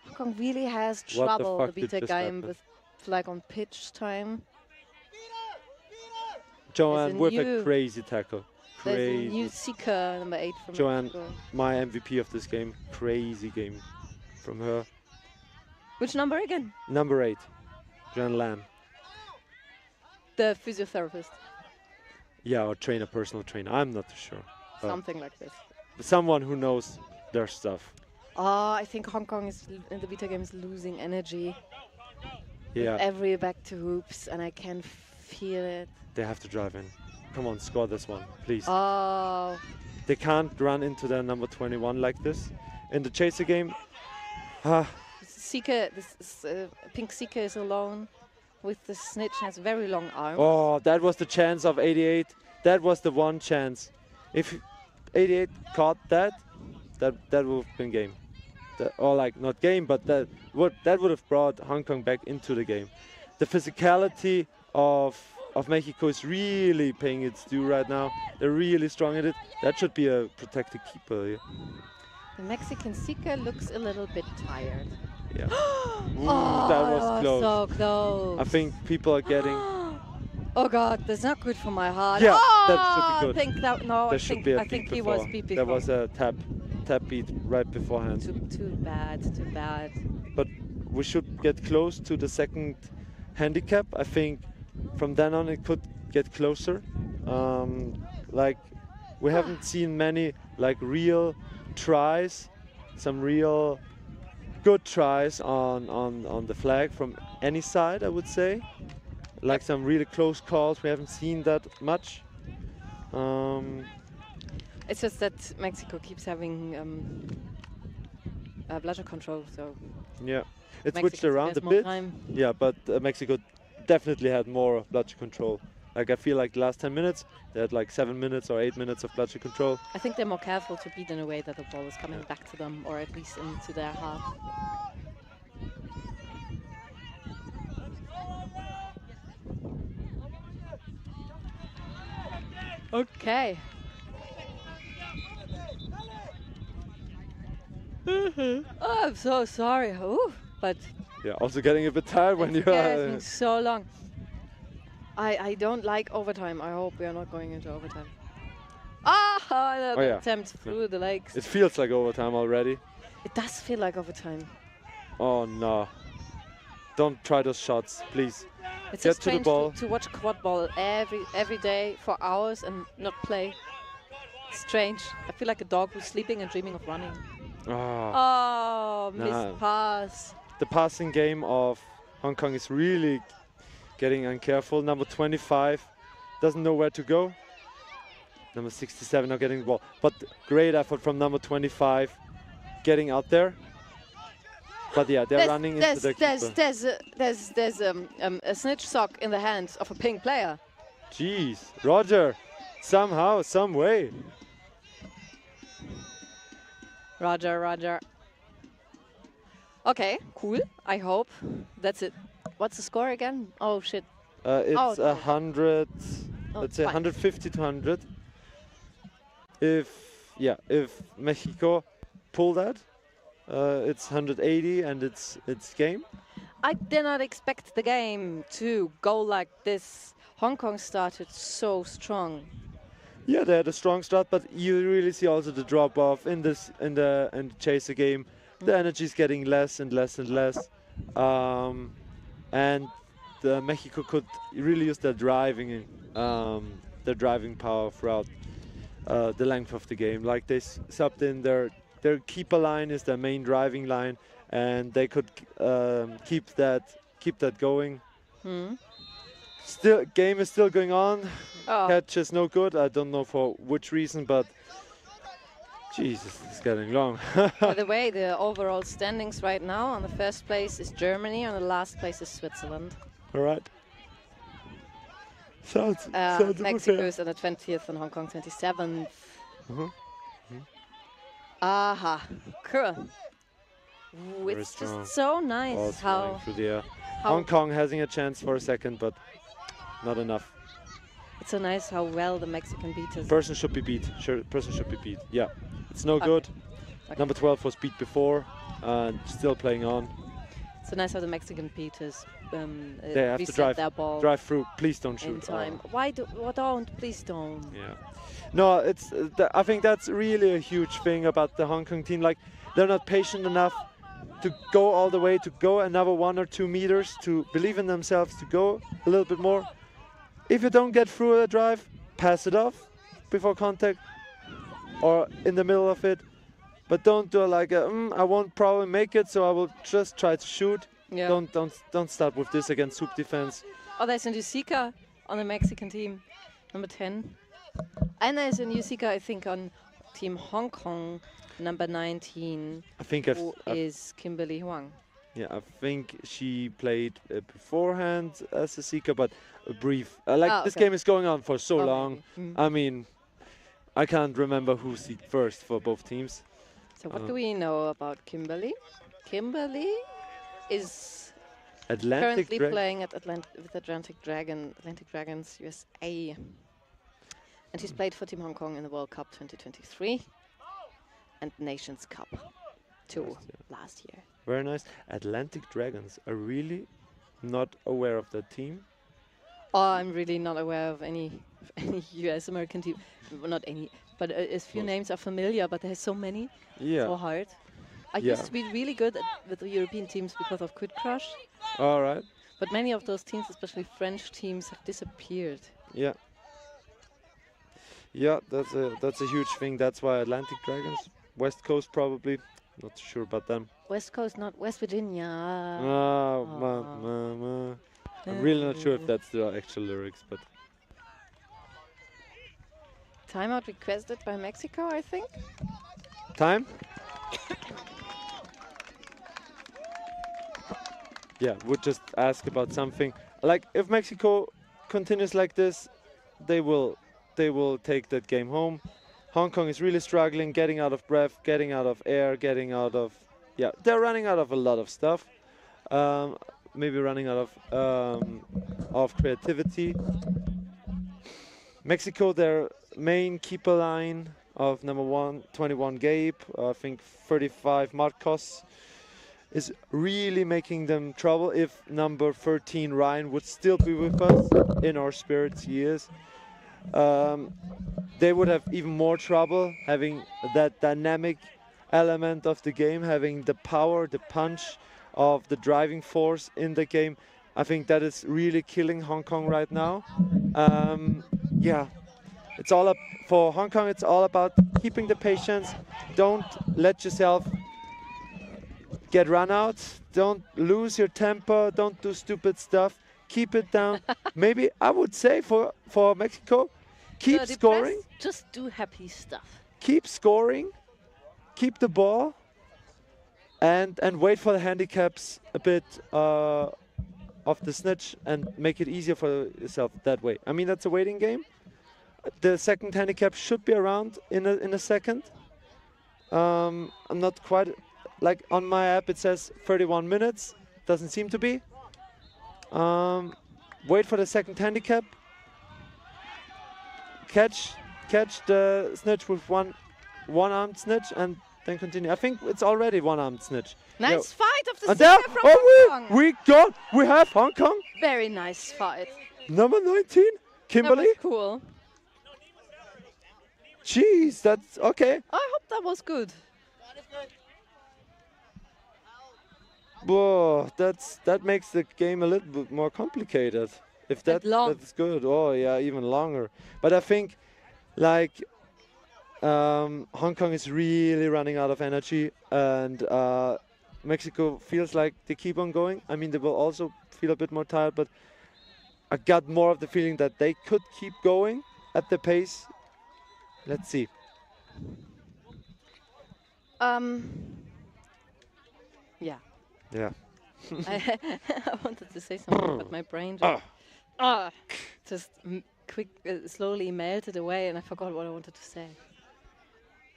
Hong Kong really has trouble to beat a game with flag on pitch time. Joanne with a crazy tackle. There's a new Seeker, number 8 from Joanne, Mexico. my MVP of this game. Crazy game from her. Which number again? Number 8, Joanne Lam. The physiotherapist. Yeah, or trainer, personal trainer. I'm not too sure. Something like this. Someone who knows their stuff. I think Hong Kong is in the beta game is losing energy. Yeah. With every back to hoops, and I can feel it. They have to drive in. Come on, score this one, please. Oh. They can't run into their number 21 like this. In the chaser game, Seeker, this pink Seeker is alone with the snitch, has very long arms. Oh, that was the chance of 88. That was the one chance. If 88 caught that would have been game. Or like not game, but that would have brought Hong Kong back into the game. The physicality of Mexico is really paying its due right now. They're really strong at it. That should be a protected keeper. Yeah. The Mexican Seeker looks a little bit tired. Yeah. Ooh, oh, that was close. So close. I think people are getting. Oh God, that's not good for my heart. Yeah, oh, that should be good. I think that no. There I think he was beat before. There was a tap beat right beforehand. Too bad. Too bad. But we should get close to the second handicap. I think from then on it could get closer. Like we haven't seen many like real tries, some real good tries on the flag from any side, I would say. Like some really close calls, we haven't seen that much. It's just that Mexico keeps having bludger control, so Yeah, it Mexico switched around a has more bit. time. Yeah, but Mexico definitely had more bludger control. Like I feel like the last 10 minutes, they had like 7 minutes or 8 minutes of bludger control. I think they're more careful to beat in a way that the ball is coming back to them, or at least into their half. Okay. Oh, I'm so sorry. Ooh, but Yeah, also getting a bit tired when you yeah, it's are. been so long. I don't like overtime. I hope we are not going into overtime. Ah, Oh, yeah. attempt through the legs. It feels like overtime already. It does feel like overtime. Oh no! Don't try those shots, please. It's Get so to the strange ball. to watch quad ball every day for hours and not play. Strange. I feel like a dog who's sleeping and dreaming of running. Oh, missed pass. The passing game of Hong Kong is really getting uncareful. Number 25 doesn't know where to go. Number 67 not getting the ball. But great effort from number 25 getting out there. But yeah, they're running into the keeper. There's a snitch sock in the hands of a pink player. Jeez, Roger, somehow, some way. Roger. Okay, cool. I hope that's it. What's the score again? Oh shit. It's 100. Oh, Let's say fine. 150 to 100. If Mexico pull that, it's 180 and it's game. I did not expect the game to go like this. Hong Kong started so strong. Yeah, they had a strong start, but you really see also the drop off in the chaser game. The energy is getting less and less and less, and Mexico could really use their driving power throughout the length of the game. Like they subbed in their keeper line is their main driving line, and they could keep that going. Still, game is still going on. Catch is no good. I don't know for which reason, but Jesus, it's getting long. By the way, the overall standings right now, on the first place is Germany, on the last place is Switzerland. All right. Sounds Mexico is on the 20th and Hong Kong 27th. Aha, cool. Very It's strong. just so nice Balls how flying through the air. Hong Kong having a chance for a second, but not enough. it's so nice how well the Mexican beat us. Person should be beat. Person should be beat. Yeah, it's no good. Okay. Number 12 was beat before, and still playing on. It's so nice how the Mexican beat us. They have to reset their ball drive through. Please don't in shoot. time. Oh. Why don't? Please don't. Yeah. No, it's. I think that's really a huge thing about the Hong Kong team. Like, they're not patient enough to go all the way, to go another 1 or 2 meters, to believe in themselves, to go a little bit more. If you don't get through a drive, pass it off before contact or in the middle of it. But don't do like a, I won't probably make it, so I will just try to shoot. Yeah. Don't start with this against soup defense. Oh, there's a new seeker on the Mexican team, number 10. And there's a new seeker, I think, on Team Hong Kong, number 19, I think who is Kimberly Huang. Yeah, I think she played beforehand as a seeker, but a brief. This game is going on for so long. I mean, I can't remember who seeked first for both teams. So what do we know about Kimberly? Kimberly is currently playing at Atlantic Dragons USA. And she's played for Team Hong Kong in the World Cup 2023 and Nations Cup 2 last year. Very nice. Atlantic Dragons. Are really not aware of that team. Oh, I'm really not aware of any US American team. Well, not any, but a few names are familiar, but there's so many. Yeah. So hard. I used to be really good with the European teams because of Quid Crush. All right. But many of those teams, especially French teams, have disappeared. Yeah. Yeah, that's a huge thing. That's why Atlantic Dragons, West Coast probably, not sure about them. West Coast, not West Virginia. I'm really not sure if that's the actual lyrics, but Timeout requested by Mexico, I think. Time? Yeah, would just ask about something. Like, if Mexico continues like this, they will take that game home. Hong Kong is really struggling, getting out of breath, getting out of air, getting out of... Yeah, they're running out of a lot of stuff. Maybe running out of creativity. Mexico, their main keeper line of number 21 Gabe, I think 35 Marcos, is really making them trouble. If number 13 Ryan would still be with us, in our spirits he is, they would have even more trouble having that dynamic element of the game, having the power, the punch of the driving force in the game. I think that is really killing Hong Kong right now. Yeah, it's all up for Hong Kong. It's all about keeping the patience. Don't let yourself get run out. Don't lose your temper. Don't do stupid stuff. Keep it down. Maybe I would say for Mexico, keep scoring. Just do happy stuff. Keep scoring. Keep the ball. And wait for the handicaps a bit of the snitch and make it easier for yourself that way. I mean, that's a waiting game. The second handicap should be around in a second. I'm not quite, like on my app it says 31 minutes. Doesn't seem to be. Wait for the second handicap. Catch the snitch with one-armed snitch and then continue. I think it's already one-armed snitch. Nice fight of the and center from Hong Kong. We have Hong Kong. Very nice fight. Number 19, Kimberly. That was cool. Jeez, that's okay. I hope that was good. Whoa, that makes the game a little bit more complicated. If that's good. Oh yeah, even longer. But I think, like, Hong Kong is really running out of energy, and Mexico feels like they keep on going. I mean, they will also feel a bit more tired, but I got more of the feeling that they could keep going at the pace. Let's see. Yeah. Yeah. I wanted to say something, but my brain just slowly melted away, and I forgot what I wanted to say.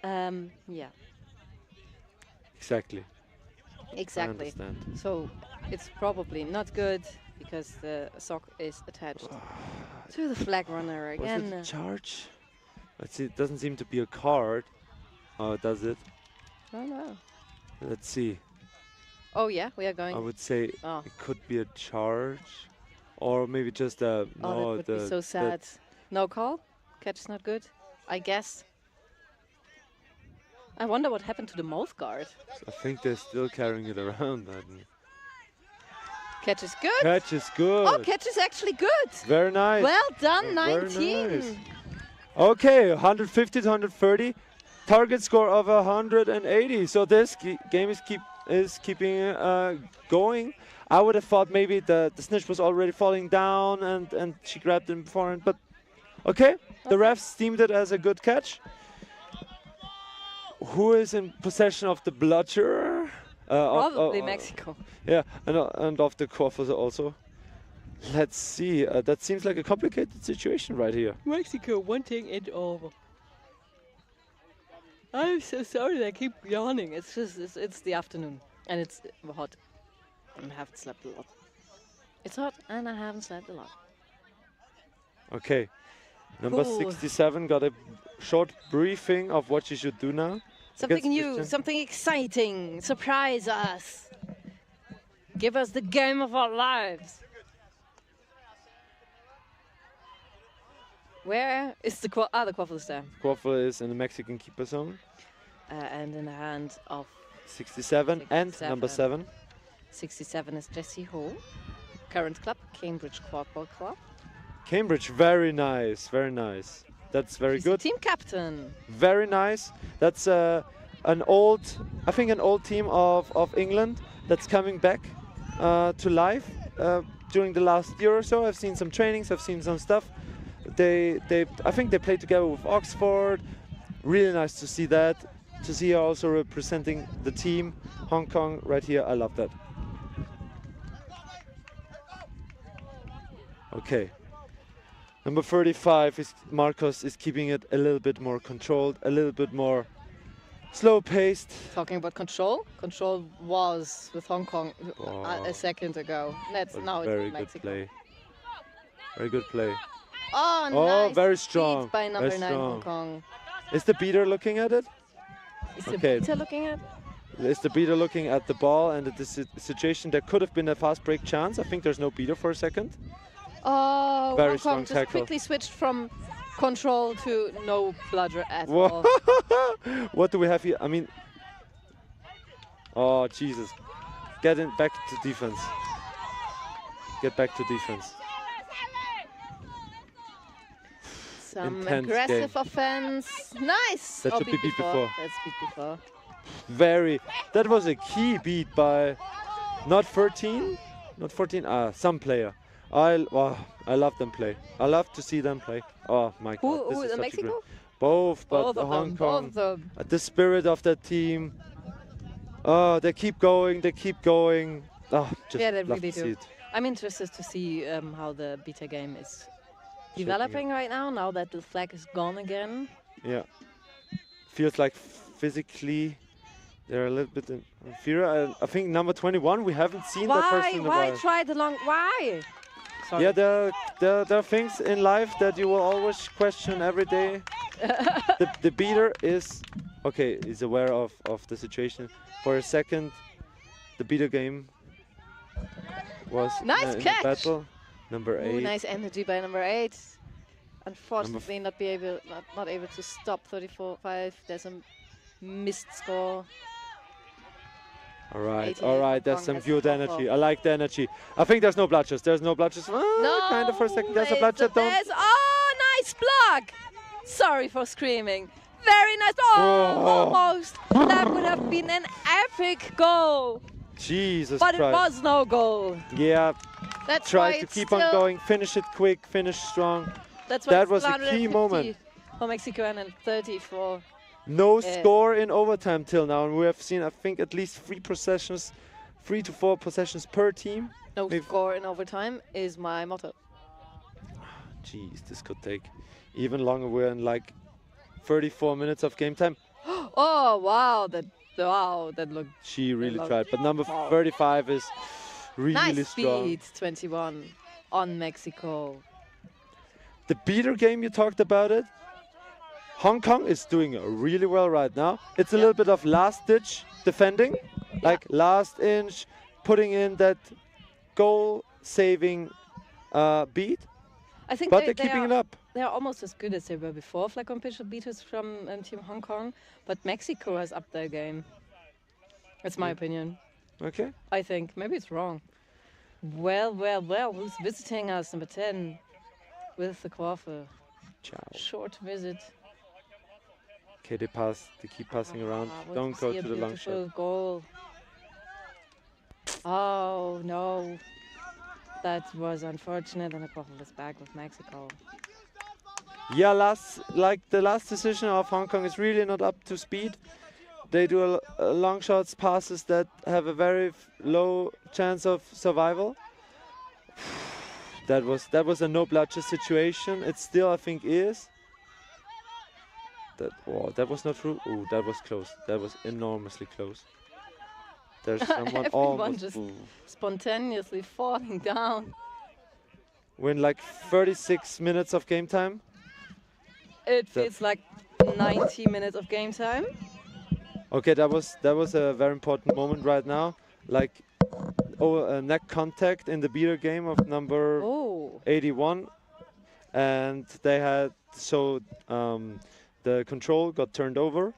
Yeah. Exactly. Exactly. I understand. So it's probably not good because the sock is attached to the flag runner again. Was it charge? Let's see. It doesn't seem to be a card. Oh, does it? No, no. Let's see. Oh yeah, we are going. I would say it could be a charge, or maybe just a. Oh, that would be so sad. No call. Catch is not good. I guess. I wonder what happened to the mouth guard. I think they're still carrying it around. Catch is good. Catch is good. Oh, catch is actually good. Very nice. Well done, Very 19. Nice. Okay, 150 to 130. Target score of 180. So this game is keeping going. I would have thought maybe the snitch was already falling down and she grabbed him beforehand. But okay, the refs deemed it as a good catch. Who is in possession of the bludger? Probably Mexico. Yeah, and of the quaffers also. Let's see. That seems like a complicated situation right here. Mexico wanting it over. I'm so sorry that I keep yawning. It's just it's the afternoon and it's hot. And I haven't slept a lot. It's hot and I haven't slept a lot. Okay. Number 67 got a short briefing of what she should do now. Something new, something exciting. Surprise us. Give us the game of our lives. Where is the the quaffle is there? Quaffle is in the Mexican keeper zone. And in the hand of 67 and number 7. 67 is Jesse Ho. Current club, Cambridge Quadball Club. Cambridge, very nice, very nice. That's very She's good. The team captain. Very nice. That's an old team of England that's coming back to life during the last year or so. I've seen some trainings, I've seen some stuff. I think they played together with Oxford. Really nice to see that. To see her also representing the team, Hong Kong right here. I love that. Okay. Number 35 is Marcos is keeping it a little bit more controlled, a little bit more slow paced. Talking about control, control was with Hong Kong a second ago. Now Very it's good Mexico. play. Very good play. Oh, nice very strong. beat by number very 9 strong. Hong Kong. Is the beater looking at it? Is the beater looking at? Is the beater looking at the ball and at the situation? There could have been a fast break chance. I think there's no beater for a second. Oh, Very Hong strong Kong just tackle. quickly switched from control to no bludger at all. What do we have here? I mean, oh Jesus! Getting back to defense. Get back to defense. Some Intense aggressive game. offense. Nice. That Oh, should be beat before. That's beat before. Very. That was a key beat by not 13, not 14. Some player. I love them play. I love to see them play. Oh my God! Who this is the such a Mexico? great- Both, but Both the of Hong them, Kong. both of them. The spirit of that team. Oh, they keep going. They keep going. Oh, just Yeah, they love really to see do. it. I'm interested to see how the beta game is Shaping developing right now that the flag is gone again. Yeah. Feels like physically they're a little bit inferior. I think number 21, we haven't seen that person in a Why while. try the long? Why? Sorry. Yeah, there are things in life that you will always question every day. the beater is aware of the situation. For a second, the beater game was Nice in the catch. battle. Number 8. Ooh, nice energy by number 8. Unfortunately, not able to stop 34-5. There's a missed score. All right, 88 all right. Hong There's Kong some has good a energy. I like the energy. I think there's no bludgers. There's no bludgers. No, Kind of for a second. There's a bludger. Oh, nice block. Sorry for screaming. Very nice. Oh, almost. That would have been an epic goal. Jesus But Christ. it was no goal. Yeah. That's Try why to it's keep on still- going. Finish it quick. Finish strong. That's why That it's was a 150 key moment. for Mexico and 30 for. No score in overtime till now, and we have seen, I think, at least 3 to 4 possessions per team. No score in overtime is my motto. Jeez, this could take even longer. We're in like 34 minutes of game time. Oh wow, that looked. She really looked- tried, but number Wow. 35 is really Nice strong. speed, 21 on Mexico. The beater game, you talked about it. Hong Kong is doing really well right now. It's a little bit of last-ditch defending, like last inch, putting in that goal-saving beat. I think but they, they're keeping are, it up. They're almost as good as they were before. Flag official beaters from Team Hong Kong, but Mexico has upped their game. That's my opinion. Okay. I think maybe it's wrong. Well. Who's visiting us? Number 10 with the Quaffle. Ciao. Short visit. Okay, they keep passing around. I want Don't to go see to a the long beautiful shot. goal. Oh no. That was unfortunate, and the Quaffle is back with Mexico. Yeah, the last decision of Hong Kong is really not up to speed. They do long shots, passes that have a very low chance of survival. That was a no bloodshed situation. It still, I think, is. That was not true. Oh, that was close. That was enormously close. There's someone Everyone almost. just spontaneously falling down. We're in like 36 minutes of game time. It feels like 90 minutes of game time. Okay, that was a very important moment right now. Like, neck contact in the beater game of number 81, and they had the control got turned over.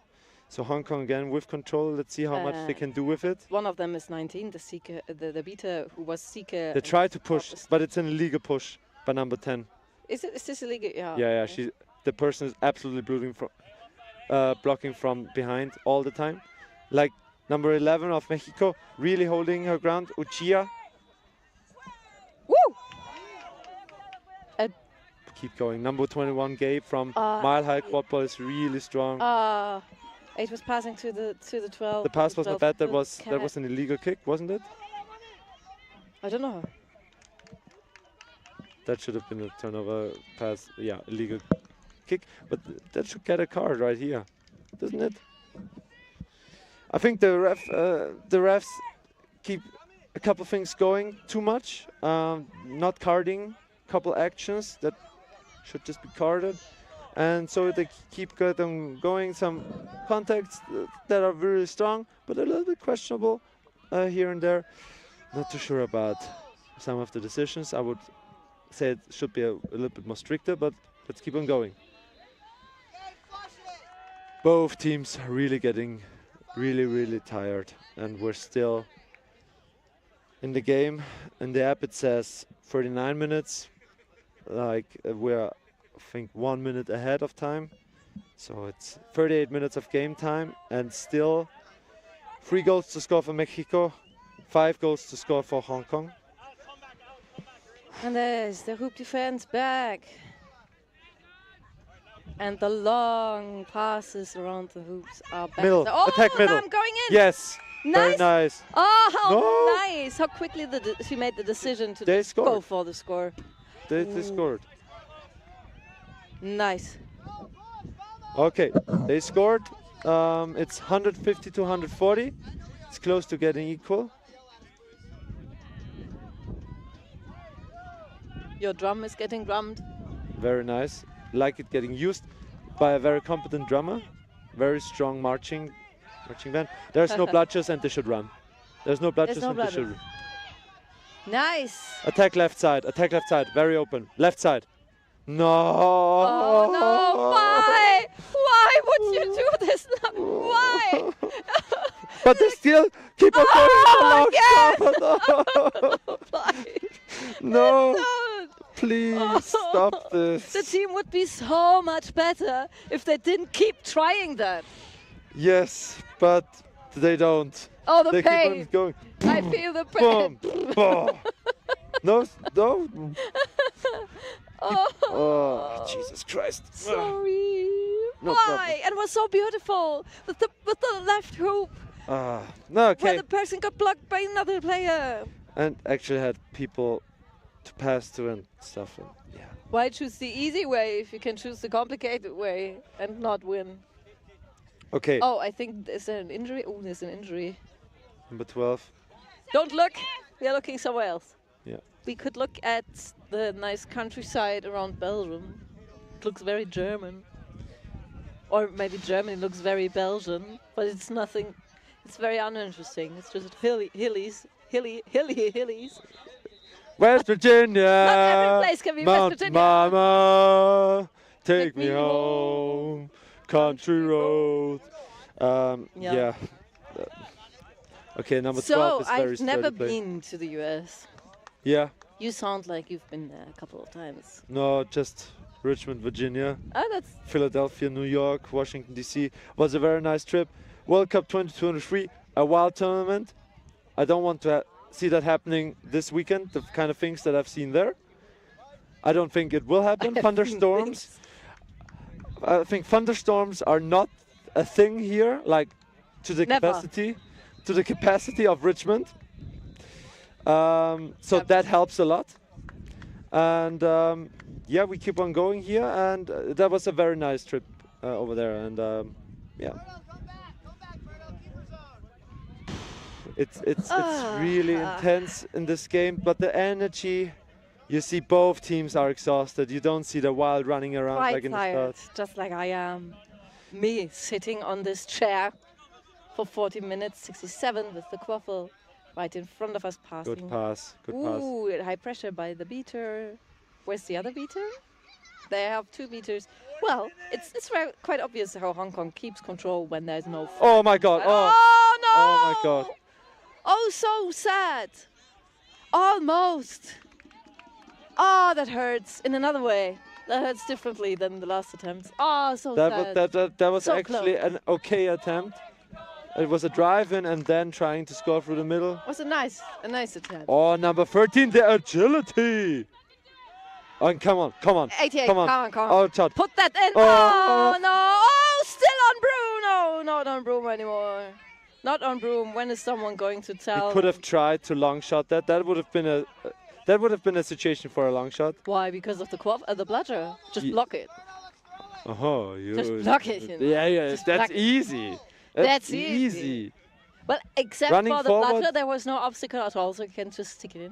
So Hong Kong again with control. Let's see how much they can do with it. One of them is 19, the beater who was Seeker. They try to push, but it's an illegal push by number 10. Is this illegal? Yeah. Yeah. The person is absolutely blocking from behind all the time. Like number 11 of Mexico, really holding her ground. Uchia. Woo! keep going. Number 21, Gabe from Mile High Quad Ball is really strong. It was passing to the 12. The pass was not bad. That was cat. an illegal kick, wasn't it? I don't know. That should have been a turnover pass. Yeah, illegal kick. But that should get a card right here, doesn't it? I think the refs keep a couple things going too much. Not carding a couple actions that should just be carded. And so they keep going some contacts that are really strong, but a little bit questionable here and there. Not too sure about some of the decisions. I would say it should be a little bit more stricter, but let's keep on going. Both teams are really getting really tired, and we're still in the game. In the app it says 39 minutes, like we're I think 1 minute ahead of time, so it's 38 minutes of game time, and still 3 goals to score for Mexico, 5 goals to score for Hong Kong. And there's the hoop defense back. And the long passes around the hoops are back. Middle, Oh, attack middle. I'm going in. Yes, Nice. very nice. Oh, how No. nice. How quickly she made the decision to They go scored. for the score. They scored. Nice. Okay, they scored. It's 150 to 140. It's close to getting equal. Your drum is getting drummed. Very nice. Like it getting used by a very competent drummer. Very strong marching band. There's no bludgers and they should run. There's no bludgers and they should run. Nice. Attack left side, very open. Left side. No. Oh, no, why? Why would you do this now? Why? But they still keep on going. No. Please stop this. The team would be so much better if they didn't keep trying that. Yes, but they don't. Oh, the they pain. keep on going. I feel the pain. Boom. Boom. No. Oh, Jesus Christ. Sorry. No Why? problem. And it was so beautiful with the left hoop No, where okay. the person got blocked by another player. And actually had people to pass to and stuff. And yeah. Why choose the easy way if you can choose the complicated way and not win? Okay. Oh, I think there's an injury. Oh, there's an injury. Number 12. Don't look. We are looking somewhere else. Yeah. We could look at the nice countryside around Belgium. It looks very German. Or maybe Germany looks very Belgian, but it's nothing. It's very uninteresting. It's just hillies. West Virginia. Not every place can be West Mount Virginia. Mama, take me home. Country road. Yeah. Okay, number 12 So is very I've never sturdy play. been to the US. Yeah. You sound like you've been there a couple of times. No, just Richmond, Virginia. Oh, that's Philadelphia, New York, Washington, D.C. Was a very nice trip. World Cup 2023, a wild tournament. I don't want to see that happening this weekend, the kind of things that I've seen there. I don't think it will happen. Thunderstorms. I think thunderstorms are not a thing here, like to the capacity of Richmond. So that helps a lot. And yeah, we keep on going here, and that was a very nice trip over there. And yeah, it's really intense in this game, but the energy. You see both teams are exhausted. You don't see the wild running around quite like in the tired, start. just like I am. Me sitting on this chair for 40 minutes, 67 with the quaffle right in front of us passing. Good pass, good pass. Ooh, high pressure by the beater. Where's the other beater? They have 2 beaters. Well, it's quite obvious how Hong Kong keeps control when there's no. Oh my God! Oh. No! Oh my God! Oh, so sad. Almost. Oh, that hurts in another way. That hurts differently than the last attempt. Oh, so sad. That was So actually close. an okay attempt. It was a drive-in and then trying to score through the middle. It was a nice attempt. Oh, number 13, the agility. Oh, come on, come on. 88, come on. come on. Oh, shot. Put that in. Oh. Oh, no. Oh, still on Broom. No, not on Broom anymore. Not on Broom. When is someone going to tell? He could have tried to long shot that. That would have been a situation for a long shot. Why? Because of the bludger. Just block it. Oh, you. Just block it. Yeah. Just That's block it. easy. That's easy. Well, except Running for the forward. bludger, there was no obstacle at all, so you can just stick it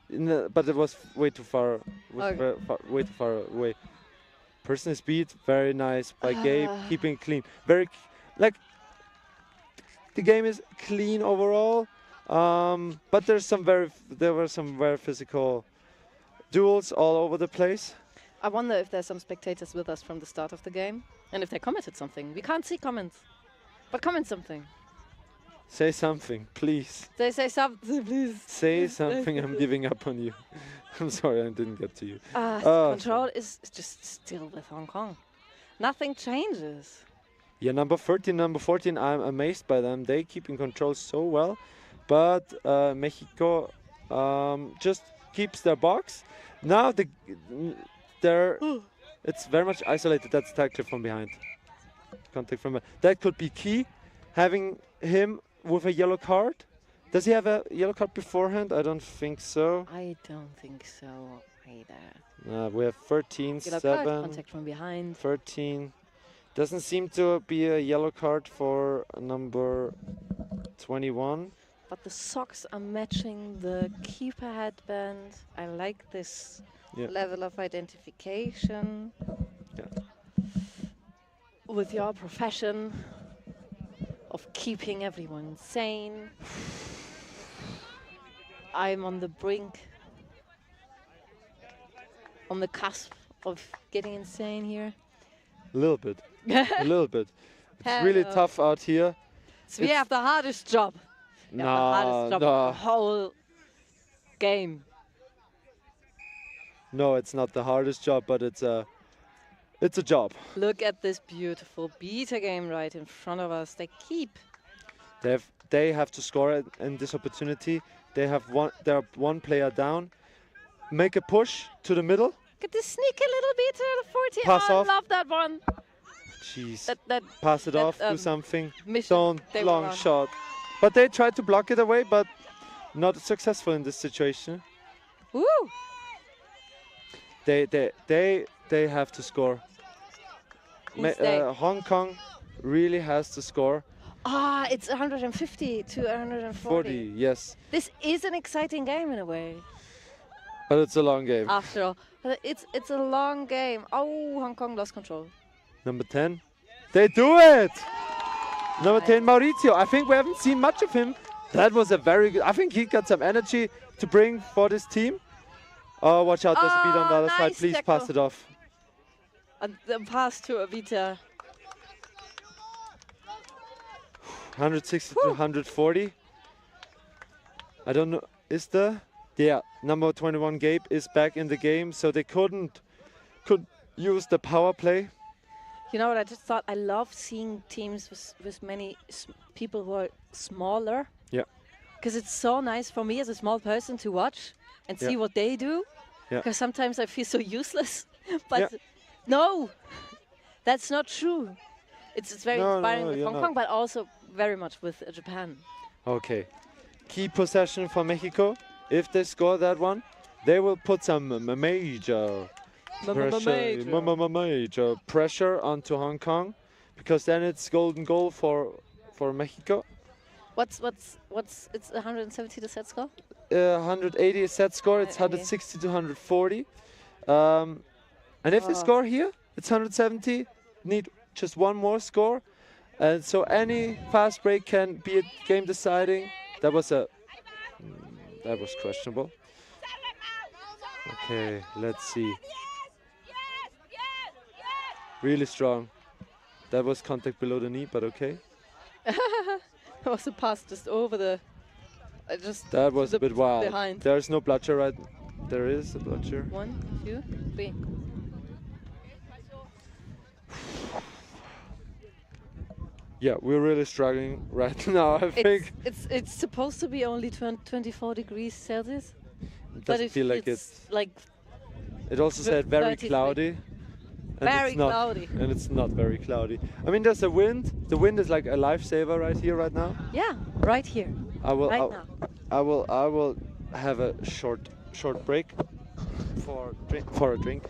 in. But it was way too far. Okay. Way too far away. Personal speed, very nice by Gabe, keeping it clean. Very, like, the game is clean overall. But there were some very physical duels all over the place. I wonder if there's some spectators with us from the start of the game, and if they commented something. We can't see comments, but comment something. Say something, please. They say something, please. Say something. I'm giving up on you. I'm sorry, I didn't get to you. Control is just still with Hong Kong. Nothing changes. Yeah, number 13, number 14, I'm amazed by them. They keep in control so well. But Mexico just keeps their box. Now it's very much isolated. That's tackle from behind. Contact from that could be key. Having him with a yellow card. Does he have a yellow card beforehand? I don't think so. I don't think so either. We have 13, Yellow 7. card, contact from behind. 13. Doesn't seem to be a yellow card for number 21. But the socks are matching the keeper headband. I like this level of identification with your profession of keeping everyone sane. I'm on the brink, on the cusp of getting insane here. A little bit. A little bit. It's really tough out here. So we have the hardest job. We have the hardest job of the whole game. No, it's not the hardest job, but it's a job. Look at this beautiful beta game right in front of us. They keep. They have to score in this opportunity. They're one player down. Make a push to the middle. Get this sneaky little beta, the 40. Pass off. I love that one. Jeez. That Pass it off, do something. mission Don't long shot. But they tried to block it away, but not successful in this situation. Woo! They have to score. Hong Kong really has to score. It's 150 to 140. 40, yes. This is an exciting game in a way. But it's a long game. After all, but it's a long game. Oh, Hong Kong lost control. Number 10. They do it! Number 10, Maurizio. I think we haven't seen much of him. That was a very good... I think he got some energy to bring for this team. Oh, watch out. There's a beat on the other side. Please pass it off. And the pass to Avita. 160 to 140. I don't know. Is the... Yeah, number 21, Gabe, is back in the game, so they could use the power play. You know what, I just thought I love seeing teams with many people who are smaller. Yeah. Because it's so nice for me as a small person to watch and see what they do. Yeah. Because sometimes I feel so useless. But no, that's not true. It's very inspiring with Hong Kong, but also very much with Japan. Okay. Key possession for Mexico. If they score that one, they will put some major pressure onto Hong Kong, because then it's golden goal for Mexico. It's 170 the set score? 180 is set score. It's 160 to 140. And if they score here, it's 170. Need just one more score, and so any fast break can be a game deciding. That was questionable. Okay, let's see. Really strong. That was contact below the knee, but okay. It was a pass just over the... That was a bit wild. Behind. There's no bludger right... There is a bludger. 1, 2, 3. Yeah, we're really struggling right now, I think. It's supposed to be only 24 degrees Celsius. It doesn't feel like it's... like It also said very 33. cloudy. And Very it's not, cloudy. And it's not very cloudy. I mean, there's a wind. The wind is like a lifesaver right here, right now. Yeah, right here. I will. Right I, now. I will have a short break for a drink.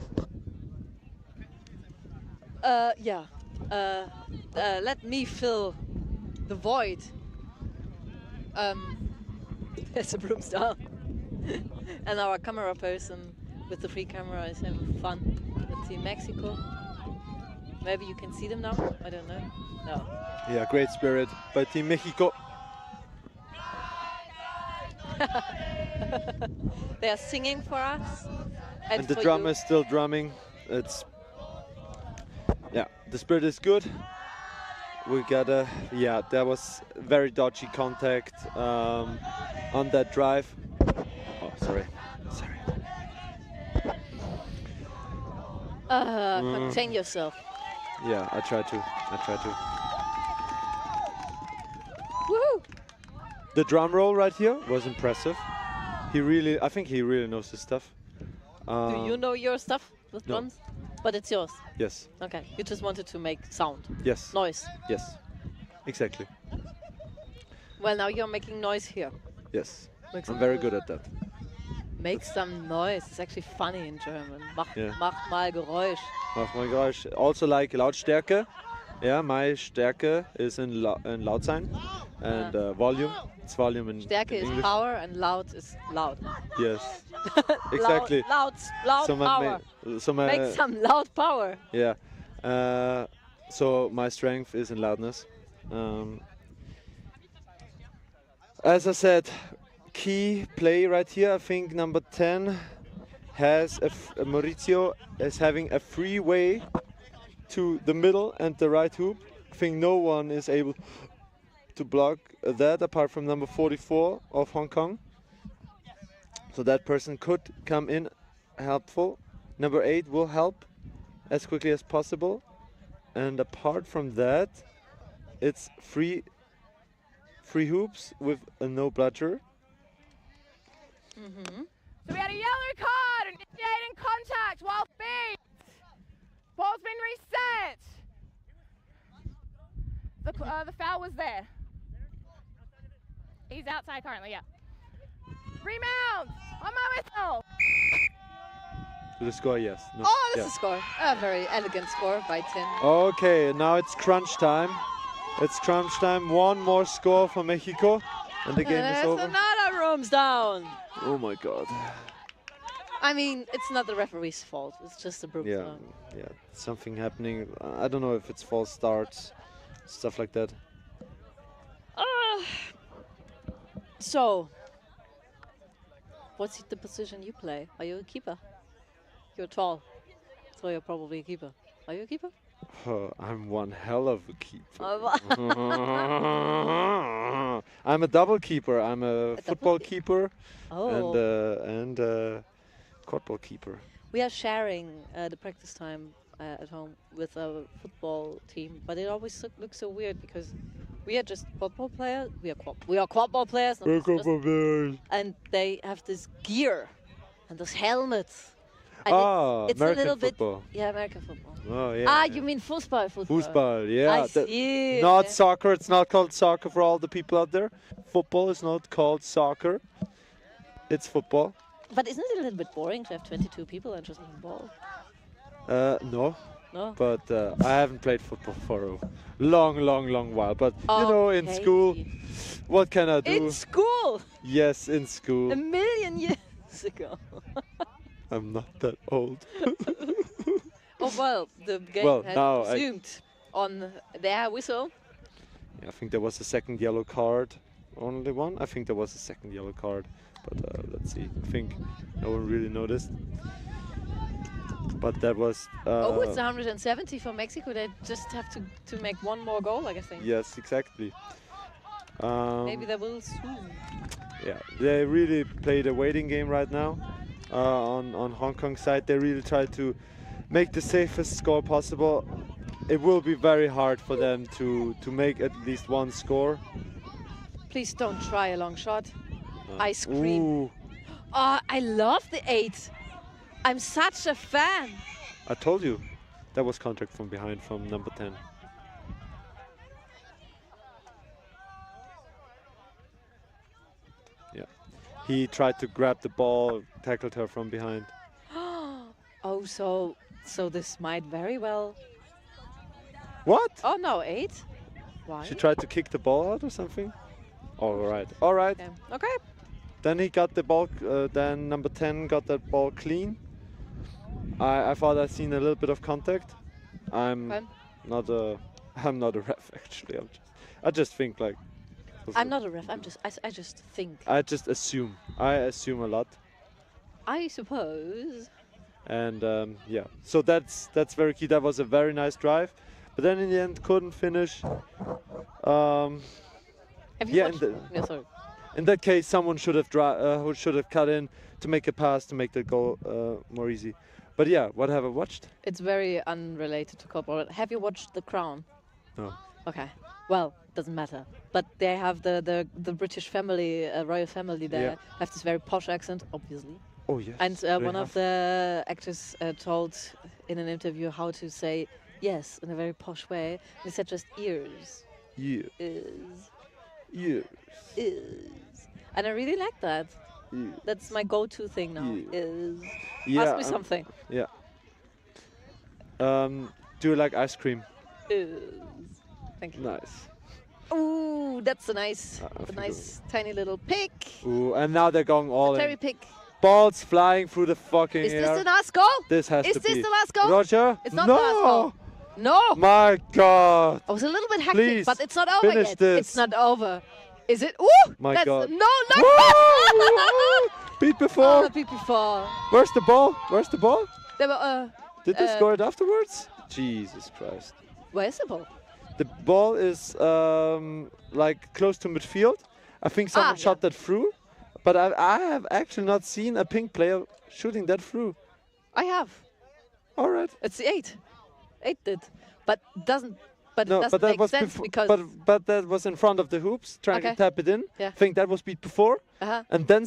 Yeah. Let me fill the void. There's a brooms down. And our camera person with the free camera is having fun with Team Mexico. Maybe you can see them now? I don't know. No. Yeah, great spirit by Team Mexico. They are singing for us. And the for drum you. is still drumming. Yeah, the spirit is good. We got there was very dodgy contact on that drive. Oh, sorry. Contain yourself. Yeah, I try to. Woohoo! The drum roll right here was impressive. I think he really knows his stuff. Do you know your stuff with no. drums? But it's yours. Yes. Okay. You just wanted to make sound. Yes. Noise. Yes. Exactly. Well, now you're making noise here. Yes. Make I'm very good at that. Make some noise. It's actually funny in German. Mach mal Geräusch. Mach mal Geräusch. Also like Lautstärke. Yeah, my Stärke is in loud sign and volume. It's volume in Stärke in is English. power and loud is loud. Yes. Exactly. Loud power. Make some loud power. Yeah. So my strength is in loudness. As I said, key play right here. I think number 10 has Maurizio is having a free way to the middle and the right hoop. I think no one is able to block that apart from number 44 of Hong Kong. So that person could come in helpful. Number 8 will help as quickly as possible. And apart from that, it's free hoops with a no bludger. So we had a yellow card, initiating contact while beat. Ball's been reset. The foul was there. He's outside currently, yeah. Rebound on my whistle. To the score, yes. No, Oh, that's yeah. a score. A very elegant score by 10. Okay, now it's crunch time. It's crunch time. One more score for Mexico, and the game is There's over. another rooms down. Oh my God. I mean, it's not the referee's fault. It's just the brooms down. Yeah, something happening. I don't know if it's false starts, stuff like that. So, what's the position you play? Are you a keeper? You're tall, so you're probably a keeper. Are you a keeper? Oh, I'm one hell of a keeper. Oh. I'm a double keeper. I'm a football keeper Oh. and a quadball keeper. We are sharing the practice time at home with a football team, but it always looks so weird because we are just quadball players. We are quadball players. not We're just- quadball players. And they have this gear and this helmets. And it's American a little football. bit. Yeah, American football. Oh yeah. Ah, you mean football? Football, yeah. I see. Not soccer. It's not called soccer for all the people out there. Football is not called soccer. It's football. But isn't it a little bit boring to have 22 people and just one ball? No. No? But I haven't played football for a long while. But you know, in Okay. school, what can I do? In school? Yes, in school. A million years ago. I'm not that old. Oh, well, the game Well, has now I- resumed on their whistle. Yeah, I think there was a second yellow card. Only one? I think there was a second yellow card. But let's see. I think no one really noticed. But that was... Oh, it's 170 for Mexico. They just have to make one more goal, I think. Yes, exactly. Maybe they will soon. Yeah, they really played a waiting game right now. On Hong Kong side, they really tried to make the safest score possible. It will be very hard for them to make at least one score. Please don't try a long shot. I scream. Ooh. Oh, I love the 8. I'm such a fan. I told you. That was contact from behind from number 10. Yeah. He tried to grab the ball, tackled her from behind. Oh, so this might very well. What? Oh no, 8. Why? She tried to kick the ball out or something? All right. All right. Okay. Then he got the ball, then number 10 got that ball clean. I thought I'd seen a little bit of contact. I'm not a ref actually. I just think like. I'm not a ref. I just think. I just assume. I assume a lot. I suppose. And yeah, so that's very key. That was a very nice drive, but then in the end couldn't finish. Have you watched? No, sorry. In that case, someone should have who should have cut in to make a pass to make the goal more easy. But yeah, what have I watched? It's very unrelated to quadball. Have you watched The Crown? No. Okay. Well, doesn't matter. But they have the British family, royal family there. Yeah. Have this very posh accent, obviously. Oh yes. And one of the actors told in an interview how to say yes in a very posh way. They said just ears. Ears. Ears. And I really like that. Ears. That's my go-to thing now. Is Yeah, ask me something. Yeah. Do you like ice cream? Thank you. Nice. Ooh, that's a nice tiny little pig. Ooh, and now they're going all in. Cherry pig. Balls flying through the fucking Is air. this the last goal? This has to be. Is this the last goal? Roger? It's not no! the last goal. No! My God! I was a little bit hectic, Please, but it's not over finish yet. this. It's not over. Is it? Ooh! My that's God. No, not Beat before. Oh, beat before. Where's the ball? Where's the ball? They were, Did they score it afterwards? Jesus Christ. Where's the ball? The ball is like close to midfield. I think someone shot that through, but I have actually not seen a pink player shooting that through. I have. All right. It's 8. 8 did, but doesn't. But No, it doesn't but that make was sense because. but that was in front of the hoops, trying to Okay. tap it in. Yeah. I think that was beat before, Uh-huh. and then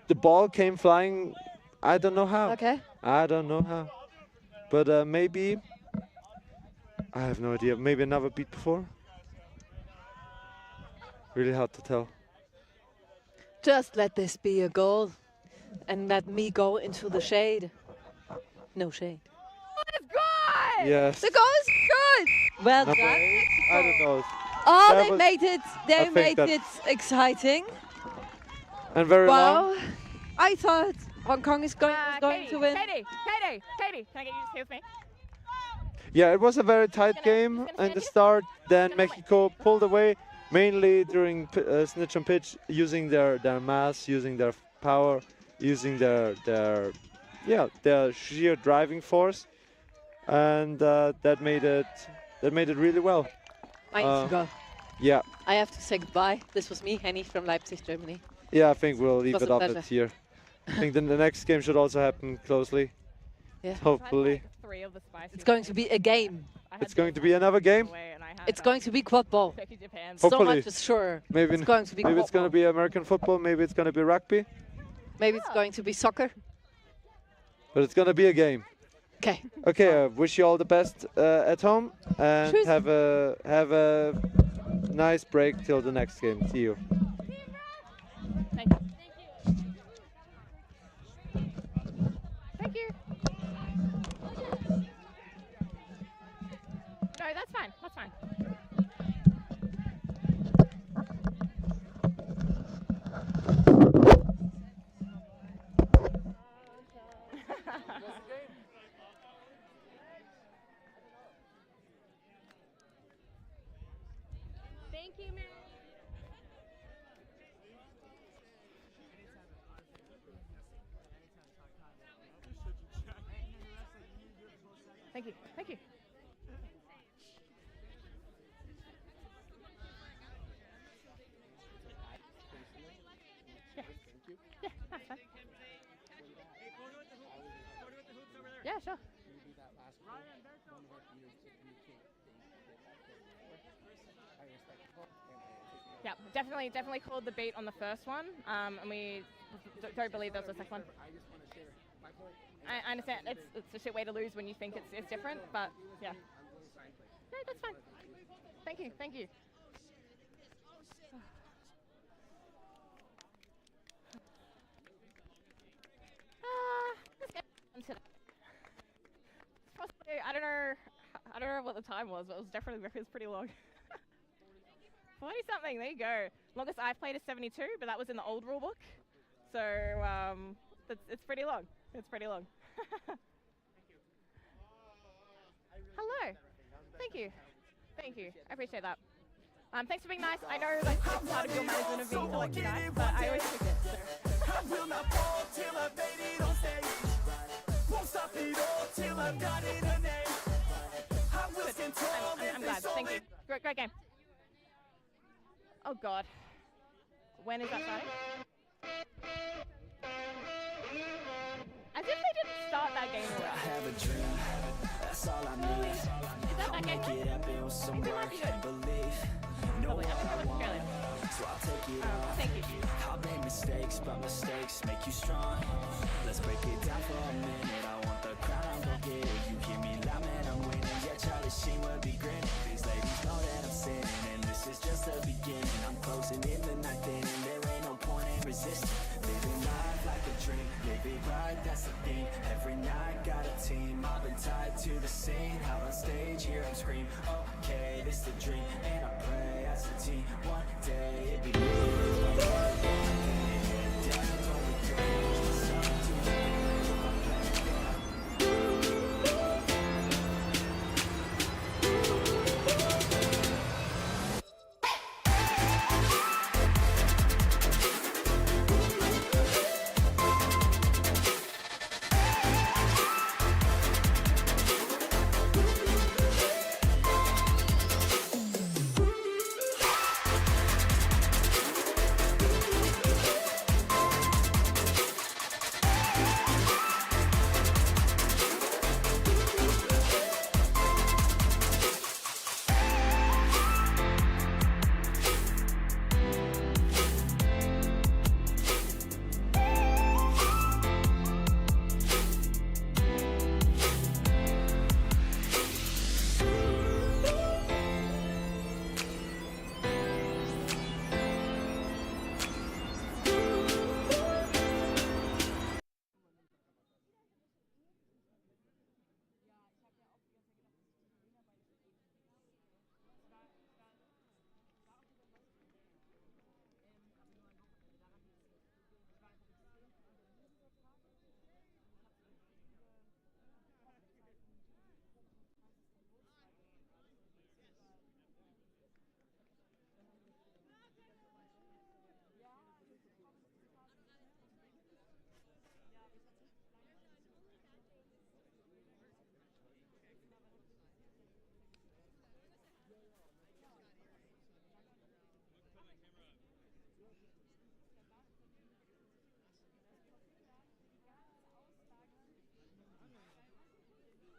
the ball came flying. I don't know how. Okay. I don't know how, but maybe. I have no idea. Maybe another beat before. Really hard to tell. Just let this be a goal, and let me go into the shade. No shade. It's good! Yes. The goal is good. Well Number done. 8. I don't know. Oh, That they was- made it. I They think made that- it exciting. And very long. Wow. I thought Hong Kong is going to win. Katie, can I get you to stay with me? Yeah, it was a very tight game in the start. Then Mexico pulled away, mainly during snitch and pitch, using their mass, using their power, using their sheer driving force, and that made it really well. I need to go. Yeah. I have to say goodbye. This was me, Henny from Leipzig, Germany. Yeah, I think we'll leave was it a off pleasure. it here. I think then the next game should also happen closely. Yeah. Hopefully. It's going to be a game. It's going to be another game. It's going to be quad ball. So Hopefully. much is sure. Maybe it's going to be maybe quad it's going to be American football. Maybe it's going to be rugby. Maybe it's going to be soccer. But it's going to be a game. Okay. Okay. Wish you all the best at home, and Tschüss. have a nice break till the next game. See you. Thank you. Thank you. No, that's fine. That's fine. Thank you, Mary. Thank you. Thank you. Yeah. Yeah, that's fine. Yeah, sure. Yeah, definitely called the beat on the first one, and we don't believe there was a second one. I understand it's a shit way to lose when you think it's different, but yeah. No, that's fine. Thank you, thank you. Let's get on today. It's possibly, I don't know what the time was, but it was pretty long. 40 something, there you go. Longest I've played is 72, but that was in the old rule book. So it's pretty long. It's pretty long. Hello. Thank you. Thank you. I appreciate that. Thanks for being nice. I know like it's part of your management of being like nice, but I always appreciate it. So. I will not fall till I've made it on stage. Won't stop it all till I've got it a name. I will stand tall. I'm glad. Thank you. Great game. Oh God. When is that starting? As if they didn't start that game already. I have a dream, that's all I need. Is that I'll game? make it happen with some work and belief. Know what I want, so I'll take it on. Thank you. I'll make mistakes, but mistakes make you strong. Let's break it down for a minute. I want the crowd, I'm gon' get it. You hear me loud, man, I'm winning. Yeah, Charlie Sheen will be grinning. These ladies know that I'm sinning, and this is just the beginning. I'm closing in the ninth inning, there ain't no point in resisting. Living life like a dream, live it right, that's the thing. Every night got a team, I've been tied to the scene. Out on stage, hear them scream, okay, this the dream. And I pray as a team, one day it be me.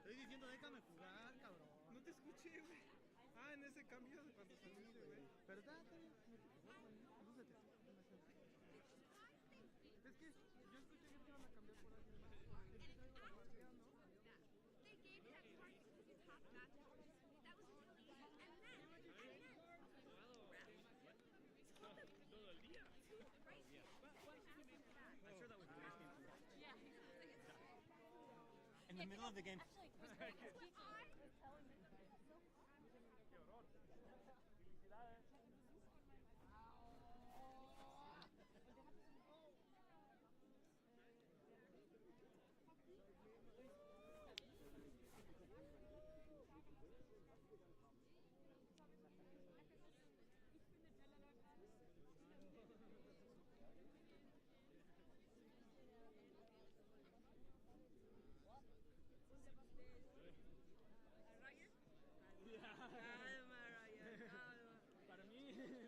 Estoy diciendo, déjame jugar, cabrón. No te escuché, güey. Ah, en ese cambio de cuando saliste, güey. Pero date, lúcete. Es que yo escuché que te iban a cambiar por alguien más. Es que traigo la guardia, ¿no? They gave me that card because you talked about it. That was really good. And then Todo el día. right? I'm sure that was the next game. Yeah. In the middle of the game. Para mí, no, sí,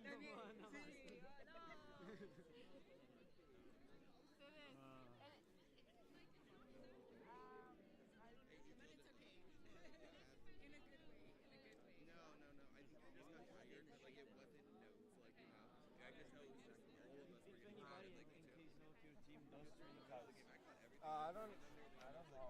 I don't know.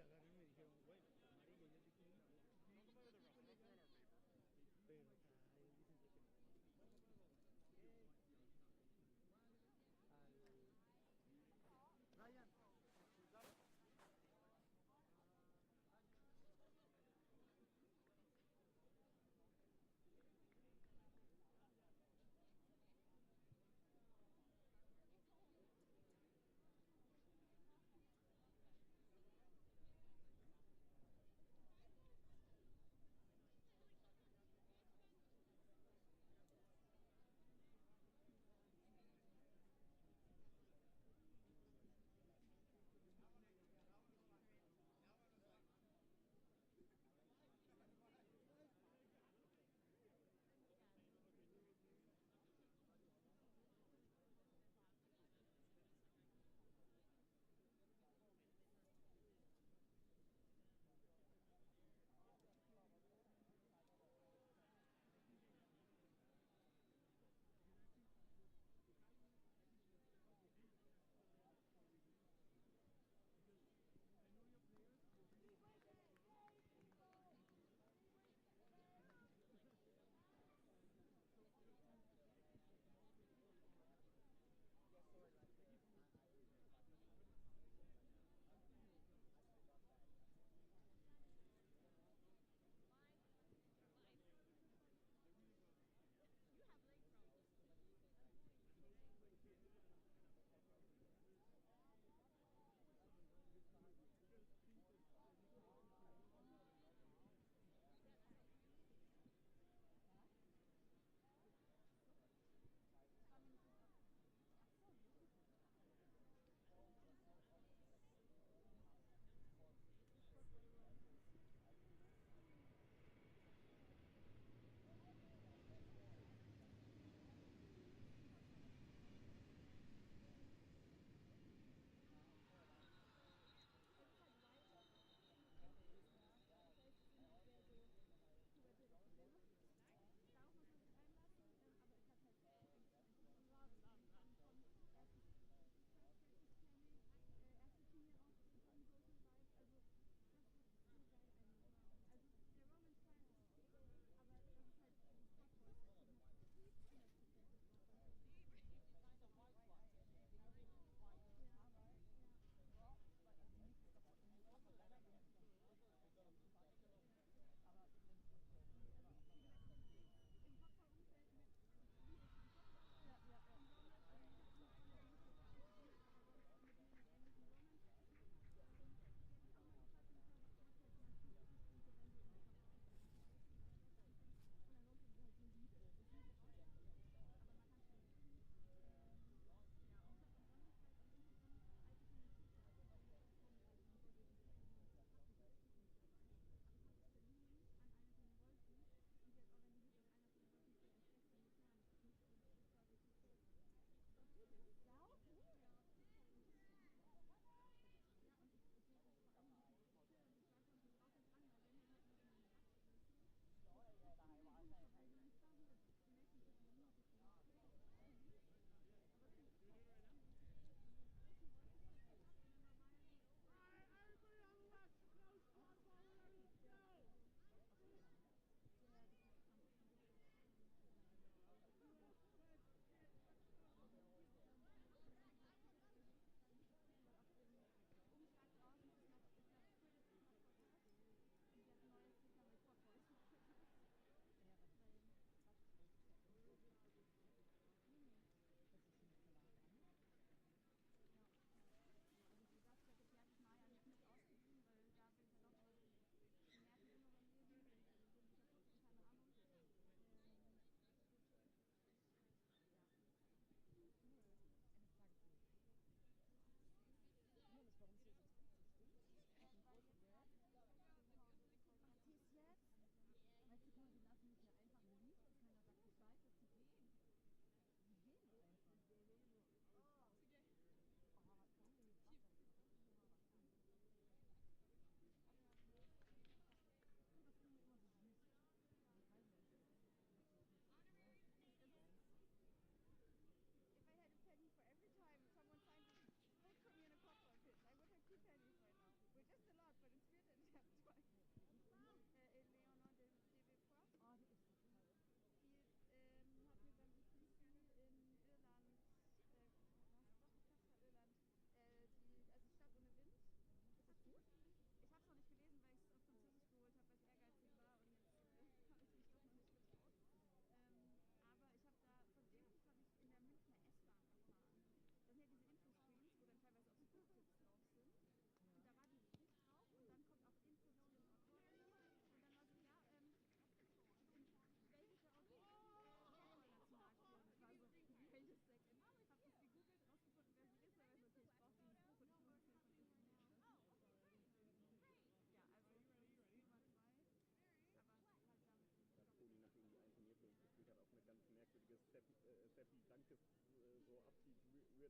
agarraron y me dijeron, bueno, amarillo. Yo dije, no, no como de tipo legal. Pero acá él dicen que no. Ryan, cuidado.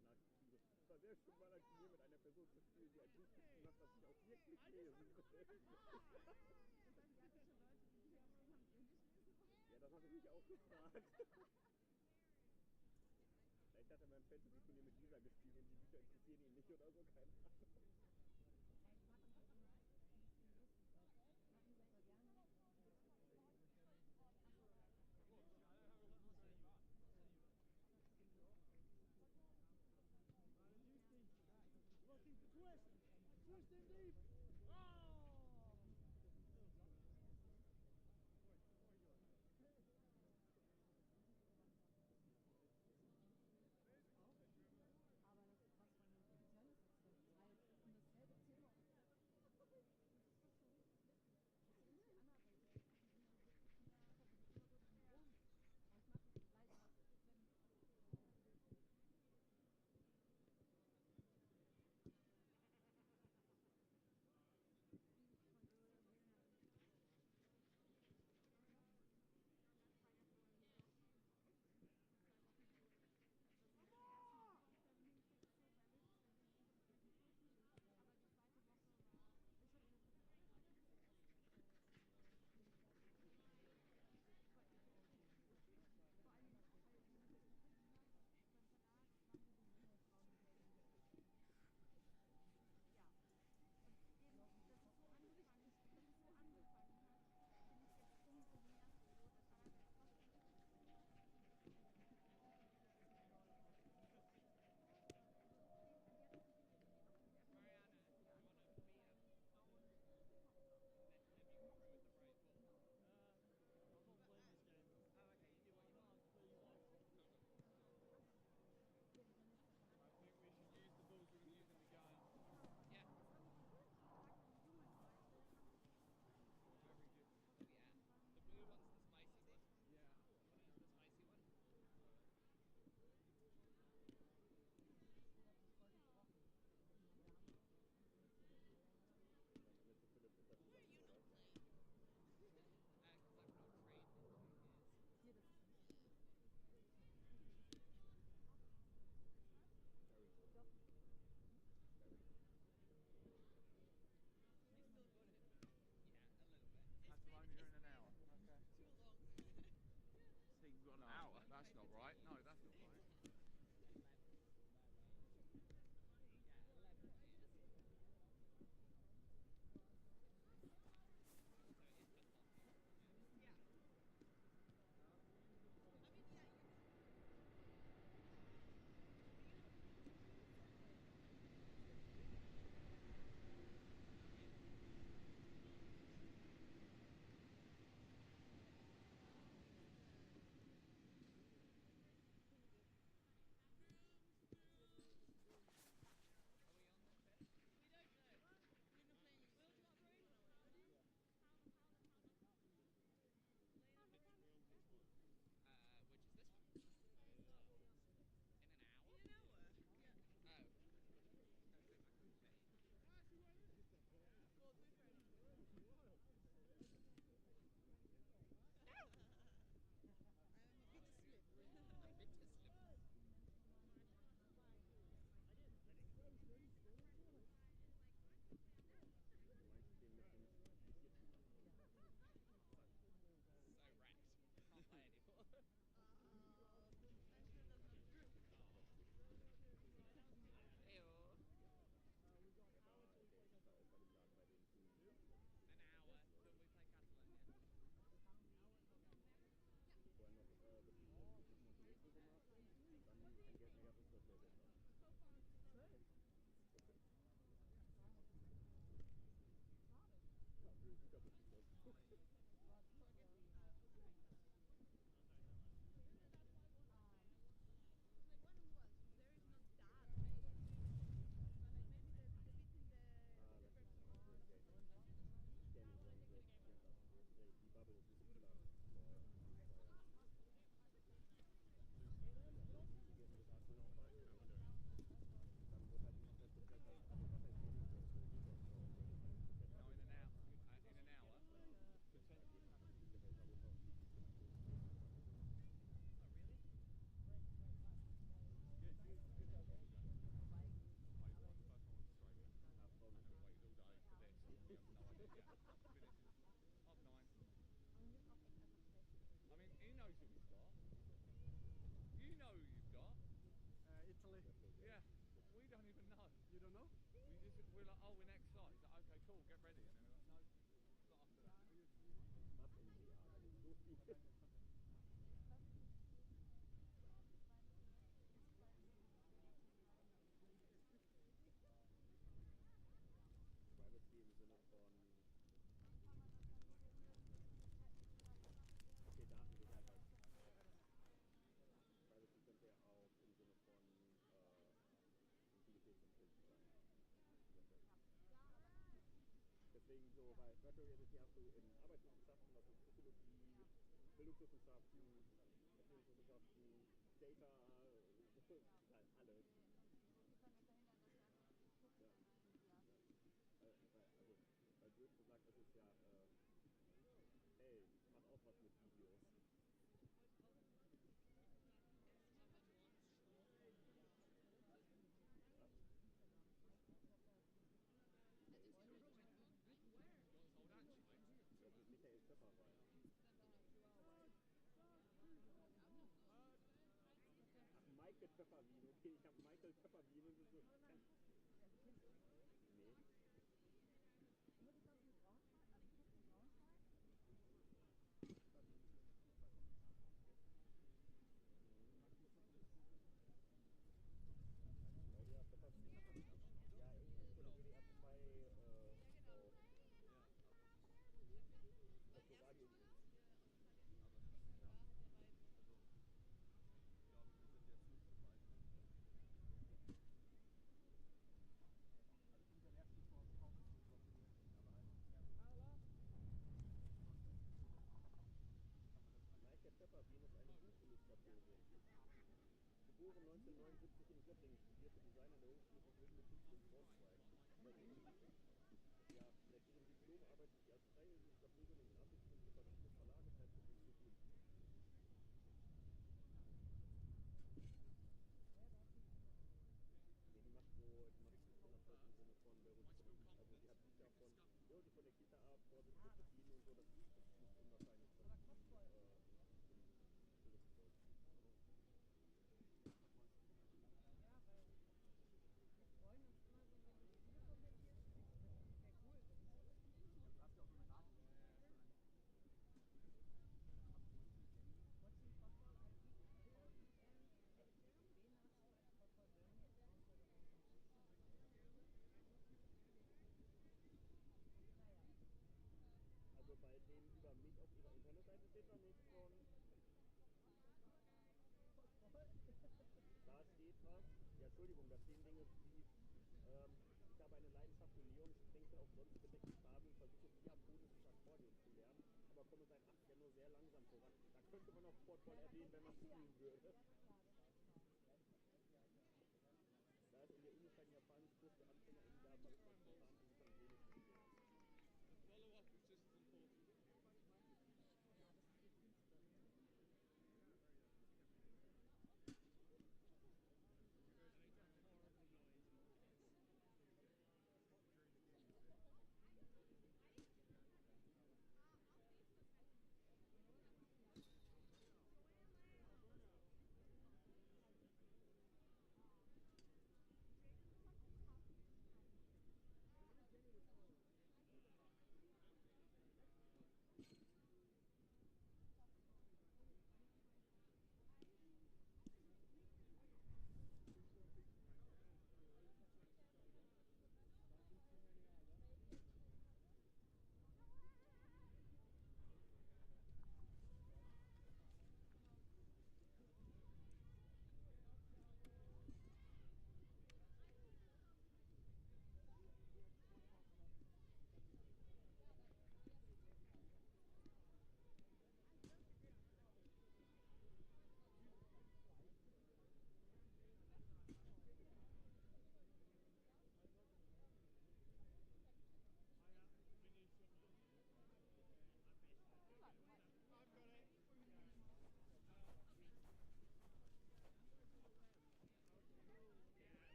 Leuten nachgespielt. Es war sehr schön, mal ein Turnier mit einer Person zu spielen, die ein Buch geschrieben hat, das ich auch wirklich lesen will. Ja, das habe ich mich auch gefragt. Vielleicht hat er mein Fantasy-Turnier mit Lisa gespielt und die Bücher interessieren ihn nicht oder so, keine Ahnung. Twist him deep. Oh! Aber das ist was von den Spezialisten. we were like, oh, we're next slot. He's like, okay, cool, get ready. And then we were like, no, not after that. Privacy im Sinne von okay, Datensicherheit als Privacy könnte ja auch im Sinne von Integritätsprinzip sein. Deswegen so, bei Virtual Reality hast du in Arbeitswissenschaften, das ist Psychologie, Bildungswissenschaften, Erziehungswissenschaften, Data, halt alles. Ja. Also, weil Goethe gesagt, das ist ja, hey, ich mach auch was mit Videos. Das ist Michael Pfeffer bei. Ach, Michael Pfefferwien, okay, ich habe Michael Pfefferwien und so. Nee. Ja, Pfefferwien. Ja, irgendwie von der WDR 2 Frau. Das so Radio. Michael Pfefferwien ist eine Buchillustratorin. Geboren 1979 in Göttingen, studierte Design an der Hochschule für Bildende Künste in Braunschweig. Seit ihrem Diplom arbeitet sie als freie Illustratorin und Grafikkunst für verschiedene Verlage, Zeitschriften und Institute. Nee, die macht Wundervolles im Sinne von, also die hat Bücher von, holt die von der Kita ab, Vorsicht für Bedienen und so, das ist nicht unwahrscheinlich. Also bei denen über mich auf ihrer Internetseite steht da nichts von. Da steht was. Ja, Entschuldigung, da stehen Dinge wie, ich habe eine Leidenschaft für Neon, Sprinkle auf sonst bedeckten Farben und versuche diaphonisches Akkordeon zu lernen, aber komme seit 8 Jahren nur sehr langsam voran. Da könnte man auch Quadball erwähnen, wenn man es tun würde. Da ist in der Uni kein Japanisch-Kurs für AnfängerInnen da, aber ist man spontan angefangen, wenig zu lernen. Follow-up is just as important.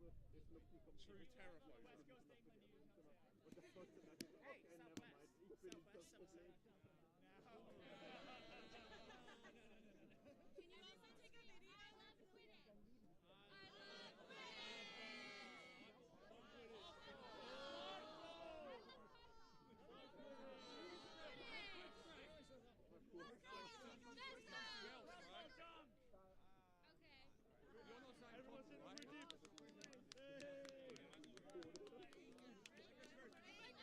True terrified. West Coast England, you Hey, Southwest. Southwest. No. Can you also take a video? I love Sweden. I love Okay. Everyone's in over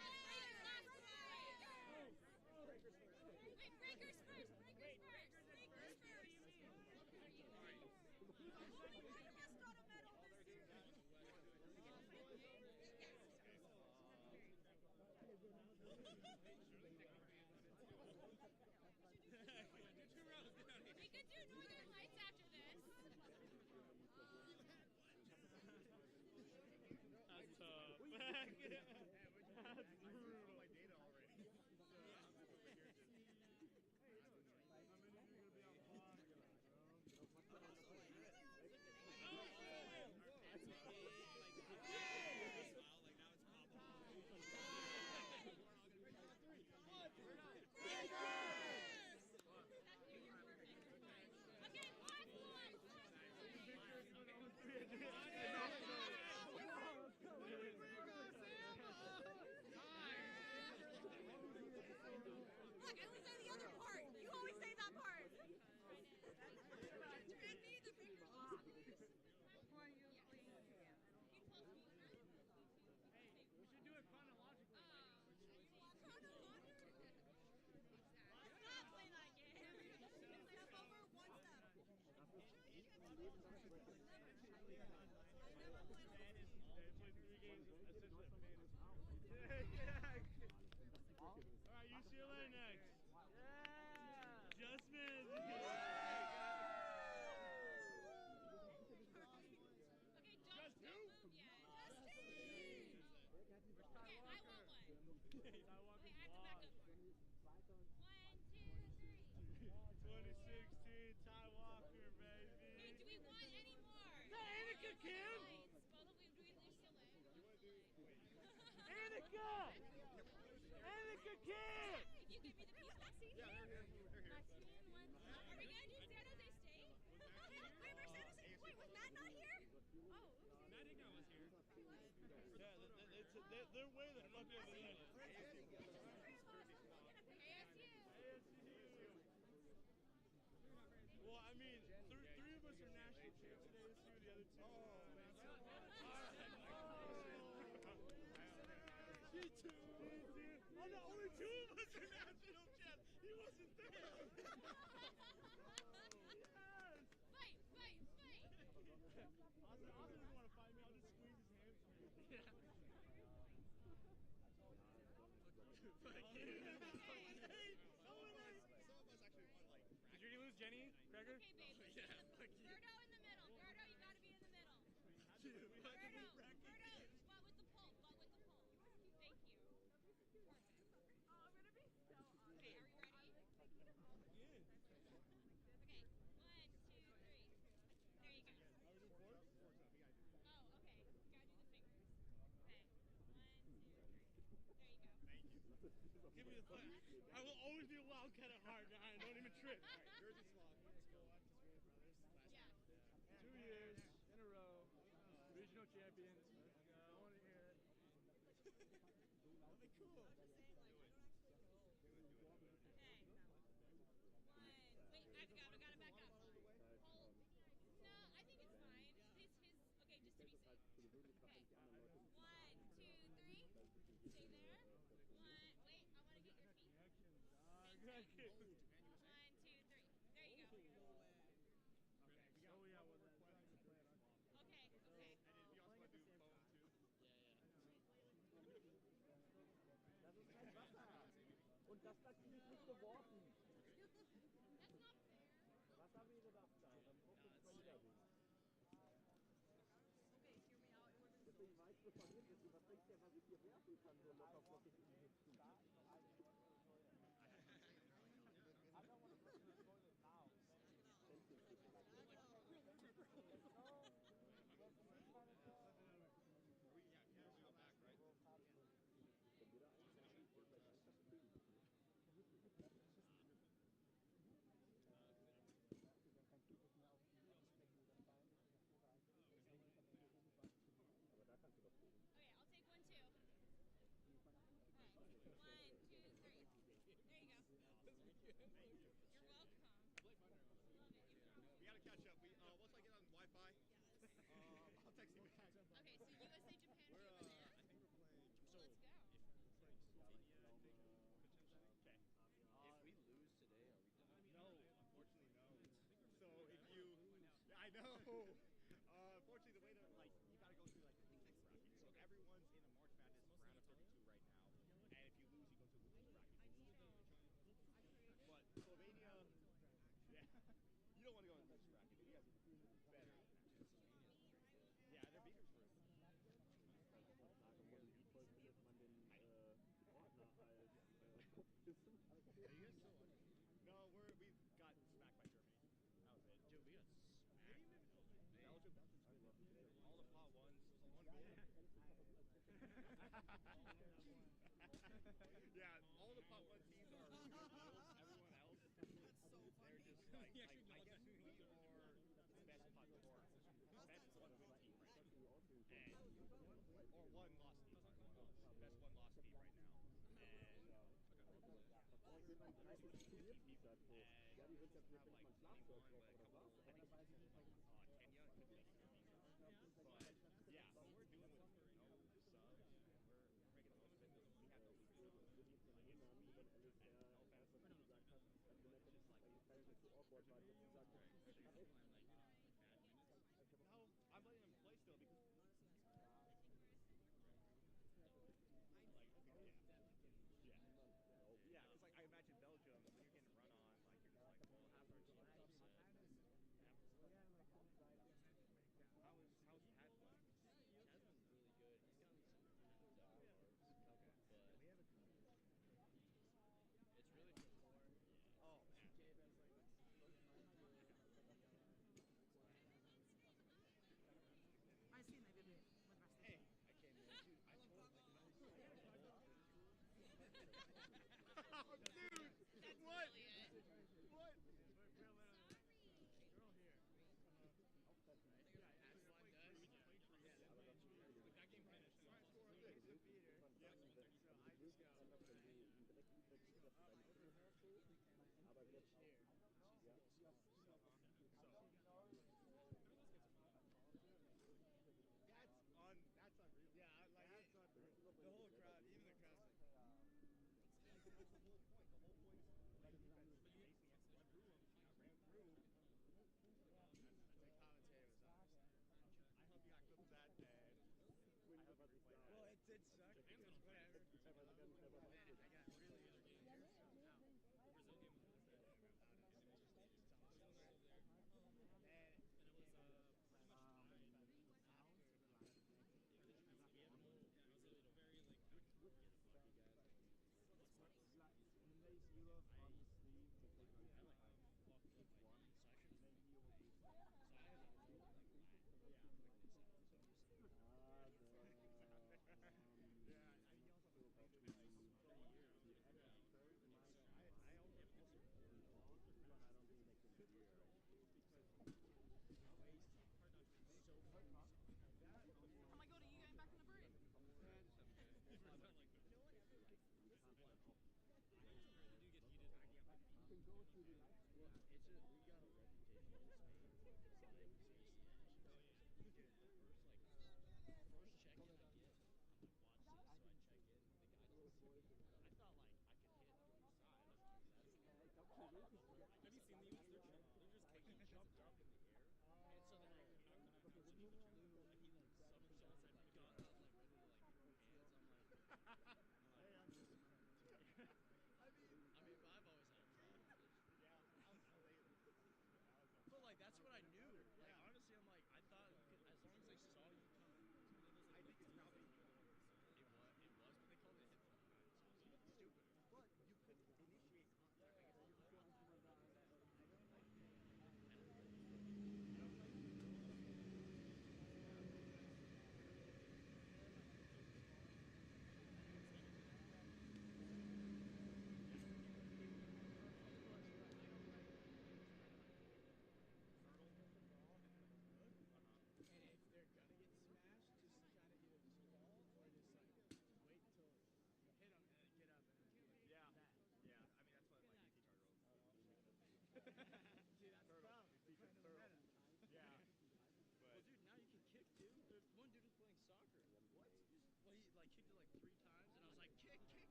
deep. Wait, breakers first. Breakers first. Breakers first. Only one of us got a medal this year. We could do Northern Lights after this. That's tough. That's brutal. My data already. Look, at least say the other part. You always say that part. And me, the finger lost. Hey, we should do it chronologically. Chronologically? Let's not play that game. Step over one step. They played 3 games essentially at fantasy. Alright, UCLA next. Yeah! Just missed. Okay, don't move yet. Justin! Okay, I want one. Okay, I have to back up. 1, 2, 3. 2016 Ty Walker, baby. Hey, do we want any more? No, Annika can. Both of them do UCLA. Annika! Annika can! You give me the piece. Maxine here? Maxine, are we going to do San Jose State? Wait, where's San Jose? Wait, was Matt not here? Oh, Matt Ingo was here. Yeah, they're way the fuck over there. ASU. Well, I mean, three of us are national champs at ASU, the other two. You too. Oh, no, only 2 of us are national champs. He wasn't there. Yes. Fight. Austin doesn't want to fight me. I'll just squeeze his hamstring. Yeah. Fuck you. Some of us actually won, like. Did you lose Jenny? Cracker? Okay, babe. Yeah, fuck you. Gerdo in the middle. Gerdo, you gotta be in the middle. Gerdo, Butt with the pole. Thank you. Perfect. Oh, I'm gonna be so awesome. Okay, are you ready? Yeah. Okay, 1, 2, 3. There you go. Oh, okay. Gotta do the fingers. Okay, 1, 2, 3. There you go. Thank you. Give me the flag. I will always be a wildcat at heart, guy. Don't even trip. Jersey swap. Yeah. 2 years in a row. Regional champions. I want to hear it. That'll be cool. Okay. 1. Wait, I gotta back up. Hold. No, I think it's fine. Okay, just to be safe. Okay. 1, 2, 3. Stay there. 1. Wait, I want to get your feet. 1, 2, 3. There you go. Oh, yeah, well, that's Okay. And if you also want to do phone, too. Yeah. Das ist kein Wasser. Und das da kriege ich nicht geworfen. That's not fair. Wasser wäre das da. Dann braucht es mal wieder nicht. Deswegen weiß ich von mir, was denkst du, was ich hier werfen kann, so locker flockig in die Hüfte. I don't want to go to the toilet now. No, Yeah, all the Pop 1 teams are good deals. Everyone else, they're just like, I guess we are the best Pop 4, best one-win team right now. Or one-loss team, sorry, one-loss. Best one-loss team right now. And Ja, die sind jetzt have like 21, but a couple, I think Kenya could make it. But yeah, we're doing with no subs. We're making the most of it. We have no league subs. Like it's we and no offense. It's just like Verhältnis zu awkward, weil sozusagen no, I'm letting them play still because like okay, yeah, because like I imagine Belgium when you're getting run on, like you're just like, well, half our team is upset.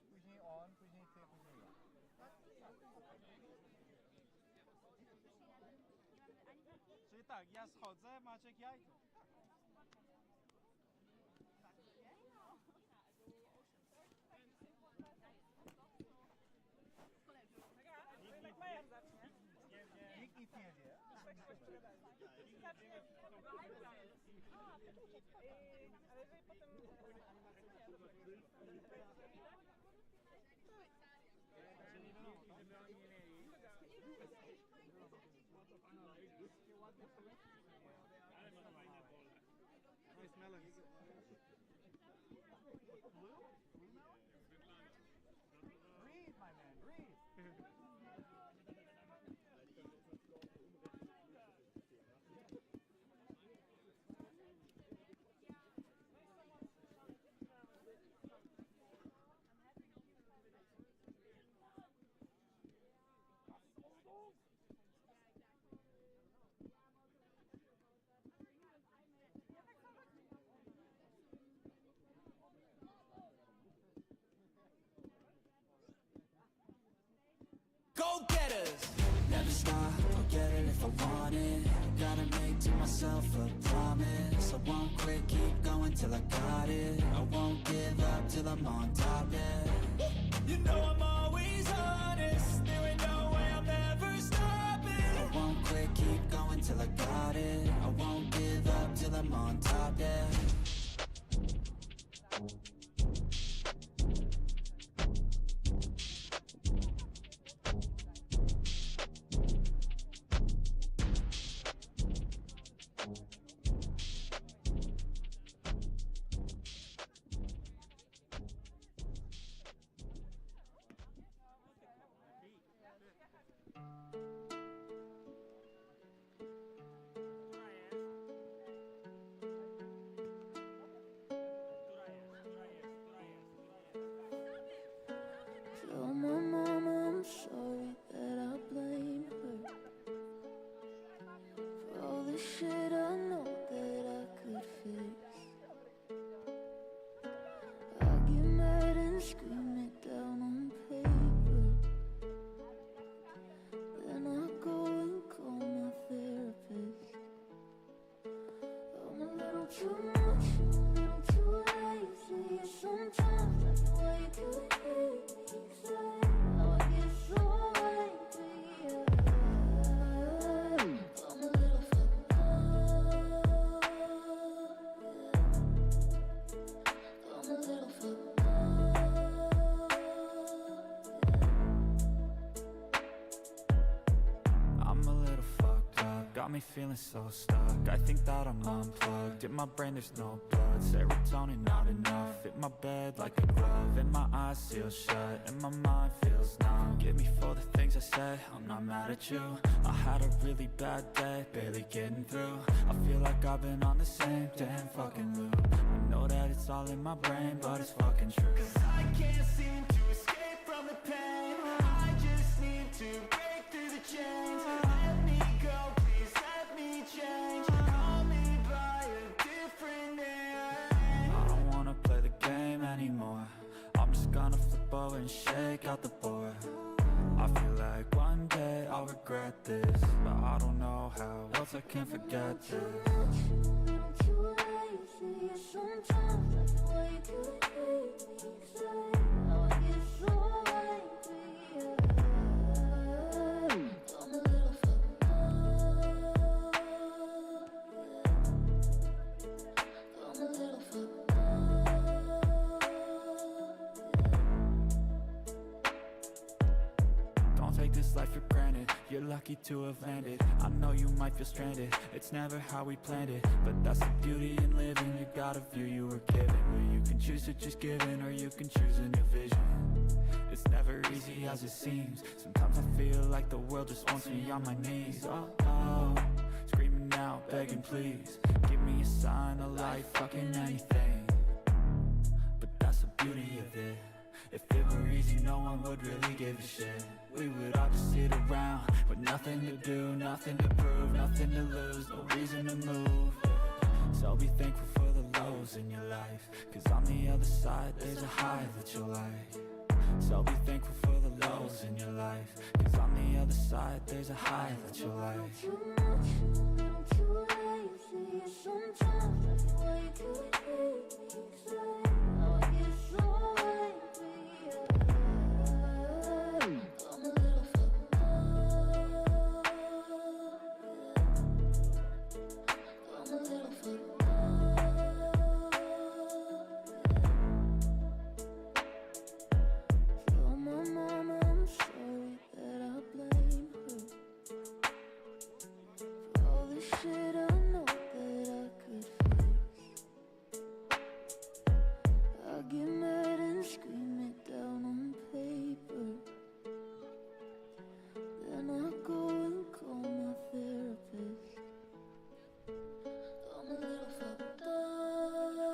później on, później ty, później ja. Czyli tak, ja schodzę, Maciek, ja i ty. Nikt nic nie wie. Ale jeżeli potem... Breathe, my man, breathe. Go-getters! Never stop, I'll get it if I want it. Gotta make to myself a promise. I won't quit, keep going till I got it. I won't give up till I'm on top, yeah. You know I'm always honest. There ain't no way I'm ever stopping. I won't quit, keep going till I got it. I won't give up till I'm on top, yeah. Tell my mama I'm sorry that I blame her for all the shit I know that I could fix. I get mad and scream it down on paper, then I go and call my therapist. I'm a little too much, I'm a little too lazy. Sometimes I feel like you hate me. How I get so angry, yeah. I'm a little fucked up, yeah. I'm a little fucked up, I'm a little fucked up, got me feeling so stuck. I think that I'm unplugged, in my brain there's no blood. Serotonin not enough, fit my bed like a glove. And my eyes seal shut, and my mind feels numb. Get me for the things I said, I'm not mad at you. I had a really bad day, barely getting through. I feel like I've been on the same damn fucking loop. I know that it's all in my brain, but it's fucking true. Cause I can't seem to escape from the pain. I just need to break through the chains. Let me go, please let me change. Call me by a different name. I don't wanna play the game anymore. I'm just gonna flip over and shake out the board. I feel like one day I'll regret this, but I don't know how else I can forget this. too lazy. Sometimes I feel like you hate me. Say how I get so angry, yeah. I'm a little fucked up, yeah. I'm a little fucked up. Don't take this life for granted, you're lucky to have landed. I know you might feel stranded, it's never how we planned it. But that's the beauty in living, you got a view you were given. But you can choose to just give in, or you can choose a new vision. It's never easy as it seems. Sometimes I feel like the world just wants me on my knees. Oh, oh, screaming out, begging please. Give me a sign, a light, fucking anything. But that's the beauty of it. If it were easy, no one would really give a shit. We would all just sit around with nothing to do, nothing to prove, nothing to lose, no reason to move. So be thankful for the lows in your life, cause on the other side there's a high that you'll like. inside there's a high that you like. Too much, too lazy. Sometimes I wake up I get so angry. I'm a little fucked up. I'm a little fucked up. For my mama, I'm sorry that I blame her. For all the shit I know that I could fix. I get mad and scream it down on paper. Then I go and call my therapist. I'm a little fucked up, yeah.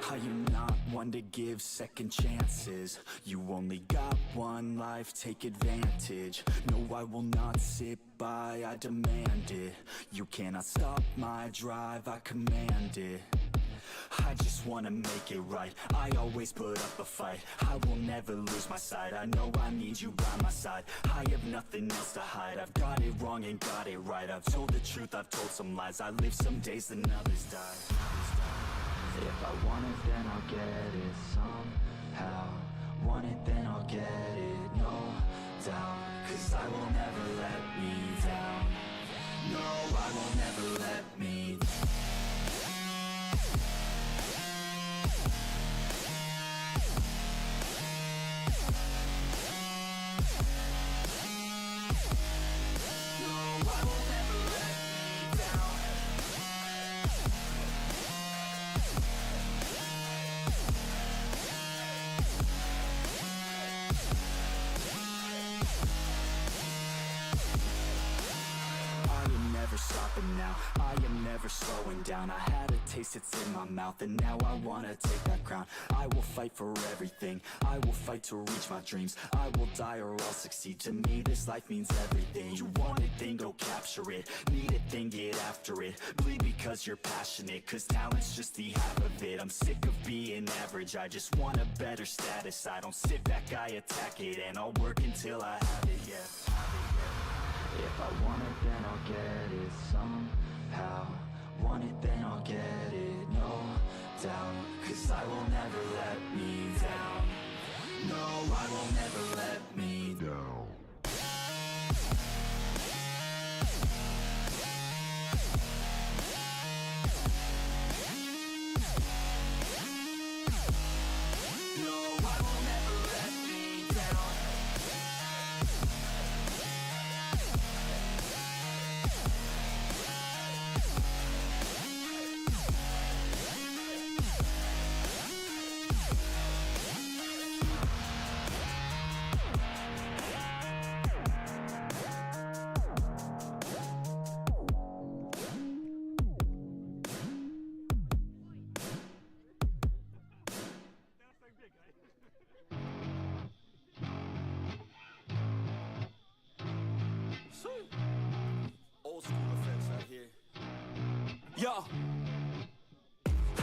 I am not one to give second chances. You only got one life, take advantage. No, I will not sit by, I demand it. You cannot stop my drive, I command it. I just wanna make it right. I always put up a fight. I will never lose my sight. I know I need you by my side. I have nothing else to hide. I've got it wrong and got it right. I've told the truth, I've told some lies. I live some days, then others die. If I want it, then I'll get it somehow. Want it, then I'll get it, no doubt. Cause I will never let me down. No, I will never let me down. Stopping now, I am never slowing down. I had a taste, it's in my mouth, and now I wanna take that crown. I will fight for everything, I will fight to reach my dreams. I will die or I'll succeed, to me this life means everything. You want it, then go capture it. Need it, then get after it. Bleed because you're passionate, cause talent's just the half of it. I'm sick of being average, I just want a better status. I don't sit back, I attack it, and I'll work until I have it, yeah. If I want it, then I'll get it somehow. Want it, then I'll get it, no doubt. Cause I will never let me down. No, I will never let me down. Old school effects out here. Yo,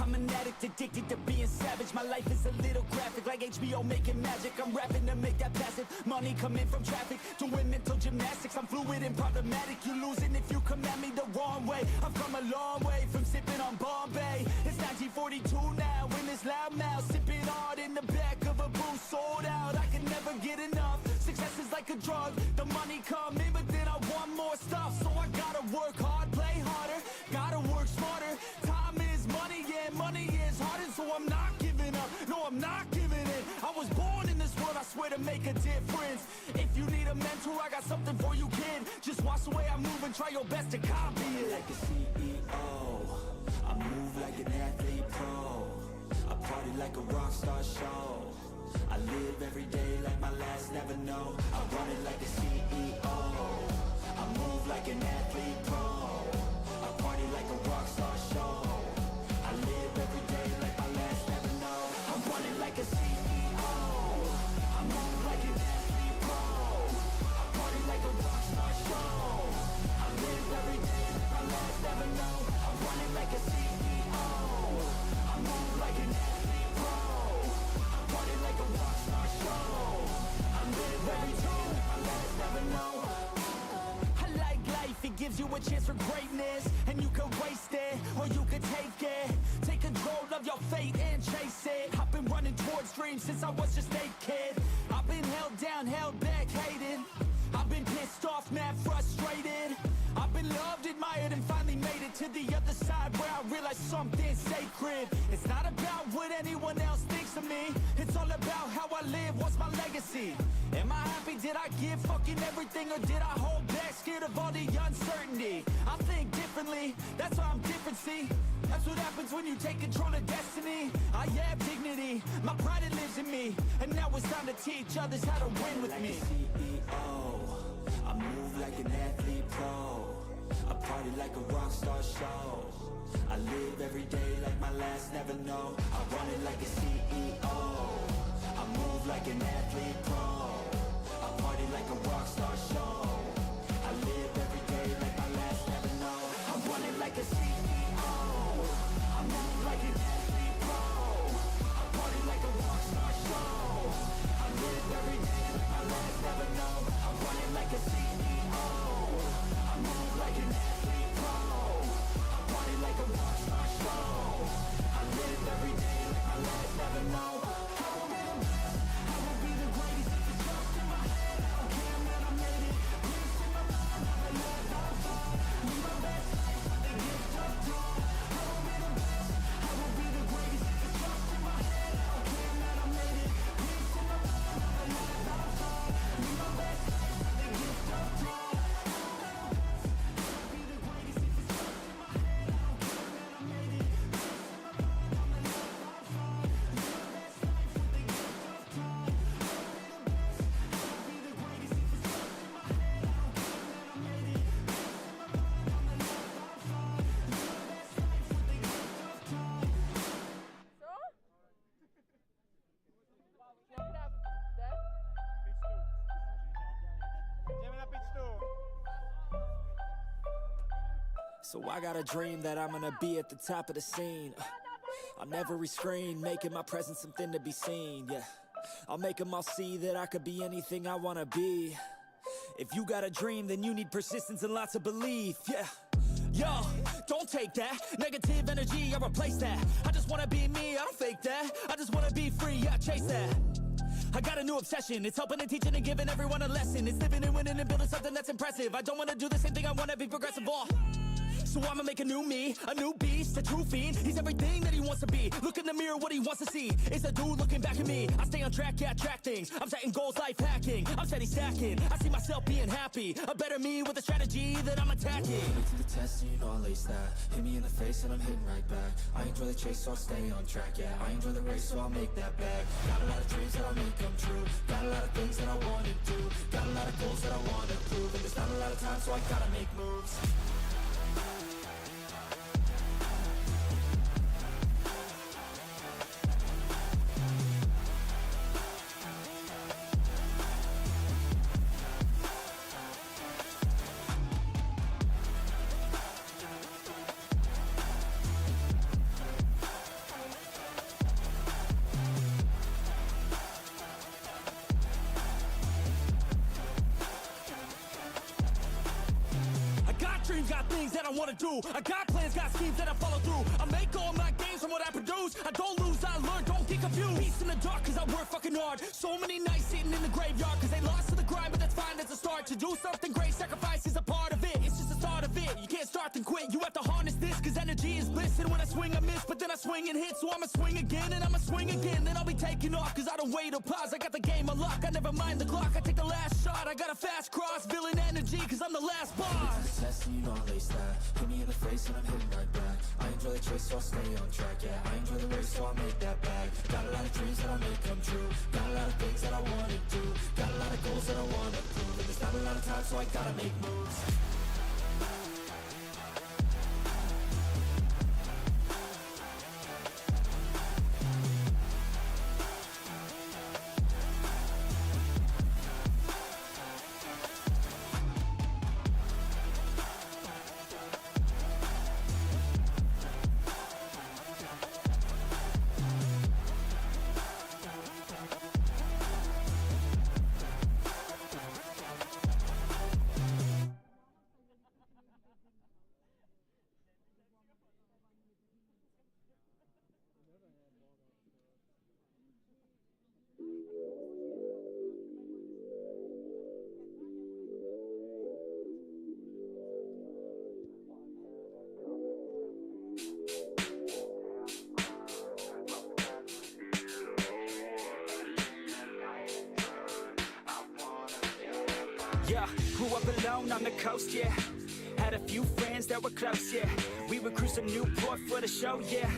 I'm an addict, addicted to being savage. My life is a little graphic, like HBO making magic. I'm rapping to make that passive money coming from traffic. Doing mental gymnastics, I'm fluid and problematic. You losing if you come at me the wrong way. I've come a long way from sipping on Bombay. It's 1942 now, in this loud mouth, sipping hard in the back of a booth, sold out. I can never get enough. Success is like a drug, the money come in, but then I want more stuff. So I gotta work hard, play harder, gotta work smarter. Time is money, yeah, money is harder. So I'm not giving up, no, I'm not giving in. I was born in this world, I swear, to make a difference. If you need a mentor, I got something for you, kid. Just watch the way I move and try your best to copy it. Like a CEO, I move like an athlete pro. I party like a rock star show. I live every day like my last, never know. I run it like a CEO. I move like an athlete pro. I party like a rock star show. I live every day like my last, never know. I run it like gives you a chance for greatness, and you can waste it, or you can take it. Take control of your fate and chase it. I've been running towards dreams since I was just a kid. I've been held down, held back, hated. I've been pissed off, mad, frustrated. I've been loved, admired, and finally made it to the other side where I realized something's sacred. It's not about what anyone else thinks of me. It's all about how I live, what's my legacy. Am I happy, did I give fucking everything, or did I hold back, scared of all the uncertainty? I think differently, that's why I'm different, see. That's what happens when you take control of destiny. I have dignity, my pride it lives in me. And now it's time to teach others how to win with me. CEO, I move like an athlete pro. I party like a rock star show. I live every day like my last, never know. I run it like a CEO. I move like an athlete pro. I party like a rock star show. I live every day like my last, never know. I run it like a CEO. I move like an athlete pro. I party like a rock star show. I live every day like my last, never know. I run it like a CEO. I move like an athlete pro. I party like a rock star show. I live every day like my last, never know. I will be the best, I will be the greatest. If it's just in my head, I don't care, man, I made it. Peace in my mind, never let that fall. Live my best life with the gift of God. I will be the best, I will be the greatest. If it's just in my head, I don't care, man, I made it. Peace in my mind, never let that fall. Live my best life with the gift of God. So I got a dream that I'm gonna be at the top of the scene. On every screen, making my presence something to be seen, yeah. I'll make them all see that I could be anything I wanna be. If you got a dream, then you need persistence and lots of belief, yeah. Yo, don't take that negative energy, I replace that. I just wanna be me, I don't fake that. I just wanna be free, I chase that. I got a new obsession, it's helping and teaching and giving everyone a lesson. It's living and winning and building something that's impressive. I don't wanna do the same thing, I wanna be progressive, so I'ma make a new me, a new beast, a true fiend. He's everything that he wants to be. Look in the mirror, what he wants to see is a dude looking back at me. I stay on track, yeah, track things. I'm setting goals, life hacking. I'm steady stacking. I see myself being happy. A better me with a strategy that I'm attacking. To the test, and you know I'll ace that. Hit me in the face and I'm hitting right back. I enjoy the chase, so I'll stay on track, yeah. I enjoy the race, so I'll make that bag. Got a lot of dreams that I'll make come true. Got a lot of things that I wanna do. Got a lot of goals that I wanna prove. And there's not a lot of time, so I gotta make moves. Got things that I wanna do. I got plans, got schemes that I follow through. I make all my gains from what I produce. I don't lose, I learn, don't get confused. Peace in the dark, cause I work fucking hard. So many nights sitting in the graveyard, cause they lost to the grind, but that's fine, that's a start. To do something great, sacrifice is a part of it. It's just the start of it. You can't start then quit. You have to harness this, cause energy is bliss. And when I swing, I miss, but then I swing and hit. So I'ma swing again, and I'ma swing again. Then I'll be taking off, cause I don't wait or pause. I got the game unlocked, I never mind the clock. I take the last shot, I got a fast cross. Villain energy, cause I'm the last boss. Test, you know I'll ace that. Hit me in the face and I'm hitting right back. I enjoy the chase, so I'll stay on track, yeah. I enjoy the race, so I'll make that bag. Got a lot of dreams that I'll make come true. Got a lot of things that I wanna do. Got a lot of goals that I wanna prove. And there's not a lot of time, so I gotta make moves. Yeah, grew up alone on the coast, yeah. Had a few friends that were close, yeah. We would cruise to Newport for the show, yeah.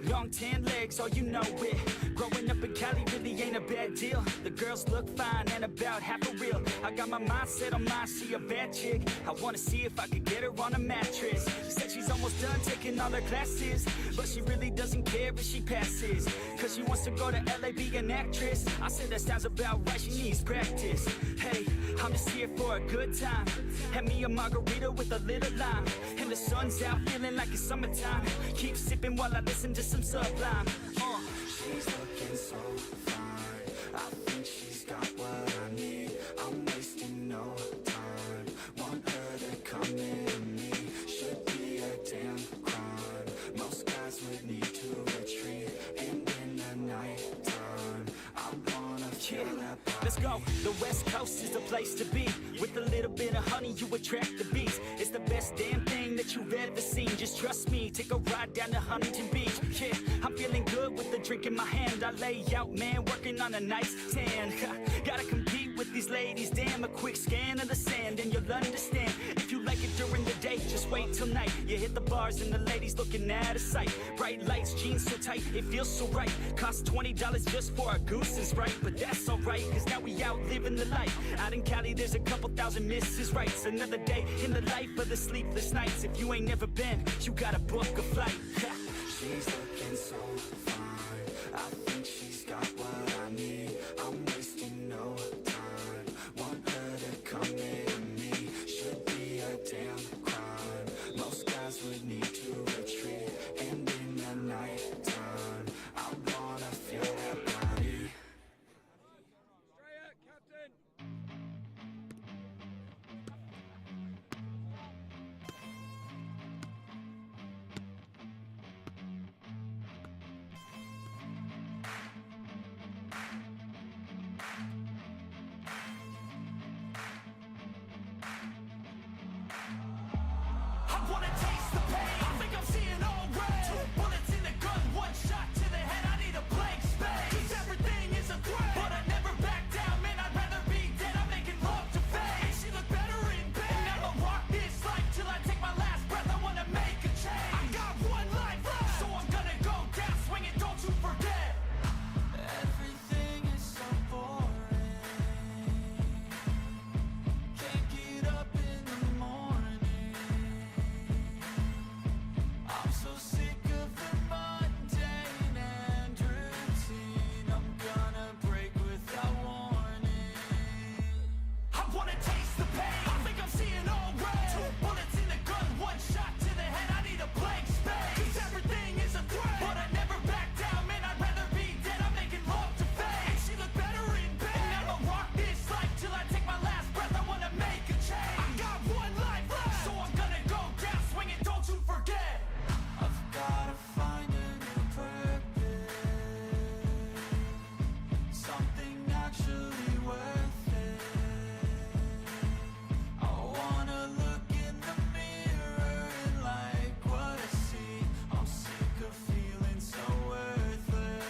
Long tan legs, oh you know it. Growing up in Cali really ain't a bad deal. The girls look fine and about half a real. I got my mindset on mine, she a bad chick. I wanna see if I could get her on a mattress. She said she's almost done taking all her classes, but she really doesn't care if she passes, cause she wants to go to LA, be an actress. I said that sounds about right, she needs practice. Hey, I'm just here for a good time. Had me a margarita with a little lime, and the sun's out feeling like it's summertime. Keep sipping while I listen to some Sublime. She's looking so fine, I think she's got what I need. I'm wasting no time, want her to come into me. Should be a damn crime, most guys would need to retreat. And in the night time, I wanna feel that body. Let's go, the West Coast is the place to be. With a little bit of honey you attract the bees. It's the best damn thing that you've ever seen. Just trust me, take a ride down to Huntington Beach. Yeah, I'm feeling good with the drink in my hand. I lay out, man, working on a nice tan. Gotta compete with these ladies, damn. A quick scan of the sand and you'll understand. If you like it during the day, just wait till night. You hit the bars and the ladies looking out of sight. Bright lights, jeans so tight, it feels so right. Cost $20 just for a goose and Sprite, but that's alright, cause now we out living the life. Out in Cali there's a couple thousand Mrs. Rights. Another day in the life of the sleepless nights. If you ain't never been, you gotta book a flight. She's looking so fine, I think she's got what I need. I'm wasting no time, want her to come into me. Should be a damn crime, most guys would need to retreat. And in the night time, I wanna feel that body. I wanna taste the pain, I think I'm seeing all red. 2 bullets in the gun, 1 shot to the head. I need a blank space, cause everything is a threat. But I never back down, man, I'd rather be dead. I'm making love to fate, and she look better in bed. And I'ma rock this life till I take my last breath. I wanna make a change, I got 1 life left, so I'm gonna go down swinging, don't you forget. Everything is so boring, can't get up in the morning. I'm so sick of the mundane and routine. I'm gonna break without warning. I wanna taste the pain, I think I'm seeing all red. 2 bullets in the gun, 1 shot to the head. I need a blank space, cause everything is a threat. But I never back down, man, I'd rather be dead. I'm making love to fate, and she look better in bed. And I'ma rock this life till I take my last breath. I wanna make a change, I got 1 life left, so I'm gonna go down swinging, don't you forget. I've gotta find a new purpose, something actually worth it. I wanna look in the mirror and like what I see. I'm sick of feeling so worthless.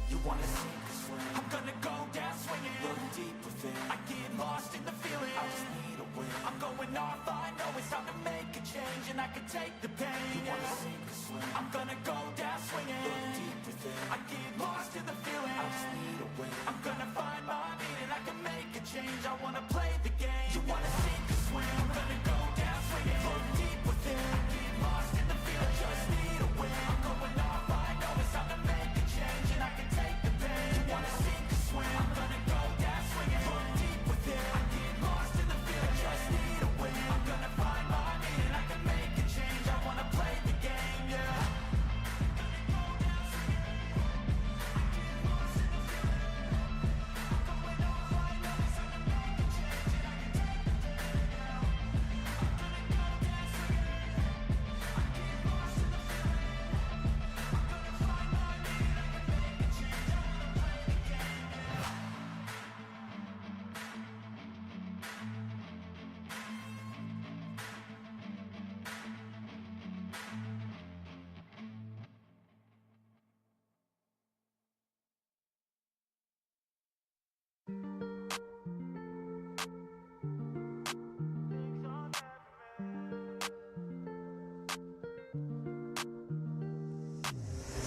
You wanna sink or swim? I'm gonna go down swinging, look deep within. I get lost in the feeling, I just need a win. I'm going off, I know it's time to make a change, and I can take the pain. You wanna sink or swim? I'm gonna go down swinging, look deep within. I get lost in the feeling, I just need a win. I'm gonna find my meaning, I can make a change. I wanna play the game. You wanna sink or swim? I'm gonna go down swinging, look deep within. Get lost in the feeling, just need a win. I'm going off, I know it's time to make a change, and I can take the pain. You wanna sink or swim? I'm gonna go down swinging, look deep within. I get lost in the feeling, just need a win. I'm gonna find my meaning, I can make a change. I wanna play the game, yeah.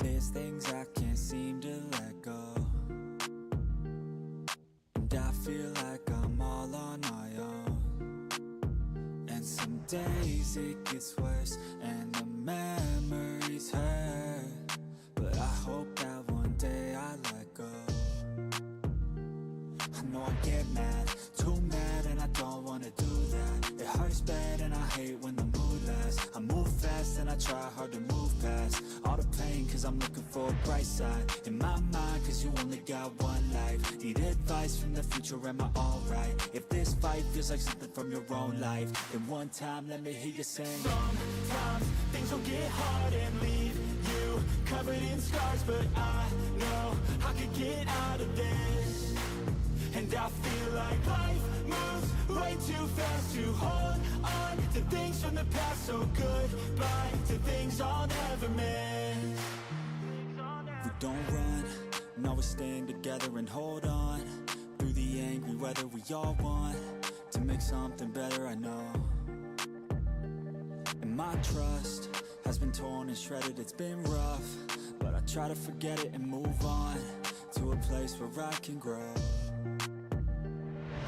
There's things I can't seem to let go, and I feel like I'm all on my own. And some days it gets worse and the memories hurt, but I hope that one day I let go. I know I get mad, too mad, and I don't wanna do that. It hurts bad and I hate when the mood lasts. I move fast and I try hard to move past all the pain, cause I'm looking for a bright side in my mind, cause you only got one life. Need advice from the future, am I alright? If this fight feels like something from your own life, then one time let me hear you sing. Sometimes things will get hard and leave you covered in scars, but I know I can get out of this. And I feel like life moves way too fast to hold on to things from the past. So goodbye to things I'll never miss. We don't run, no, we're staying together and hold on through the angry weather. We all want to make something better, I know. And my trust has been torn and shredded, it's been rough, but I try to forget it and move on to a place where I can grow.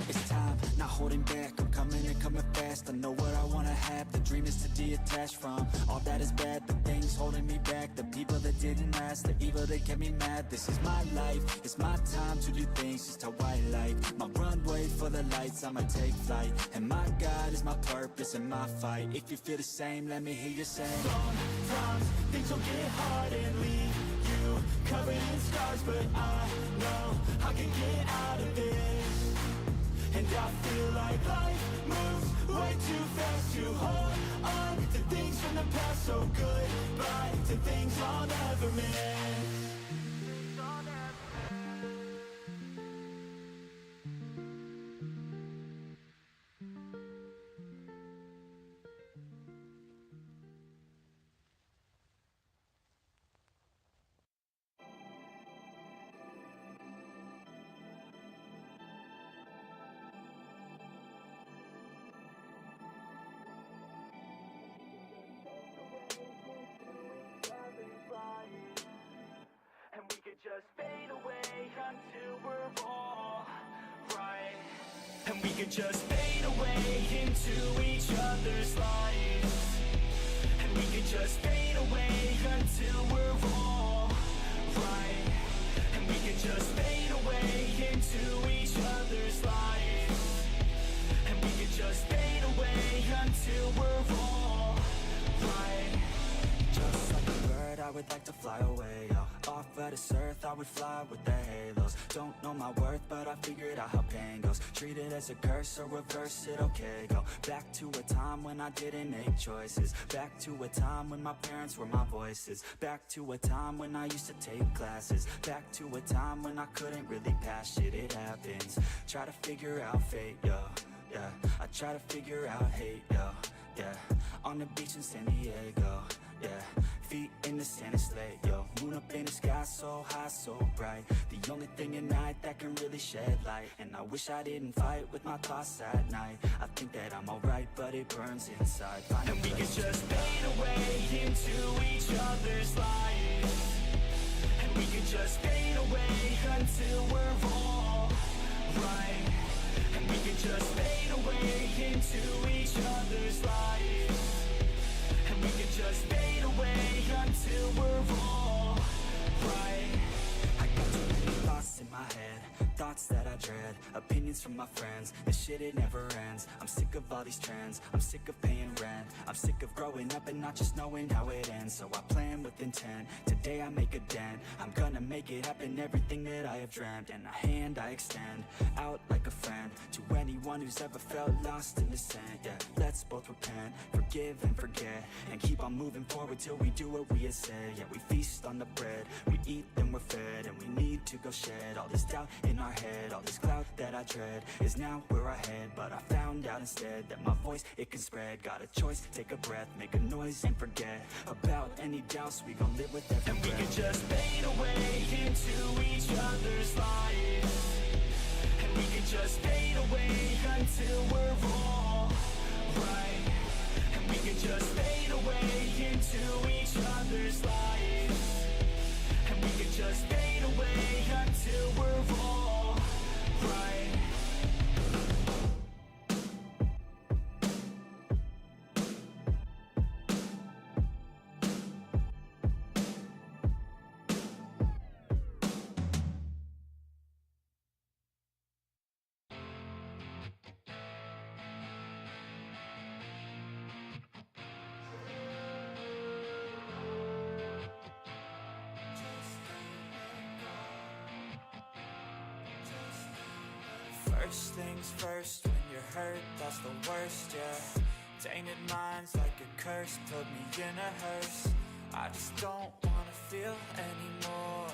It's time, not holding back, I'm coming and coming fast. I know what I wanna have, the dream is to detach from all that is bad, the things holding me back, the people that didn't last, the evil that kept me mad. This is my life, it's my time to do things just how I like. My runway for the lights, I'ma take flight, and my God is my purpose and my fight. If you feel the same, let me hear you say. Sometimes things will get hard and leave you covered in scars, but I know I can get out of this. And I feel like life moves way too fast to hold on to things from the past. So goodbye to things I'll never miss. And we could just fade away until we're all right. And we could just fade away into each other's lives. And we could just fade away until we're all right. And we could just fade away into each other's lives. And we could just fade away until we're all right. Just like a bird, I would like to fly away, yo. Off of this earth, I would fly with the halos. Don't know my worth, but I figured out how pain goes. Treat it as a curse or reverse it, okay, go back to a time when I didn't make choices. Back to a time when my parents were my voices. Back to a time when I used to take classes. Back to a time when I couldn't really pass shit, it happens. Try to figure out fate, yo, yeah. I try to figure out hate, yo, yeah. On the beach in San Diego, yeah. Feet in the sand and slate, yo. Moon up in the sky so high, so bright. The only thing at night that can really shed light. And I wish I didn't fight with my thoughts at night. I think that I'm alright, but it burns inside. And we could just fade away into each other's lives. And we could just fade away until we're all right. And we could just fade away into each other's lives. And we could just fade away until we're all right. I got too many thoughts in my head, thoughts that I dread, opinions from my friends. This shit, it never ends. I'm sick of all these trends, I'm sick of paying rent. I'm sick of growing up and not just knowing how it ends. So I plan with intent, today I make a dent. I'm gonna make it happen, everything that I have dreamt. And a hand I extend, out like a friend, to anyone who's ever felt lost in the sand. Yeah, let's both repent, forgive and forget, and keep on moving forward till we do what we had said. Yeah, we feast on the bread, we eat then we're fed. And we need to go shed all this doubt in our head. All this cloud that I dread is now where I head. But I found out instead that my voice, it can spread. Got a choice, take a breath, make a noise and forget about any doubts. We gon' live with every breath. And we can just fade away into each other's lives. And we can just fade away until we're all right. And we can just fade away into each other's lives. just fade away until we're all right. First things first, when you're hurt, that's the worst, yeah. Tainted minds like a curse, put me in a hearse. I just don't wanna feel anymore.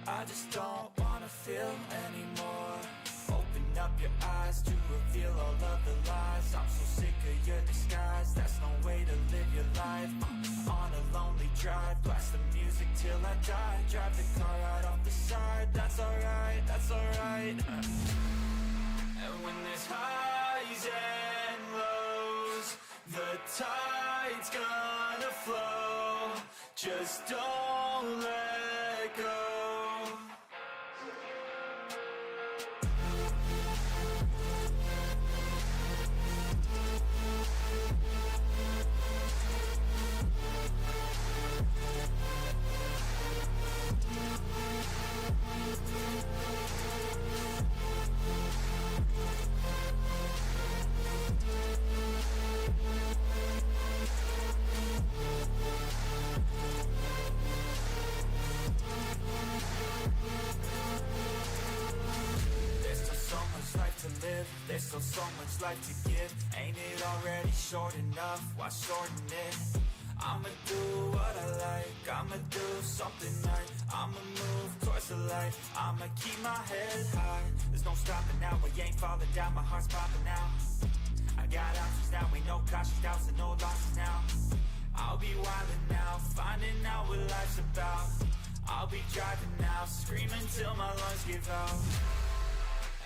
I just don't wanna feel anymore. Open up your eyes to reveal all of the lies. I'm so sick of your disguise, that's no way to live your life. On a lonely drive, blast the music till I die. Drive the car right off the side, that's alright, that's alright. And when there's highs and lows, the tide's gonna flow. Just don't let go. There's still so much life to give. Ain't it already short enough? Why shorten it? I'ma do what I like, I'ma do something right, I'ma move towards the light, I'ma keep my head high. There's no stopping now, I ain't falling down, my heart's popping out. I got options now, ain't no cautious doubts and no losses now. I'll be wildin' now, finding out what life's about. I'll be driving now, screaming till my lungs give out.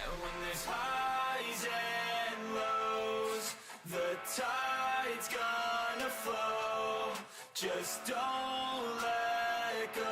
And when there's highs and lows, the tide's gonna flow. Just don't let go.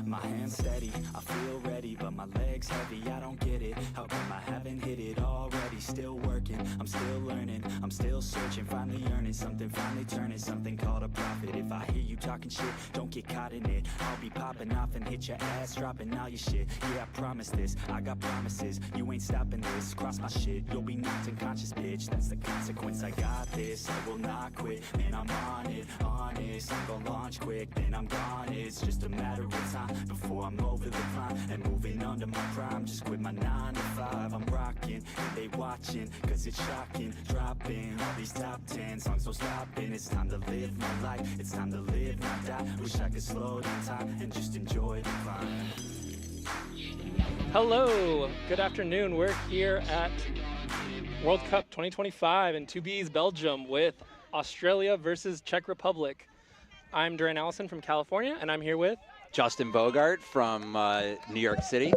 My hands steady, I feel ready, but my legs heavy, I don't get it. How come I haven't hit it already? Still working, I'm still learning, I'm still searching, finally earning something, finally turning something called a profit. If I hear you talking shit, don't get caught in it. I'll be popping off and hit your ass, dropping all your shit. Yeah, I promise this, I got promises, you ain't stopping this. Cross my shit, you'll be knocked unconscious, bitch. That's the consequence, I got this, I will not quit. Man, I'm on it, honest, I'm gonna launch quick, then I'm gone. It's just a matter of time before I'm over the climb and moving under my prime. Just quit my 9 to 5, I'm rocking and they watching, cause it's shocking. Dropping all these top 10 songs, so stopping. It's time to live my life, it's time to live, not die. Wish I could slow down time and just enjoy the climb. Hello, good afternoon. We're here at World Cup 2025 in Tubize, Belgium with Australia versus Czech Republic. I'm Duran Allison from California, and I'm here with Justin Bogart from New York City.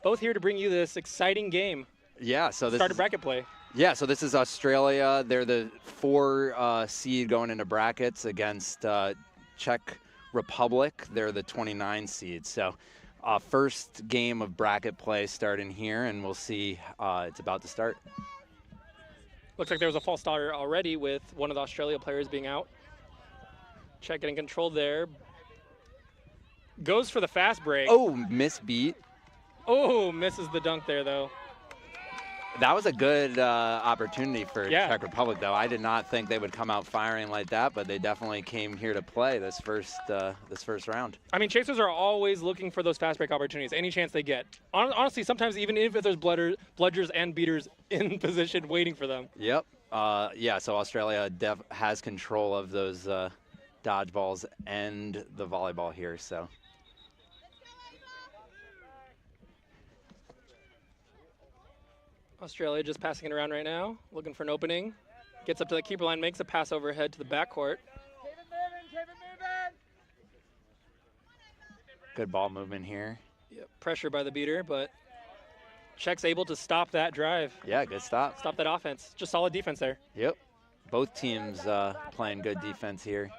Both here to bring you this exciting game. Yeah, so this started bracket play. Yeah, so this is Australia. They're the 4 seed going into brackets against Czech Republic. They're the 29 seed. So first game of bracket play starting here, and we'll see. It's about to start. Looks like there was a false start already with one of the Australia players being out. Czech getting control there. Goes for the fast break. Oh, misbeat. Oh, misses the dunk there, though. That was a good opportunity for Yeah. Czech Republic, though. I did not think they would come out firing like that, but they definitely came here to play this first round. I mean, chasers are always looking for those fast break opportunities, any chance they get. Honestly, sometimes even if there's bludgers and beaters in position waiting for them. Yep. Yeah, so Australia has control of those dodgeballs and the volleyball here, so. Australia just passing it around right now, looking for an opening. Gets up to the keeper line, makes a pass overhead to the backcourt. Good ball movement here. Yep, pressure by the beater, but Czech's able to stop that drive. Yeah, good stop. Stop that offense. Just solid defense there. Yep. Both teams playing good defense here.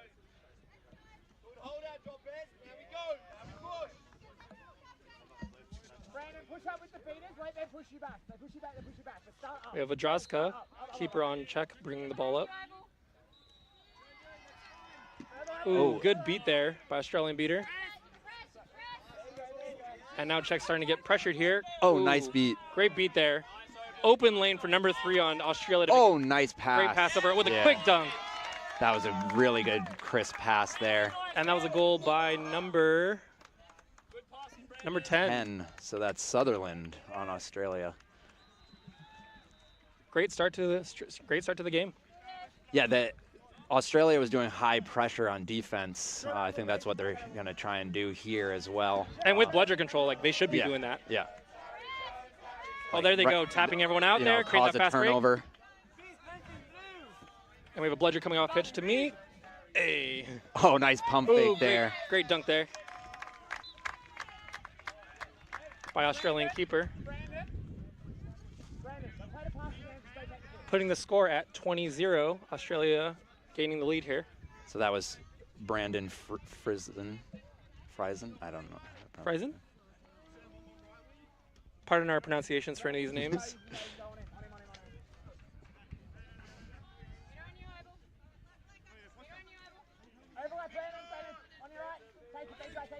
We have Adrazka, keeper on Czech, bringing the ball up. Ooh, good beat there by Australian beater. And now Czech's starting to get pressured here. Oh, Ooh, nice beat. Great beat there. Open lane for number 3 on Australia. Oh, nice pass. Great pass over with a quick dunk. That was a really good crisp pass there. And that was a goal by number 10. So that's Sutherland on Australia. Great start to the game. Yeah, Australia was doing high pressure on defense. I think that's what they're going to try and do here as well. And with bludger control, like they should be doing that. Yeah. Oh, there they go, tapping everyone out there, create that fast turnover. break. And we have a bludger coming off pitch to me. Hey. Oh, nice pump fake there. Great dunk there by Australian keeper. Putting the score at 20-0. Australia gaining the lead here. So that was Brandon Friesen? I don't know. Friesen? Pardon our pronunciations for any of these names.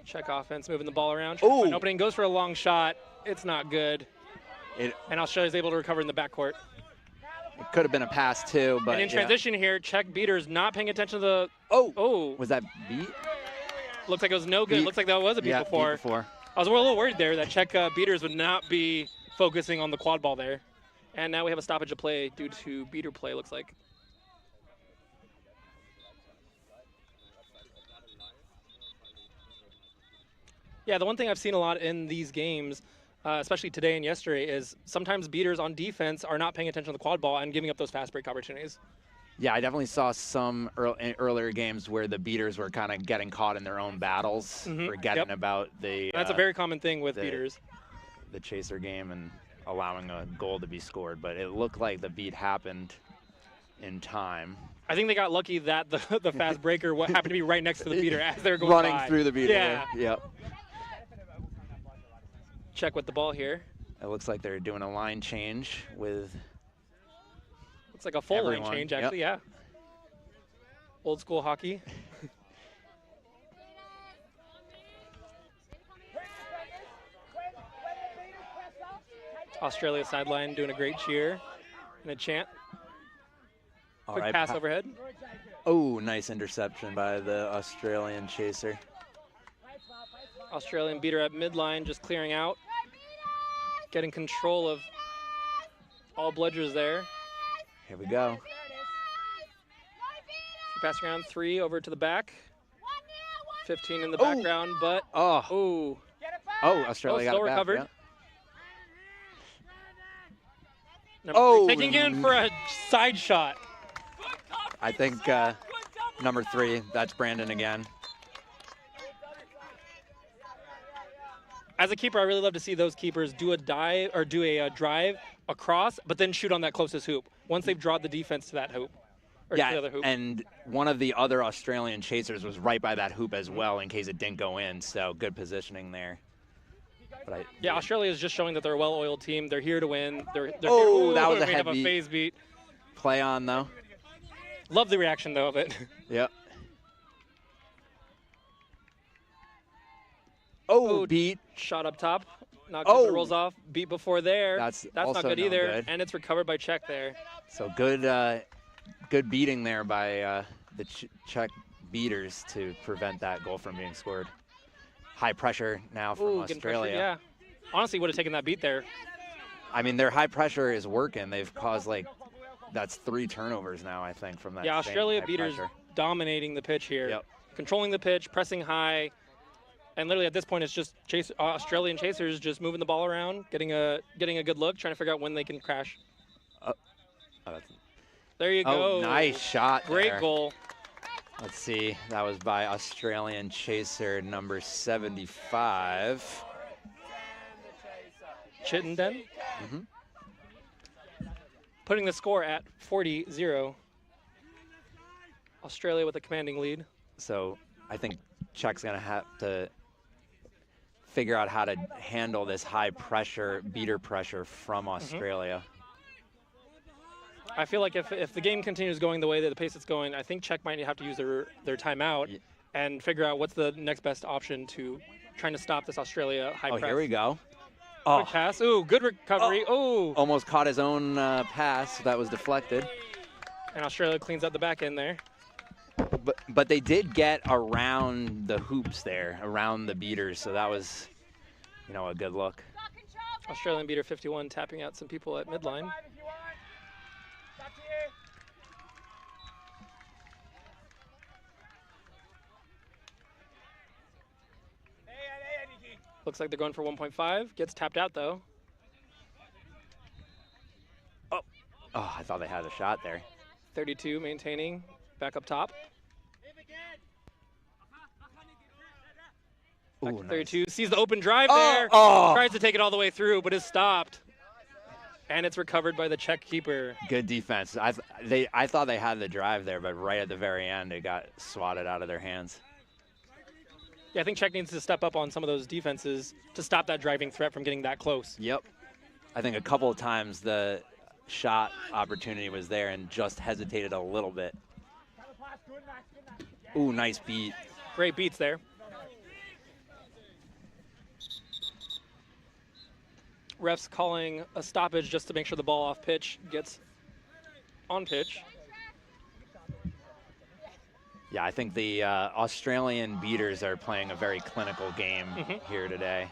Czech offense moving the ball around. Oh! An opening goes for a long shot. It's not good. And Australia's able to recover in the backcourt. It could have been a pass too, but and in transition here, Czech beaters not paying attention to the. Oh! Was that beat? Looks like it was no good. Looks like that was a beat before. Beat before. I was a little worried there that Czech beaters would not be focusing on the quad ball there. And now we have a stoppage of play due to beater play, looks like. Yeah, the one thing I've seen a lot in these games, especially today and yesterday, is sometimes beaters on defense are not paying attention to the quad ball and giving up those fast break opportunities. Yeah, I definitely saw some earlier games where the beaters were kind of getting caught in their own battles, forgetting about the... That's a very common thing with beaters. The chaser game and allowing a goal to be scored, but it looked like the beat happened in time. I think they got lucky that the fast breaker happened to be right next to the beater as they were going running by. Through the beater. Yeah. Yep. Check with the ball here. It looks like they're doing a line change with... Looks like a full line change, actually, yeah. Old school hockey. Australia sideline doing a great cheer and a chant. Quick pass overhead. Oh, nice interception by the Australian chaser. Australian beater at midline, just clearing out. Getting control of all bludgers there. Here we go. Pass around 3 over to the back. 15 in the background, but Oh, Australia got still it back, recovered. yeah. Number 3 taking in for a side shot. I think number 3, that's Brandon again. As a keeper, I really love to see those keepers do a dive or do a drive across, but then shoot on that closest hoop once they've drawn the defense to that hoop. Or to the other hoop. And one of the other Australian chasers was right by that hoop as well in case it didn't go in, so good positioning there. But yeah, Australia is just showing that they're a well-oiled team. They're here to win. They're that was a we have a heavy phase beat. Play on, though. Love the reaction, though, of it. Yep. Oh, beat. Shot up top. Knocks Oh! the rolls off. Beat before there. That's not also good no either. good. And it's recovered by Czech there. So good, good beating there by the Czech beaters to prevent that goal from being scored. High pressure now from Getting Australia. pressured, yeah. Honestly, would have taken that beat there. I mean, their high pressure is working. They've caused that's 3 turnovers now, I think, from that. Yeah, same Australia high beaters pressure. dominating the pitch here. Yep. Controlling the pitch, pressing high. And literally at this point, it's just Australian chasers just moving the ball around, getting a good look, trying to figure out when they can crash. There you go. Nice shot. Great there. goal. Let's see. That was by Australian chaser number 75. Chittenden. Mm-hmm. Putting the score at 40-0. Australia with a commanding lead. So I think Czech's going to have to figure out how to handle this high pressure, beater pressure from Australia. I feel like if the game continues going the way that the pace it's going, I think Czech might have to use their timeout and figure out what's the next best option to trying to stop this Australia high press. Oh, here we go. Quick pass. Ooh, good recovery. Ooh. Almost caught his own pass. That was deflected. And Australia cleans up the back end there. But they did get around the hoops there, around the beaters, so that was, a good look. Australian beater 51 tapping out some people at midline. Looks like they're going for 1.5. Gets tapped out, though. Oh, I thought they had a shot there. 32 maintaining. Back up top. Back to 32. Sees the open drive there. Tries to take it all the way through, but is stopped. And it's recovered by the Czech keeper. Good defense. I thought they had the drive there, but right at the very end, it got swatted out of their hands. Yeah, I think Czech needs to step up on some of those defenses to stop that driving threat from getting that close. Yep. I think a couple of times the shot opportunity was there and just hesitated a little bit. Ooh, nice beat. Great beats there. Refs calling a stoppage just to make sure the ball off pitch gets on pitch. Yeah, I think the Australian beaters are playing a very clinical game here today.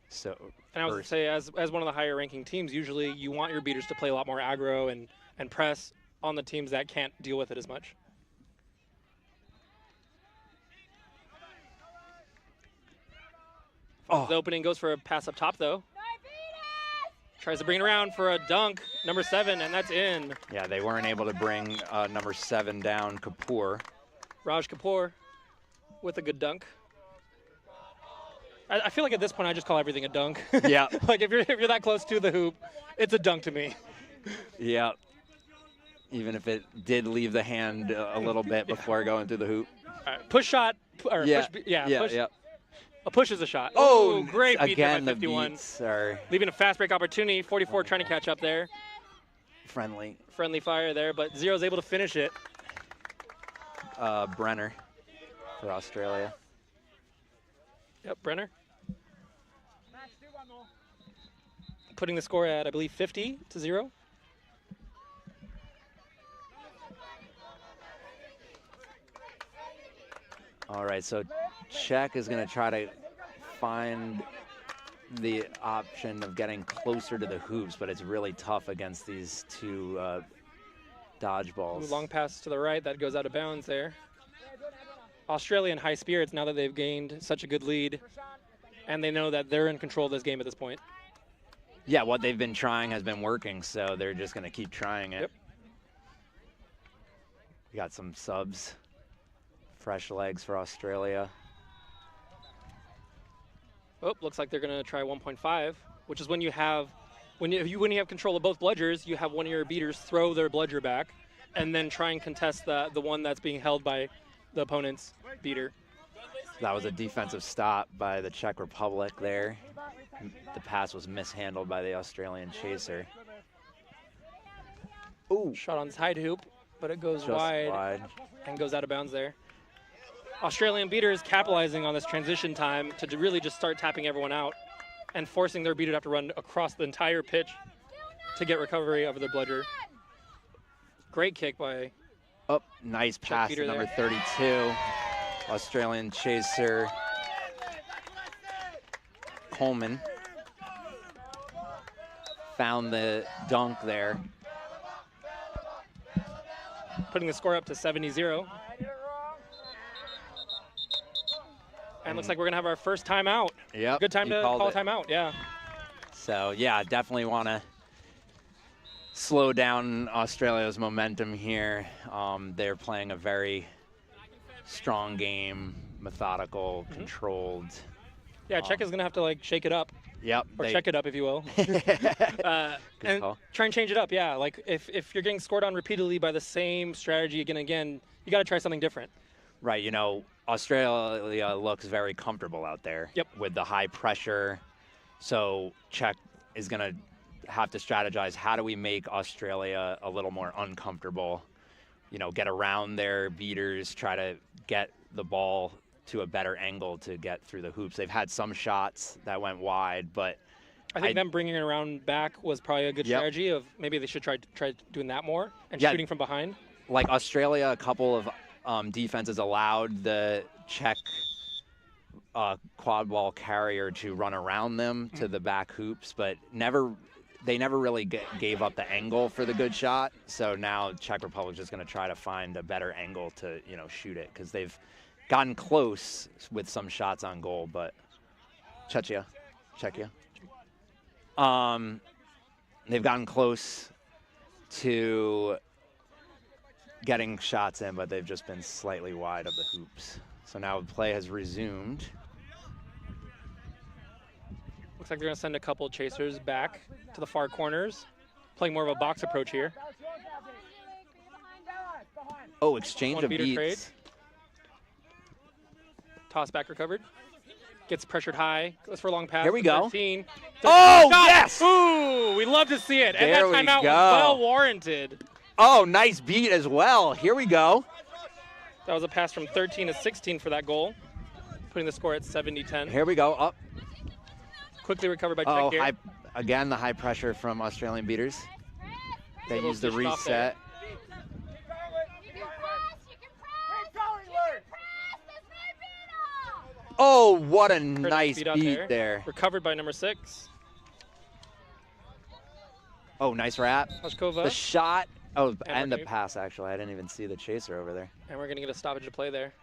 So, and I was going to say, as one of the higher ranking teams, usually you want your beaters to play a lot more aggro and press on the teams that can't deal with it as much. The opening goes for a pass up top, though. Tries to bring it around for a dunk, number 7, and that's in. Yeah, they weren't able to bring number 7 down, Kapoor. Raj Kapoor with a good dunk. I feel like at this point I just call everything a dunk. Yeah. Like if you're that close to the hoop, it's a dunk to me. Yeah. Even if it did leave the hand a little bit before going through the hoop. All right, push shot. Push, a push is a shot. Oh, great beat again, there by 51. the beats are leaving a fast break opportunity. 44 trying to catch up there. friendly. Friendly fire there, but Zero's able to finish it. Brenner for Australia. Yep, Brenner. Putting the score at, I believe, 50-0. All right, so Czech is going to try to find the option of getting closer to the hoops, but it's really tough against these two dodgeballs. Ooh, long pass to the right, that goes out of bounds there. Australia in high spirits now that they've gained such a good lead, and they know that they're in control of this game at this point. Yeah, what they've been trying has been working, so they're just going to keep trying it. Yep. We got some subs. Fresh legs for Australia. Oh, looks like they're going to try 1.5, which is when you have, when you have control of both bludgers, you have one of your beaters throw their bludger back, and then try and contest the one that's being held by the opponent's beater. That was a defensive stop by the Czech Republic there. The pass was mishandled by the Australian chaser. Ooh, shot on side hoop, but it goes Just wide and goes out of bounds there. Australian beaters capitalizing on this transition time to really just start tapping everyone out. and forcing their beater to have to run across the entire pitch to get recovery over their bludger. Great kick by... Oh, nice pass to number 32. Australian chaser Coleman found the dunk there. Putting the score up to 70-0. And looks like we're going to have our first timeout. Yep. Good time to call a timeout, yeah. So, yeah, definitely want to slow down Australia's momentum here. They're playing a very strong game, methodical, controlled. Yeah, Czech is going to have to, like, shake it up. Yep. Or check it up, if you will. And try and change it up, yeah. Like, if you're getting scored on repeatedly by the same strategy again and again, you got to try something different. Right, you know, Australia looks very comfortable out there with the high pressure. So Czech is going to have to strategize, how do we make Australia a little more uncomfortable, you know, get around their beaters, try to get the ball to a better angle to get through the hoops. They've had some shots that went wide, but I think them bringing it around back was probably a good strategy of maybe they should try doing that more and shooting from behind. Like Australia, a couple of defenses allowed the Czech quad ball carrier to run around them to the back hoops, but they never really gave up the angle for the good shot. So now Czech Republic is going to try to find a better angle to, you know, shoot it, because they've gotten close with some shots on goal, but Czechia. They've gotten close to getting shots in, but they've just been slightly wide of the hoops. So now play has resumed. Looks like they're going to send a couple chasers back to the far corners, playing more of a box approach here. Oh, exchange of beats. Trade. Toss back recovered. Gets pressured high. Goes for a long pass. Here we go. 13. Oh, shot. yes! Ooh, we love to see it. And there that timeout was well warranted. Oh, nice beat as well. Here we go. That was a pass from 13 to 16 for that goal, putting the score at 70-10. Here we go. Up. Quickly recovered by Czech here. Again, the high pressure from Australian beaters. They use the reset. Oh, what a nice beat there. Recovered by number 6. Oh, nice wrap. Hoshkova. The shot. Oh, and the pass, actually. I didn't even see the chaser over there. And we're going to get a stoppage of play there.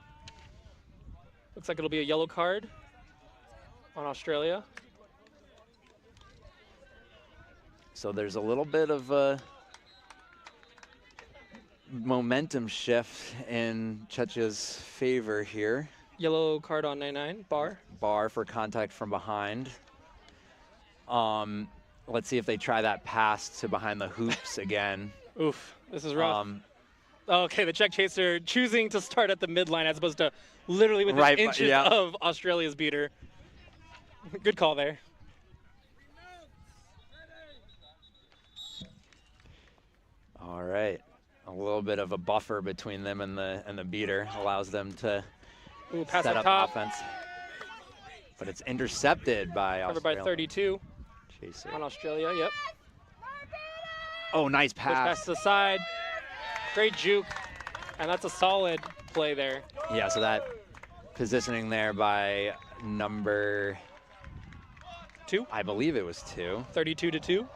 Looks like it'll be a yellow card on Australia. So there's a little bit of a momentum shift in Czechia's favor here. Yellow card on 99, Bar. Bar for contact from behind. Let's see if they try that pass to behind the hoops again. Oof, this is rough. Okay, the Czech chaser choosing to start at the midline as opposed to literally within inches of Australia's beater. Good call there. All right, a little bit of a buffer between them and the beater allows them to set up top. offense. But it's intercepted by Covered Australia. by 32 Chaser. on Australia, yep. Oh, nice pass. Push pass to the side. Great juke. And that's a solid play there. Yeah, so that positioning there by number 2. I believe it was 2. 32-2.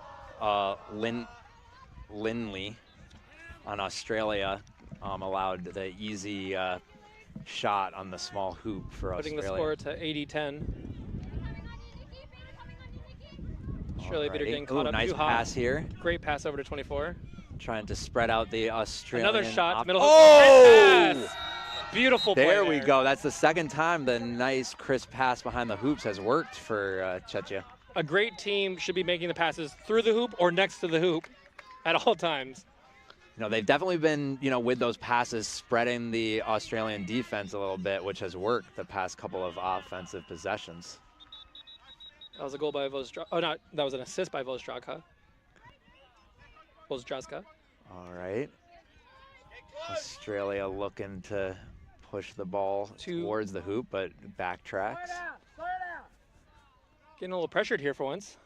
Linley on Australia allowed the easy shot on the small hoop for Putting Australia. the score to 80-10. Australia beater getting caught up nice too hot. pass here. Great pass over to 24. Trying to spread out the Australian. Another shot, middle hook. Oh! Pass. Beautiful play There we go. That's the second time the nice crisp pass behind the hoops has worked for Czechia. A great team should be making the passes through the hoop or next to the hoop at all times. You know, they've definitely been, you know, with those passes, spreading the Australian defense a little bit, which has worked the past couple of offensive possessions. That was a goal by Vozdrazka. Oh, no, that was an assist by Vozdrazka. All right. Australia looking to push the ball towards the hoop, but backtracks. Getting a little pressured here for once.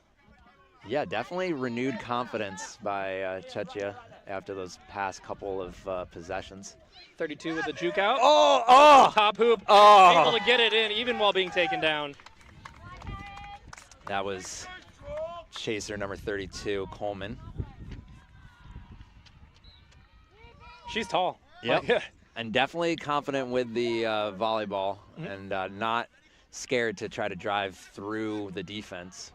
Yeah, definitely renewed confidence by Czechia after those past couple of possessions. 32 with the juke out. Oh! Top hoop. Oh! Able to get it in even while being taken down. That was chaser number 32, Coleman. She's tall. Yep. And definitely confident with the volleyball and not scared to try to drive through the defense.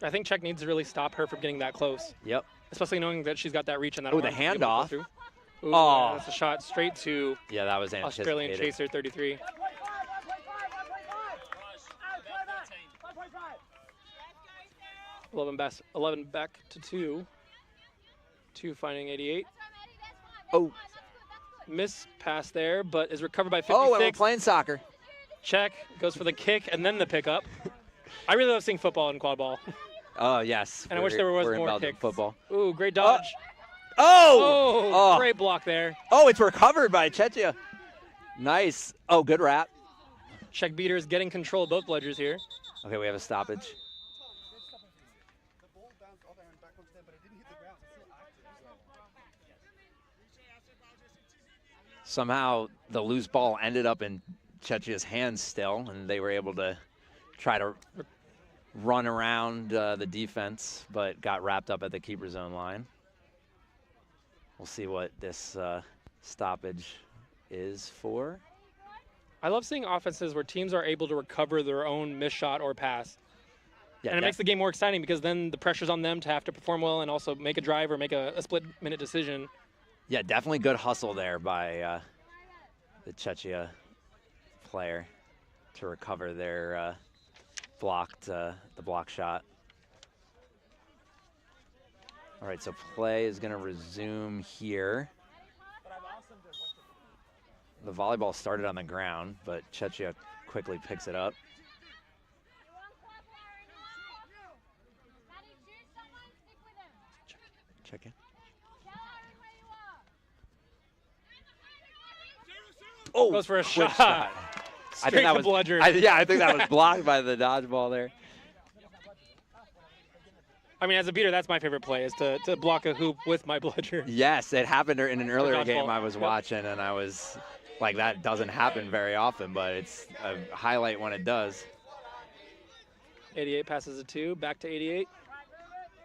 I think Czech needs to really stop her from getting that close. Yep. Especially knowing that she's got that reach and that. Oh, the arm to be able to handoff. go through. Ooh, Oh. That's a shot straight to Yeah, that was Australian anticipated. chaser 33. 11 back to 2. 2 finding 88. Oh. Miss pass there, but is recovered by 56. Oh, and we're playing soccer. Czech goes for the kick and then the pickup. I really love seeing football in quad ball. Oh, yes. And I wish there was we're in more Belgium kicks. football. Ooh, great dodge. Oh! Great block there. Oh, it's recovered by Czechia. Nice. Oh, good wrap. Czech beaters getting control of both bludgers here. Okay, we have a stoppage. Somehow the loose ball ended up in Czechia's hands still, and they were able to try to run around the defense, but got wrapped up at the keeper zone line. We'll see what this stoppage is for. I love seeing offenses where teams are able to recover their own missed shot or pass. Yeah, and it makes the game more exciting because then the pressure's on them to have to perform well and also make a drive or make a split-minute decision. Yeah, definitely good hustle there by the Czechia player to recover their the block shot. All right, so play is going to resume here. The volleyball started on the ground, but Czechia quickly picks it up. Check in. Oh, goes for a quick shot. I think that was bludger. I think that was blocked by the dodgeball there. I mean, as a beater, that's my favorite play, is to block a hoop with my bludger. Yes, it happened in an earlier game dodgeball. I was Yep. watching, and I was like, that doesn't happen very often, but it's a highlight when it does. 88 passes a 2, back to 88.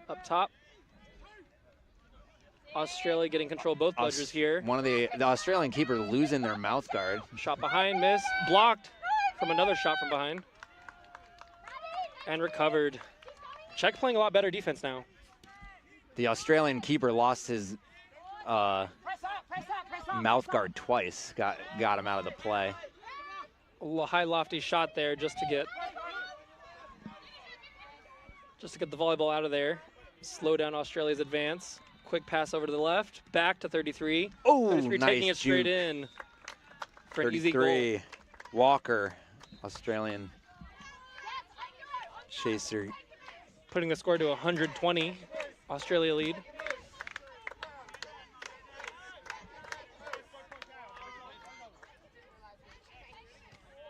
Up top. Australia getting control of both bludgers here. One of the Australian keeper losing their mouth guard. Shot behind, miss, blocked from another shot from behind. And recovered. Czech playing a lot better defense now. The Australian keeper lost his mouth guard twice. Got him out of the play. A high lofty shot there just to get the volleyball out of there. Slow down Australia's advance. Quick pass over to the left, back to 33. Oh, 33 nice taking it straight juke. in for an easy goal. 33, Walker, Australian chaser. Putting the score to 120. Australia lead.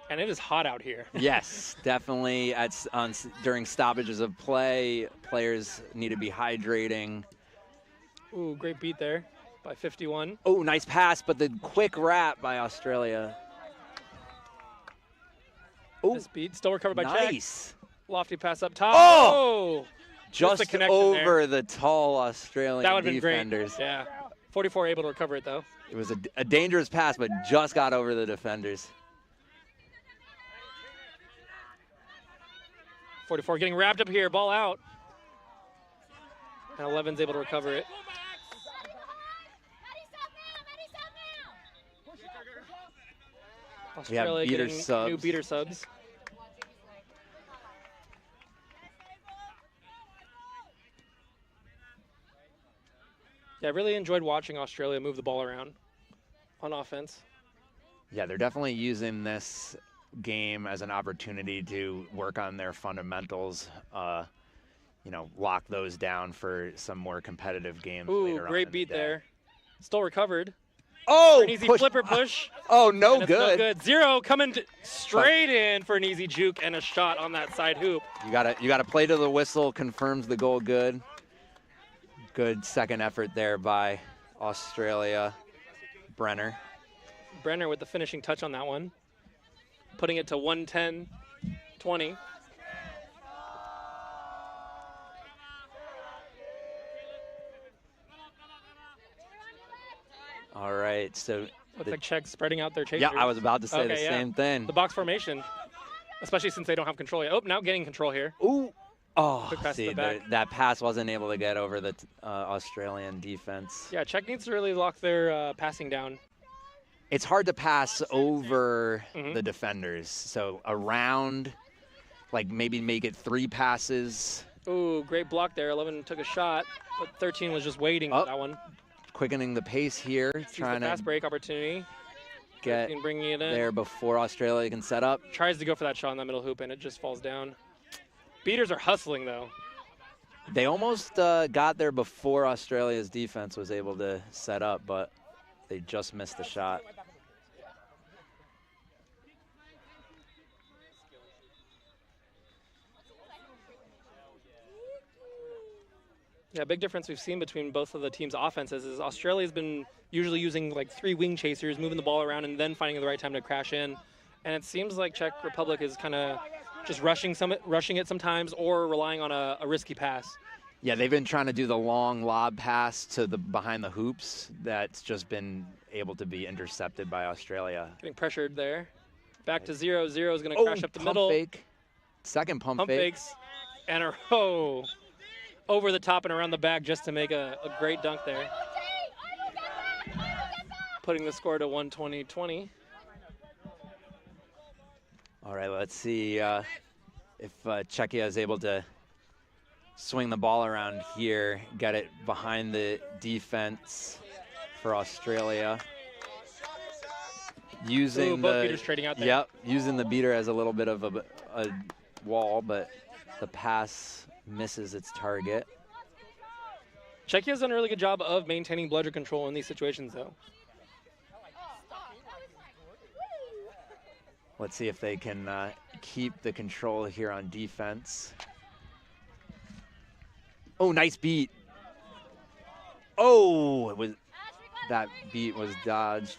And it is hot out here. Yes, definitely. During stoppages of play, players need to be hydrating. Ooh, great beat there by 51. Oh, nice pass, but the quick wrap by Australia. Oh, this beat still recovered by nice. Czech. Lofty pass up top. Oh! Just the connection over there. the tall Australian That would have been defenders. great. Yeah. 44 able to recover it though. It was a dangerous pass, but just got over the defenders. 44 getting wrapped up here, ball out. And 11's able to recover it. We have Australia beater getting subs. new beater subs. Yeah, I really enjoyed watching Australia move the ball around on offense. Yeah, they're definitely using this game as an opportunity to work on their fundamentals, lock those down for some more competitive games later on. Ooh, great in the beat day. there. Still recovered. Oh, for an easy flipper push. Oh, no And it's no good. good. Zero coming straight in for an easy juke and a shot on that side hoop. You gotta play to the whistle, confirms the goal good. Good second effort there by Australia. Brenner with the finishing touch on that one, putting it to 110-20. All right, so looks like Czech spreading out their chasers. Yeah, I was about to say the same thing. The box formation, especially since they don't have control yet. Oh, now getting control here. Ooh. Oh, Quick pass to see, the back. that pass wasn't able to get over the Australian defense. Yeah, Czech needs to really lock their passing down. It's hard to pass over Mhm. the defenders. So around, like maybe make it 3 passes. Ooh, great block there. 11 took a shot, but 13 was just waiting for that one. Quickening the pace here, Sees trying the to fast break opportunity. get 13 bringing it in. there before Australia can set up. Tries to go for that shot in the middle hoop, and it just falls down. Beaters are hustling, though. They almost got there before Australia's defense was able to set up, but they just missed the shot. Yeah, big difference we've seen between both of the teams' offenses is Australia's been usually using like 3 wing chasers, moving the ball around, and then finding the right time to crash in. And it seems like Czech Republic is kind of just rushing it sometimes, or relying on a risky pass. Yeah, they've been trying to do the long lob pass to the behind the hoops. That's just been able to be intercepted by Australia. Getting pressured there. Back to 0. 0 is going to crash up the pump middle. Fake. Second pump fake. Fakes. And over the top and around the back just to make a great dunk there. Putting the score to 120-20. All right, let's see if Czechia is able to swing the ball around here, get it behind the defense for Australia. Using both beaters trading out there. Yep, using the beater as a little bit of a wall, but the pass misses its target. Czechia's done a really good job of maintaining bludger control in these situations, though. Let's see if they can keep the control here on defense. Oh, nice beat. Oh, that beat was dodged.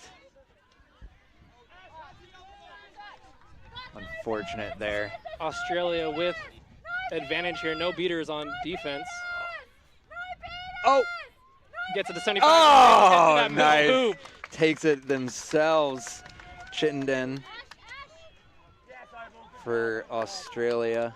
Unfortunate there. Australia with advantage here. No beaters on defense. Oh! Gets it to 75. Oh, Gets to that middle nice. hoop. Takes it themselves. Chittenden for Australia.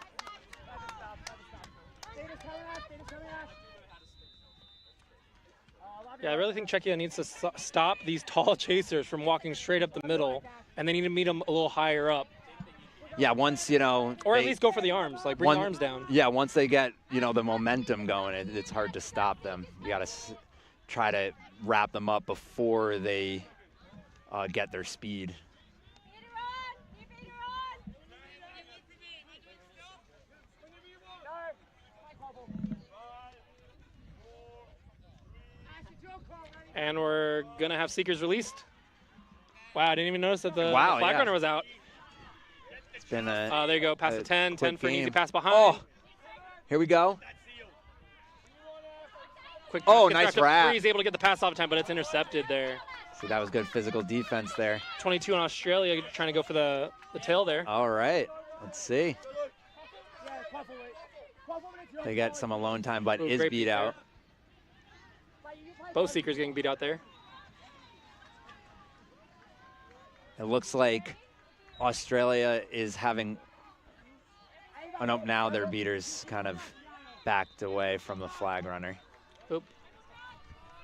Yeah, I really think Czechia needs to stop these tall chasers from walking straight up the middle, and they need to meet them a little higher up. Yeah, once, you know. Or at least go for the arms, like bring the arms down. Yeah, once they get, you know, the momentum going, it's hard to stop them. You got to try to wrap them up before they get their speed. And we're going to have Seekers released. Wow, I didn't even notice that the flag runner was out. It's been a there you go, pass to 10. 10 for an easy pass behind. Oh, here we go. Quick nice wrap. He's able to get the pass off time, but it's intercepted there. See, that was good physical defense there. 22 on Australia, trying to go for the tail there. All right, let's see. They get some alone time, but is beat out. Both Seekers getting beat out there. It looks like Australia is having, oh no, now their beaters kind of backed away from the flag runner. Oop.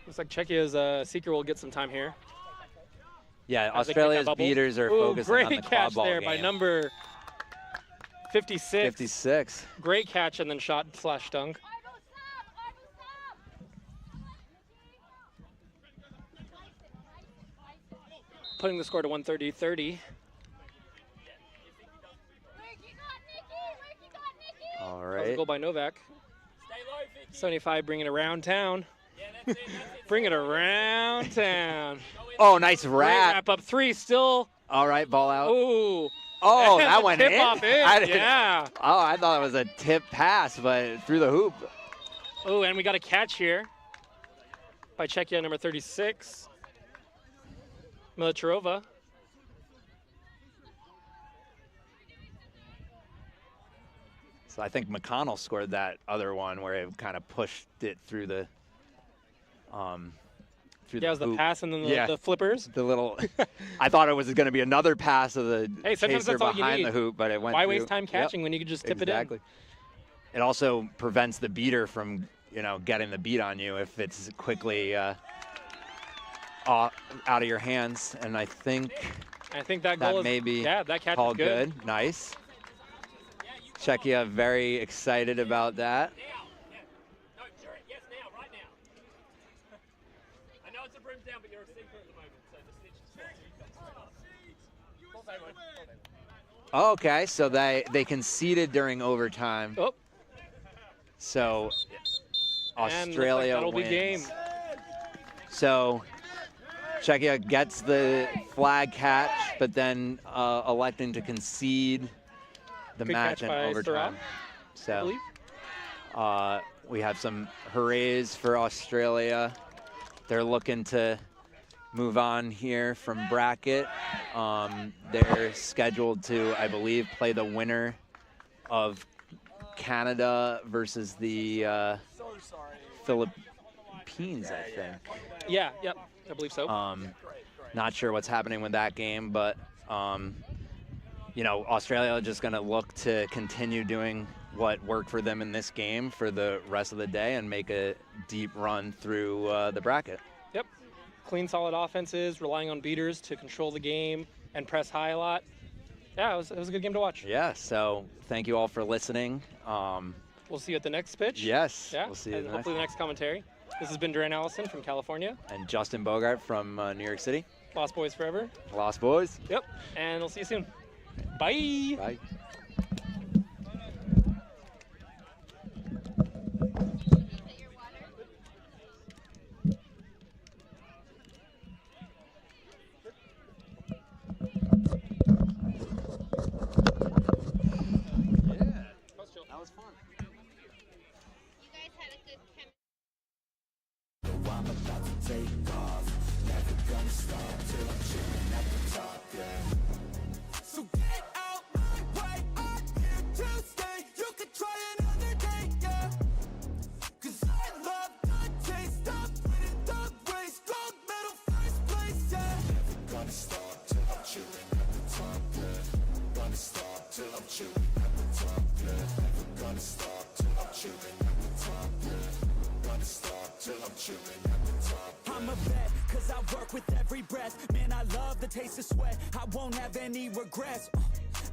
Looks like Czechia's Seeker will get some time here. Yeah, Australia's beaters are focusing on the great catch quad ball there game. by number 56. 56. Great catch and then shot / dunk. Putting the score to 130-30. All That was a right. goal by Novak. 75 bringing it around town. Bring it around town. Oh, nice Great wrap. wrap up 3 still. All right, ball out. Ooh. Oh, And that the went tip in? off in. I didn't- Yeah. Oh, I thought it was a tip pass, but through the hoop. Oh, and we got a catch here by Czechia, number 36, Militarova. So I think McConnell scored that other one where it kind of pushed it through the through Yeah, it was the hoop. pass and then Yeah. the flippers. The little I thought it was going to be another pass of the Hey, sometimes chaser that's all you behind need. the hoop, but it went Why through. waste time Yep. catching when you could just tip Exactly. It also prevents the beater from, getting the beat on you if it's quickly out of your hands. And I think it in? I think that goal is, maybe yeah, that catch called is good. good. Nice. Czechia very excited about that. I know it's a broom down, but you're safer at the moment, so the snitch is Okay, so they conceded during overtime. Oh. So And looks like Australia that'll be wins. game. So Czechia gets the flag catch, but then electing to concede the Good match catch in by overtime. Sarah, So we have some hoorays for Australia. They're looking to move on here from bracket. They're scheduled to, I believe, play the winner of Canada versus the Philippines, I think. Yeah, yep, I believe so. Not sure what's happening with that game, but Australia are just going to look to continue doing what worked for them in this game for the rest of the day and make a deep run through the bracket. Yep. Clean, solid offenses, relying on beaters to control the game and press high a lot. Yeah, it was a good game to watch. Yeah, so thank you all for listening. We'll see you at the next pitch. Yes, Yeah, we'll see you and at the hopefully the next commentary. This has been Duran Allison from California. And Justin Bogart from New York City. Lost Boys Forever. Lost Boys. Yep, and we'll see you soon. Bye. Bye. That was fun. I'm about to take off. Never gonna stop till I'm chilling at the top, yeah. So get out my way, I'm here to stay. You can try another day, yeah. 'Cause I love the taste of winning the race. Gold medal, first place, yeah. Never gonna stop till I'm chilling at the top, yeah. Gonna stop till I'm chilling at the top, yeah. Never gonna stop till I'm chilling at the top, yeah. Gonna stop till I'm chilling at the top. I'm a vet, cause I work with every breath. Man, I love the taste of sweat. I won't have any regrets.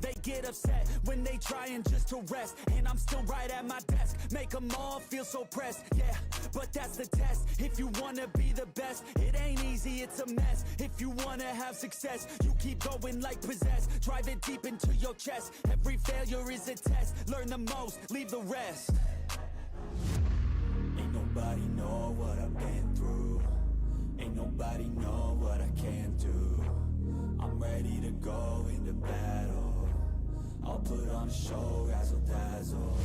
They get upset when they trying just to rest. And I'm still right at my desk. Make them all feel so pressed. Yeah, but that's the test. If you wanna be the best, it ain't easy, it's a mess. If you wanna have success, you keep going like possessed. Drive it deep into your chest. Every failure is a test. Learn the most, leave the rest. Ain't nobody know what I've been through. Ain't nobody know what I can do. I'm ready to go into battle. I'll put on a show, razzle dazzle.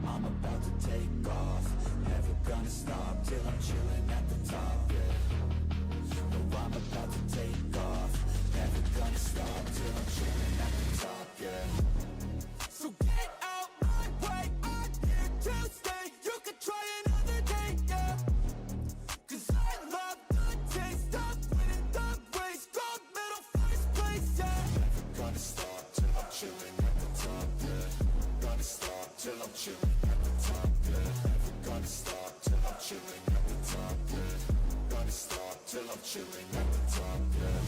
I'm about to take off. Never gonna stop till I'm chilling at the top, yeah. No, I'm about to take off. Never gonna stop till I'm chilling at the top, yeah. So get out my way, I'm here to stay. You can try another day, yeah. 'Cause I love the taste of winning the race. Gold medal, first place, yeah. Never gonna stop till I'm chilling at the top, yeah. Gonna stop till I'm chilling at the top, yeah. Never gonna stop till I'm chilling at the top, yeah. Gonna stop till I'm chilling at the top, yeah.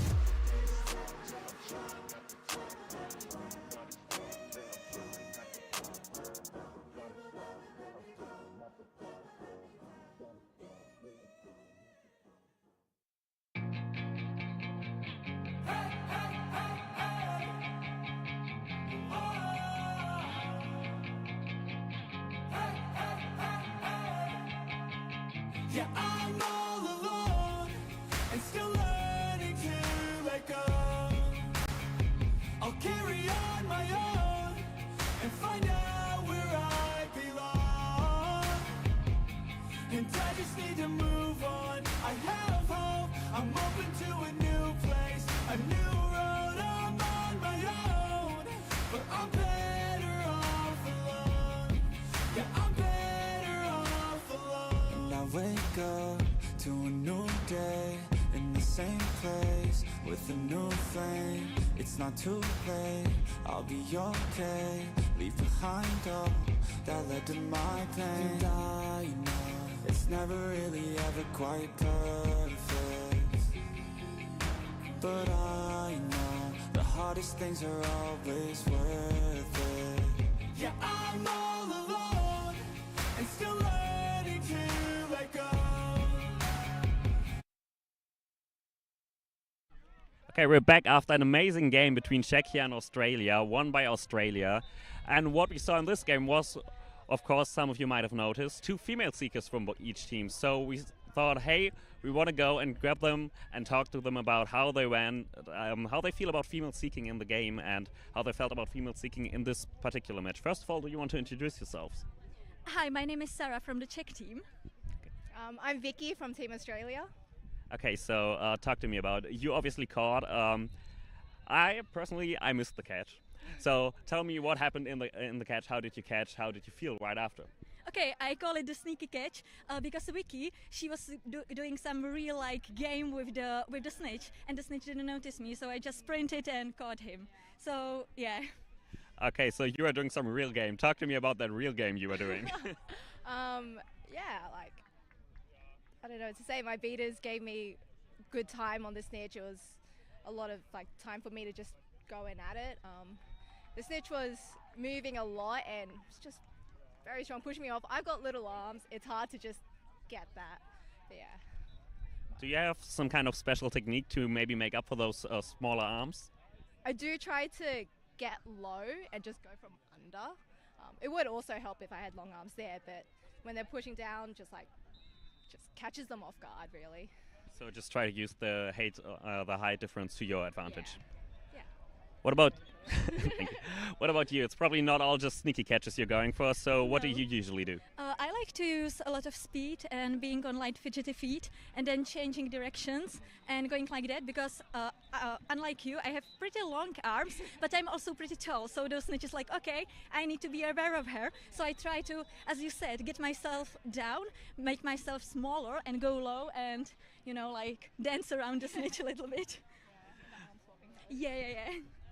Yeah, I'm all alone and still learning to let go. I'll carry on my own and find out where I belong. And I just need to move on. I have hope, I'm open to a new place, a new road. I'm on my own, but I'm better off alone. Yeah, I'm better off alone. And I wake up to a new day in the same place with a new flame. It's not too late, I'll be okay. Leave behind all that led to my pain. And I know it's never really ever quite perfect, but I know the hardest things are always worth it. Yeah, I'm all alone and still learning to let go. Okay, we're back after an amazing game between Czechia and Australia, won by Australia. And what we saw in this game was, of course, some of you might have noticed, 2 female seekers from each team. So we thought, hey, we want to go and grab them and talk to them about how they went, how they feel about female seeking in the game, and how they felt about female seeking in this particular match. First of all, do you want to introduce yourselves? Hi, my name is Sarah from the Czech team. I'm Vicky from Team Australia. Okay, so talk to me about it. You obviously caught. I personally missed the catch. So tell me what happened in the catch. How did you catch? How did you feel right after? Okay, I call it the sneaky catch because Vicky, she was doing some real game with the snitch, and the snitch didn't notice me, so I just sprinted and caught him. So yeah. Okay, so you are doing some real game. Talk to me about that real game you were doing. Yeah, I don't know what to say. My beaters gave me good time on the snitch. It was a lot of time for me to just go in at it. The snitch was moving a lot and it's just very strong, pushing me off. I've got little arms. It's hard to just get that. But yeah. Do you have some kind of special technique to maybe make up for those smaller arms? I do try to get low and just go from under. It would also help if I had long arms there, but when they're pushing down, just catches them off guard, really. So just try to use the height difference to your advantage. Yeah. What about what about you? It's probably not all just sneaky catches you're going for. So what do you usually do? I like to use a lot of speed and being on light fidgety feet and then changing directions and going like that because unlike you, I have pretty long arms, but I'm also pretty tall. So those snitches okay, I need to be aware of her. So I try to, as you said, get myself down, make myself smaller and go low and, dance around the snitch a little bit. Yeah.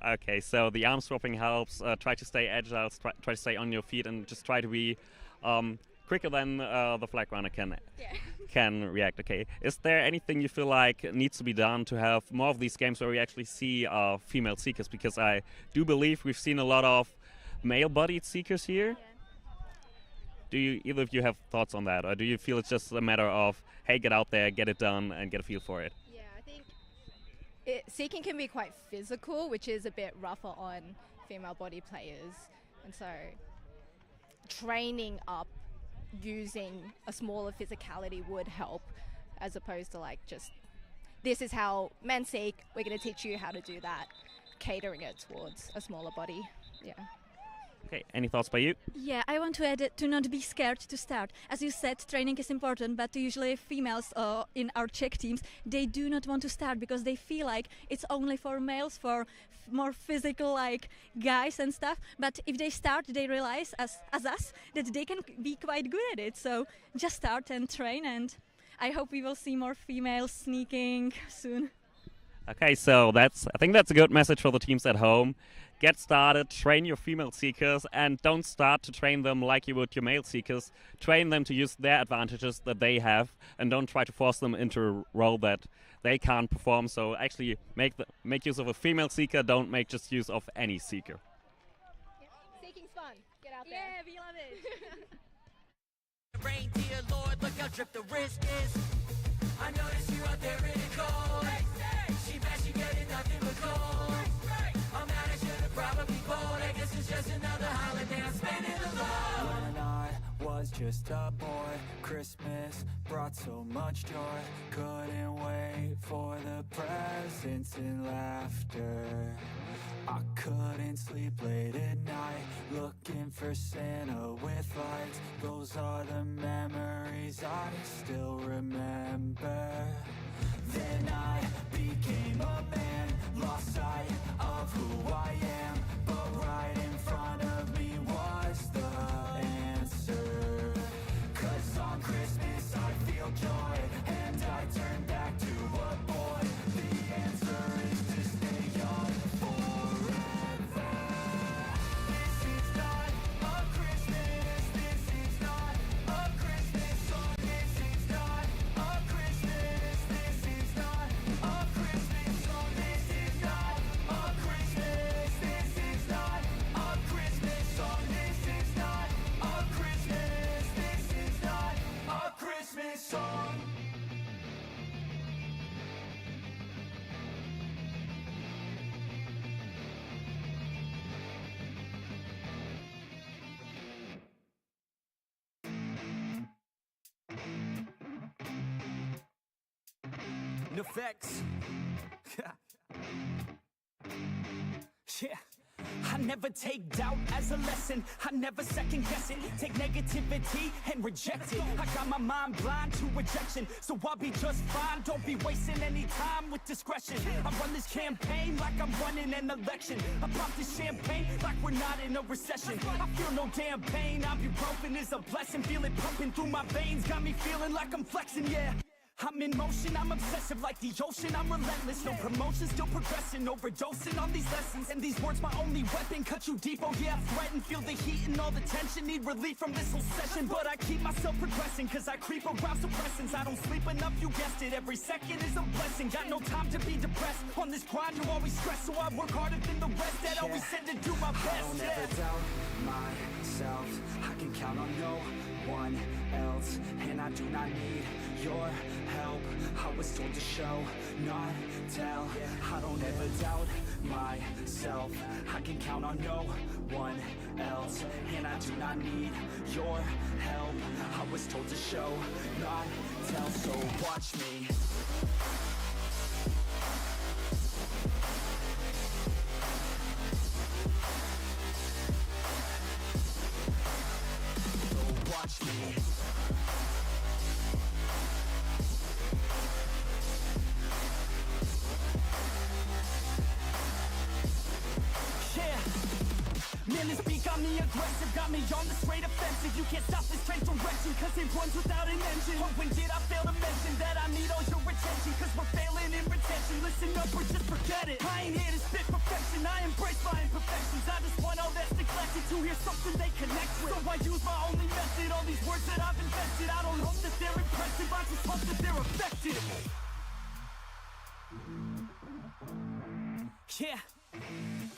Okay, so the arm swapping helps. Try to stay agile, try to stay on your feet, and just try to be quicker than the flag runner can react. Okay, is there anything you feel like needs to be done to have more of these games where we actually see female seekers? Because I do believe we've seen a lot of male-bodied seekers here. Do you either of you have thoughts on that, or do you feel it's just a matter of, hey, get out there, get it done, and get a feel for it? Yeah, I think seeking can be quite physical, which is a bit rougher on female body players, and so training up using a smaller physicality would help, as opposed to just this is how men seek, we're going to teach you how to do that, catering it towards a smaller body. Yeah. Okay, any thoughts by you? Yeah, I want to add to not be scared to start. As you said, training is important, but usually females in our Czech teams, they do not want to start because they feel like it's only for males, for more physical guys and stuff. But if they start, they realize, as us, that they can be quite good at it. So just start and train, and I hope we will see more females sneaking soon. Okay, so I think that's a good message for the teams at home. Get started, train your female seekers, and don't start to train them like you would your male seekers. Train them to use their advantages that they have, and don't try to force them into a role that they can't perform. So actually make use of a female seeker, don't make just use of any seeker. Yeah. Seeking's fun. Get out there. Yeah, we love it. Reindeer Lord, look how drip the wrist is. I notice you out there in the cold. She bad, she getting nothing but gold. I'm mad, I should've probably bowled. I guess it's just another holiday I'm spending alone. When I was just a boy. Christmas brought so much joy. Couldn't wait for the presents and laughter. I couldn't sleep late at night, looking for Santa with lights. Those are the memories I still remember. Then I became a man, lost sight of who I am. But right in front of me was the answer. 'Cause on Christmas I feel joy, and I turn back to a boy. The answer is to stay young forever. This is not a Christmas, this is not a Christmas song. This is not a Christmas, this is not a Christmas song. This is not a Christmas, this is not a Christmas song. This is not a Christmas, this is not a Christmas song. No facts. Yeah. I never take doubt as a lesson. I never second guess it. Take negativity and reject it. I got my mind blind to rejection, so I'll be just fine. Don't be wasting any time with discretion. I run this campaign like I'm running an election. I pop this champagne like we're not in a recession. I feel no damn pain. Ibuprofen is a blessing. Feel it pumping through my veins. Got me feeling like I'm flexing, yeah. I'm in motion, I'm obsessive like the ocean, I'm relentless. No promotion, still progressing, overdosing on these lessons. And these words my only weapon, cut you deep, oh yeah, I threaten. Feel the heat and all the tension, need relief from this whole session. But I keep myself progressing, cause I creep around suppressants. I don't sleep enough, you guessed it, every second is a blessing. Got no time to be depressed, on this grind you always stress. So I work harder than the rest, that always said to do my best. I don't ever doubt myself, I can count on no one else. And I do not need your help, I was told to show, not tell. I don't ever doubt myself, I can count on no one else. And I do not need your help, I was told to show, not tell. So watch me. So watch me. Man, this beat got me aggressive, got me on the straight offensive. You can't stop this train direction, cause it runs without an engine. But when did I fail to mention that I need all your attention? Cause we're failing in retention, listen up or just forget it. I ain't here to spit perfection, I embrace my imperfections. I just want all that's neglected to hear something they connect with. So I use my only method, all these words that I've invested. I don't hope that they're impressive, I just hope that they're effective. Yeah.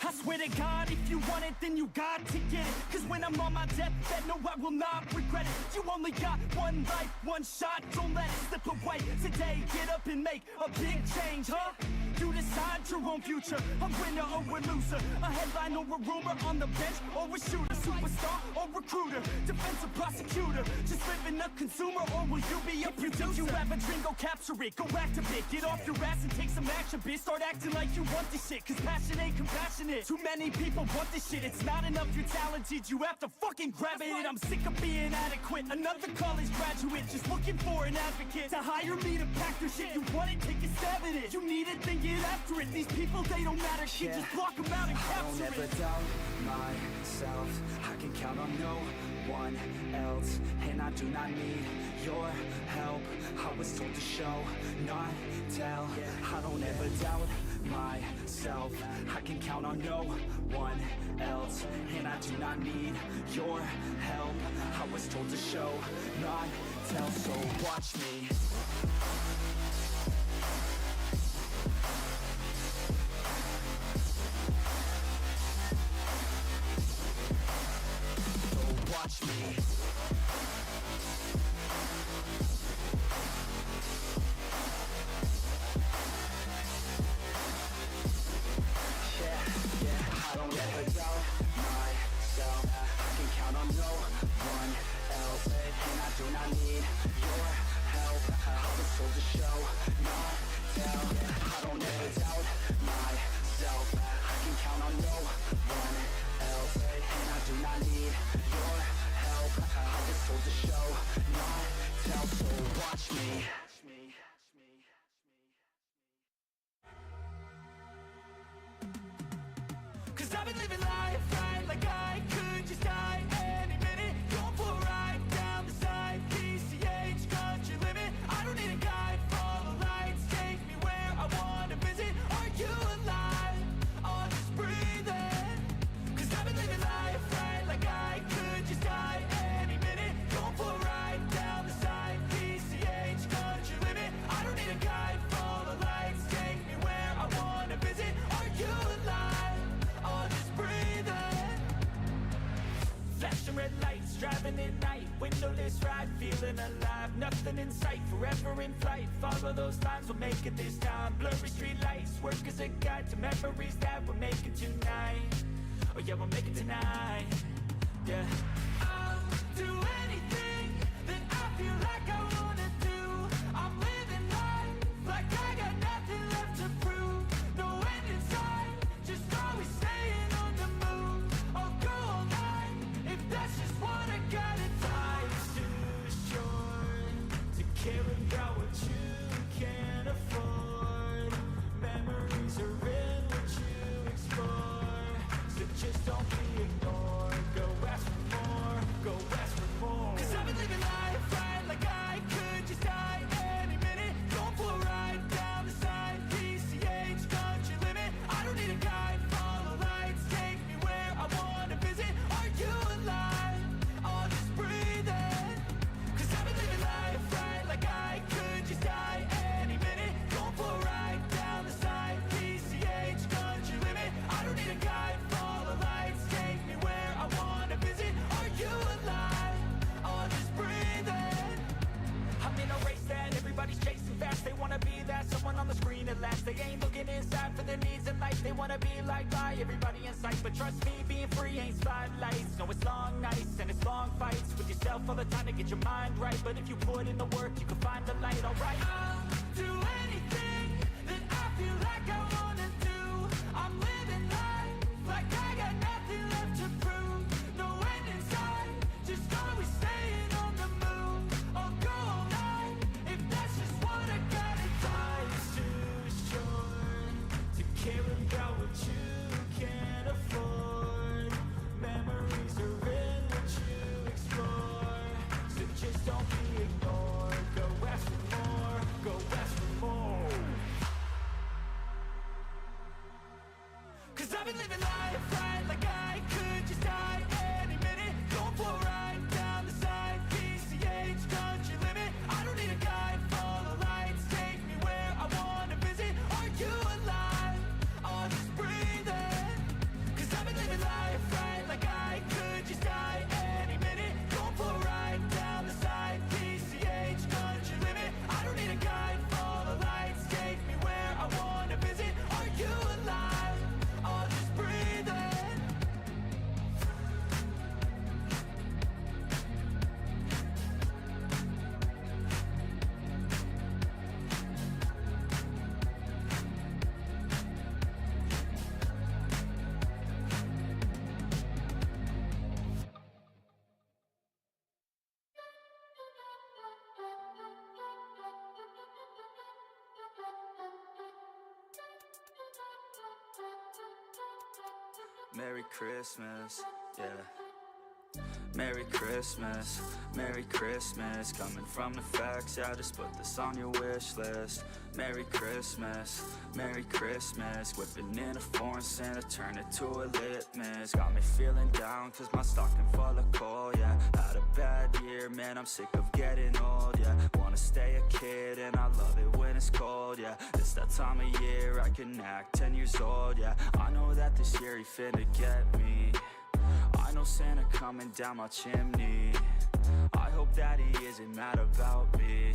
I swear to God, if you want it, then you got to get it. Cause when I'm on my deathbed, no, I will not regret it. You only got one life, one shot, don't let it slip away. Today, get up and make a big change, huh? You decide your own future, a winner or a loser, a headline or a rumor, on the bench or a shooter, superstar or recruiter, defensive prosecutor, just living a consumer, or will you be a producer? If you have a dream, go capture it, go activate, get off your ass and take some action, bitch. Start acting like you want this shit, cause passion ain't compassionate. Too many people want this shit, it's not enough you're talented, you have to fucking grab it. I'm sick of being adequate, another college graduate, just looking for an advocate to hire me to pack their shit. You want it, take a stab at it, you need it, then get after it. These people, they don't matter, shit, just block them out and capture it. I don't ever doubt myself, I can count on no one else. And I do not need your help, I was told to show, not tell. I don't ever doubt myself, I can count on no one else. And I do not need your help, I was told to show, not tell. So watch me. So watch me. I don't ever doubt myself, I can count on no one else. feeling alive. Nothing in sight, forever in flight. Follow those lines, we'll make it this time. Blurry street lights, work as a guide to memories that we're making tonight. Oh yeah, we'll make it tonight. Yeah. I'll do anything that I feel like I wanna do. I'm living life like I got nothing left to prove. No end in sight, just always staying on the move. I'll go all night if that's just what I gotta do. Life's too short to care about what you can't afford. Memories are in what you explore, so just don't be ignored. Go ask for more, go ask for more. 'Cause I've been living life right like I could just die any minute. Going for a ride down the side, PCH, country limit. I don't need a guide, follow lights, take me where I wanna visit. Are you alive? I'll just breathe in. 'Cause I've been living life right like I could just die any minute. Going for a ride down the side, PCH, country limit. I don't need a guide, follow lights, take me where I wanna visit. Are you alive? I'll just breathe in. I'm in a race that everybody's chasing fast. They wanna be that someone on the screen at last. They ain't looking inside for their needs in life. They wanna be like by everybody in sight. But trust me, being free ain't spotlights. No, it's long nights and it's long fights with yourself all the time to get your mind right. But if you put in the work, you can find the light. Alright, I'll do anything that I feel like I wanna do. I'm living life like I got nothing left to prove. No end in sight, just always staying on the move. I'll go all night if that's just what I gotta do. Life's too short to care about what you can't afford. Memories are in what you explore, so just don't be ignored. Go ask for more, go ask for more. 'Cause I've been living life right like I could just die any minute. Going for a ride down the side, PCH, country limit. I don't need a guide, follow lights, take me where I wanna visit. Are you alive? I'll just breathe in. 'Cause I've been living life right like I could just die any minute. Going for a ride down the side, PCH, country limit. I don't need a guide, follow lights, take me where I wanna visit. Are you alive? I'll just breathe in. Merry Christmas, yeah. Merry Christmas, Merry Christmas. Coming from the facts, yeah, just put this on your wish list. Merry Christmas, Merry Christmas. Whipping in a foreign Santa, turn it to a litmus. Got me feeling down, cause my stocking full of coal, yeah. Had a bad year, man, I'm sick of getting old, yeah. Wanna stay a kid, and I love it when it's cold, yeah. It's that time of year, I can act 10 years old, yeah. I know that this year he finna get me. I know Santa coming down my chimney. I hope that he isn't mad about me.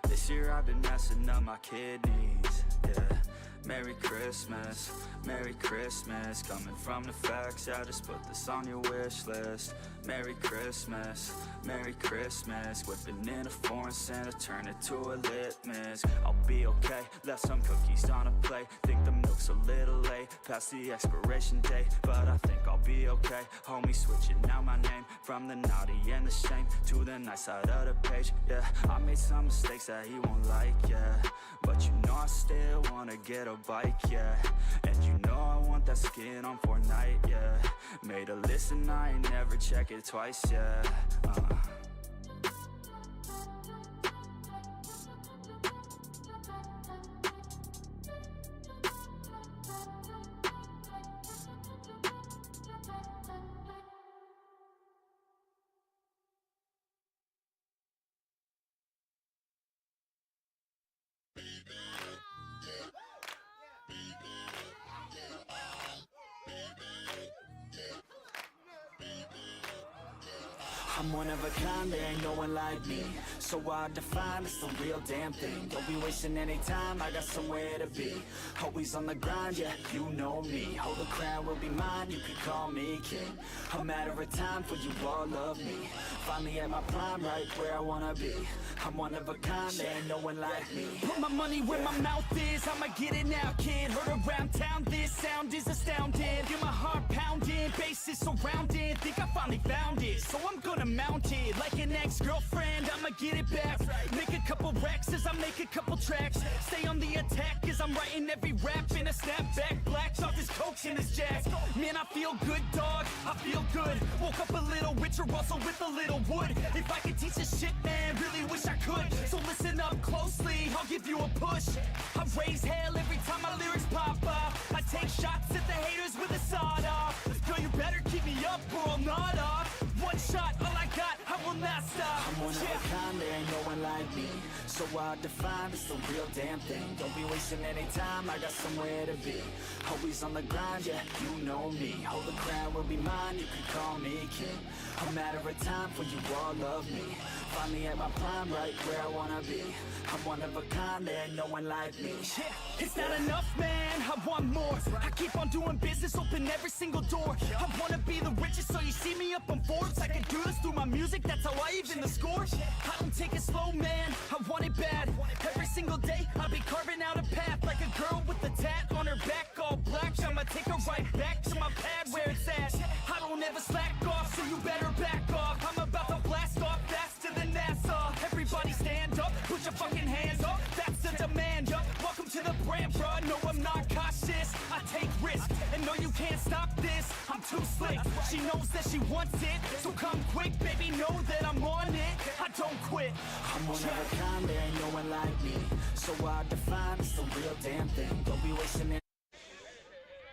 This year I've been messing up my kidneys, yeah. Merry Christmas, Merry Christmas. Coming from the facts, yeah, just put this on your wish list. Merry Christmas, Merry Christmas. Whipping in a foreign Santa, turn it to a litmus. I'll be okay, left some cookies on a plate. Think the milk's a little late, past the expiration date, but I think I'll be okay. Homie switching out my name, from the naughty and the shame to the nice side of the page, yeah. I made some mistakes that he won't like, yeah. But you know I still wanna get a bike, yeah. And you know I want that skin on Fortnite, yeah. Made a list and I ain't never check it twice, yeah. I'm one of a kind, there ain't no one like me. So hard to find, it's the real damn thing. Don't be wasting any time, I got somewhere to be. Always on the grind, yeah, you know me. Hold the crown will be mine, you can call me king. A matter of time for you all love me. Finally at my prime, right where I wanna be. I'm one of a kind, there ain't no one like me. Put my money where my mouth is, I'ma get it now, kid. Heard around town, this sound is astounding. Feel my heart pounding, bass is surrounding. Think I finally found it, so I'm gonna mount it. Like an ex-girlfriend, I'ma get it back. Make a couple racks as I make a couple tracks. Stay on the attack as I'm writing every rap in a snapback. Black off this coke and this jack. Man, I feel good, dog, I feel good. Woke up a little richer, also with a little wood. If I could teach this shit, man, really wish I could. So listen up closely, I'll give you a push. I raise hell every time my lyrics pop off. I take shots at the haters with a sawed off. Girl, you better keep me up or I'll nod off. One shot, all I got, I will not stop. I'm one of a kind, there ain't no one like me. So hard to find, it's the real damn thing. Don't be wasting any time, I got somewhere to be. Always on the grind, yeah, you know me. Hold the crown will be mine, you can call me king. A matter of time for you all love me. Finally at my prime, right where I wanna be. I'm one of a kind, there ain't no one like me. Yeah, it's not enough, man, I want more. I keep on doing business, open every single door. I wanna be the richest, so you see me up on Forbes. I can do this through my music, that's how I even the score. I don't take it slow, man, I want it bad. Every single day, I'll be carving out a path. Like a girl with a tat on her back, all black. I'ma take her right back to my pad where it's at. I don't ever slack off, so you better back off. I'm about to blast off faster than NASA. Everybody stand up, put your fucking hands up. That's the demand, yup. Welcome to the brand, bruh. No, I'm not cautious. I take risks, and no, you can't stop this. I'm too slick. She knows that she wants it, so come quick, baby. Know that I'm on it. I don't quit. I'm one of a kind, there ain't no one like me. So hard to find, it's the real damn thing. Don't be wasting it.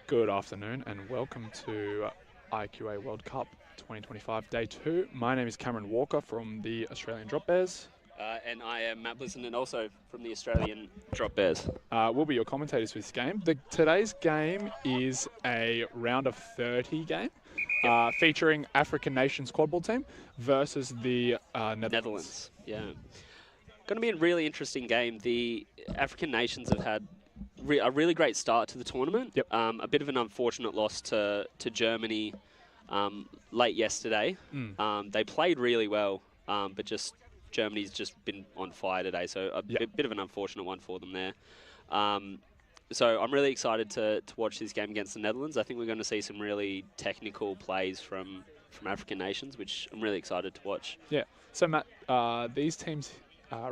Good afternoon and welcome to IQA World Cup 2025 Day 2. My name is Cameron Walker from the Australian Drop Bears. And I am Matt Blissenden, also from the Australian Drop Bears. We'll be your commentators for this game. Today's game is a round of 30 game featuring African Nations quadball team versus the Netherlands. Yeah. Going to be a really interesting game. The African Nations have had a really great start to the tournament. Yep. A bit of an unfortunate loss to Germany late yesterday. They played really well, but Germany's just been on fire today, so a bit of an unfortunate one for them there. So I'm really excited to watch this game against the Netherlands. I think we're going to see some really technical plays from African nations, which I'm really excited to watch. Yeah. So Matt, these teams'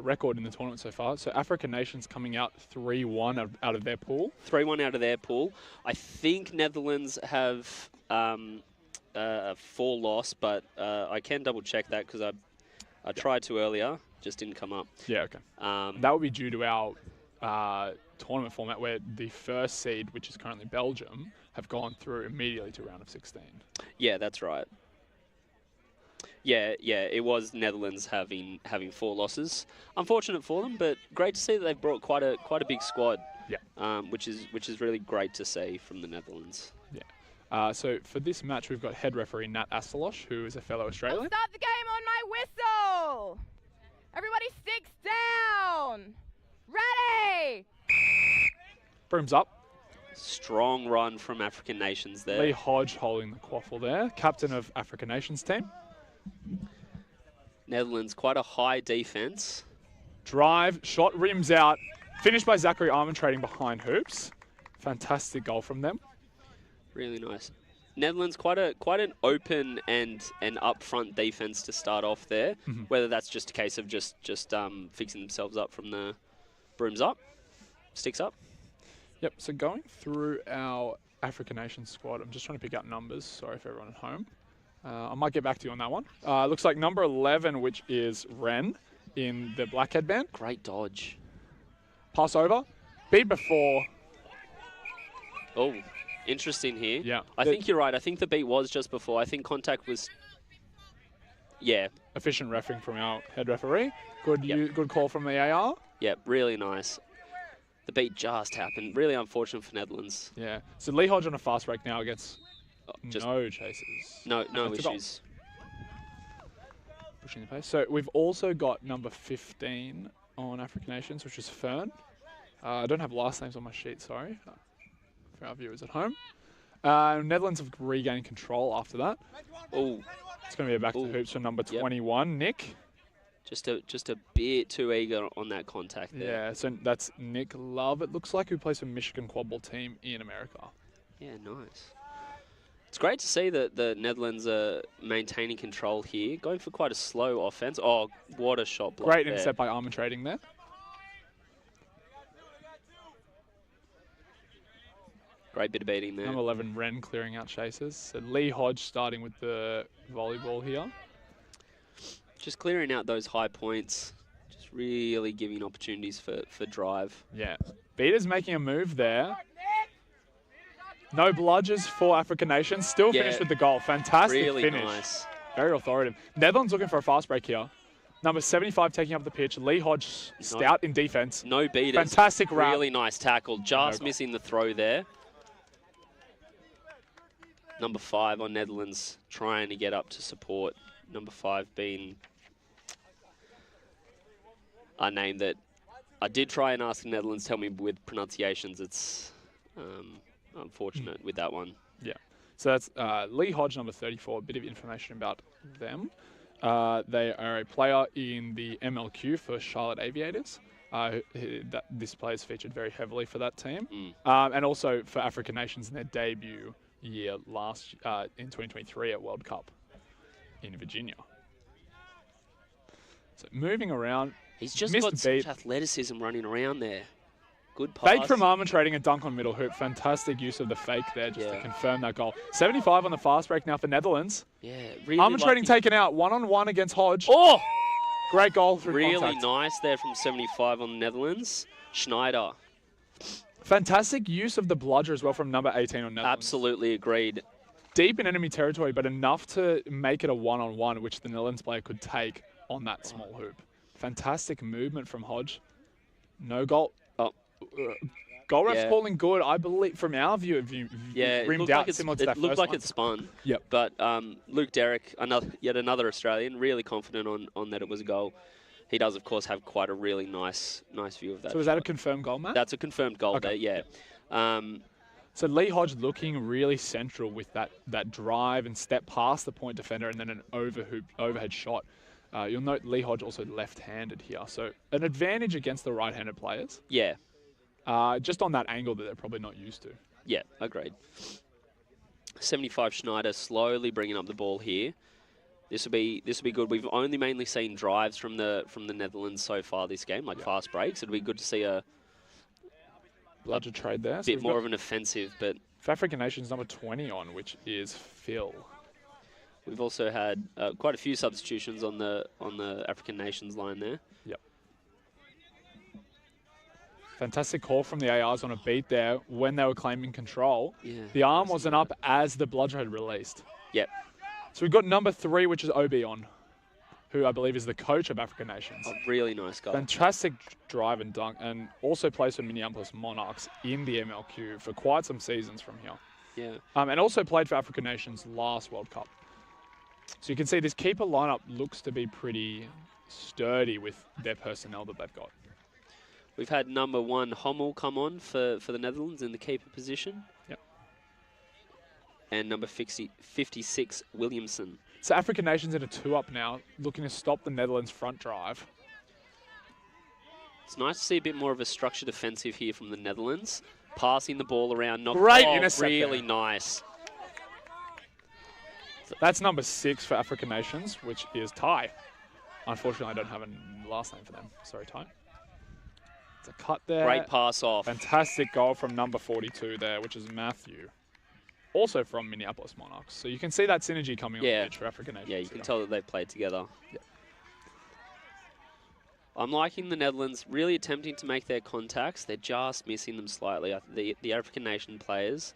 record in the tournament so far. So African nations coming out 3-1 out of their pool. 3-1 out of their pool. I think Netherlands have a 4 loss, but I can double check that because I tried to earlier, just didn't come up. Yeah, okay. That would be due to our tournament format where the first seed, which is currently Belgium, have gone through immediately to round of 16. Yeah, that's right. Yeah, it was Netherlands having 4 losses. Unfortunate for them, but great to see that they've brought quite a big squad. Yeah. Which is really great to see from the Netherlands. Yeah. So for this match, we've got head referee Nat Astalosh, who is a fellow Australian. Start the game on my whistle. Everybody sticks down. Ready. Brooms up. Strong run from African nations there. Lee Hodge holding the quaffle there, captain of African nations team. Netherlands, quite a high defense. Drive, shot, rims out. Finished by Zachary Armand behind hoops. Fantastic goal from them. Really nice. Netherlands, quite an open and upfront defense to start off there. Whether that's just a case of just fixing themselves up from the brooms up, sticks up. Yep. So going through our African Nations squad, I'm just trying to pick out numbers. Sorry for everyone at home. I might get back to you on that one. Looks like number 11, which is Ren in the black headband. Great dodge. Pass over. Beat before. Oh, interesting here. Yeah. I think you're right. I think the beat was just before. I think contact was... Yeah. Efficient reffing from our head referee. Good call from the AR. Yep, really nice. The beat just happened. Really unfortunate for Netherlands. Yeah. So Lee Hodge on a fast break now against no chasers. No issues. pushing the pace. So we've also got number 15 on African Nations, which is Fern. I don't have last names on my sheet, sorry, for our viewers at home. Netherlands have regained control after that. Oh, it's going to be a back to hoops for number 21, Nick. Just a bit too eager on that contact there. Yeah, so that's Nick Love. It looks like who plays for Michigan quadball team in America. Yeah, nice. It's great to see that the Netherlands are maintaining control here, going for quite a slow offense. Oh, what a shot block Great there. intercept by Armour Trading there. Great bit of beating there. Number 11, Ren clearing out chasers. So Lee Hodge starting with the volleyball here. Just clearing out those high points, just really giving opportunities for drive. Yeah. Beater's making a move there. No bludgers for African Nations. Still finished with the goal. Fantastic really finish. Nice. Very authoritative. Netherlands looking for a fast break here. Number 75 taking up the pitch. Lee Hodge stout in defense. No beaters. Fantastic wrap. Really nice tackle. Just missing the throw there. Number 5 on Netherlands trying to get up to support. Number 5 being a name that I did try and ask the Netherlands tell me with pronunciations. It's unfortunate with that one. Yeah. So that's Lee Hodge, number 34. A bit of information about them. They are a player in the MLQ for Charlotte Aviators. This player is featured very heavily for that team. And also for African Nations in their debut year in 2023 at World Cup in Virginia. So moving around. He's just got such athleticism running around there. Good pass. Fake from Armour Trading, a dunk on middle hoop. Fantastic use of the fake there just to confirm that goal. 75 on the fast break now for Netherlands. Yeah, really Armour Trading taken out, one-on-one against Hodge. Oh! Great goal through really contact. Nice there from 75 on the Netherlands. Schneider. Fantastic use of the bludger as well from number 18 on Netherlands. Absolutely agreed. Deep in enemy territory, but enough to make it a one-on-one, which the Netherlands player could take on that small hoop. Fantastic movement from Hodge. No goal. Goal ref's calling good, I believe, from our view of view. Yeah, it looked like it looked like it spun. Yep. But Luke Derrick, yet another Australian, really confident on that it was a goal. He does, of course, have quite a really nice view of that. So is that a confirmed goal, Matt? That's a confirmed goal there, yeah. So Lee Hodge looking really central with that drive and step past the point defender and then an overhead shot. You'll note Lee Hodge also left-handed here, so an advantage against the right-handed players. Yeah. Just on that angle that they're probably not used to. Yeah, agreed. 75 Schneider slowly bringing up the ball here. This will be good. We've only mainly seen drives from the Netherlands so far this game, like fast breaks. It'd be good to see a bludger trade there. Bit more of an offensive, but for African Nations number 20 on, which is Phil. We've also had quite a few substitutions on the African Nations line there. Yep. Fantastic call from the ARs on a beat there when they were claiming control. Yeah. The arm wasn't up as the bludger had released. Yep. So we've got number 3, which is OB on, who I believe is the coach of African Nations. A really nice guy. Fantastic drive and dunk, and also plays for Minneapolis Monarchs in the MLQ for quite some seasons from here. Yeah. And also played for African Nations last World Cup. So you can see this keeper lineup looks to be pretty sturdy with their personnel that they've got. We've had number 1 Hommel come on for the Netherlands in the keeper position. Yep. And number 56 Williamson. So African Nations in a 2-up now, looking to stop the Netherlands front drive. It's nice to see a bit more of a structured offensive here from the Netherlands. Passing the ball around. Great intercept really there. Nice. So that's number 6 for African Nations, which is Ty. Unfortunately, I don't have a last name for them. Sorry, Ty. It's a cut there. Great pass off. Fantastic goal from number 42 there, which is Matthew. Also from Minneapolis Monarchs. So you can see that synergy coming on the pitch for African Nations. Yeah, you can tell that they've played together. Yeah. I'm liking the Netherlands really attempting to make their contacts. They're just missing them slightly. The African nation players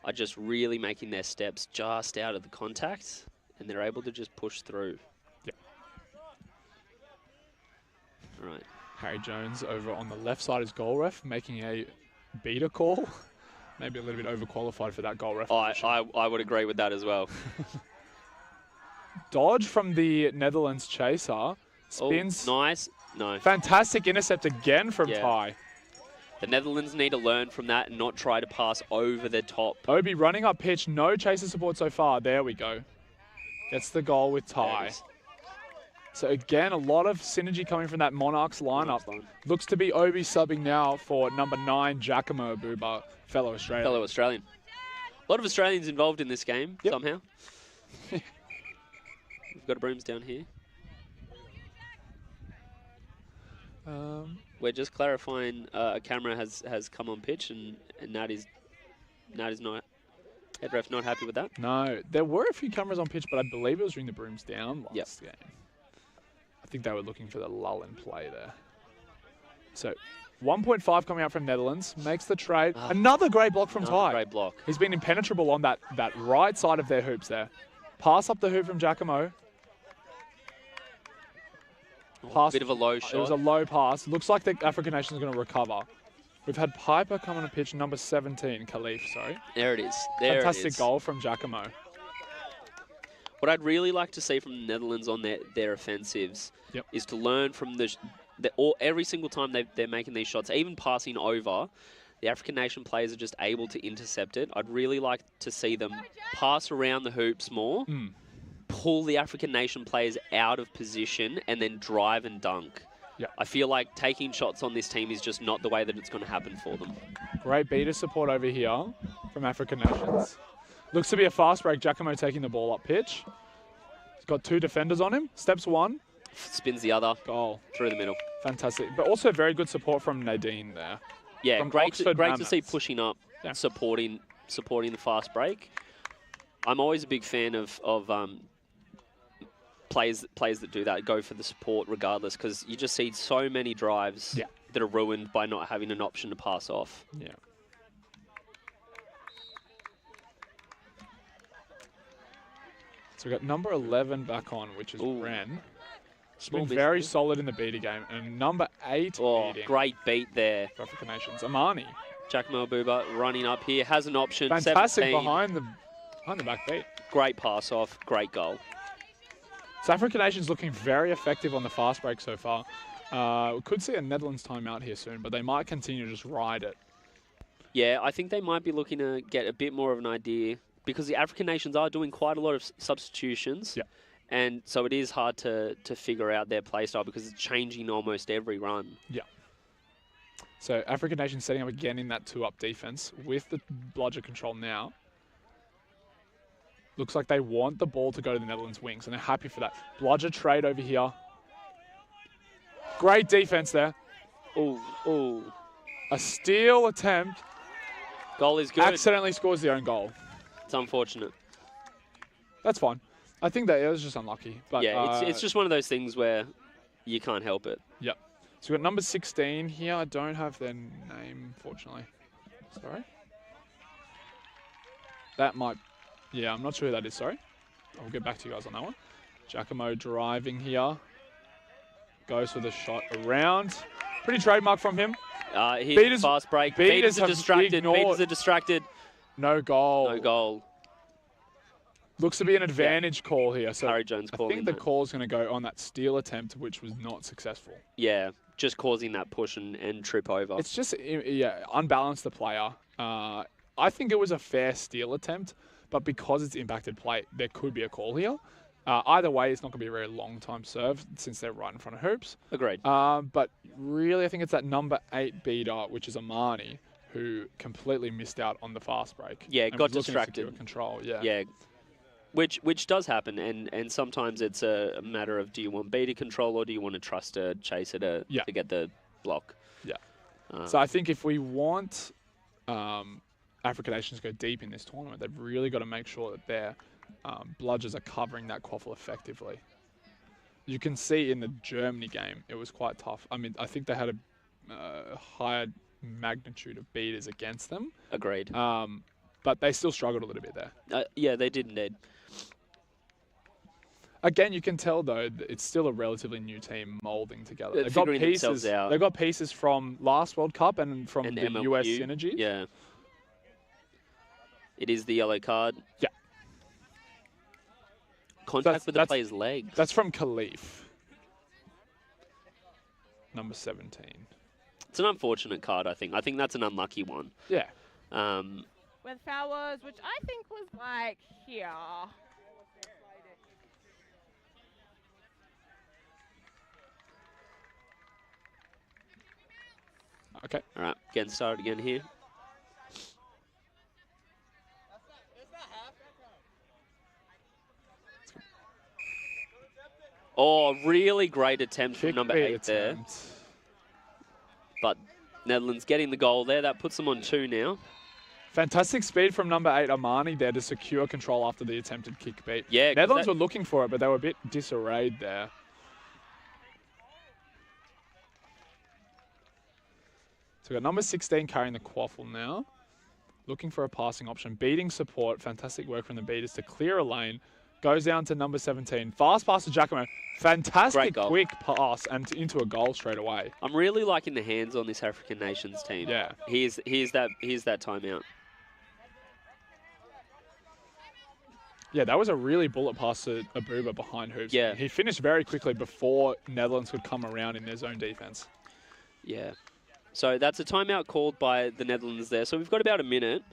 are just really making their steps just out of the contact, and they're able to just push through. Yeah. All right. Harry Jones over on the left side is goal ref, making a beater call. Maybe a little bit overqualified for that goal ref. I would agree with that as well. dodge from the Netherlands chaser. Spins. Oh, nice. No. Fantastic intercept again from Ty. The Netherlands need to learn from that and not try to pass over the top. Obi running up pitch. No chaser support so far. There we go. Gets the goal with Ty. So again, a lot of synergy coming from that Monarchs lineup. Looks to be Obi subbing now for number 9, Giacomo Buba, fellow Australian. Fellow Australian. A lot of Australians involved in this game somehow. We've got a brooms down here. We're just clarifying a camera has come on pitch and Nat is not. Head ref not happy with that. No, there were a few cameras on pitch, but I believe it was during the brooms down last game. I think they were looking for the lull in play there. So 1.5 coming out from Netherlands, makes the trade. Another great block from Ty. Great block. He's been impenetrable on that right side of their hoops there. Pass up the hoop from Giacomo. Pass, bit of a low shot. It was a low pass. Looks like the African nation is going to recover. We've had Piper come on a pitch, number 17, Khalif, sorry. There it is. There Fantastic it is. goal from Giacomo. What I'd really like to see from the Netherlands on their offensives is to learn from every single time they're making these shots, even passing over, the African nation players are just able to intercept it. I'd really like to see them pass around the hoops more, pull the African nation players out of position, and then drive and dunk. I feel like taking shots on this team is just not the way that it's going to happen for them. Great beater support over here from African nations. Looks to be a fast break. Giacomo taking the ball up pitch. He's got 2 defenders on him. Steps 1. Spins the other. Goal. Through the middle. Fantastic. But also very good support from Nadine there. Yeah, from great to see pushing up, Yeah. supporting the fast break. I'm always a big fan of players that do that, go for the support regardless, because you just see so many drives that are ruined by not having an option to pass off. Yeah. So we've got number 11 back on, which is Ren. He's been very solid in the beater game. And number 8 beating. Great beat there. For African nations. Amani. Giacomo Buba running up here, has an option. Fantastic 17. behind the back beat. Great pass off, great goal. So African nations looking very effective on the fast break so far. We could see a Netherlands timeout here soon, but they might continue to just ride it. Yeah, I think they might be looking to get a bit more of an idea, because the African nations are doing quite a lot of substitutions. Yeah. And so it is hard to figure out their play style because it's changing almost every run. Yeah. So African nations setting up again in that 2-up defense with the bludger control now. Looks like they want the ball to go to the Netherlands wings, and they're happy for that. Bludger trade over here. Great defense there. Oh. A steal attempt. Goal is good. Accidentally scores the own goal. It's unfortunate. That's fine. I think that it was just unlucky. But yeah, it's just one of those things where you can't help it. Yep. So we've got number 16 here. I don't have their name, fortunately. Sorry. That might... Yeah, I'm not sure who that is, sorry. I'll get back to you guys on that one. Giacomo driving here. Goes for the shot around. Pretty trademark from him. Here's fast break. Beaters are distracted. Beaters are distracted. No goal. No goal. Looks to be an advantage call here. So Harry Jones calling I think the call's going to go on that steal attempt, which was not successful. Yeah, just causing that push and trip over. It's just, unbalanced the player. I think it was a fair steal attempt, but because it's impacted play, there could be a call here. Either way, it's not going to be a very long time serve since they're right in front of hoops. Agreed. But really, I think it's that number 8 beater, which is Amani, who completely missed out on the fast break. Yeah, and got was looking to distracted. secure control. Yeah. Yeah. Which does happen, and sometimes it's a matter of, do you want beater control or do you want to trust a chaser to get the block? Yeah. So I think if we want African nations to go deep in this tournament, they've really got to make sure that their bludgers are covering that quaffle effectively. You can see in the Germany game, it was quite tough. I mean, I think they had a higher magnitude of beaters against them. Agreed. But they still struggled a little bit there. Yeah, they did indeed. Again, you can tell, though, that it's still a relatively new team moulding together. They've got themselves out. They've got pieces from last World Cup and from the MLQ. US synergy. Yeah. It is the yellow card. Yeah. contact with the player's legs. That's from Khalif. Number 17. It's an unfortunate card, I think. I think that's an unlucky one. Yeah. Where the foul was, which I think was like here. Okay. All right, getting started again here. Oh, really great attempt from number 8 there. But Netherlands getting the goal there. That puts them on 2 now. Fantastic speed from number 8, Armani, there to secure control after the attempted kick beat. Yeah, Netherlands were looking for it, but they were a bit disarrayed there. So we've got number 16 carrying the quaffle now. Looking for a passing option. Beating support. Fantastic work from the beaters to clear a lane. Goes down to number 17. Fast pass to Giacomo. Fantastic quick pass and into a goal straight away. I'm really liking the hands on this African nations team. Yeah. Here's that timeout. Yeah, that was a really bullet pass to Abuba behind hoops. Yeah. He finished very quickly before Netherlands could come around in their zone defense. Yeah. So that's a timeout called by the Netherlands there. So we've got about a minute.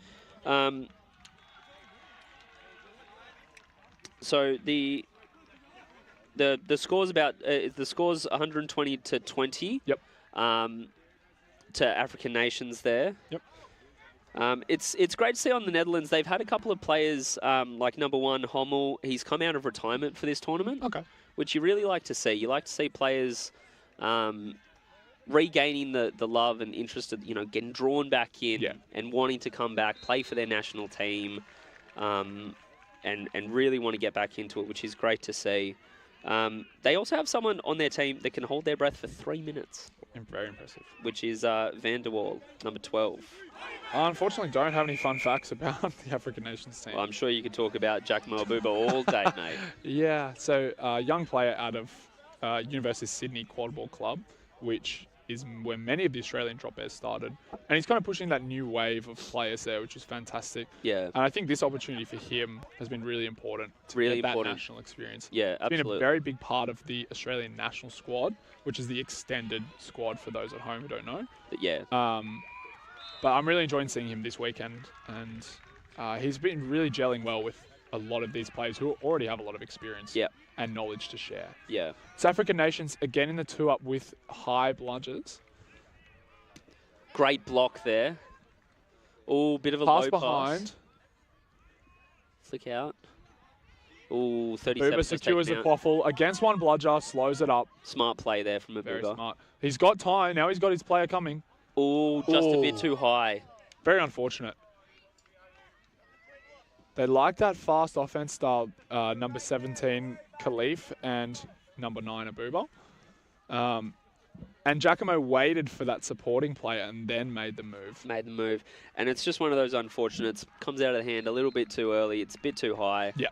So the score's about the score's 120 to 20. Yep. To African nations there. Yep. It's great to see on the Netherlands. They've had a couple of players like number 1 Hommel. He's come out of retirement for this tournament. Okay. Which you really like to see. You like to see players regaining the love and interest of, getting drawn back in and wanting to come back, play for their national team, and really want to get back into it, which is great to see. They also have someone on their team that can hold their breath for 3 minutes. Very impressive. Which is Van der Waal, number 12. I unfortunately don't have any fun facts about the African nations team. Well, I'm sure you could talk about Giacomo Abuba all day, mate. Yeah, so young player out of University of Sydney Quadball Club, which is where many of the Australian drop bears started. And he's kind of pushing that new wave of players there, which is fantastic. Yeah. And I think this opportunity for him has been really important to get that national experience. Yeah, it's absolutely. been a very big part of the Australian national squad, which is the extended squad for those at home who don't know. Yeah. But I'm really enjoying seeing him this weekend. And he's been really gelling well with a lot of these players who already have a lot of experience and knowledge to share. Yeah. South African nations, again in the 2-up with high bludgers. Great block there. Oh, bit of a pass low behind. pass. Flick out. Oh, 37. Abuba secures the quaffle against one bludger, slows it up. Smart play there from Abuba. Very smart. He's got time. Now he's got his player coming. Oh, just a bit too high. Very unfortunate. They like that fast offense style, number 17, Khalif, and number 9, Abuba. And Giacomo waited for that supporting player and then made the move. And it's just one of those unfortunates. Comes out of the hand a little bit too early. It's a bit too high. Yeah.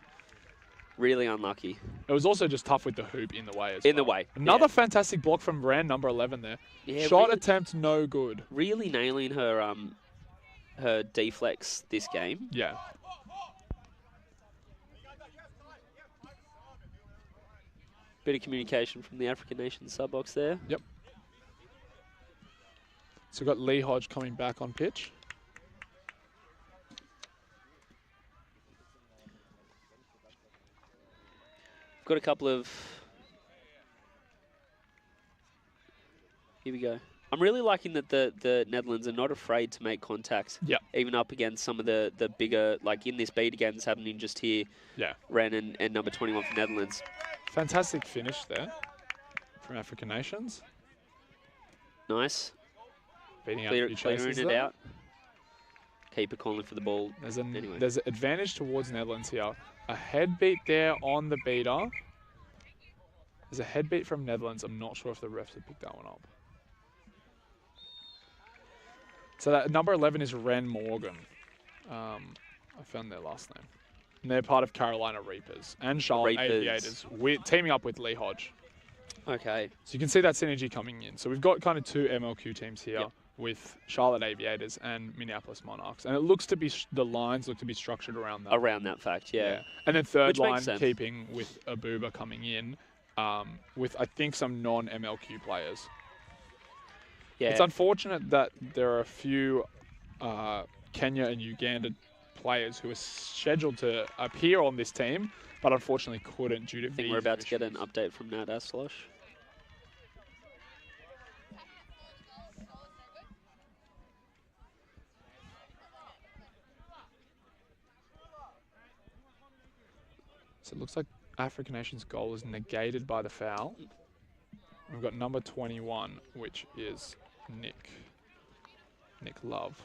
Really unlucky. It was also just tough with the hoop in the way as well. well. Another fantastic block from Ran, number 11 there. Yeah, Shot attempt, no good. Really nailing her her deflex this game. Yeah. Bit of communication from the African nations sub-box there. Yep. So we've got Lee Hodge coming back on pitch. Got a couple of... Here we go. I'm really liking that the Netherlands are not afraid to make contacts. Yeah. Even up against some of the bigger, like in this beat again, it's happening just here. Yeah. Ren and number 21 for Netherlands. Fantastic finish there from African nations. Nice. Beating out a few chases it there. out. Keeper calling for the ball. There's an advantage towards Netherlands here. A head beat there on the beater. There's a head beat from Netherlands. I'm not sure if the refs have picked that one up. So that number 11 is Ren Morgan. I found their last name. And they're part of Carolina Reapers and Charlotte Aviators, teaming up with Lee Hodge. Okay. So you can see that synergy coming in. So we've got kind of two MLQ teams here. Yep. with Charlotte Aviators and Minneapolis Monarchs. And it looks to be, the lines look to be structured around that. Around that fact, yeah. And then third Which makes line sense. keeping with Abuba coming in with, I think, some non-MLQ players. Yeah. It's unfortunate that there are a few Kenya and Uganda players who are scheduled to appear on this team, but unfortunately couldn't due to I think we're about to get an update from Nat Aslosh. So it looks like African Nation's goal is negated by the foul. We've got number 21, which is Nick Love,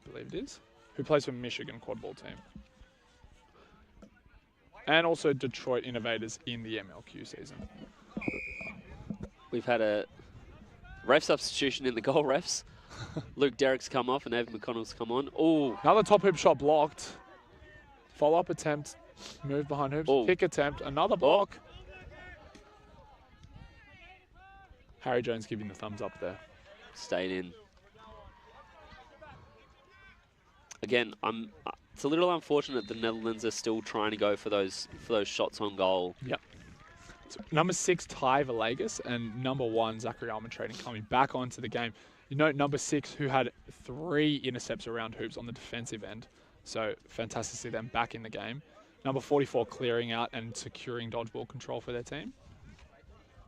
I believe it is, who plays for Michigan quadball team. And also Detroit Innovators in the MLQ season. We've had a ref substitution in the goal refs. Luke Derrick's come off and Evan McConnell's come on. Oh, another top hoop shot blocked. Follow-up attempt, move behind hoops, kick attempt, another block. Harry Jones giving the thumbs up there. Stayed in. Again, it's a little unfortunate the Netherlands are still trying to go for those shots on goal. Yep. So number 6, Ty Villegas, and number 1, Zachary Trading coming back onto the game. You note number 6, who had 3 intercepts around hoops on the defensive end. So fantastic to see them back in the game. Number 44 clearing out and securing dodgeball control for their team.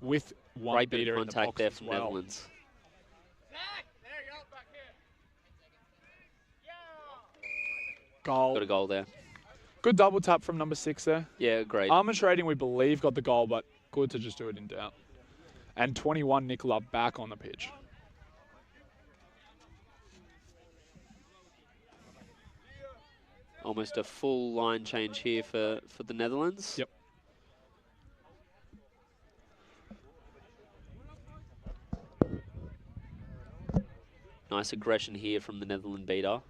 With one Great bit beater of in the contact box there as from well. Netherlands. Goal. Got a goal there. Good double tap from number 6 there. Yeah, great. Trading, we believe, got the goal, but good to just do it in doubt. And 21, Nick Love back on the pitch. Almost a full line change here for the Netherlands. Yep. Nice aggression here from the Netherlands beater.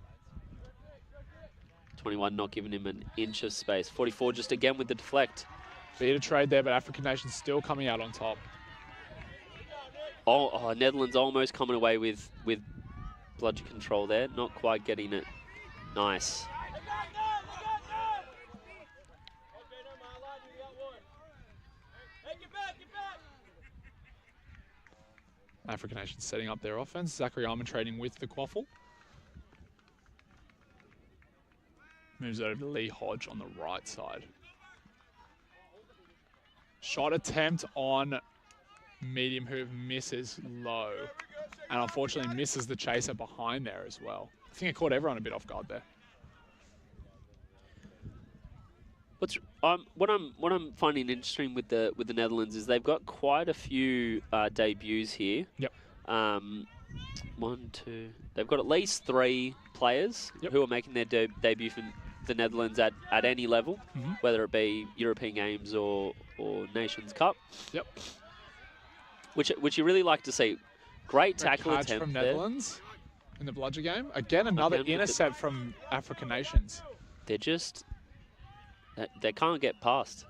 21 not giving him an inch of space. 44 just again with the deflect. Beater trade there, but African Nation's still coming out on top. Oh, Netherlands almost coming away with bludger control there. Not quite getting it. Nice. African Nation setting up their offense. Zachary Trading with the quaffle. Moves over to Lee Hodge on the right side. Shot attempt on medium hoop, misses low. And unfortunately misses the chaser behind there as well. I think it caught everyone a bit off guard there. What I'm finding interesting with the Netherlands is they've got quite a few debuts here. Yep. 1, 2. They've got at least 3 players who are making their debut for the Netherlands at any level, whether it be European Games or Nations Cup. Yep. Which you really like to see. Great tackle catch attempt from there. Netherlands in the bludger game. Again, another intercept from African Nations. They're just they can't get past.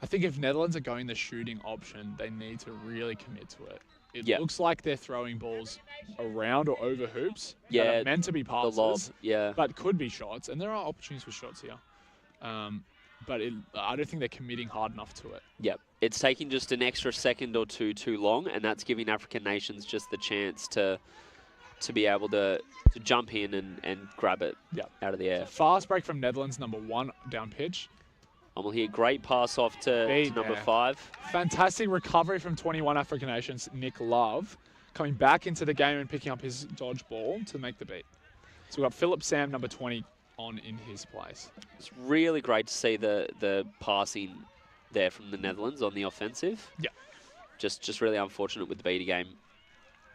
I think if Netherlands are going the shooting option, they need to really commit to it. It looks like they're throwing balls around or over hoops that are meant to be passes, but could be shots, and there are opportunities for shots here. But I don't think they're committing hard enough to it. Yep, it's taking just an extra second or two too long, and that's giving African Nations just the chance to be able to jump in and grab it out of the air. Fast break from Netherlands, number 1 down pitch. Here, great pass off to number 5. Fantastic recovery from 21 African Nations, Nick Love, coming back into the game and picking up his dodge ball to make the beat. So we've got Philip Sam, number 20, on in his place. It's really great to see the passing there from the Netherlands on the offensive. Yeah. Just really unfortunate with the beater game.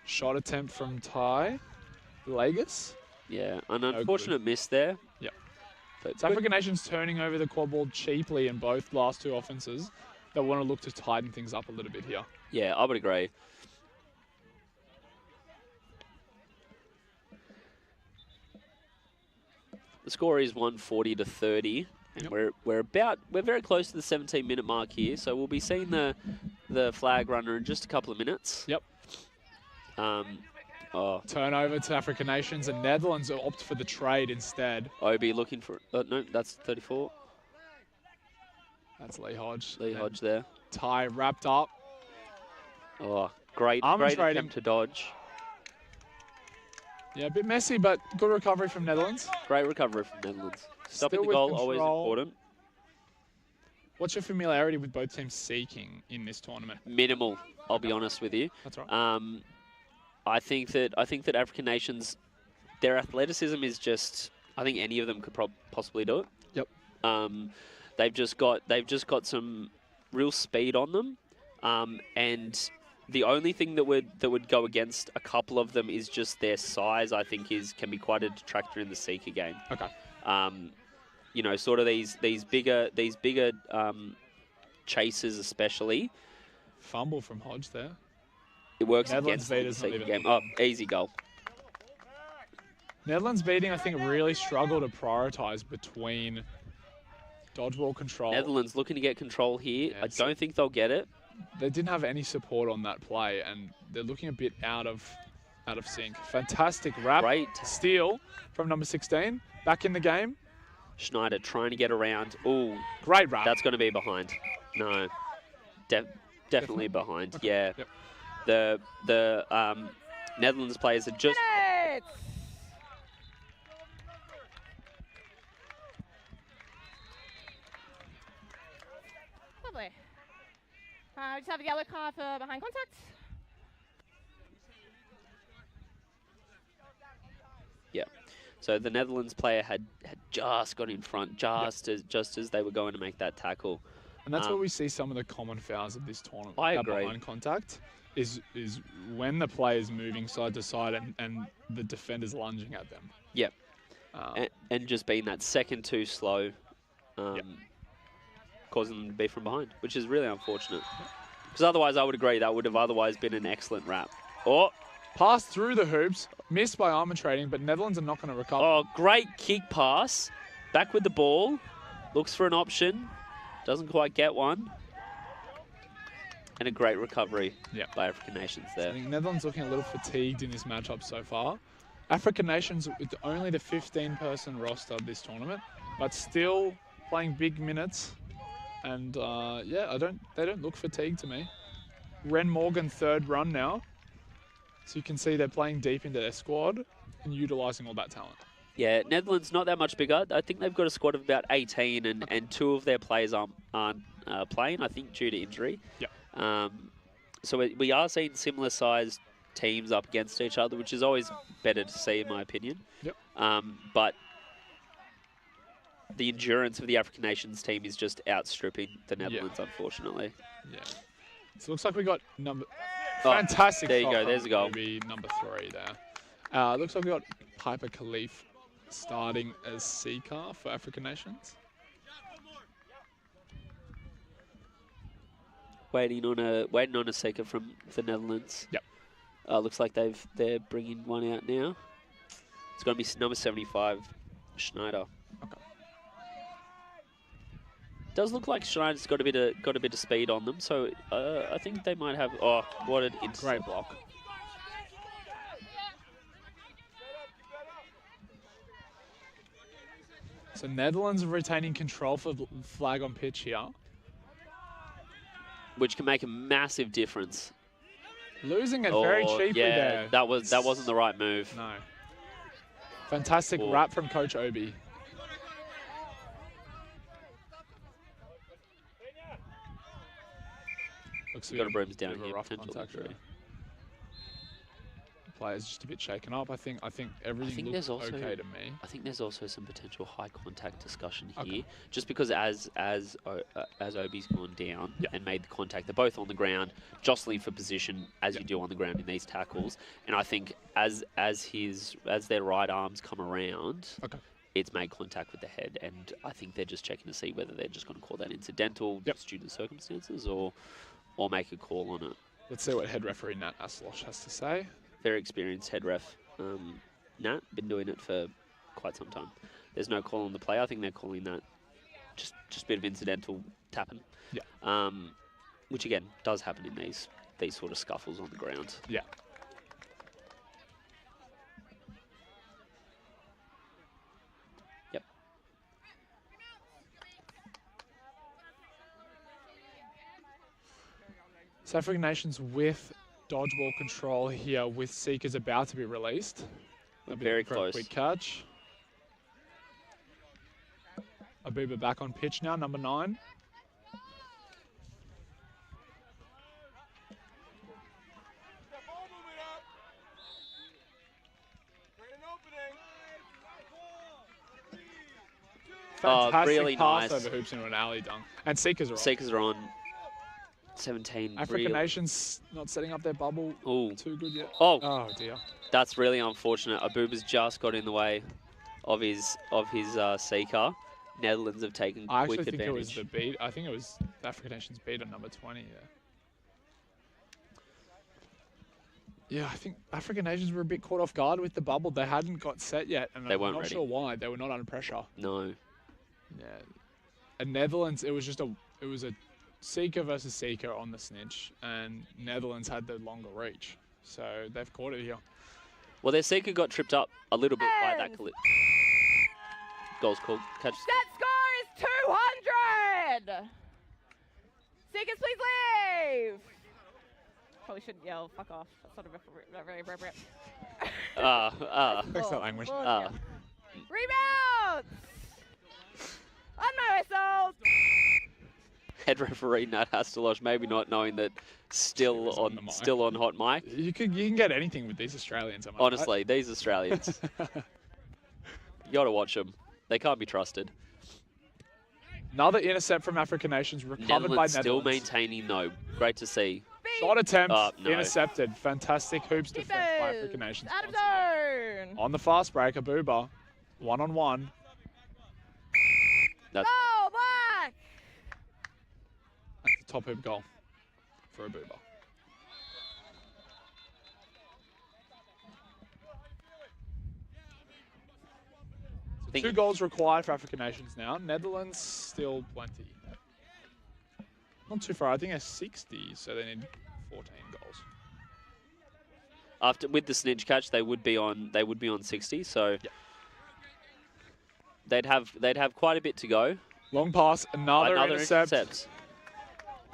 Shot attempt from Ty Villegas. Yeah, an unfortunate miss there. Yep. But so African Nation's turning over the quad ball cheaply in both last 2 offenses. They want to look to tighten things up a little bit here. Yeah, I would agree. The score is 140-30, and we're very close to the 17-minute mark here. So we'll be seeing the flag runner in just a couple of minutes. Yep. Turnover to African nations, and Netherlands opt for the trade instead. Obi looking for... no, that's 34. That's Lee Hodge. Lee Hodge there. Ty wrapped up. Oh, great trading. attempt to dodge. Yeah, a bit messy, but good recovery from Netherlands. Great recovery from Netherlands. Stopping Still the with goal, control. always important. What's your familiarity with both teams seeking in this tournament? Minimal, I'll be honest with you. That's right. I think that African nations, their athleticism is just... I think any of them could possibly do it. Yep. They've just got some real speed on them, and the only thing that would go against a couple of them is just their size. I think can be quite a detractor in the Seeker game. Okay. You know, sort of these bigger chasers especially. Fumble from Hodge there. It works Netherlands against the beaters Seeker game. Oh, easy goal. Netherlands beating, I think, really struggle to prioritise between dodgeball control. Netherlands looking to get control here. I don't think they'll get it. They didn't have any support on that play, and they're looking a bit out of sync. Fantastic wrap. Great Steal from number 16. Back in the game. Schneider trying to get around. Ooh. Great wrap. That's going to be behind. No. Definitely behind. Okay. Yeah. Yep. The Netherlands players are just... Lovely. Just have a yellow card for behind contact. Yeah. So the Netherlands player had just got in front, just as they were going to make that tackle. And that's where we see some of the common fouls of this tournament. I that agree. Behind contact is when the player's moving side to side and the defender's lunging at them. Yep. And just being that second too slow, causing them to be from behind, which is really unfortunate. Because otherwise, I would agree, that would have otherwise been an excellent wrap. Oh, pass through the hoops, missed by Armour Trading, but Netherlands are not going to recover. Oh, great kick pass. Back with the ball. Looks for an option. Doesn't quite get one. And a great recovery by African nations there. I think Netherlands looking a little fatigued in this matchup so far. African nations with only the 15-person roster of this tournament, but still playing big minutes. And yeah, they don't look fatigued to me. Ren Morgan third run now. So you can see they're playing deep into their squad and utilising all that talent. Yeah, Netherlands not that much bigger. I think they've got a squad of about 18 and two of their players aren't playing, I think, due to injury. Yep. So we are seeing similar sized teams up against each other, which is always better to see, in my opinion. Yep. But the endurance of the African nations team is just outstripping the Netherlands, unfortunately. Yeah. So it looks like we got fantastic. There you go. There's a goal. Maybe number 3 there. Looks like we got Piper Khalif starting as Seeker for African nations. Waiting on a Seeker from the Netherlands. Yep. Looks like they're bringing one out now. It's going to be number 75, Schneider. Okay. Does look like Schneider's got a bit of speed on them, so I think they might have. Oh, what an great block! So Netherlands are retaining control for flag on pitch here, which can make a massive difference. Losing it very cheaply there. that wasn't the right move. No. Fantastic wrap from Coach Obi. Looks got a brooms down here. Rough contact there. Players just a bit shaken up. I think everything looks okay to me. I think there's also some potential high contact discussion here, just because as Obi's gone down and made the contact, they're both on the ground, jostling for position as you do on the ground in these tackles. And I think as their right arms come around, it's made contact with the head, and I think they're just checking to see whether they're just going to call that incidental due to circumstances or make a call on it. Let's see what head referee Nat Aslosh has to say. Very experienced head ref. Nat, been doing it for quite some time. There's no call on the play. I think they're calling that just a bit of incidental tapping. Yeah. Which again does happen in these sort of scuffles on the ground. Yeah. South African Nations with dodgeball control here with Seekers about to be released. Very close. Quick catch. Abuba back on pitch now, number 9. Fantastic really pass nice. over hoops into an alley dunk. And Seekers are on. Seekers are on 17. African Nations not setting up their bubble too good yet. Oh dear. That's really unfortunate. Abuba's just got in the way of his Seeker. Netherlands have taken I quick actually think advantage. it was the beat. I think it was the African Nations beat on number 20. Yeah, I think African Nations were a bit caught off guard with the bubble. They hadn't got set yet, and They I'm weren't not ready. sure why. They were not under pressure. No. Yeah. And Netherlands, it was a Seeker versus Seeker on the snitch, and Netherlands had the longer reach, so they've caught it here. Well, their Seeker got tripped up a little bit by that clip. Goal's called. Catch. Set score is 200! Seekers, please leave! Probably shouldn't yell, fuck off. That's not very appropriate. Fix that language. Rebounds! On my whistle! Head referee Nat Hastelosh, maybe not knowing that still on hot mic. You can get anything with these Australians. Am I Honestly, these Australians, you got to watch them. They can't be trusted. Another intercept from African Nations recovered by Netherlands. Still maintaining though. Great to see. Shot attempt No. intercepted. Fantastic hoops defense by African Nations. Out of zone! On the fast break, Abuba, 1-on-1. That's Go black! That's the top hoop goal for Abuba. So 2 goals required for African Nations now. Netherlands still plenty. Not too far. I think they're 60, so they need 14 goals. After with the snitch catch, they would be on 60. So they'd have quite a bit to go. Long pass, another intercept.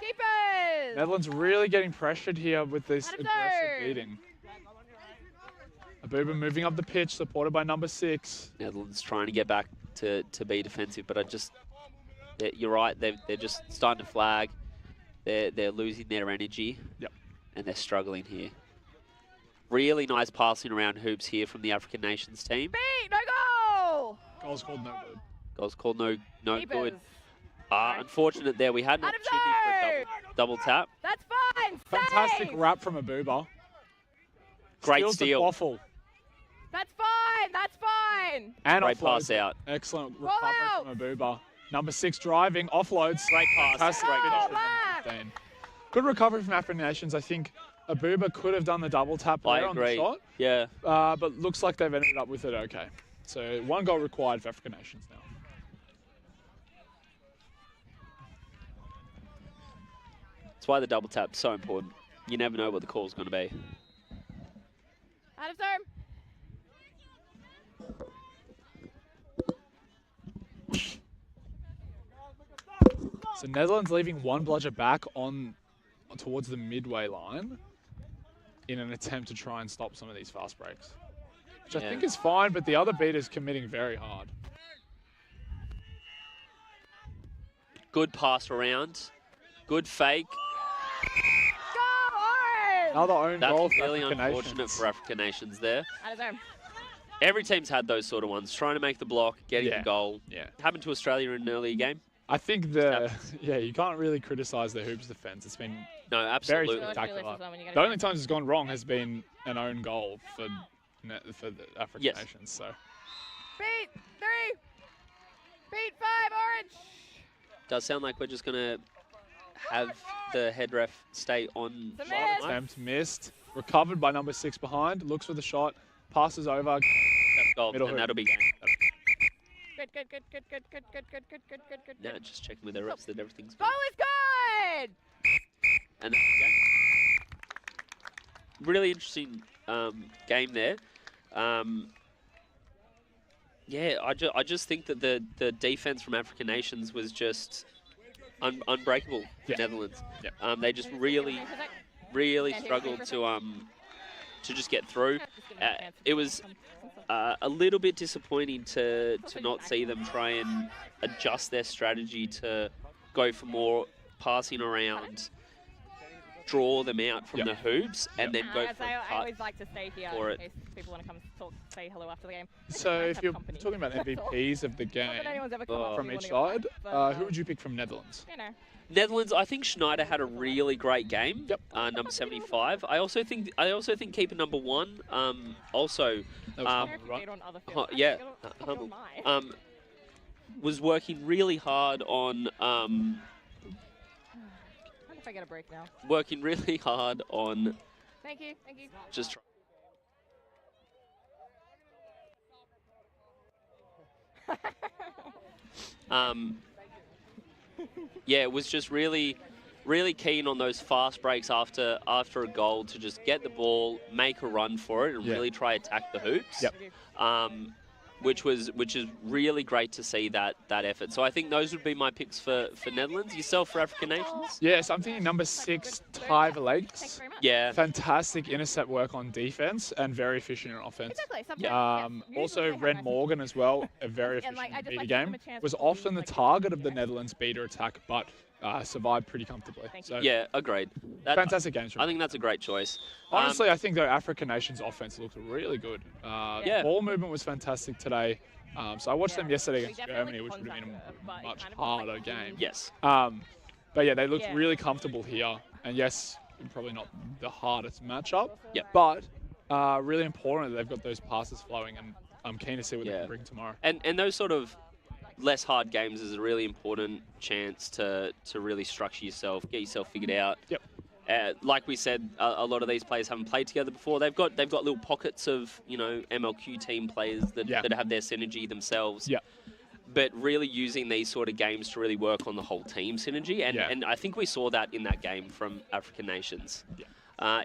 Keepers! Netherlands really getting pressured here with this aggressive beating. Abuba moving up the pitch, supported by number 6. Netherlands trying to get back to be defensive, but you're right. They're just starting to flag. They're losing their energy. Yep. And they're struggling here. Really nice passing around hoops here from the African Nations team. Beat, no goal! Goal's called no good. Goal's called no Keepers. good. Unfortunate there. We had an opportunity for a double tap. That's fine. Fantastic Save. wrap from Abuba. Great Steals the steal. quaffle. That's fine. That's fine. And Great offload. pass out. Excellent Roll recovery out. from Abuba. Number 6 driving, offloads. Great pass. Fantastic Great finish goal. from number 15. Good recovery from African Nations. I think Abuba could have done the double tap there on the agree. shot. Yeah. But looks like they've ended up with it okay. So 1 goal required for African Nations now. That's why the double tap's so important. You never know what the call's going to be. Out of zone. So Netherlands leaving 1 bludger back towards the midway line in an attempt to try and stop some of these fast breaks. Which I think is fine, but the other beat is committing very hard. Good pass around. Good fake. Another own That's goal for really African unfortunate Nations. for African Nations there. Out of zone. Every team's had those sort of ones, trying to make the block, getting the goal. Yeah. Happened to Australia in an earlier game. I think you can't really criticise the hoops defence. It's been No, absolutely. very spectacular. The only times it's gone wrong has been an own goal for the African Nations. So Beat 3. Beat 5. Orange. Does sound like we're just going to have the head ref stay on. attempt missed. Recovered by number 6 behind. Looks for the shot. Passes over. That's goal, Middle and hoop. that'll be game. Good. Now just checking with the refs that everything's Goal is good. And that's the game. Really interesting game there. Yeah, I just think that the defense from African Nations was just unbreakable. Netherlands. They just really struggled to just get through. It was a little bit disappointing to not see them try and adjust their strategy to go for more passing around, draw them out from the hoops, and then go for a I cut always like to stay here for in it. case people want to come talk, say hello after the game. So if you're talking about MVPs of the game from each side, who would you pick from Netherlands? You know. Netherlands, I think Schneider had a really great game. Number 75. I also think keeper number 1. Was working really hard on. If I get a break now. Working really hard on. Thank you. Just try. Yeah, it was just really keen on those fast breaks after a goal to just get the ball, make a run for it, and really try attack the hoops. Which is really great to see that effort. So I think those would be my picks for Netherlands. Yourself for African nations? Yes, I'm thinking number 6, Ty Legs. Yeah. Fantastic intercept work on defense and very efficient on offense. Exactly. Also, Ren Morgan as well, a very efficient beater game. Was often the target of the Netherlands beater attack, but survived pretty comfortably. So yeah, agreed. Fantastic games. I think that's a great choice. Honestly, I think their African nations offense looked really good. Ball movement was fantastic today. So I watched them yesterday against Germany, which would have been a much harder game. Yes. But yeah, they looked really comfortable here. And yes, probably not the hardest matchup. But really important that they've got those passes flowing, and I'm keen to see what they can bring tomorrow. And those sort of less hard games is a really important chance to really structure yourself, get yourself figured out. Like we said, a lot of these players haven't played together before. They've got little pockets of MLQ team players that have their synergy themselves. But really using these sort of games to really work on the whole team synergy, and I think we saw that in that game from African nations.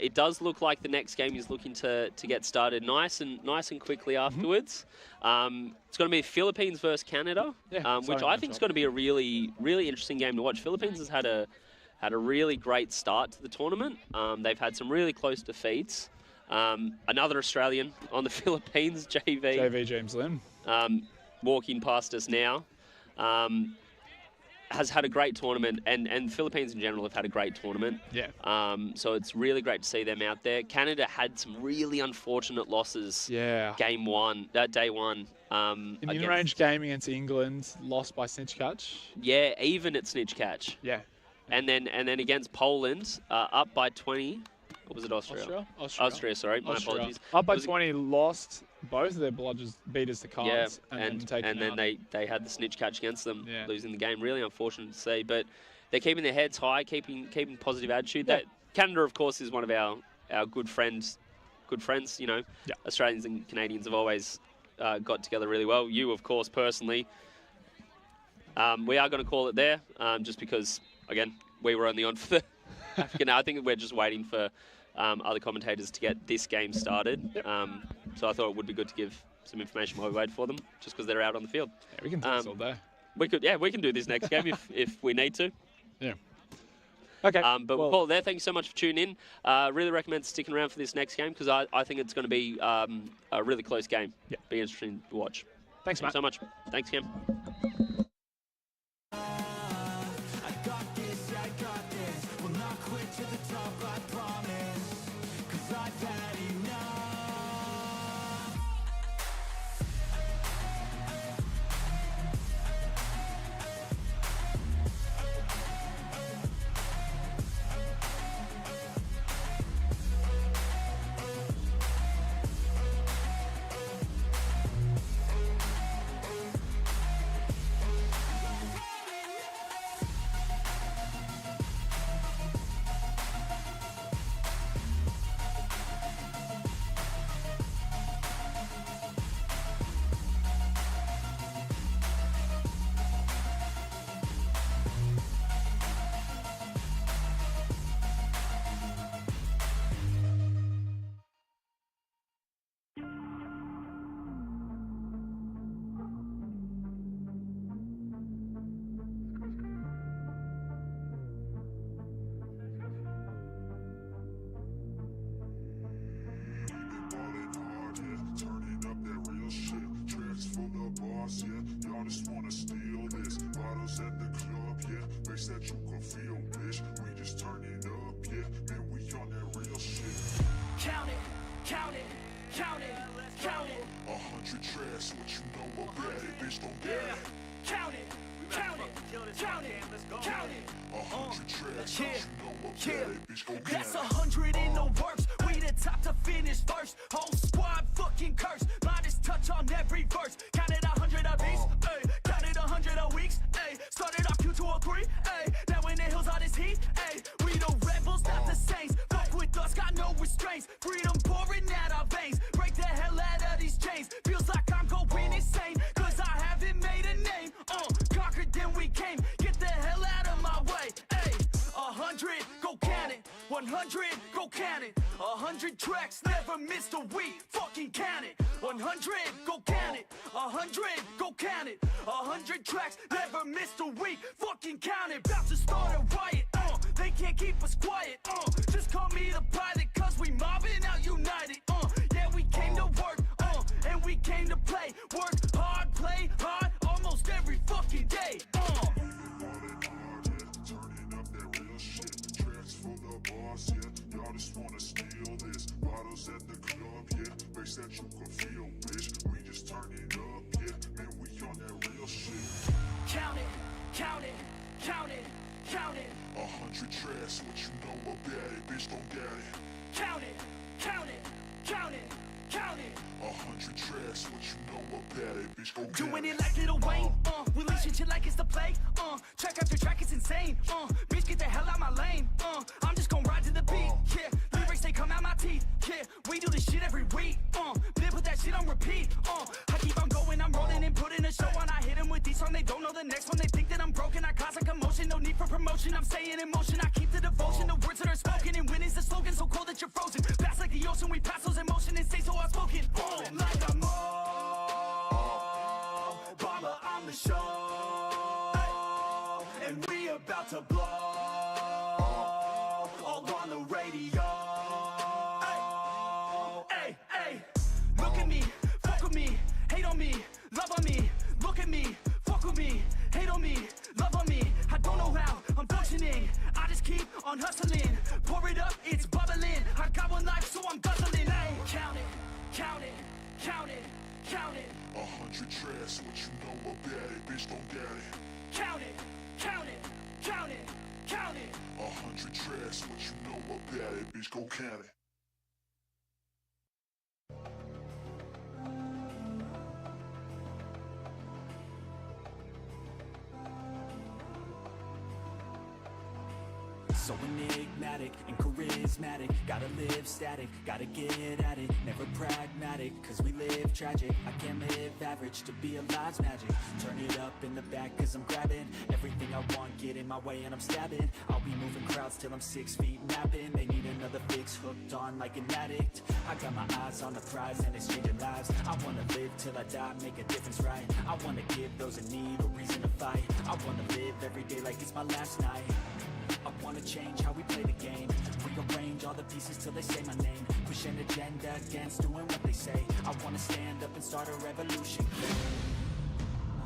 It does look like the next game is looking to get started nice and quickly afterwards. It's going to be Philippines versus Canada, which I think is going to be a really interesting game to watch. Philippines has had a really great start to the tournament. They've had some really close defeats. Another Australian on the Philippines, JV James Lim, walking past us now. Has had a great tournament, and Philippines in general have had a great tournament. So it's really great to see them out there. Canada had some really unfortunate losses. Day one. In the in-range game against England, lost by snitch catch. Yeah, even at snitch catch. And then against Poland, up by 20. Or was it Austria? Austria, sorry. My apologies. Up by 20, lost both of their beaters to cards. And then they had the snitch catch against them, losing the game. Really unfortunate to see, but they're keeping their heads high, keeping positive attitude. That Canada, of course, is one of our good friends. Australians and Canadians have always got together really well. You, of course, personally. We are going to call it there, just because, again, we were only on for the African. I think we're just waiting for other commentators to get this game started. So I thought it would be good to give some information while we wait for them, just because they're out on the field. We can do this all day. We can do this next game if we need to. Okay. But we'll call it there. Thank you so much for tuning in. Really recommend sticking around for this next game, because I think it's going to be a really close game. Be interesting to watch. Thanks, Matt. so much. Thanks, Cam. just wanna steal this. Bottles at the club, yeah. Makes that you can feel, bitch. We just turn it up, yeah. Man, we on that real shit. Count it, count it, count it, count it. 100 trash, what you know about it, bitch, don't get it. Count it, count it, count it, count it. 100 trash, what you know about it, bitch, don't get That's it. 100 in the works. We the top to finish first. Whole squad fucking cursed. Modest touch on every verse. Counted 100 a piece, ayy. Counted 100 a weeks, ayy. Started off Q203, ayy. Now in the hills all this heat, ayy. We the rebels, not the saints. Fuck with us, got no restraints. Freedom pouring out our veins. Break the hell out of these chains. Feels like I'm going insane. Cause I haven't made a name. Conquered then we came. Get the hell out of my way, ayy. 100, go count it. 100, go count it. 100 tracks, never missed a week. Fucking count it. 100, go count it. 100, go count it. 100 tracks, never missed a week. Fucking count it. About to start a riot. They can't keep us quiet. Just call me the pilot, cause we mobbing out united. Yeah, we came to work. And we came to play. Work hard, play hard, almost every fucking day. Bars, yeah, y'all just wanna steal this. Bottles at the club, yeah, makes that you can feel, bitch. We just turn it up, yeah, man, we on that real shit. Count it, count it, count it, count it. 100 trash, what you know about it, bitch, don't get it. Count it, count it, count it, count it. 100 trash, what you know about it, bitch, go get Doing it. it like Lil Wayne, releasing shit like it's the plague, track after track, it's insane, bitch, get the hell out my lane, I'm just gon' ride to the beat, yeah, lyrics, they come out my teeth, yeah, we do this shit every week, then put that shit on repeat, I keep on going, I'm rolling and putting a show on, I hit them with these songs, they don't know the next one, they think that I'm broken, I cause a commotion, no need for promotion, I'm staying in motion, I keep the devotion, the words that are spoken, and win is the slogan, so cold that you're frozen, fast like the ocean, we pass those emotions and stay so outspoken, like I'm Obama, I'm the show, and we about to blow, all on the radio. Hey, hey, look at me, fuck with me, hate on me, love on me, look at me, fuck with me, hate on me, love on me, I don't know how I'm functioning, I just keep on hustling, pour it up, it's bubbling, I got one life so I'm guzzling, hey, count it, count it, count it, count it. 100 trash, what you know about it, bitch, don't get it. Count it, count it, count it, count it. 100 trash, what you know about it, bitch, go count it. So enigmatic and charismatic, gotta live static, gotta get at it, never pragmatic, cause we live tragic, I can't live average, to be alive's magic, turn it up in the back cause I'm grabbing, everything I want, get in my way and I'm stabbing, I'll be moving crowds till I'm 6 feet napping, they need another fix, hooked on like an addict, I got my eyes on the prize and it's changing lives, I wanna live till I die, make a difference right, I wanna give those in need a reason to fight, I wanna live every day like it's my last night, I wanna change how we play the game, rearrange all the pieces till they say my name, push an agenda against doing what they say, I wanna stand up and start a revolution.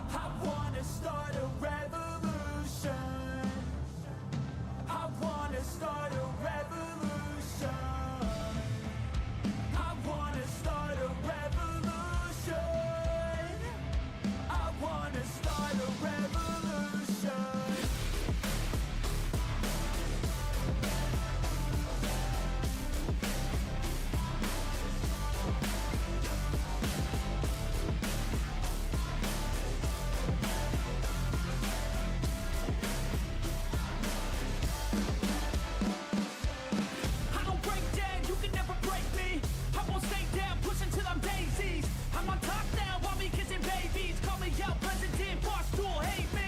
I wanna start a revolution, I wanna start a revolution, I wanna start a revolution, I wanna start a revolution. I'm on top now, while me kissing babies. Call me out, president, boss tool, hey man.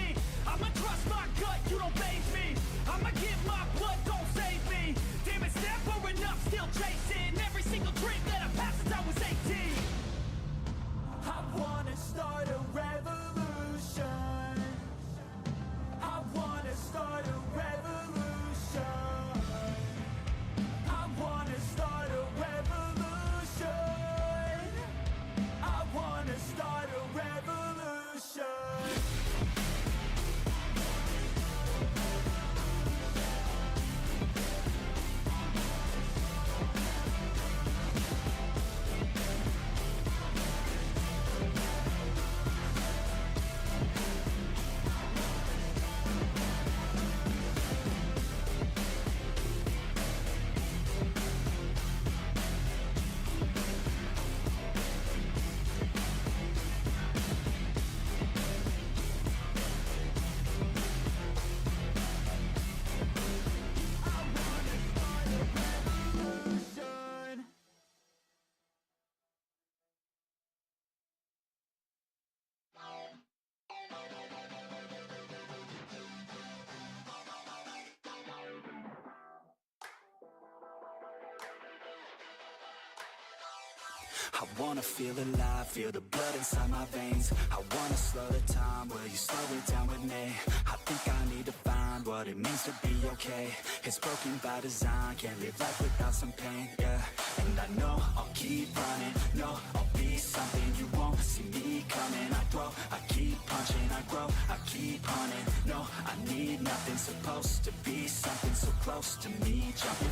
I wanna feel alive, feel the blood inside my veins. I wanna slow the time, will you slow it down with me? I think I need to find what it means to be okay. It's broken by design, can't live life without some pain, yeah. And I know I'll keep running, no, I'll be something you won't see me coming. I grow, I keep punching, I grow, I keep hunting. No, I need nothing, supposed to be something so close to me. Jumping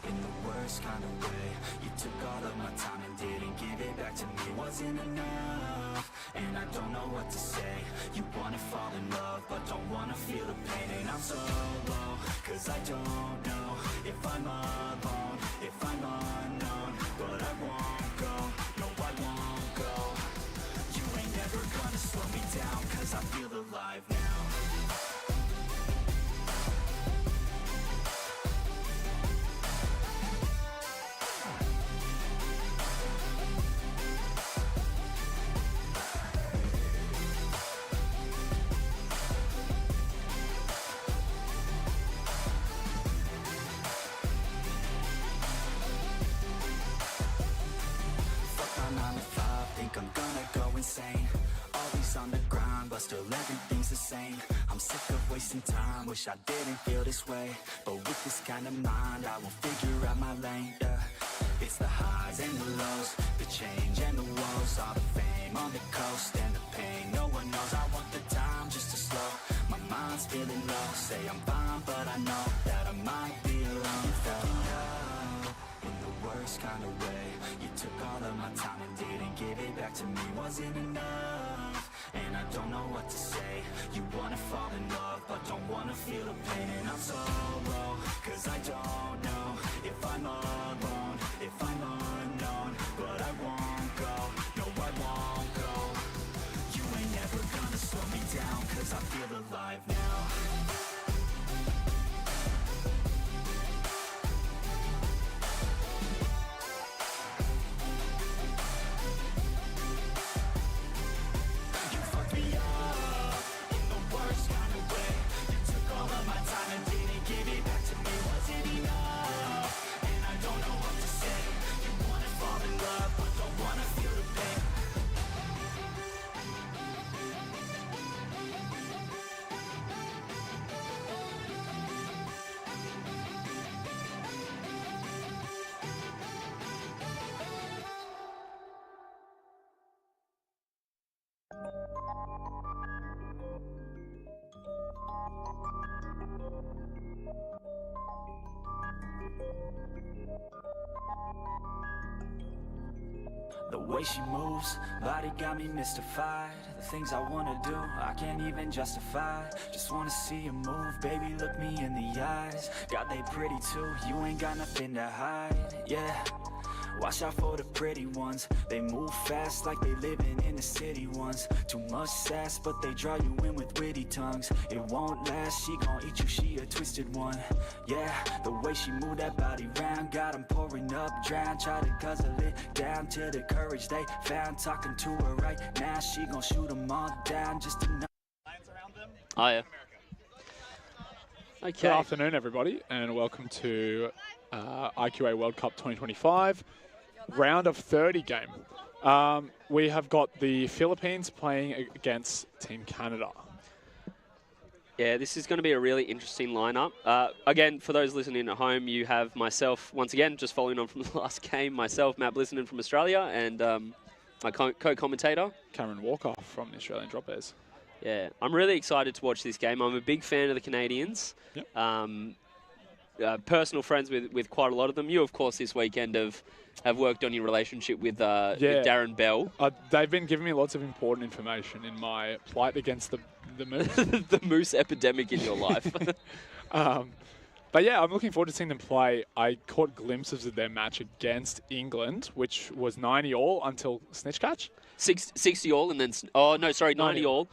in the worst kind of way. You took all of my time and didn't give it back to me. Wasn't enough, and I don't know what to say. You wanna fall in love, but don't wanna feel the pain. And I'm so low, cause I don't know if I'm alone, if I'm unknown. But I won't go, no I won't go. You ain't never gonna slow me down, cause I feel alive now. I'm gonna go insane. Always on the grind, but still everything's the same. I'm sick of wasting time, wish I didn't feel this way. But with this kind of mind, I will figure out my lane, yeah. It's the highs and the lows, the change and the woes. All the fame on the coast and the pain no one knows. I want the time just to slow, my mind's feeling low. Say I'm fine, but I know that I might be alone. You felt in the worst kind of way. You took all of my time and didn't give it back to me. Wasn't enough, and I don't know what to say. You wanna fall in love, but don't wanna feel the pain. And I'm so low, cause I don't know if I'm alone, if I'm unknown. But I won't go, no I won't go. You ain't never gonna slow me down, cause I feel alive now. The way she moves, body got me mystified. The things I wanna do, I can't even justify. Just wanna see you move, baby, look me in the eyes. God, they pretty too, you ain't got nothing to hide, yeah. Watch out for the pretty ones. They move fast like they living in the city ones. Too much sass, but they draw you in with witty tongues. It won't last, she gon' eat you, she a twisted one. Yeah, the way she move that body round, got 'em pouring up, drown. Try to guzzle it down to the courage they found. Talking to her right now, she gon' shoot 'em all down just to know. Oh yeah. Okay. Good afternoon, everybody, and welcome to IQA World Cup 2025. Round of 30 game. We have got the Philippines playing against Team Canada. Yeah, this is going to be a really interesting lineup. Again, for those listening at home, you have myself, once again, just following on from the last game, myself, Matt Blissenden from Australia, and my co-commentator. Cameron Walker from the Australian Drop Bears. Yeah, I'm really excited to watch this game. I'm a big fan of the Canadians. Yep. Personal friends with quite a lot of them. You, of course, this weekend have worked on your relationship with Darren Bell. They've been giving me lots of important information in my plight against the moose. The moose epidemic in your life. But yeah, I'm looking forward to seeing them play. I caught glimpses of their match against England, which was 90-all until snitch catch. 60 all, and then 90 all,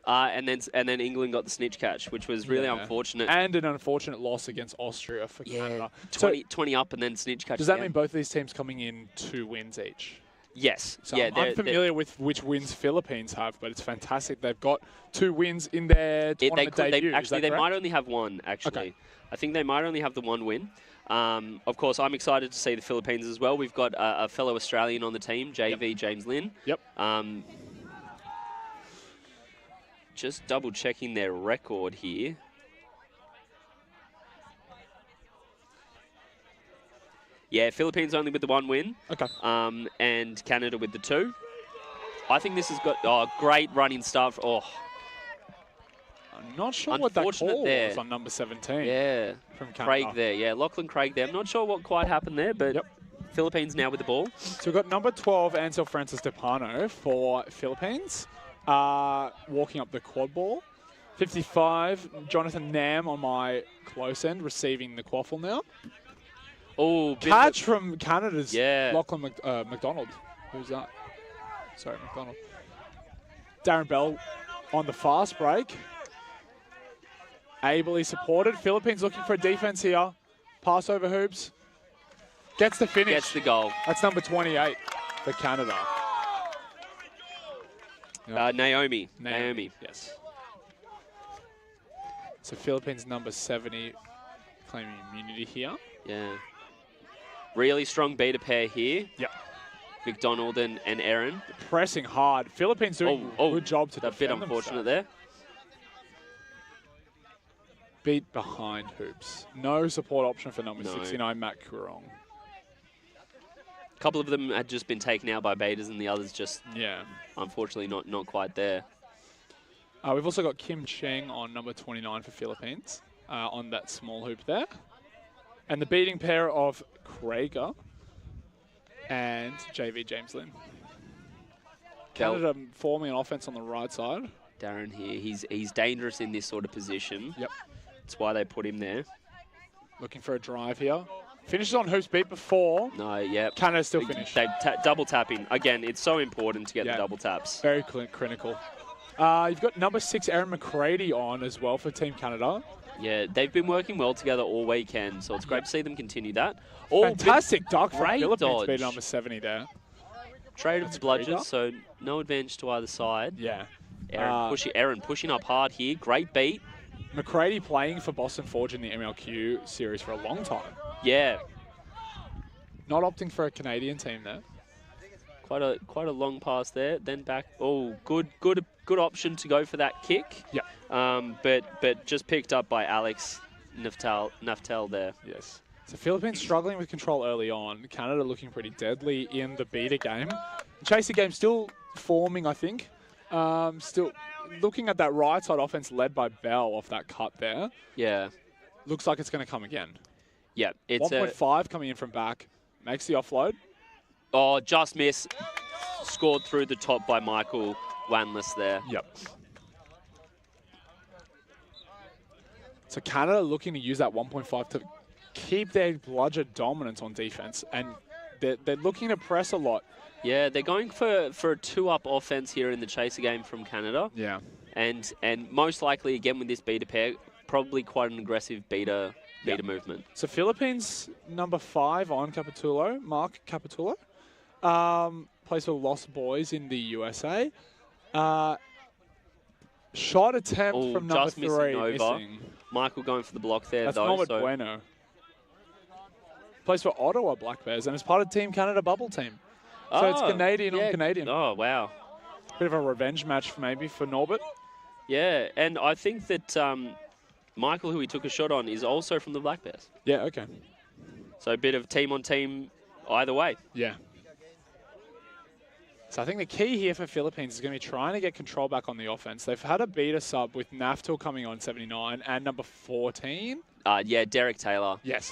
and then England got the snitch catch, which was really unfortunate. And an unfortunate loss against Austria for Canada. 20 up and then snitch catch. Does that mean both these teams coming in 2 wins each? Yes. So I'm unfamiliar with which wins Philippines have, but it's fantastic. They've got 2 wins in their tournament debut. Actually, they might only have 1, actually. Okay. I think they might only have the 1 win. Of course, I'm excited to see the Philippines as well. We've got a fellow Australian on the team, JV James Lin. Yep. Just double checking their record here. Yeah, Philippines only with the 1 win. Okay. And Canada with the 2. I think this has got great running start. I'm not sure what that call was on number 17. Yeah, from Canada. Craig there. Yeah, Lachlan Craig there. I'm not sure what quite happened there, but Philippines now with the ball. So we've got number 12, Ansel Francis Depano for Philippines, walking up the quad ball. 55, Jonathan Nam on my close end, receiving the quaffle now. Oh, catch from Canada's Lachlan McDonald. Who's that? Sorry, McDonald. Darren Bell on the fast break. Ably supported. Philippines looking for a defense here. Pass over hoops. Gets the finish. Gets the goal. That's number 28 for Canada. Naomi. Yes. So Philippines number 70 claiming immunity here. Yeah. Really strong beta pair here. Yep. McDonald and Aaron. Pressing hard. Philippines doing a good job to defend a bit unfortunate there. Beat behind hoops. No support option for number 69, Matt Kurong. A couple of them had just been taken out by betas and the others just, unfortunately, not quite there. We've also got Kim Cheng on number 29 for Philippines on that small hoop there. And the beating pair of Krager and JV James Lin. Canada forming an offense on the right side. Darren here, he's dangerous in this sort of position. Yep. That's why they put him there. Looking for a drive here. Finishes on hoops beat before. No, yeah. Canada still finished. They double tapping. Again, it's so important to get the double taps. Very critical. You've got number 6, Aaron McCready on as well for Team Canada. Yeah, they've been working well together all weekend, so it's great to see them continue that. Fantastic dunk from Philippines dodge. beat number 70 there. Trade of bludgers, so no advantage to either side. Yeah. Aaron pushing up hard here. Great beat. McCready playing for Boston Forge in the MLQ series for a long time. Yeah. Not opting for a Canadian team there. Quite a long pass there. Then back. Oh, good option to go for that kick. Yeah. But just picked up by Alex Naftel there. Yes. So Philippines struggling with control early on. Canada looking pretty deadly in the beater game. Chaser game still forming, I think. Still looking at that right side offense led by Bell off that cut there. Yeah. Looks like it's going to come again. Yeah. It's 1.5 coming in from back. Makes the offload. Oh, just miss. Scored through the top by Michael Wanless there. Yep. So Canada looking to use that 1.5 to keep their bludger dominance on defense. And they're looking to press a lot. Yeah, they're going for a 2-up offense here in the chaser game from Canada. Yeah. And most likely, again, with this beta pair, probably quite an aggressive beta movement. So Philippines number 5 on Capitulo, Mark Capitulo. Plays for Lost Boys in the USA. Shot attempt from number 3. Missing. Michael going for the block there, That's though. That's not bueno. Plays for Ottawa Black Bears and is part of Team Canada bubble team. So it's Canadian on Canadian. Oh, wow. Bit of a revenge match maybe for Norbert. Yeah, and I think that Michael, who he took a shot on, is also from the Black Bears. Yeah, okay. So a bit of team-on-team either way. Yeah. So I think the key here for Philippines is going to be trying to get control back on the offense. They've had a beater sub with Naftel coming on 79 and number 14. Yeah, Derek Taylor. Yes.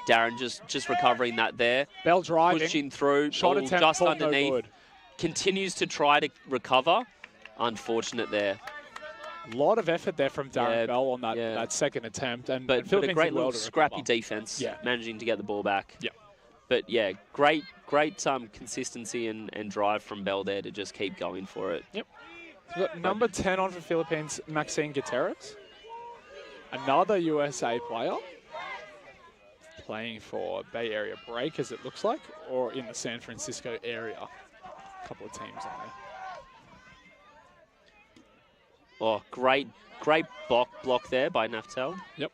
Darren just recovering that there. Bell driving. Pushing through. Shot attempt just No underneath. good. Continues to try to recover. Unfortunate there. A lot of effort there from Darren Bell on that second attempt. But a great little scrappy defense, managing to get the ball back. Yeah. But yeah, great consistency and drive from Bell there to just keep going for it. Yep. So we've got number 10 on for Philippines, Maxine Gutierrez. Another USA player. Playing for Bay Area Breakers, it looks like, or in the San Francisco area. A couple of teams on there. Oh, great block there by Naftel. Yep.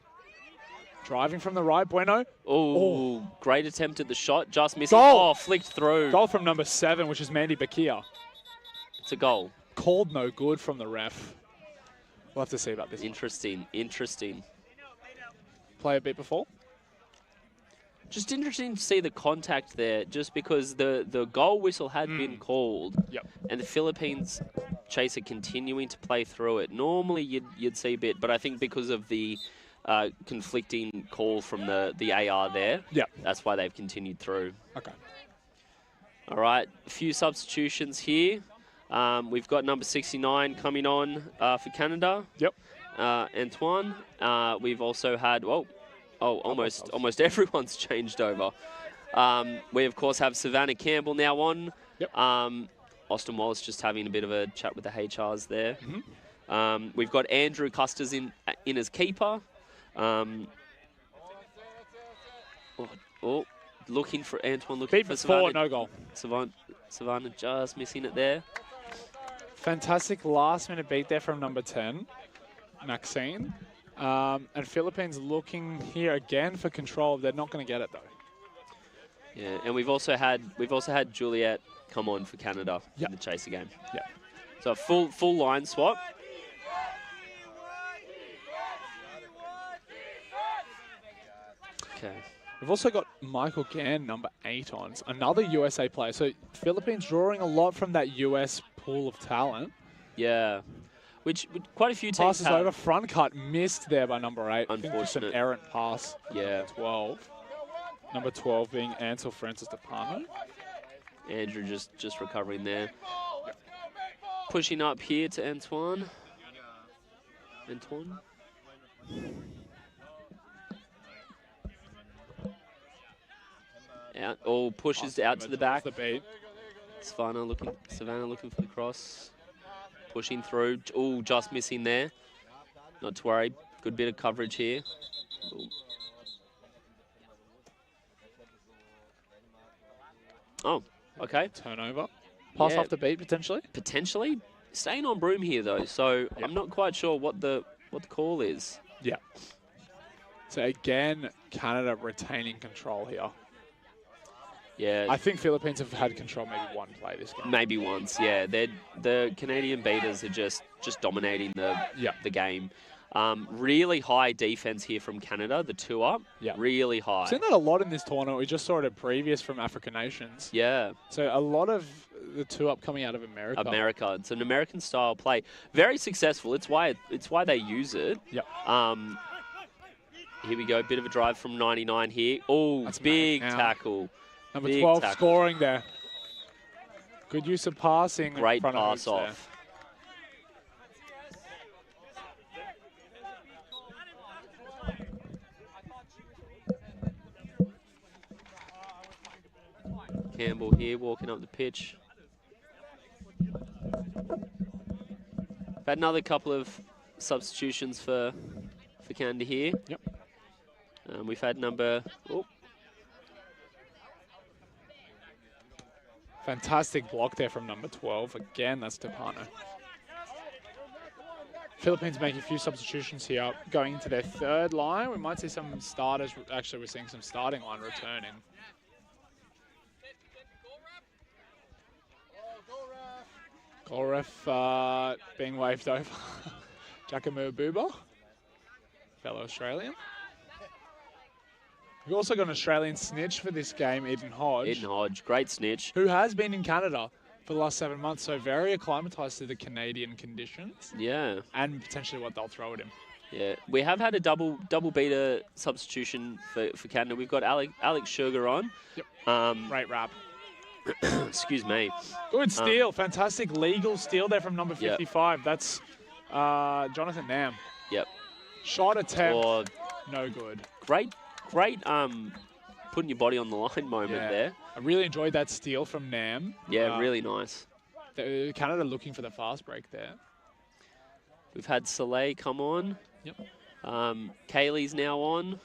Driving from the right, Bueno. Oh, great attempt at the shot, just missing. Goal. Oh, flicked through. Goal from number 7, which is Mandy Bakia. It's a goal. Called no good from the ref. We'll have to see about this. Interesting, interesting. Play a bit before. Just interesting to see the contact there, just because the goal whistle had been called, and the Philippines chaser continuing to play through it. Normally you'd see a bit, but I think because of the conflicting call from the AR there, that's why they've continued through. Okay. All right, a few substitutions here. We've got number 69 coming on for Canada. Yep. Antoine. We've also had, almost everyone's changed over. We, of course, have Savannah Campbell now on. Yep. Austin Wallace just having a bit of a chat with the HRs there. We've got Andrew Custers in as keeper. Looking for Antoine, looking for Savannah. No goal. Savannah just missing it there. Fantastic last-minute beat there from number 10, Maxine. And Philippines looking here again for control. They're not going to get it, though. Yeah, and we've also had Juliet come on for Canada in the chaser game. Yeah. So a full line swap. Okay. We've also got Michael Gann, number 8 on. Another USA player. So Philippines drawing a lot from that US pool of talent. Yeah. Which quite a few teams passes have. over, front cut missed there by number 8. Unfortunate. I think just an errant pass. Yeah. 12. Number 12 being Ansel Francis DePano. Andrew just recovering there. Pushing up here to Antoine. Out. Oh, pushes out to the back. The beat. Savannah looking for the cross. Pushing through. Oh, just missing there. Not to worry. Good bit of coverage here. Ooh. Oh, okay. Turnover. Pass off the beat potentially. Potentially. Staying on broom here though, so I'm not quite sure what the call is. Yeah. So again, Canada retaining control here. Yeah. I think Philippines have had control maybe one play this game. Maybe once, yeah. The Canadian beaters are just dominating the game. Really high defense here from Canada, the 2-up. Yeah. Really high. I've seen that a lot in this tournament. We just saw it at previous from African nations. Yeah. So a lot of the 2-up coming out of America. It's an American style play. Very successful. It's why they use it. Yep. Here we go. Bit of a drive from 99 here. Oh, big tackle. Number big 12 tackle. scoring there. Good use of passing. Great in front pass of off. Campbell here walking up the pitch. Had another couple of substitutions for Canada here. Yep. We've had number. Oh. Fantastic block there from number 12. Again, that's Tepano. Philippines making a few substitutions here. Going into their third line, we might see some starters. Actually, we're seeing some starting line returning. Goal ref being waved over. Giacomo Buba, fellow Australian. We've also got an Australian snitch for this game, Eden Hodge. Eden Hodge, great snitch. Who has been in Canada for the last 7 months, so very acclimatised to the Canadian conditions. Yeah. And potentially what they'll throw at him. Yeah, we have had a double beater substitution for Canada. We've got Alex Sugar on. Yep. Great wrap. Excuse me. Good steal. Fantastic legal steal there from number 55. Yep. That's Jonathan Nam. Yep. Shot attempt. No good. Great putting your body on the line moment there. I really enjoyed that steal from Nam. Yeah, really nice. Canada looking for the fast break there. We've had Soleil come on. Yep. Kaylee's now on.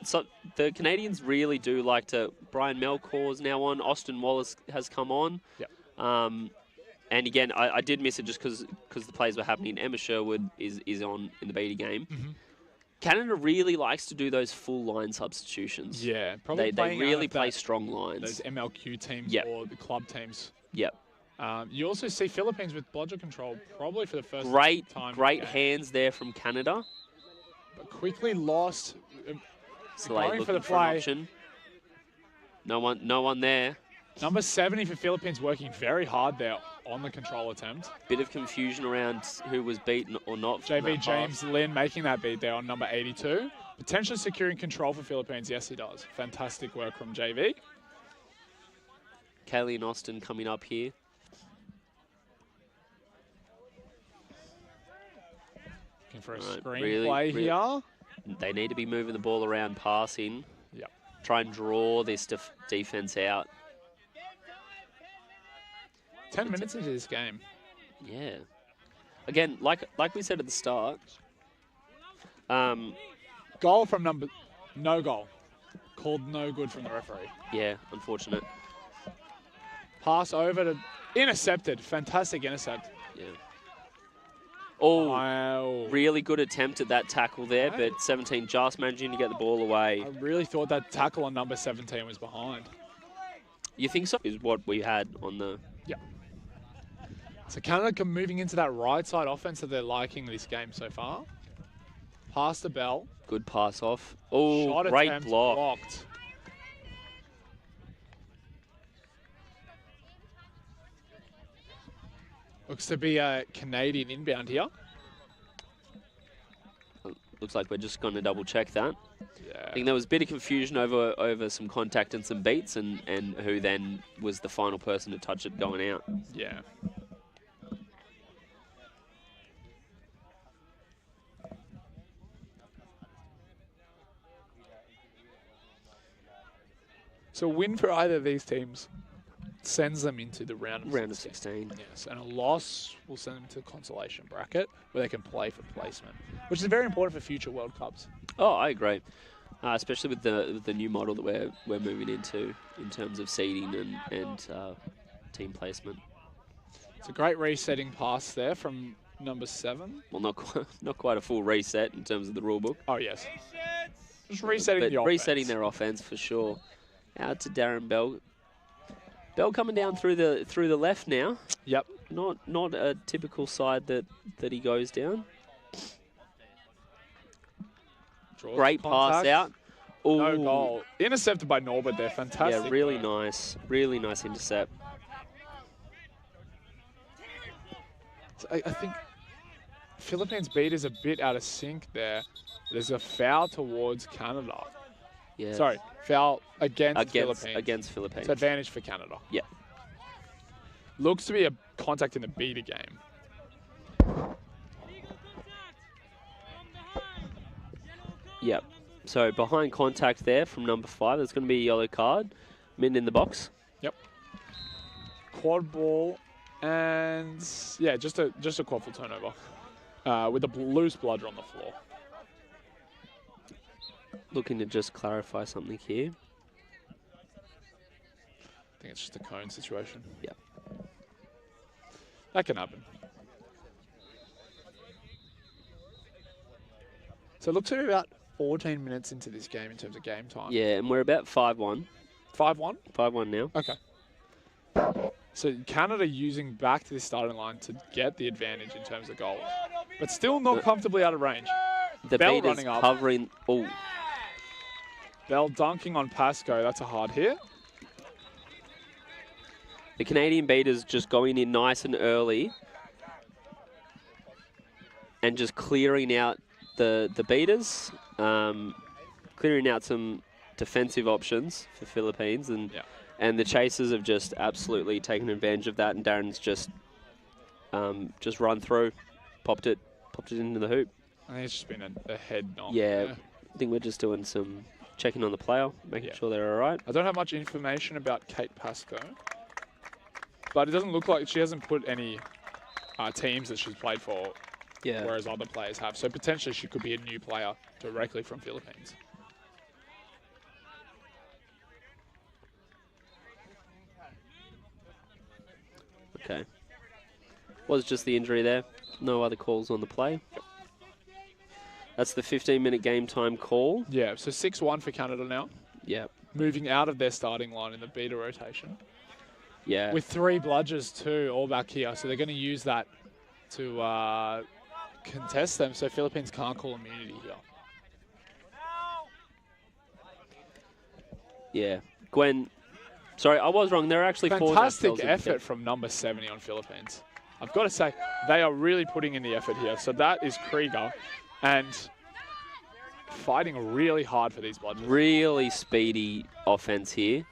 So the Canadians really do like to. Brian Melcor's now on. Austin Wallace has come on. Yep. And again, I did miss it just because the plays were happening. Emma Sherwood is on in the beta game. Canada really likes to do those full line substitutions. Yeah, probably they really play strong lines. Those MLQ teams or the club teams. Yep. You also see Philippines with bludger control probably for the first time. Great hands there from Canada. But quickly lost. Slade going for the looking for an play. option. No one there. Number 70 for Philippines working very hard there on the control attempt. Bit of confusion around who was beaten or not. JB James Lin making that beat there on number 82. Potentially securing control for Philippines. Yes, he does. Fantastic work from JV. Kaylee and Austin coming up here. Looking for a screen play here. They need to be moving the ball around, passing. Yep. Try and draw this defense out. 10 minutes into this game. Yeah. Again, like we said at the start. Goal from no goal. Called no good from the referee. Yeah, unfortunate. Pass over to intercepted. Fantastic intercept. Yeah. Oh, wow. Really good attempt at that tackle there, but 17 just managing to get the ball away. I really thought that tackle on number 17 was behind. You think so? Is what we had on the... Yeah. So Canada moving into that right side offense that they're liking this game so far. Pass to Bell. Good pass off. Oh, Shot great attempt block. Blocked. Looks to be a Canadian inbound here. Looks like we're just going to double check that. Yeah. I think there was a bit of confusion over some contact and some beats and who then was the final person to touch it going out. Yeah. So a win for either of these teams sends them into the round of 16. Yes, and a loss will send them to the consolation bracket where they can play for placement, which is very important for future World Cups. Oh, I agree. Especially with the new model that we're moving into in terms of seeding and team placement. It's a great resetting pass there from number 7. Well, not quite a full reset in terms of the rule book. Oh yes, just resetting the offense. Resetting their offense for sure. Out to Darren Bell. Bell coming down through the left now. Yep. Not a typical side that he goes down. Draws Great pass out. Ooh. No goal. Intercepted by Norbert there. Fantastic. Yeah, really nice. Really nice intercept. So I think Philippines beat is a bit out of sync there. There's a foul towards Canada. Yeah. Sorry, foul against Philippines. Against Philippines. It's advantage for Canada. Yeah. Looks to be a contact in the beater game. Yep. So behind contact there from number 5, there's going to be a yellow card. Min in the box. Yep. Quad ball and yeah, just a quadful turnover with a loose bludger on the floor. Looking to just clarify something here. I think it's just a cone situation. Yep. That can happen. So it looks to be about 14 minutes into this game in terms of game time. Yeah, and we're about 5-1. 5-1? 5-1 now. Okay. So Canada using back to the starting line to get the advantage in terms of goals, but still not comfortably out of range. The Bell beat is running up. covering. Oh. Bell dunking on Pascoe. That's a hard hit. The Canadian beaters just going in nice and early and just clearing out the beaters, clearing out some defensive options for Philippines, and the chasers have just absolutely taken advantage of that, and Darren's just run through, popped it into the hoop. I think it's just been a head knock. Yeah, there. I think we're just doing some checking on the player, making sure they're all right. I don't have much information about Kate Pascoe, but it doesn't look like she hasn't put any teams that she's played for, whereas other players have. So potentially she could be a new player directly from Philippines. Okay. Was just the injury there. No other calls on the play. That's the 15-minute game time call. Yeah, so 6-1 for Canada now. Yeah. Moving out of their starting line in the beta rotation. Yeah. With 3 bludgers too, all back here. So they're going to use that to contest them. So Philippines can't call immunity here. Yeah. Gwen, sorry, I was wrong. There are actually 4. Fantastic effort from number 70 on Philippines. I've got to say, they are really putting in the effort here. So that is Krieger. And fighting really hard for these bludgers. Really speedy offense here.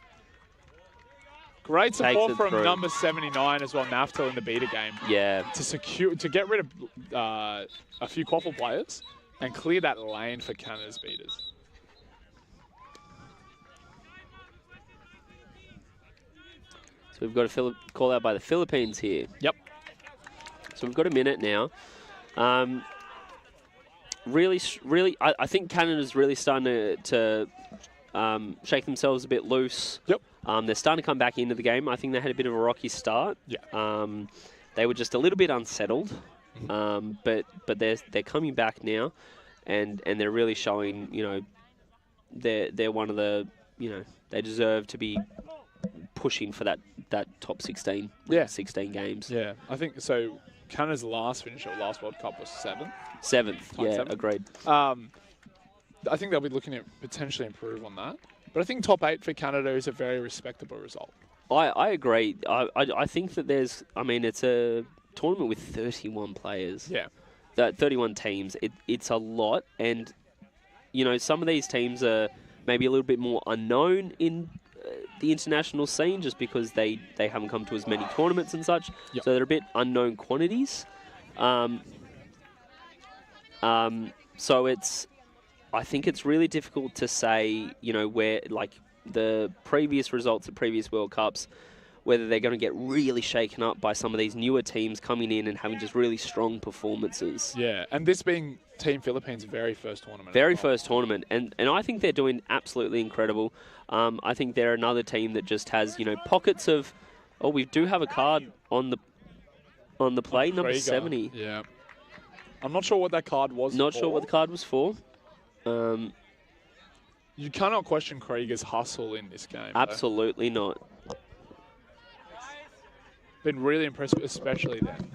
Great support from through. number 79 as well, Naftel in the beta game. Yeah. To get rid of a few quaffle players and clear that lane for Canada's beaters. So we've got a call out by the Philippines here. Yep. So we've got a minute now. Really, I think Canada's really starting to shake themselves a bit loose. Yep. They're starting to come back into the game. I think they had a bit of a rocky start. Yeah. They were just a little bit unsettled, but they're coming back now, and they're really showing. You know, they're one of the, you know, they deserve to be pushing for that top 16. Yeah. 16 games. Yeah, I think so. Canada's last finish at last World Cup was 7th. 7th. Yeah, 7th. agreed. I think they'll be looking to potentially improve on that. But I think top 8 for Canada is a very respectable result. I agree. I think that there's, I mean, it's a tournament with 31 players. Yeah. That 31 teams. It's a lot. And, you know, some of these teams are maybe a little bit more unknown in the international scene just because they haven't come to as many tournaments and such. Yep. So they're a bit unknown quantities. So I think it's really difficult to say, you know, where, like, the previous results at previous World Cups, whether they're going to get really shaken up by some of these newer teams coming in and having just really strong performances. Yeah, and this being Team Philippines' very first tournament. Very first tournament, and I think they're doing absolutely incredible. I think they're another team that just has, you know, pockets of, oh, we do have a card on the play, number Krieger. 70. Yeah. I'm not sure what that card was Not for. sure what the card was for. You cannot question Krieger's hustle in this game. Absolutely not. Been really impressed, especially then.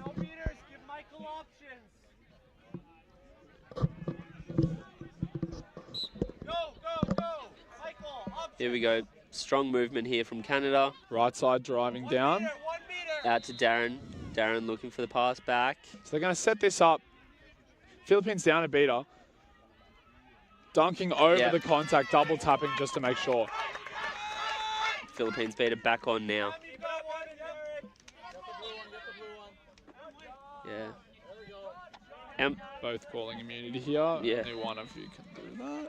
Here we go. Strong movement here from Canada. Right side driving down. Out to Darren. Darren looking for the pass back. So they're going to set this up. Philippines down a beater. Dunking over the contact, double tapping just to make sure. Philippines beater back on now. Yeah. Both calling immunity here. Yeah. Only one of you can do that.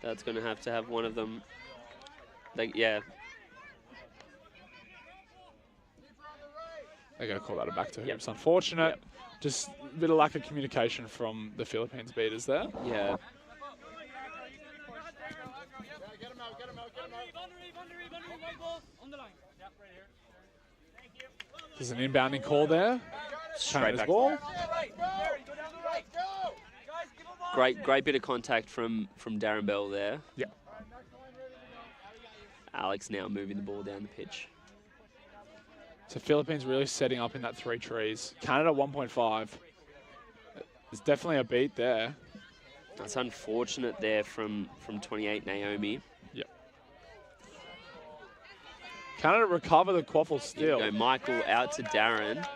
That's going to have one of them. Yeah. They're going to call that a back to hoops. Unfortunate. Just a bit of lack of communication from the Philippines beaters there. Yeah. There's an inbounding call there. Straight back. Ball. Great bit of contact from Darren Bell there. Yeah. Alex now moving the ball down the pitch. So Philippines really setting up in that 3 trees. Canada 1.5. There's definitely a beat there. That's unfortunate there from 28 Naomi. Yep. Canada recover the quaffle still. Go Michael out to Darren.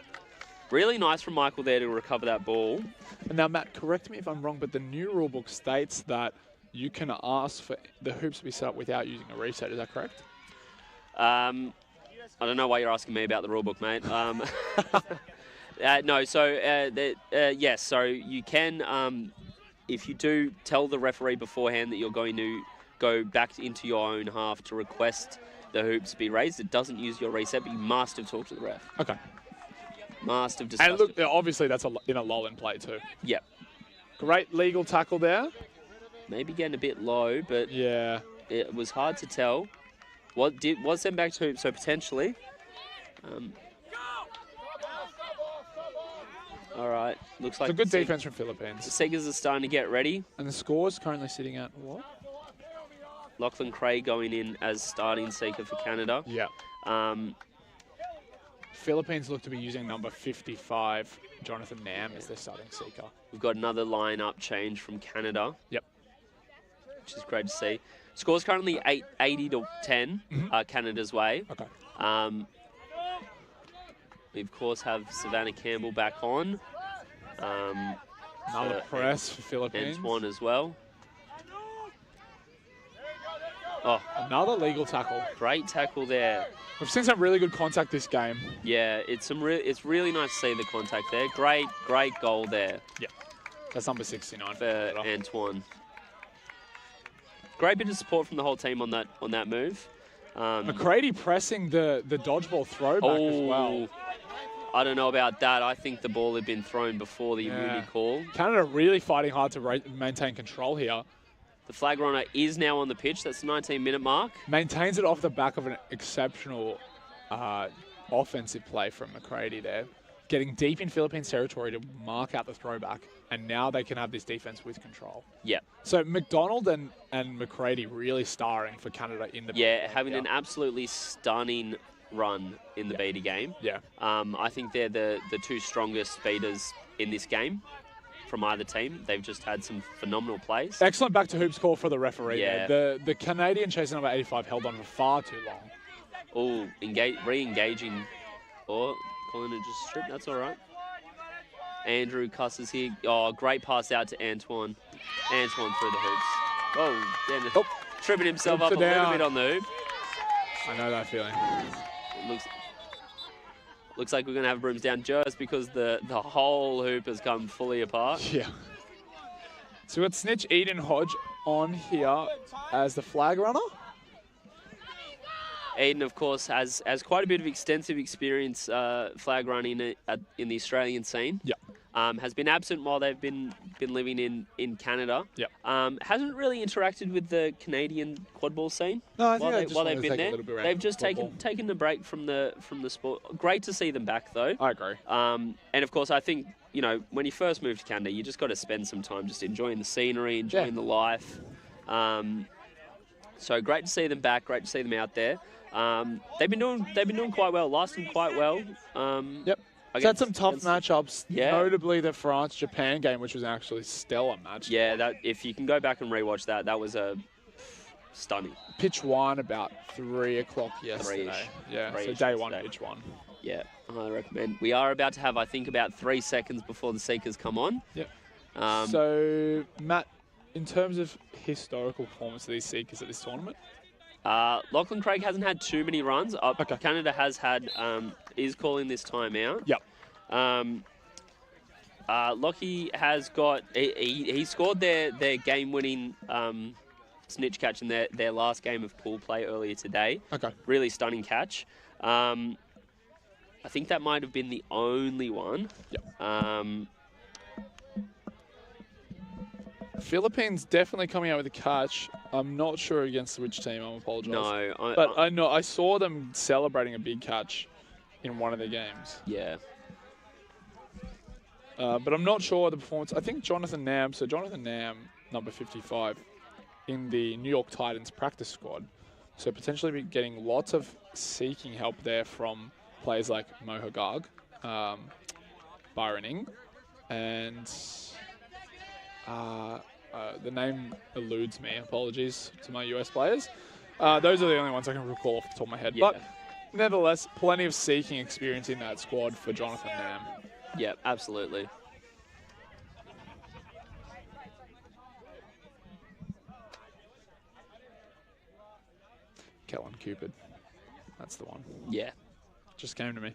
Really nice from Michael there to recover that ball. And now, Matt, correct me if I'm wrong, but the new rulebook states that you can ask for the hoops to be set up without using a reset. Is that correct? I don't know why you're asking me about the rulebook, mate. No, so yes, so you can, if you do tell the referee beforehand that you're going to go back into your own half to request the hoops be raised, it doesn't use your reset, but you must have talked to the ref. Okay. Must have discussed And look, obviously that's in a lull in play too. Yep. Great legal tackle there. Maybe getting a bit low, but yeah, it was hard to tell. Was sent back to hoops, so potentially. All right. right. Looks It's like a good the defense from Philippines. The Seekers are starting to get ready. And the score's currently sitting at what? Lachlan Craig going in as starting seeker for Canada. Yeah. Philippines look to be using number 55, Jonathan Nam, as their starting seeker. We've got another lineup change from Canada. Yep. Which is great to see. Score's currently 80 to 10, Canada's way. Okay. We, of course, have Savannah Campbell back on. Another press for Philippines. Antoine as well. Oh, another legal tackle. Great tackle there. We've seen some really good contact this game. Yeah, it's really nice to see the contact there. Great goal there. Yeah, that's number 69 for Antoine. Great bit of support from the whole team on that move. McCready pressing the dodgeball throwback as well. I don't know about that. I think the ball had been thrown before the immunity call. Canada really fighting hard to maintain control here. The flag runner is now on the pitch. That's the 19-minute mark. Maintains it off the back of an exceptional offensive play from McCready there. Getting deep in Philippines territory to mark out the throwback. And now they can have this defense with control. Yeah. So McDonald and McCready really starring for Canada in the having an absolutely stunning run in the beta game. Yeah. I think they're the two strongest speeders in this game from either team. They've just had some phenomenal plays. Excellent back to hoops call for the referee Yeah. there. The Canadian chasing number 85 held on for far too long. Oh, re-engaging. Oh, calling it just strip. That's all right. Andrew cusses here. Oh, great pass out to Antoine. Antoine through the hoops. Oh, yeah, tripping himself up a little bit on the hoop. I know that feeling. It looks like we're going to have brooms down just because the whole hoop has come fully apart. Yeah. So we've got Snitch Eden Hodge on here as the flag runner. Eden, of course, has quite a bit of extensive experience flag running in the Australian scene. Yeah. Has been absent while they've been living in Canada. Yeah. Hasn't really interacted with the Canadian quadball scene. No, I think while they've been there. They've just taken the break from the sport. Great to see them back though. I agree. And of course, I think when you first move to Canada, you just got to spend some time just enjoying the scenery, enjoying the life. So great to see them back. Great to see them out there. They've been doing quite well. Lasted quite well. Yep. It's had some tough matchups, Yeah. notably the France-Japan game, which was an actually stellar match. Yeah, that if you can go back and rewatch that was a stunning. Pitch one about 3 o'clock yesterday. Three-ish. Yeah, so Three-ish day one, today. pitch one. Yeah, I recommend. We are about to have, I think, about 3 seconds before the Seekers come on. Yep. Um, So, Matt, in terms of historical performance of these Seekers at this tournament? Lachlan Craig hasn't had too many runs. Canada has had, is calling this time out. Yep. Lockie has got, he scored their game-winning snitch catch in their last game of pool play earlier today. Okay. Really stunning catch. I think that might have been the only one. Yep. Philippines definitely coming out with a catch. I'm not sure against which team. I apologise. No, but I know I saw them celebrating a big catch in one of their games. Yeah. But I'm not sure the performance. I think Jonathan Nam, number 55, in the New York Titans practice squad. So potentially be getting lots of seeking help there from players like Mo Hagag, Byron Ing, and the name eludes me. Apologies to my US players. Those are the only ones I can recall off the top of my head. Yeah. But nevertheless, plenty of seeking experience in that squad for Jonathan Nam. Yeah, absolutely. Kellen Cupid. That's the one. Yeah. Just came to me.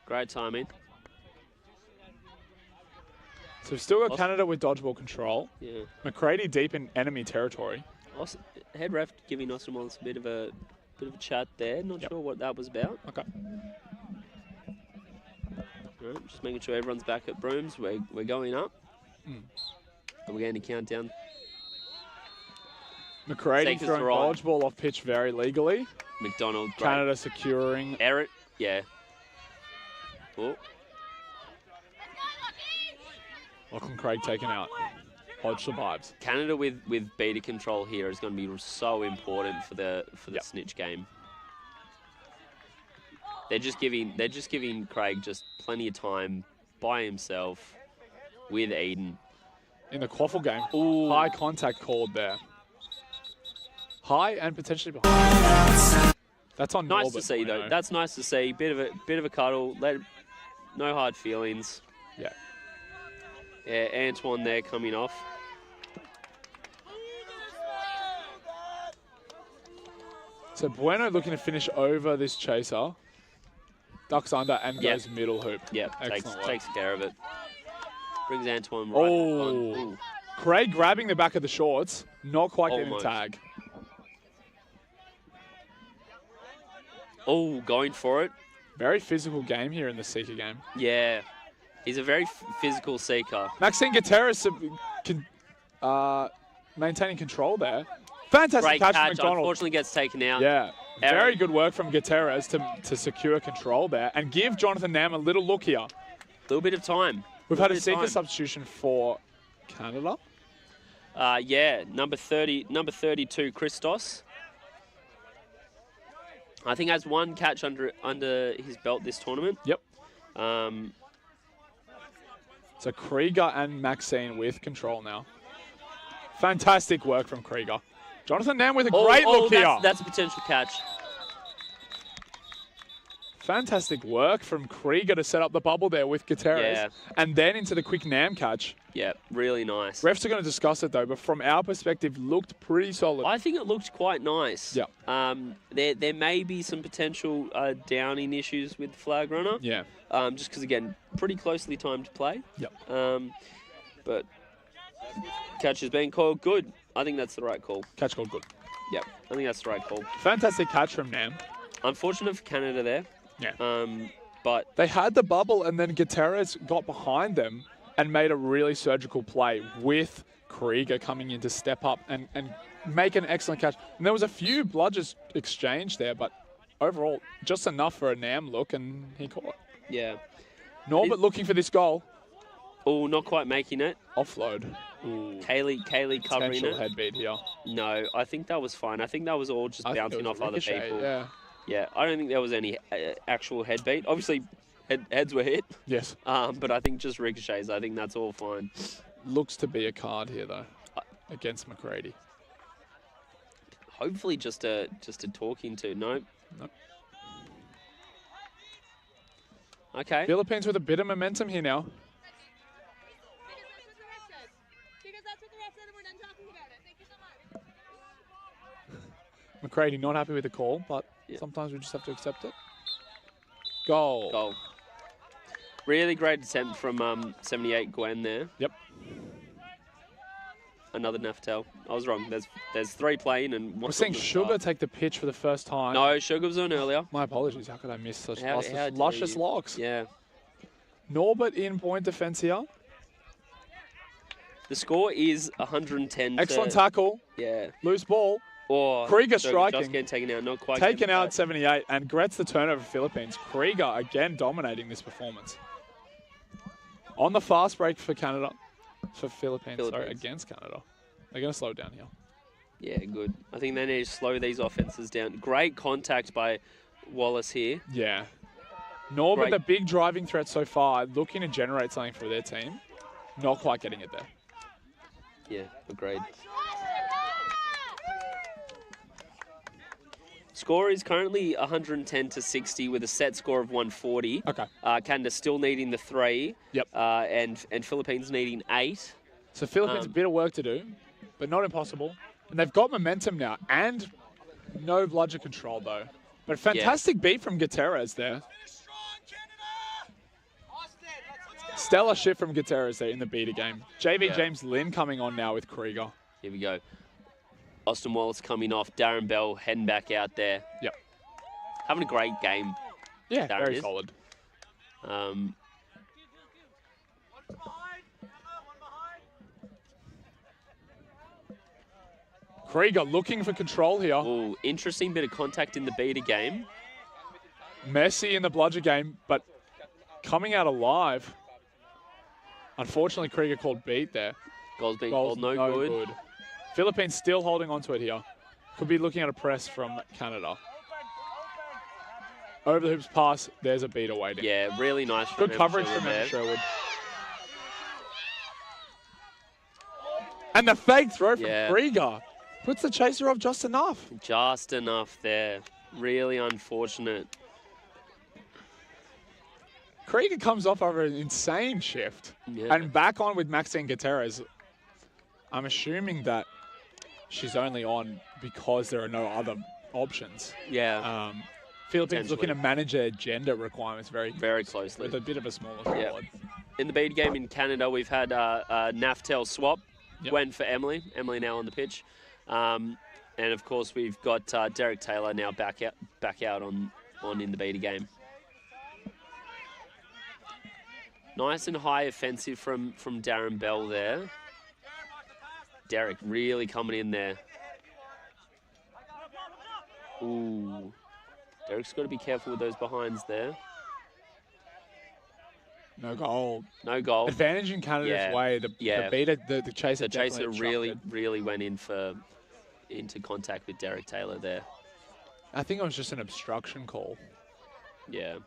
Great timing. So we've still got Canada with dodgeball control. Yeah. McCready deep in enemy territory. Head ref giving Ostermans a bit of a chat there. Not sure what that was about. Okay. Right, just making sure everyone's back at brooms. We're going up. And we're going to count down. McCready Seekers throwing are on. dodgeball off pitch very legally. McDonald. Canada securing. Eric. Yeah. Oh. Lachlan Craig taken out. Hodge survives. Canada with beta control here is going to be so important for the snitch game. They're just giving Craig just plenty of time by himself with Eden. In the quaffle game, high contact called there. High and potentially behind. That's on Nice Norbert, to see though. That's nice to see. Bit of a cuddle. No hard feelings. Yeah. Yeah, Antoine there coming off. So Bueno looking to finish over this chaser. Ducks under and goes middle hoop. Yep, Excellent takes care of it. Brings Antoine right. Oh, Craig grabbing the back of the shorts. Not quite getting the tag. Oh, going for it. Very physical game here in the Seeker game. Yeah, he's a very physical Seeker. Maxine Gutierrez maintaining control there. Fantastic Great catch from catch. McDonald. Unfortunately gets taken out. Yeah, very good work from Gutierrez to secure control there and give Jonathan Nam a little look here. Little bit of time. We've had a Seeker substitution for Canada. Yeah, number 32, Christos. I think has one catch under his belt this tournament. Yep. So Krieger and Maxine with control now. Fantastic work from Krieger. Jonathan Nam with a great look here. That's a potential catch. Fantastic work from Krieger to set up the bubble there with Gutierrez. Yeah. And then into the quick Nam catch. Yeah, really nice. Refs are going to discuss it though, but from our perspective, looked pretty solid. I think it looked quite nice. Yeah. There may be some potential downing issues with the flag runner. Yeah. Just because, again, pretty closely timed play. Yep. But catch has been called good. I think that's the right call. Catch called good. Yep, I think that's the right call. Fantastic catch from Nam. Unfortunate for Canada there. Yeah. But they had the bubble and then Gutierrez got behind them and made a really surgical play with Krieger coming in to step up and make an excellent catch. And there was a few bludgers exchanged there, but overall, just enough for a Nam look, and he caught it. Yeah. Norbert looking for this goal. Oh, not quite making it. Offload. Ooh. Kaylee covering it. Potential headbeat here. No, I think that was fine. I think that was all just bouncing off other people. Yeah. Yeah, I don't think there was any actual headbeat. Obviously, heads were hit. Yes. But I think just ricochets. I think that's all fine. Looks to be a card here though, against McCready. Hopefully, just a talking to. Nope. Nope. Okay. Philippines with a bit of momentum here now. McCready not happy with the call, but sometimes we just have to accept it. Goal. Goal. Really great attempt from 78 Gwen there. Yep. Another Naftel. I was wrong. There's three playing and We're seeing Sugar take the pitch for the first time. No, Sugar was on earlier. My apologies. How could I miss such How luscious locks? Yeah. Norbert in point defense here. The score is 110. Excellent tackle. Yeah. Loose ball. Oh, Krieger so striking. Just getting taken out, not quite. Taken out 78, and Gretz the turnover for Philippines. Krieger again dominating this performance. On the fast break for Canada, for Philippines. Sorry, against Canada. They're going to slow down here. Yeah, good. I think they need to slow these offenses down. Great contact by Wallace here. Yeah. Norbert, the big driving threat so far, looking to generate something for their team. Not quite getting it there. Yeah, agreed. Score is currently 110-60 with a set score of 140. Okay. Canada still needing the 3. Yep. And Philippines needing 8. So Philippines a bit of work to do, but not impossible. And they've got momentum now and no bludger control though. But fantastic beat from Gutierrez there. Stellar shift from Gutierrez there in the beta game. JV James Lynn coming on now with Krieger. Here we go. Austin Wallace coming off. Darren Bell heading back out there. Yep. Having a great game. Yeah, Darren very is. solid. Krieger looking for control here. Ooh, interesting bit of contact in the beta game. Messy in the bludger game, but coming out alive. Unfortunately, Krieger called beat there. Goal's being called no good. Philippines still holding on to it here. Could be looking at a press from Canada. Over the hoops pass, there's a beat awaiting. Yeah, really nice. Good coverage from Emma Sherwood. And the fake throw from Krieger puts the chaser off just enough. Just enough there. Really unfortunate. Krieger comes off over an insane shift. Yeah. And back on with Maxine Gutierrez. I'm assuming that she's only on because there are no other options. Yeah. Philippines looking to manage their gender requirements very closely. With a bit of a smaller squad. In the bead game in Canada, we've had Naftel swap. Went for Emily. Emily now on the pitch. And of course, we've got Derek Taylor now back out on in the beta game. Nice and high offensive from Darren Bell there. Derek really coming in there. Ooh. Derek's got to be careful with those behinds there. No goal. No goal. Advantage in Canada's way. The chaser. The chaser really went into contact with Derek Taylor there. I think it was just an obstruction call. Yeah.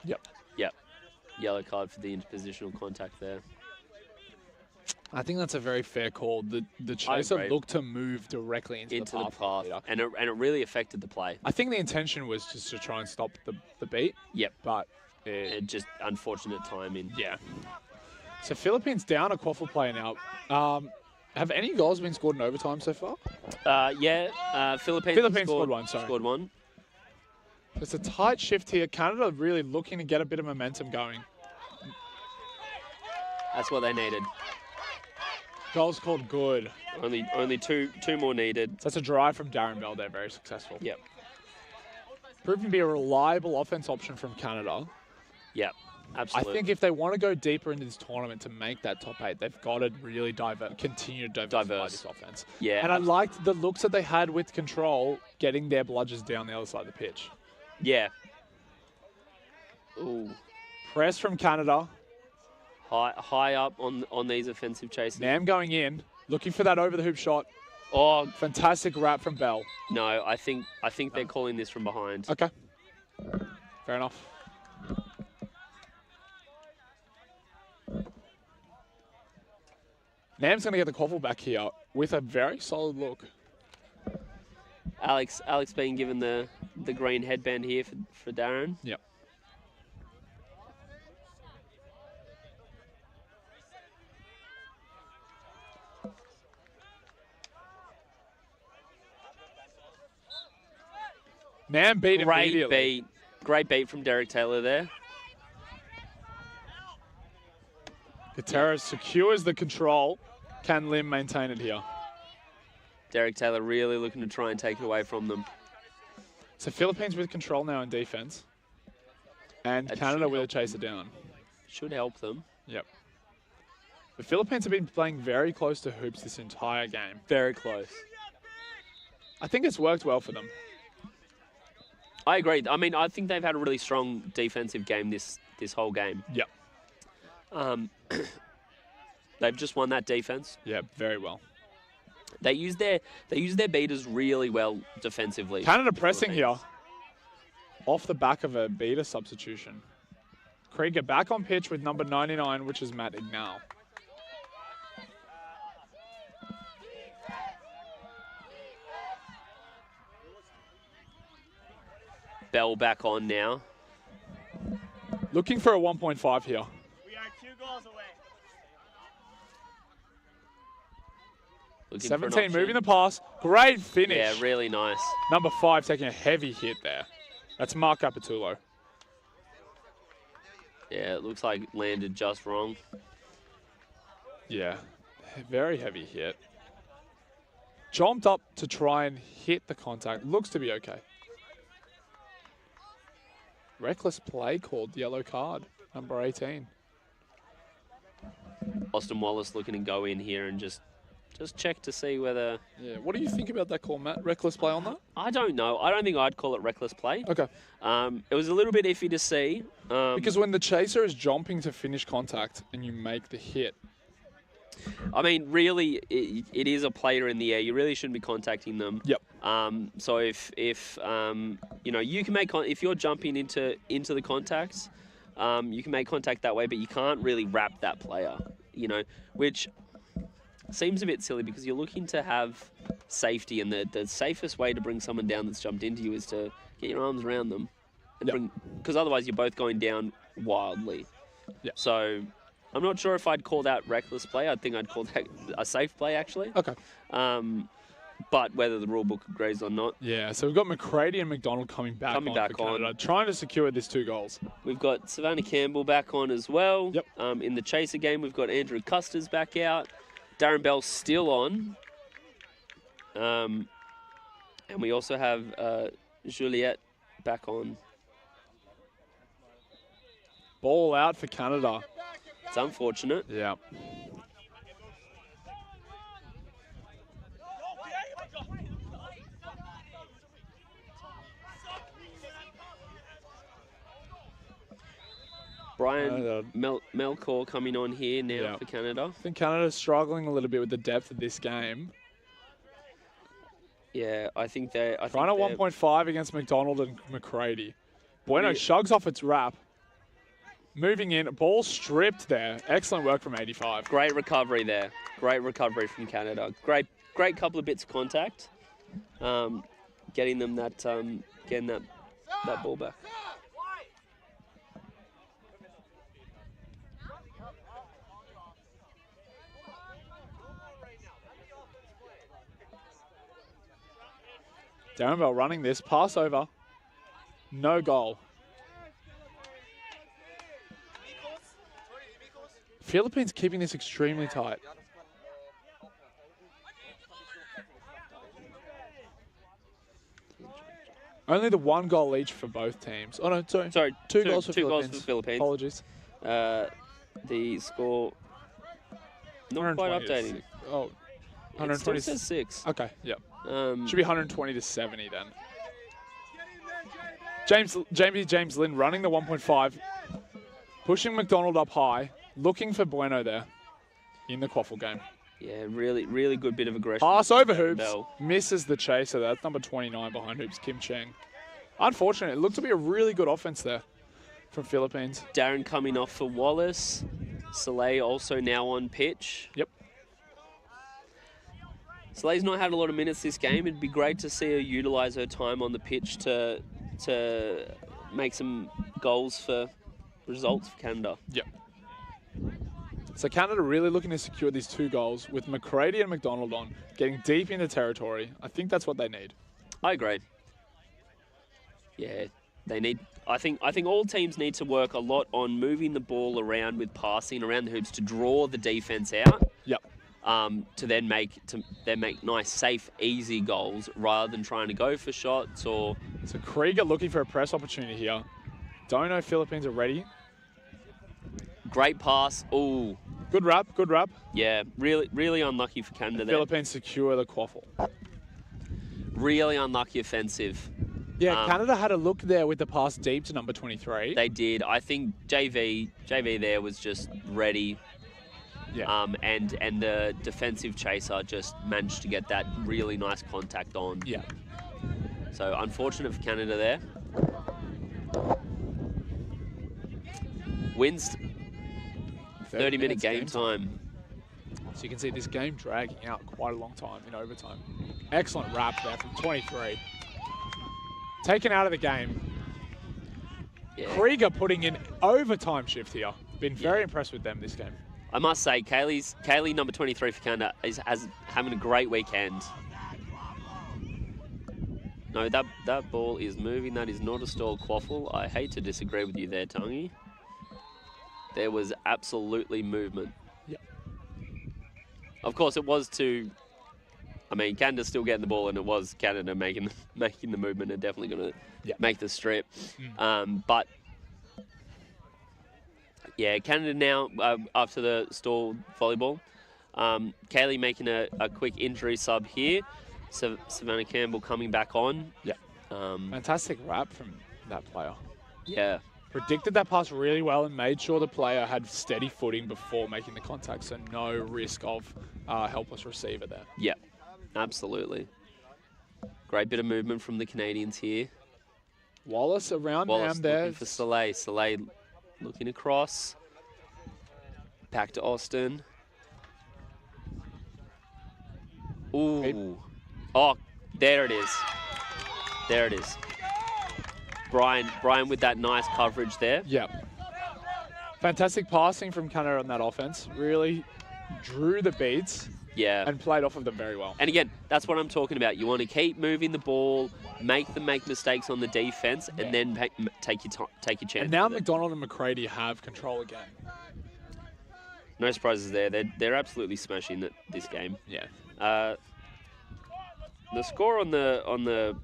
Yep. Yellow card for the interpositional contact there. I think that's a very fair call. The chaser looked to move directly into the path. And it really affected the play. I think the intention was just to try and stop the beat. Yep. But it just unfortunate timing. Yeah. So Philippines down a quaffle play now. Have any goals been scored in overtime so far? Philippines scored one. Sorry. Scored one. It's a tight shift here. Canada really looking to get a bit of momentum going. That's what they needed. Goals called good. Only two more needed. So that's a drive from Darren Bell there, very successful. Yep. Proving to be a reliable offense option from Canada. Yep, absolutely. I think if they want to go deeper into this tournament to make that top 8, they've got to really continue to diversify this offense. Yeah. And I liked the looks that they had with control, getting their bludgers down the other side of the pitch. Yeah. Ooh. Press from Canada. High up on these offensive chases. Nam going in, looking for that over the hoop shot. Oh, fantastic wrap from Bell. No, I think they're calling this from behind. Okay. Fair enough. Nam's going to get the quaffle back here with a very solid look. Alex being given the green headband here for Darren. Yep. Nam beat immediately. Great beat from Derek Taylor there. Gutierrez secures the control. Can Lim maintain it here? Derek Taylor really looking to try and take it away from them. So Philippines with control now in defense. And Canada with a chaser down. Should help them. Yep. The Philippines have been playing very close to hoops this entire game. Very close. I think it's worked well for them. I agree. I mean, I think they've had a really strong defensive game this whole game. Yep. They've just won that defense. Yeah, very well. They use their beaters really well defensively. Canada pressing here. Off the back of a beater substitution. Krieger back on pitch with number 99, which is Matt Ignal. Bell back on now. Looking for a 1.5 here. We are 2 goals away. 17 moving the pass. Great finish. Yeah, really nice. Number 5 taking a heavy hit there. That's Mark Capitulo. Yeah, it looks like it landed just wrong. Yeah, very heavy hit. Jumped up to try and hit the contact. Looks to be okay. Reckless play called, yellow card, number 18. Austin Wallace looking to go in here and just check to see whether... Yeah, what do you think about that call, Matt? Reckless play on that? I don't know. I don't think I'd call it reckless play. Okay. It was a little bit iffy to see. Because when the chaser is jumping to finish contact and you make the hit... I mean, really, it is a player in the air. You really shouldn't be contacting them. Yep. So if you know, you can make if you're jumping into the contacts, you can make contact that way, but you can't really wrap that player. You know, which seems a bit silly because you're looking to have safety, and the safest way to bring someone down that's jumped into you is to get your arms around them, and because otherwise you're both going down wildly. Yeah. So I'm not sure if I'd call that reckless play. I think I'd call that a safe play, actually. Okay. But whether the rule book agrees or not. Yeah, so we've got McCready and McDonald coming back on for Canada, trying to secure this 2 goals. We've got Savannah Campbell back on as well. Yep. In the chaser game, we've got Andrew Custers back out. Darren Bell's still on. And we also have Juliette back on. Ball out for Canada. It's unfortunate. Yeah. Brian Melkor coming on here now for Canada. I think Canada's struggling a little bit with the depth of this game. Yeah, I think they're... Trying at 1.5 against McDonald and McCready. Bueno shrugs off its wrap. Moving in, ball stripped there. Excellent work from 85. Great recovery there. Great recovery from Canada. Great couple of bits of contact. Getting them that that ball back. Darren Bell running this, pass over, no goal. Philippines keeping this extremely tight. Only the 1 goal each for both teams. Oh no, sorry. Two goals for Philippines. Apologies. The score not quite updating. Oh, 120. It still says 6. Okay, yep. Should be 120 to 70 then. James Lynn running the 1.5, pushing McDonald up high, looking for Bueno there in the quaffle game. Yeah, really good bit of aggression. Pass over Hoops, misses the chaser. That's number 29 behind Hoops, Kim Cheng. Unfortunate, it looked to be a really good offense there from Philippines. Darren coming off for Wallace. Soleil also now on pitch. Yep. Soleil's not had a lot of minutes this game. It'd be great to see her utilise her time on the pitch to make some goals for results for Canada. Yep. So Canada really looking to secure these 2 goals with McCready and McDonald on, getting deep into territory. I think that's what they need. I agree. Yeah, they need. I think all teams need to work a lot on moving the ball around with passing around the hoops to draw the defense out. Yep. To then make nice, safe, easy goals rather than trying to go for shots or. So Krieger looking for a press opportunity here. Don't know if Philippines are ready. Great pass. Ooh. Good wrap. Yeah, really unlucky for Canada there. Philippines secure the quaffle. Really unlucky offensive. Yeah, Canada had a look there with the pass deep to number 23. They did. I think JV there was just ready. Yeah. And the defensive chaser just managed to get that really nice contact on. Yeah. So unfortunate for Canada there. Wins 30-minute game time. So you can see this game dragging out quite a long time in overtime. Excellent wrap there from 23. Taken out of the game. Yeah. Krieger putting in overtime shift here. Been very impressed with them this game. I must say, Kaylee, number 23 for Canada, is having a great weekend. No, that ball is moving. That is not a stall quaffle. I hate to disagree with you there, Tangi. There was absolutely movement. Yep. Of course, it was to... I mean, Canada's still getting the ball, and it was Canada making the movement and definitely going to make the strip. But Yeah, Canada now, after the stall volleyball. Kaylee making a quick injury sub here. Savannah Campbell coming back on. Yeah. Fantastic wrap from that player. Yeah. Predicted that pass really well and made sure the player had steady footing before making the contact, so no risk of helpless receiver there. Yeah, absolutely. Great bit of movement from the Canadians here. Wallace around Wallace there. looking for Soleil. Soleil looking across. Back to Austin. Ooh. Oh, there it is. There it is. Brian with that nice coverage there. Yeah. Fantastic passing from Canada on that offense. Really drew the beats. Yeah. And played off of them very well. And again, that's what I'm talking about. You want to keep moving the ball, make them make mistakes on the defense, and then take your chance. And now McDonald and McCready have control again. No surprises there. They're absolutely smashing this game. Yeah. The score on the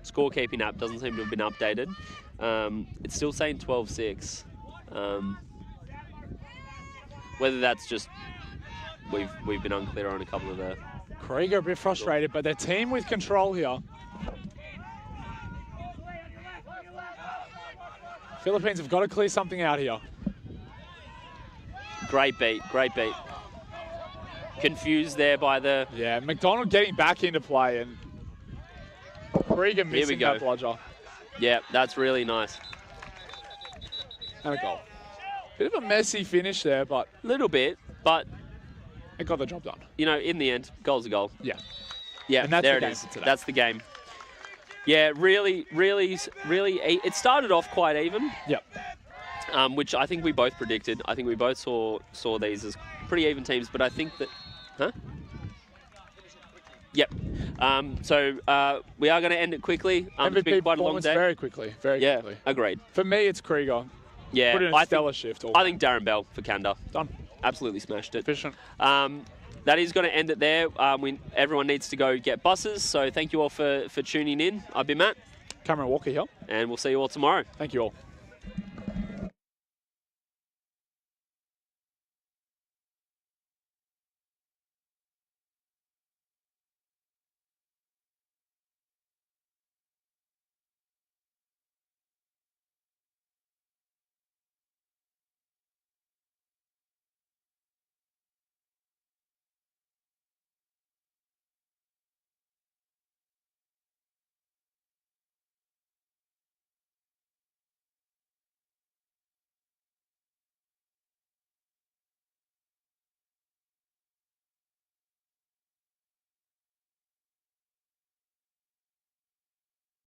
scorekeeping app doesn't seem to have been updated. It's still saying 12-6. Whether that's just we've been unclear on a couple of the. Krieger a bit frustrated, but their team with control here. Philippines have got to clear something out here. Great beat, great beat. Confused there by the... Yeah, McDonald getting back into play and Krieger missing that bludger. Yeah, that's really nice. And a goal. Bit of a messy finish there, but... Little bit, but... It got the job done. You know, in the end, goal's a goal. Yeah. Yeah, and that's there the it game is. today. That's the game. Yeah, really, it started off quite even. Yep. Which I think we both predicted. I think we both saw these as pretty even teams, but I think that... Huh? Yep. So we are going to end it quickly. It's been quite a long day. Very quickly. Very quickly. Agreed. For me, it's Krieger. Yeah, Put in a stellar shift. I think Darren Bell for Canada. Done. Absolutely smashed it. Efficient. That is going to end it there. Everyone needs to go get buses, so thank you all for tuning in. I've been Matt. Cameron Walker here. And we'll see you all tomorrow. Thank you all.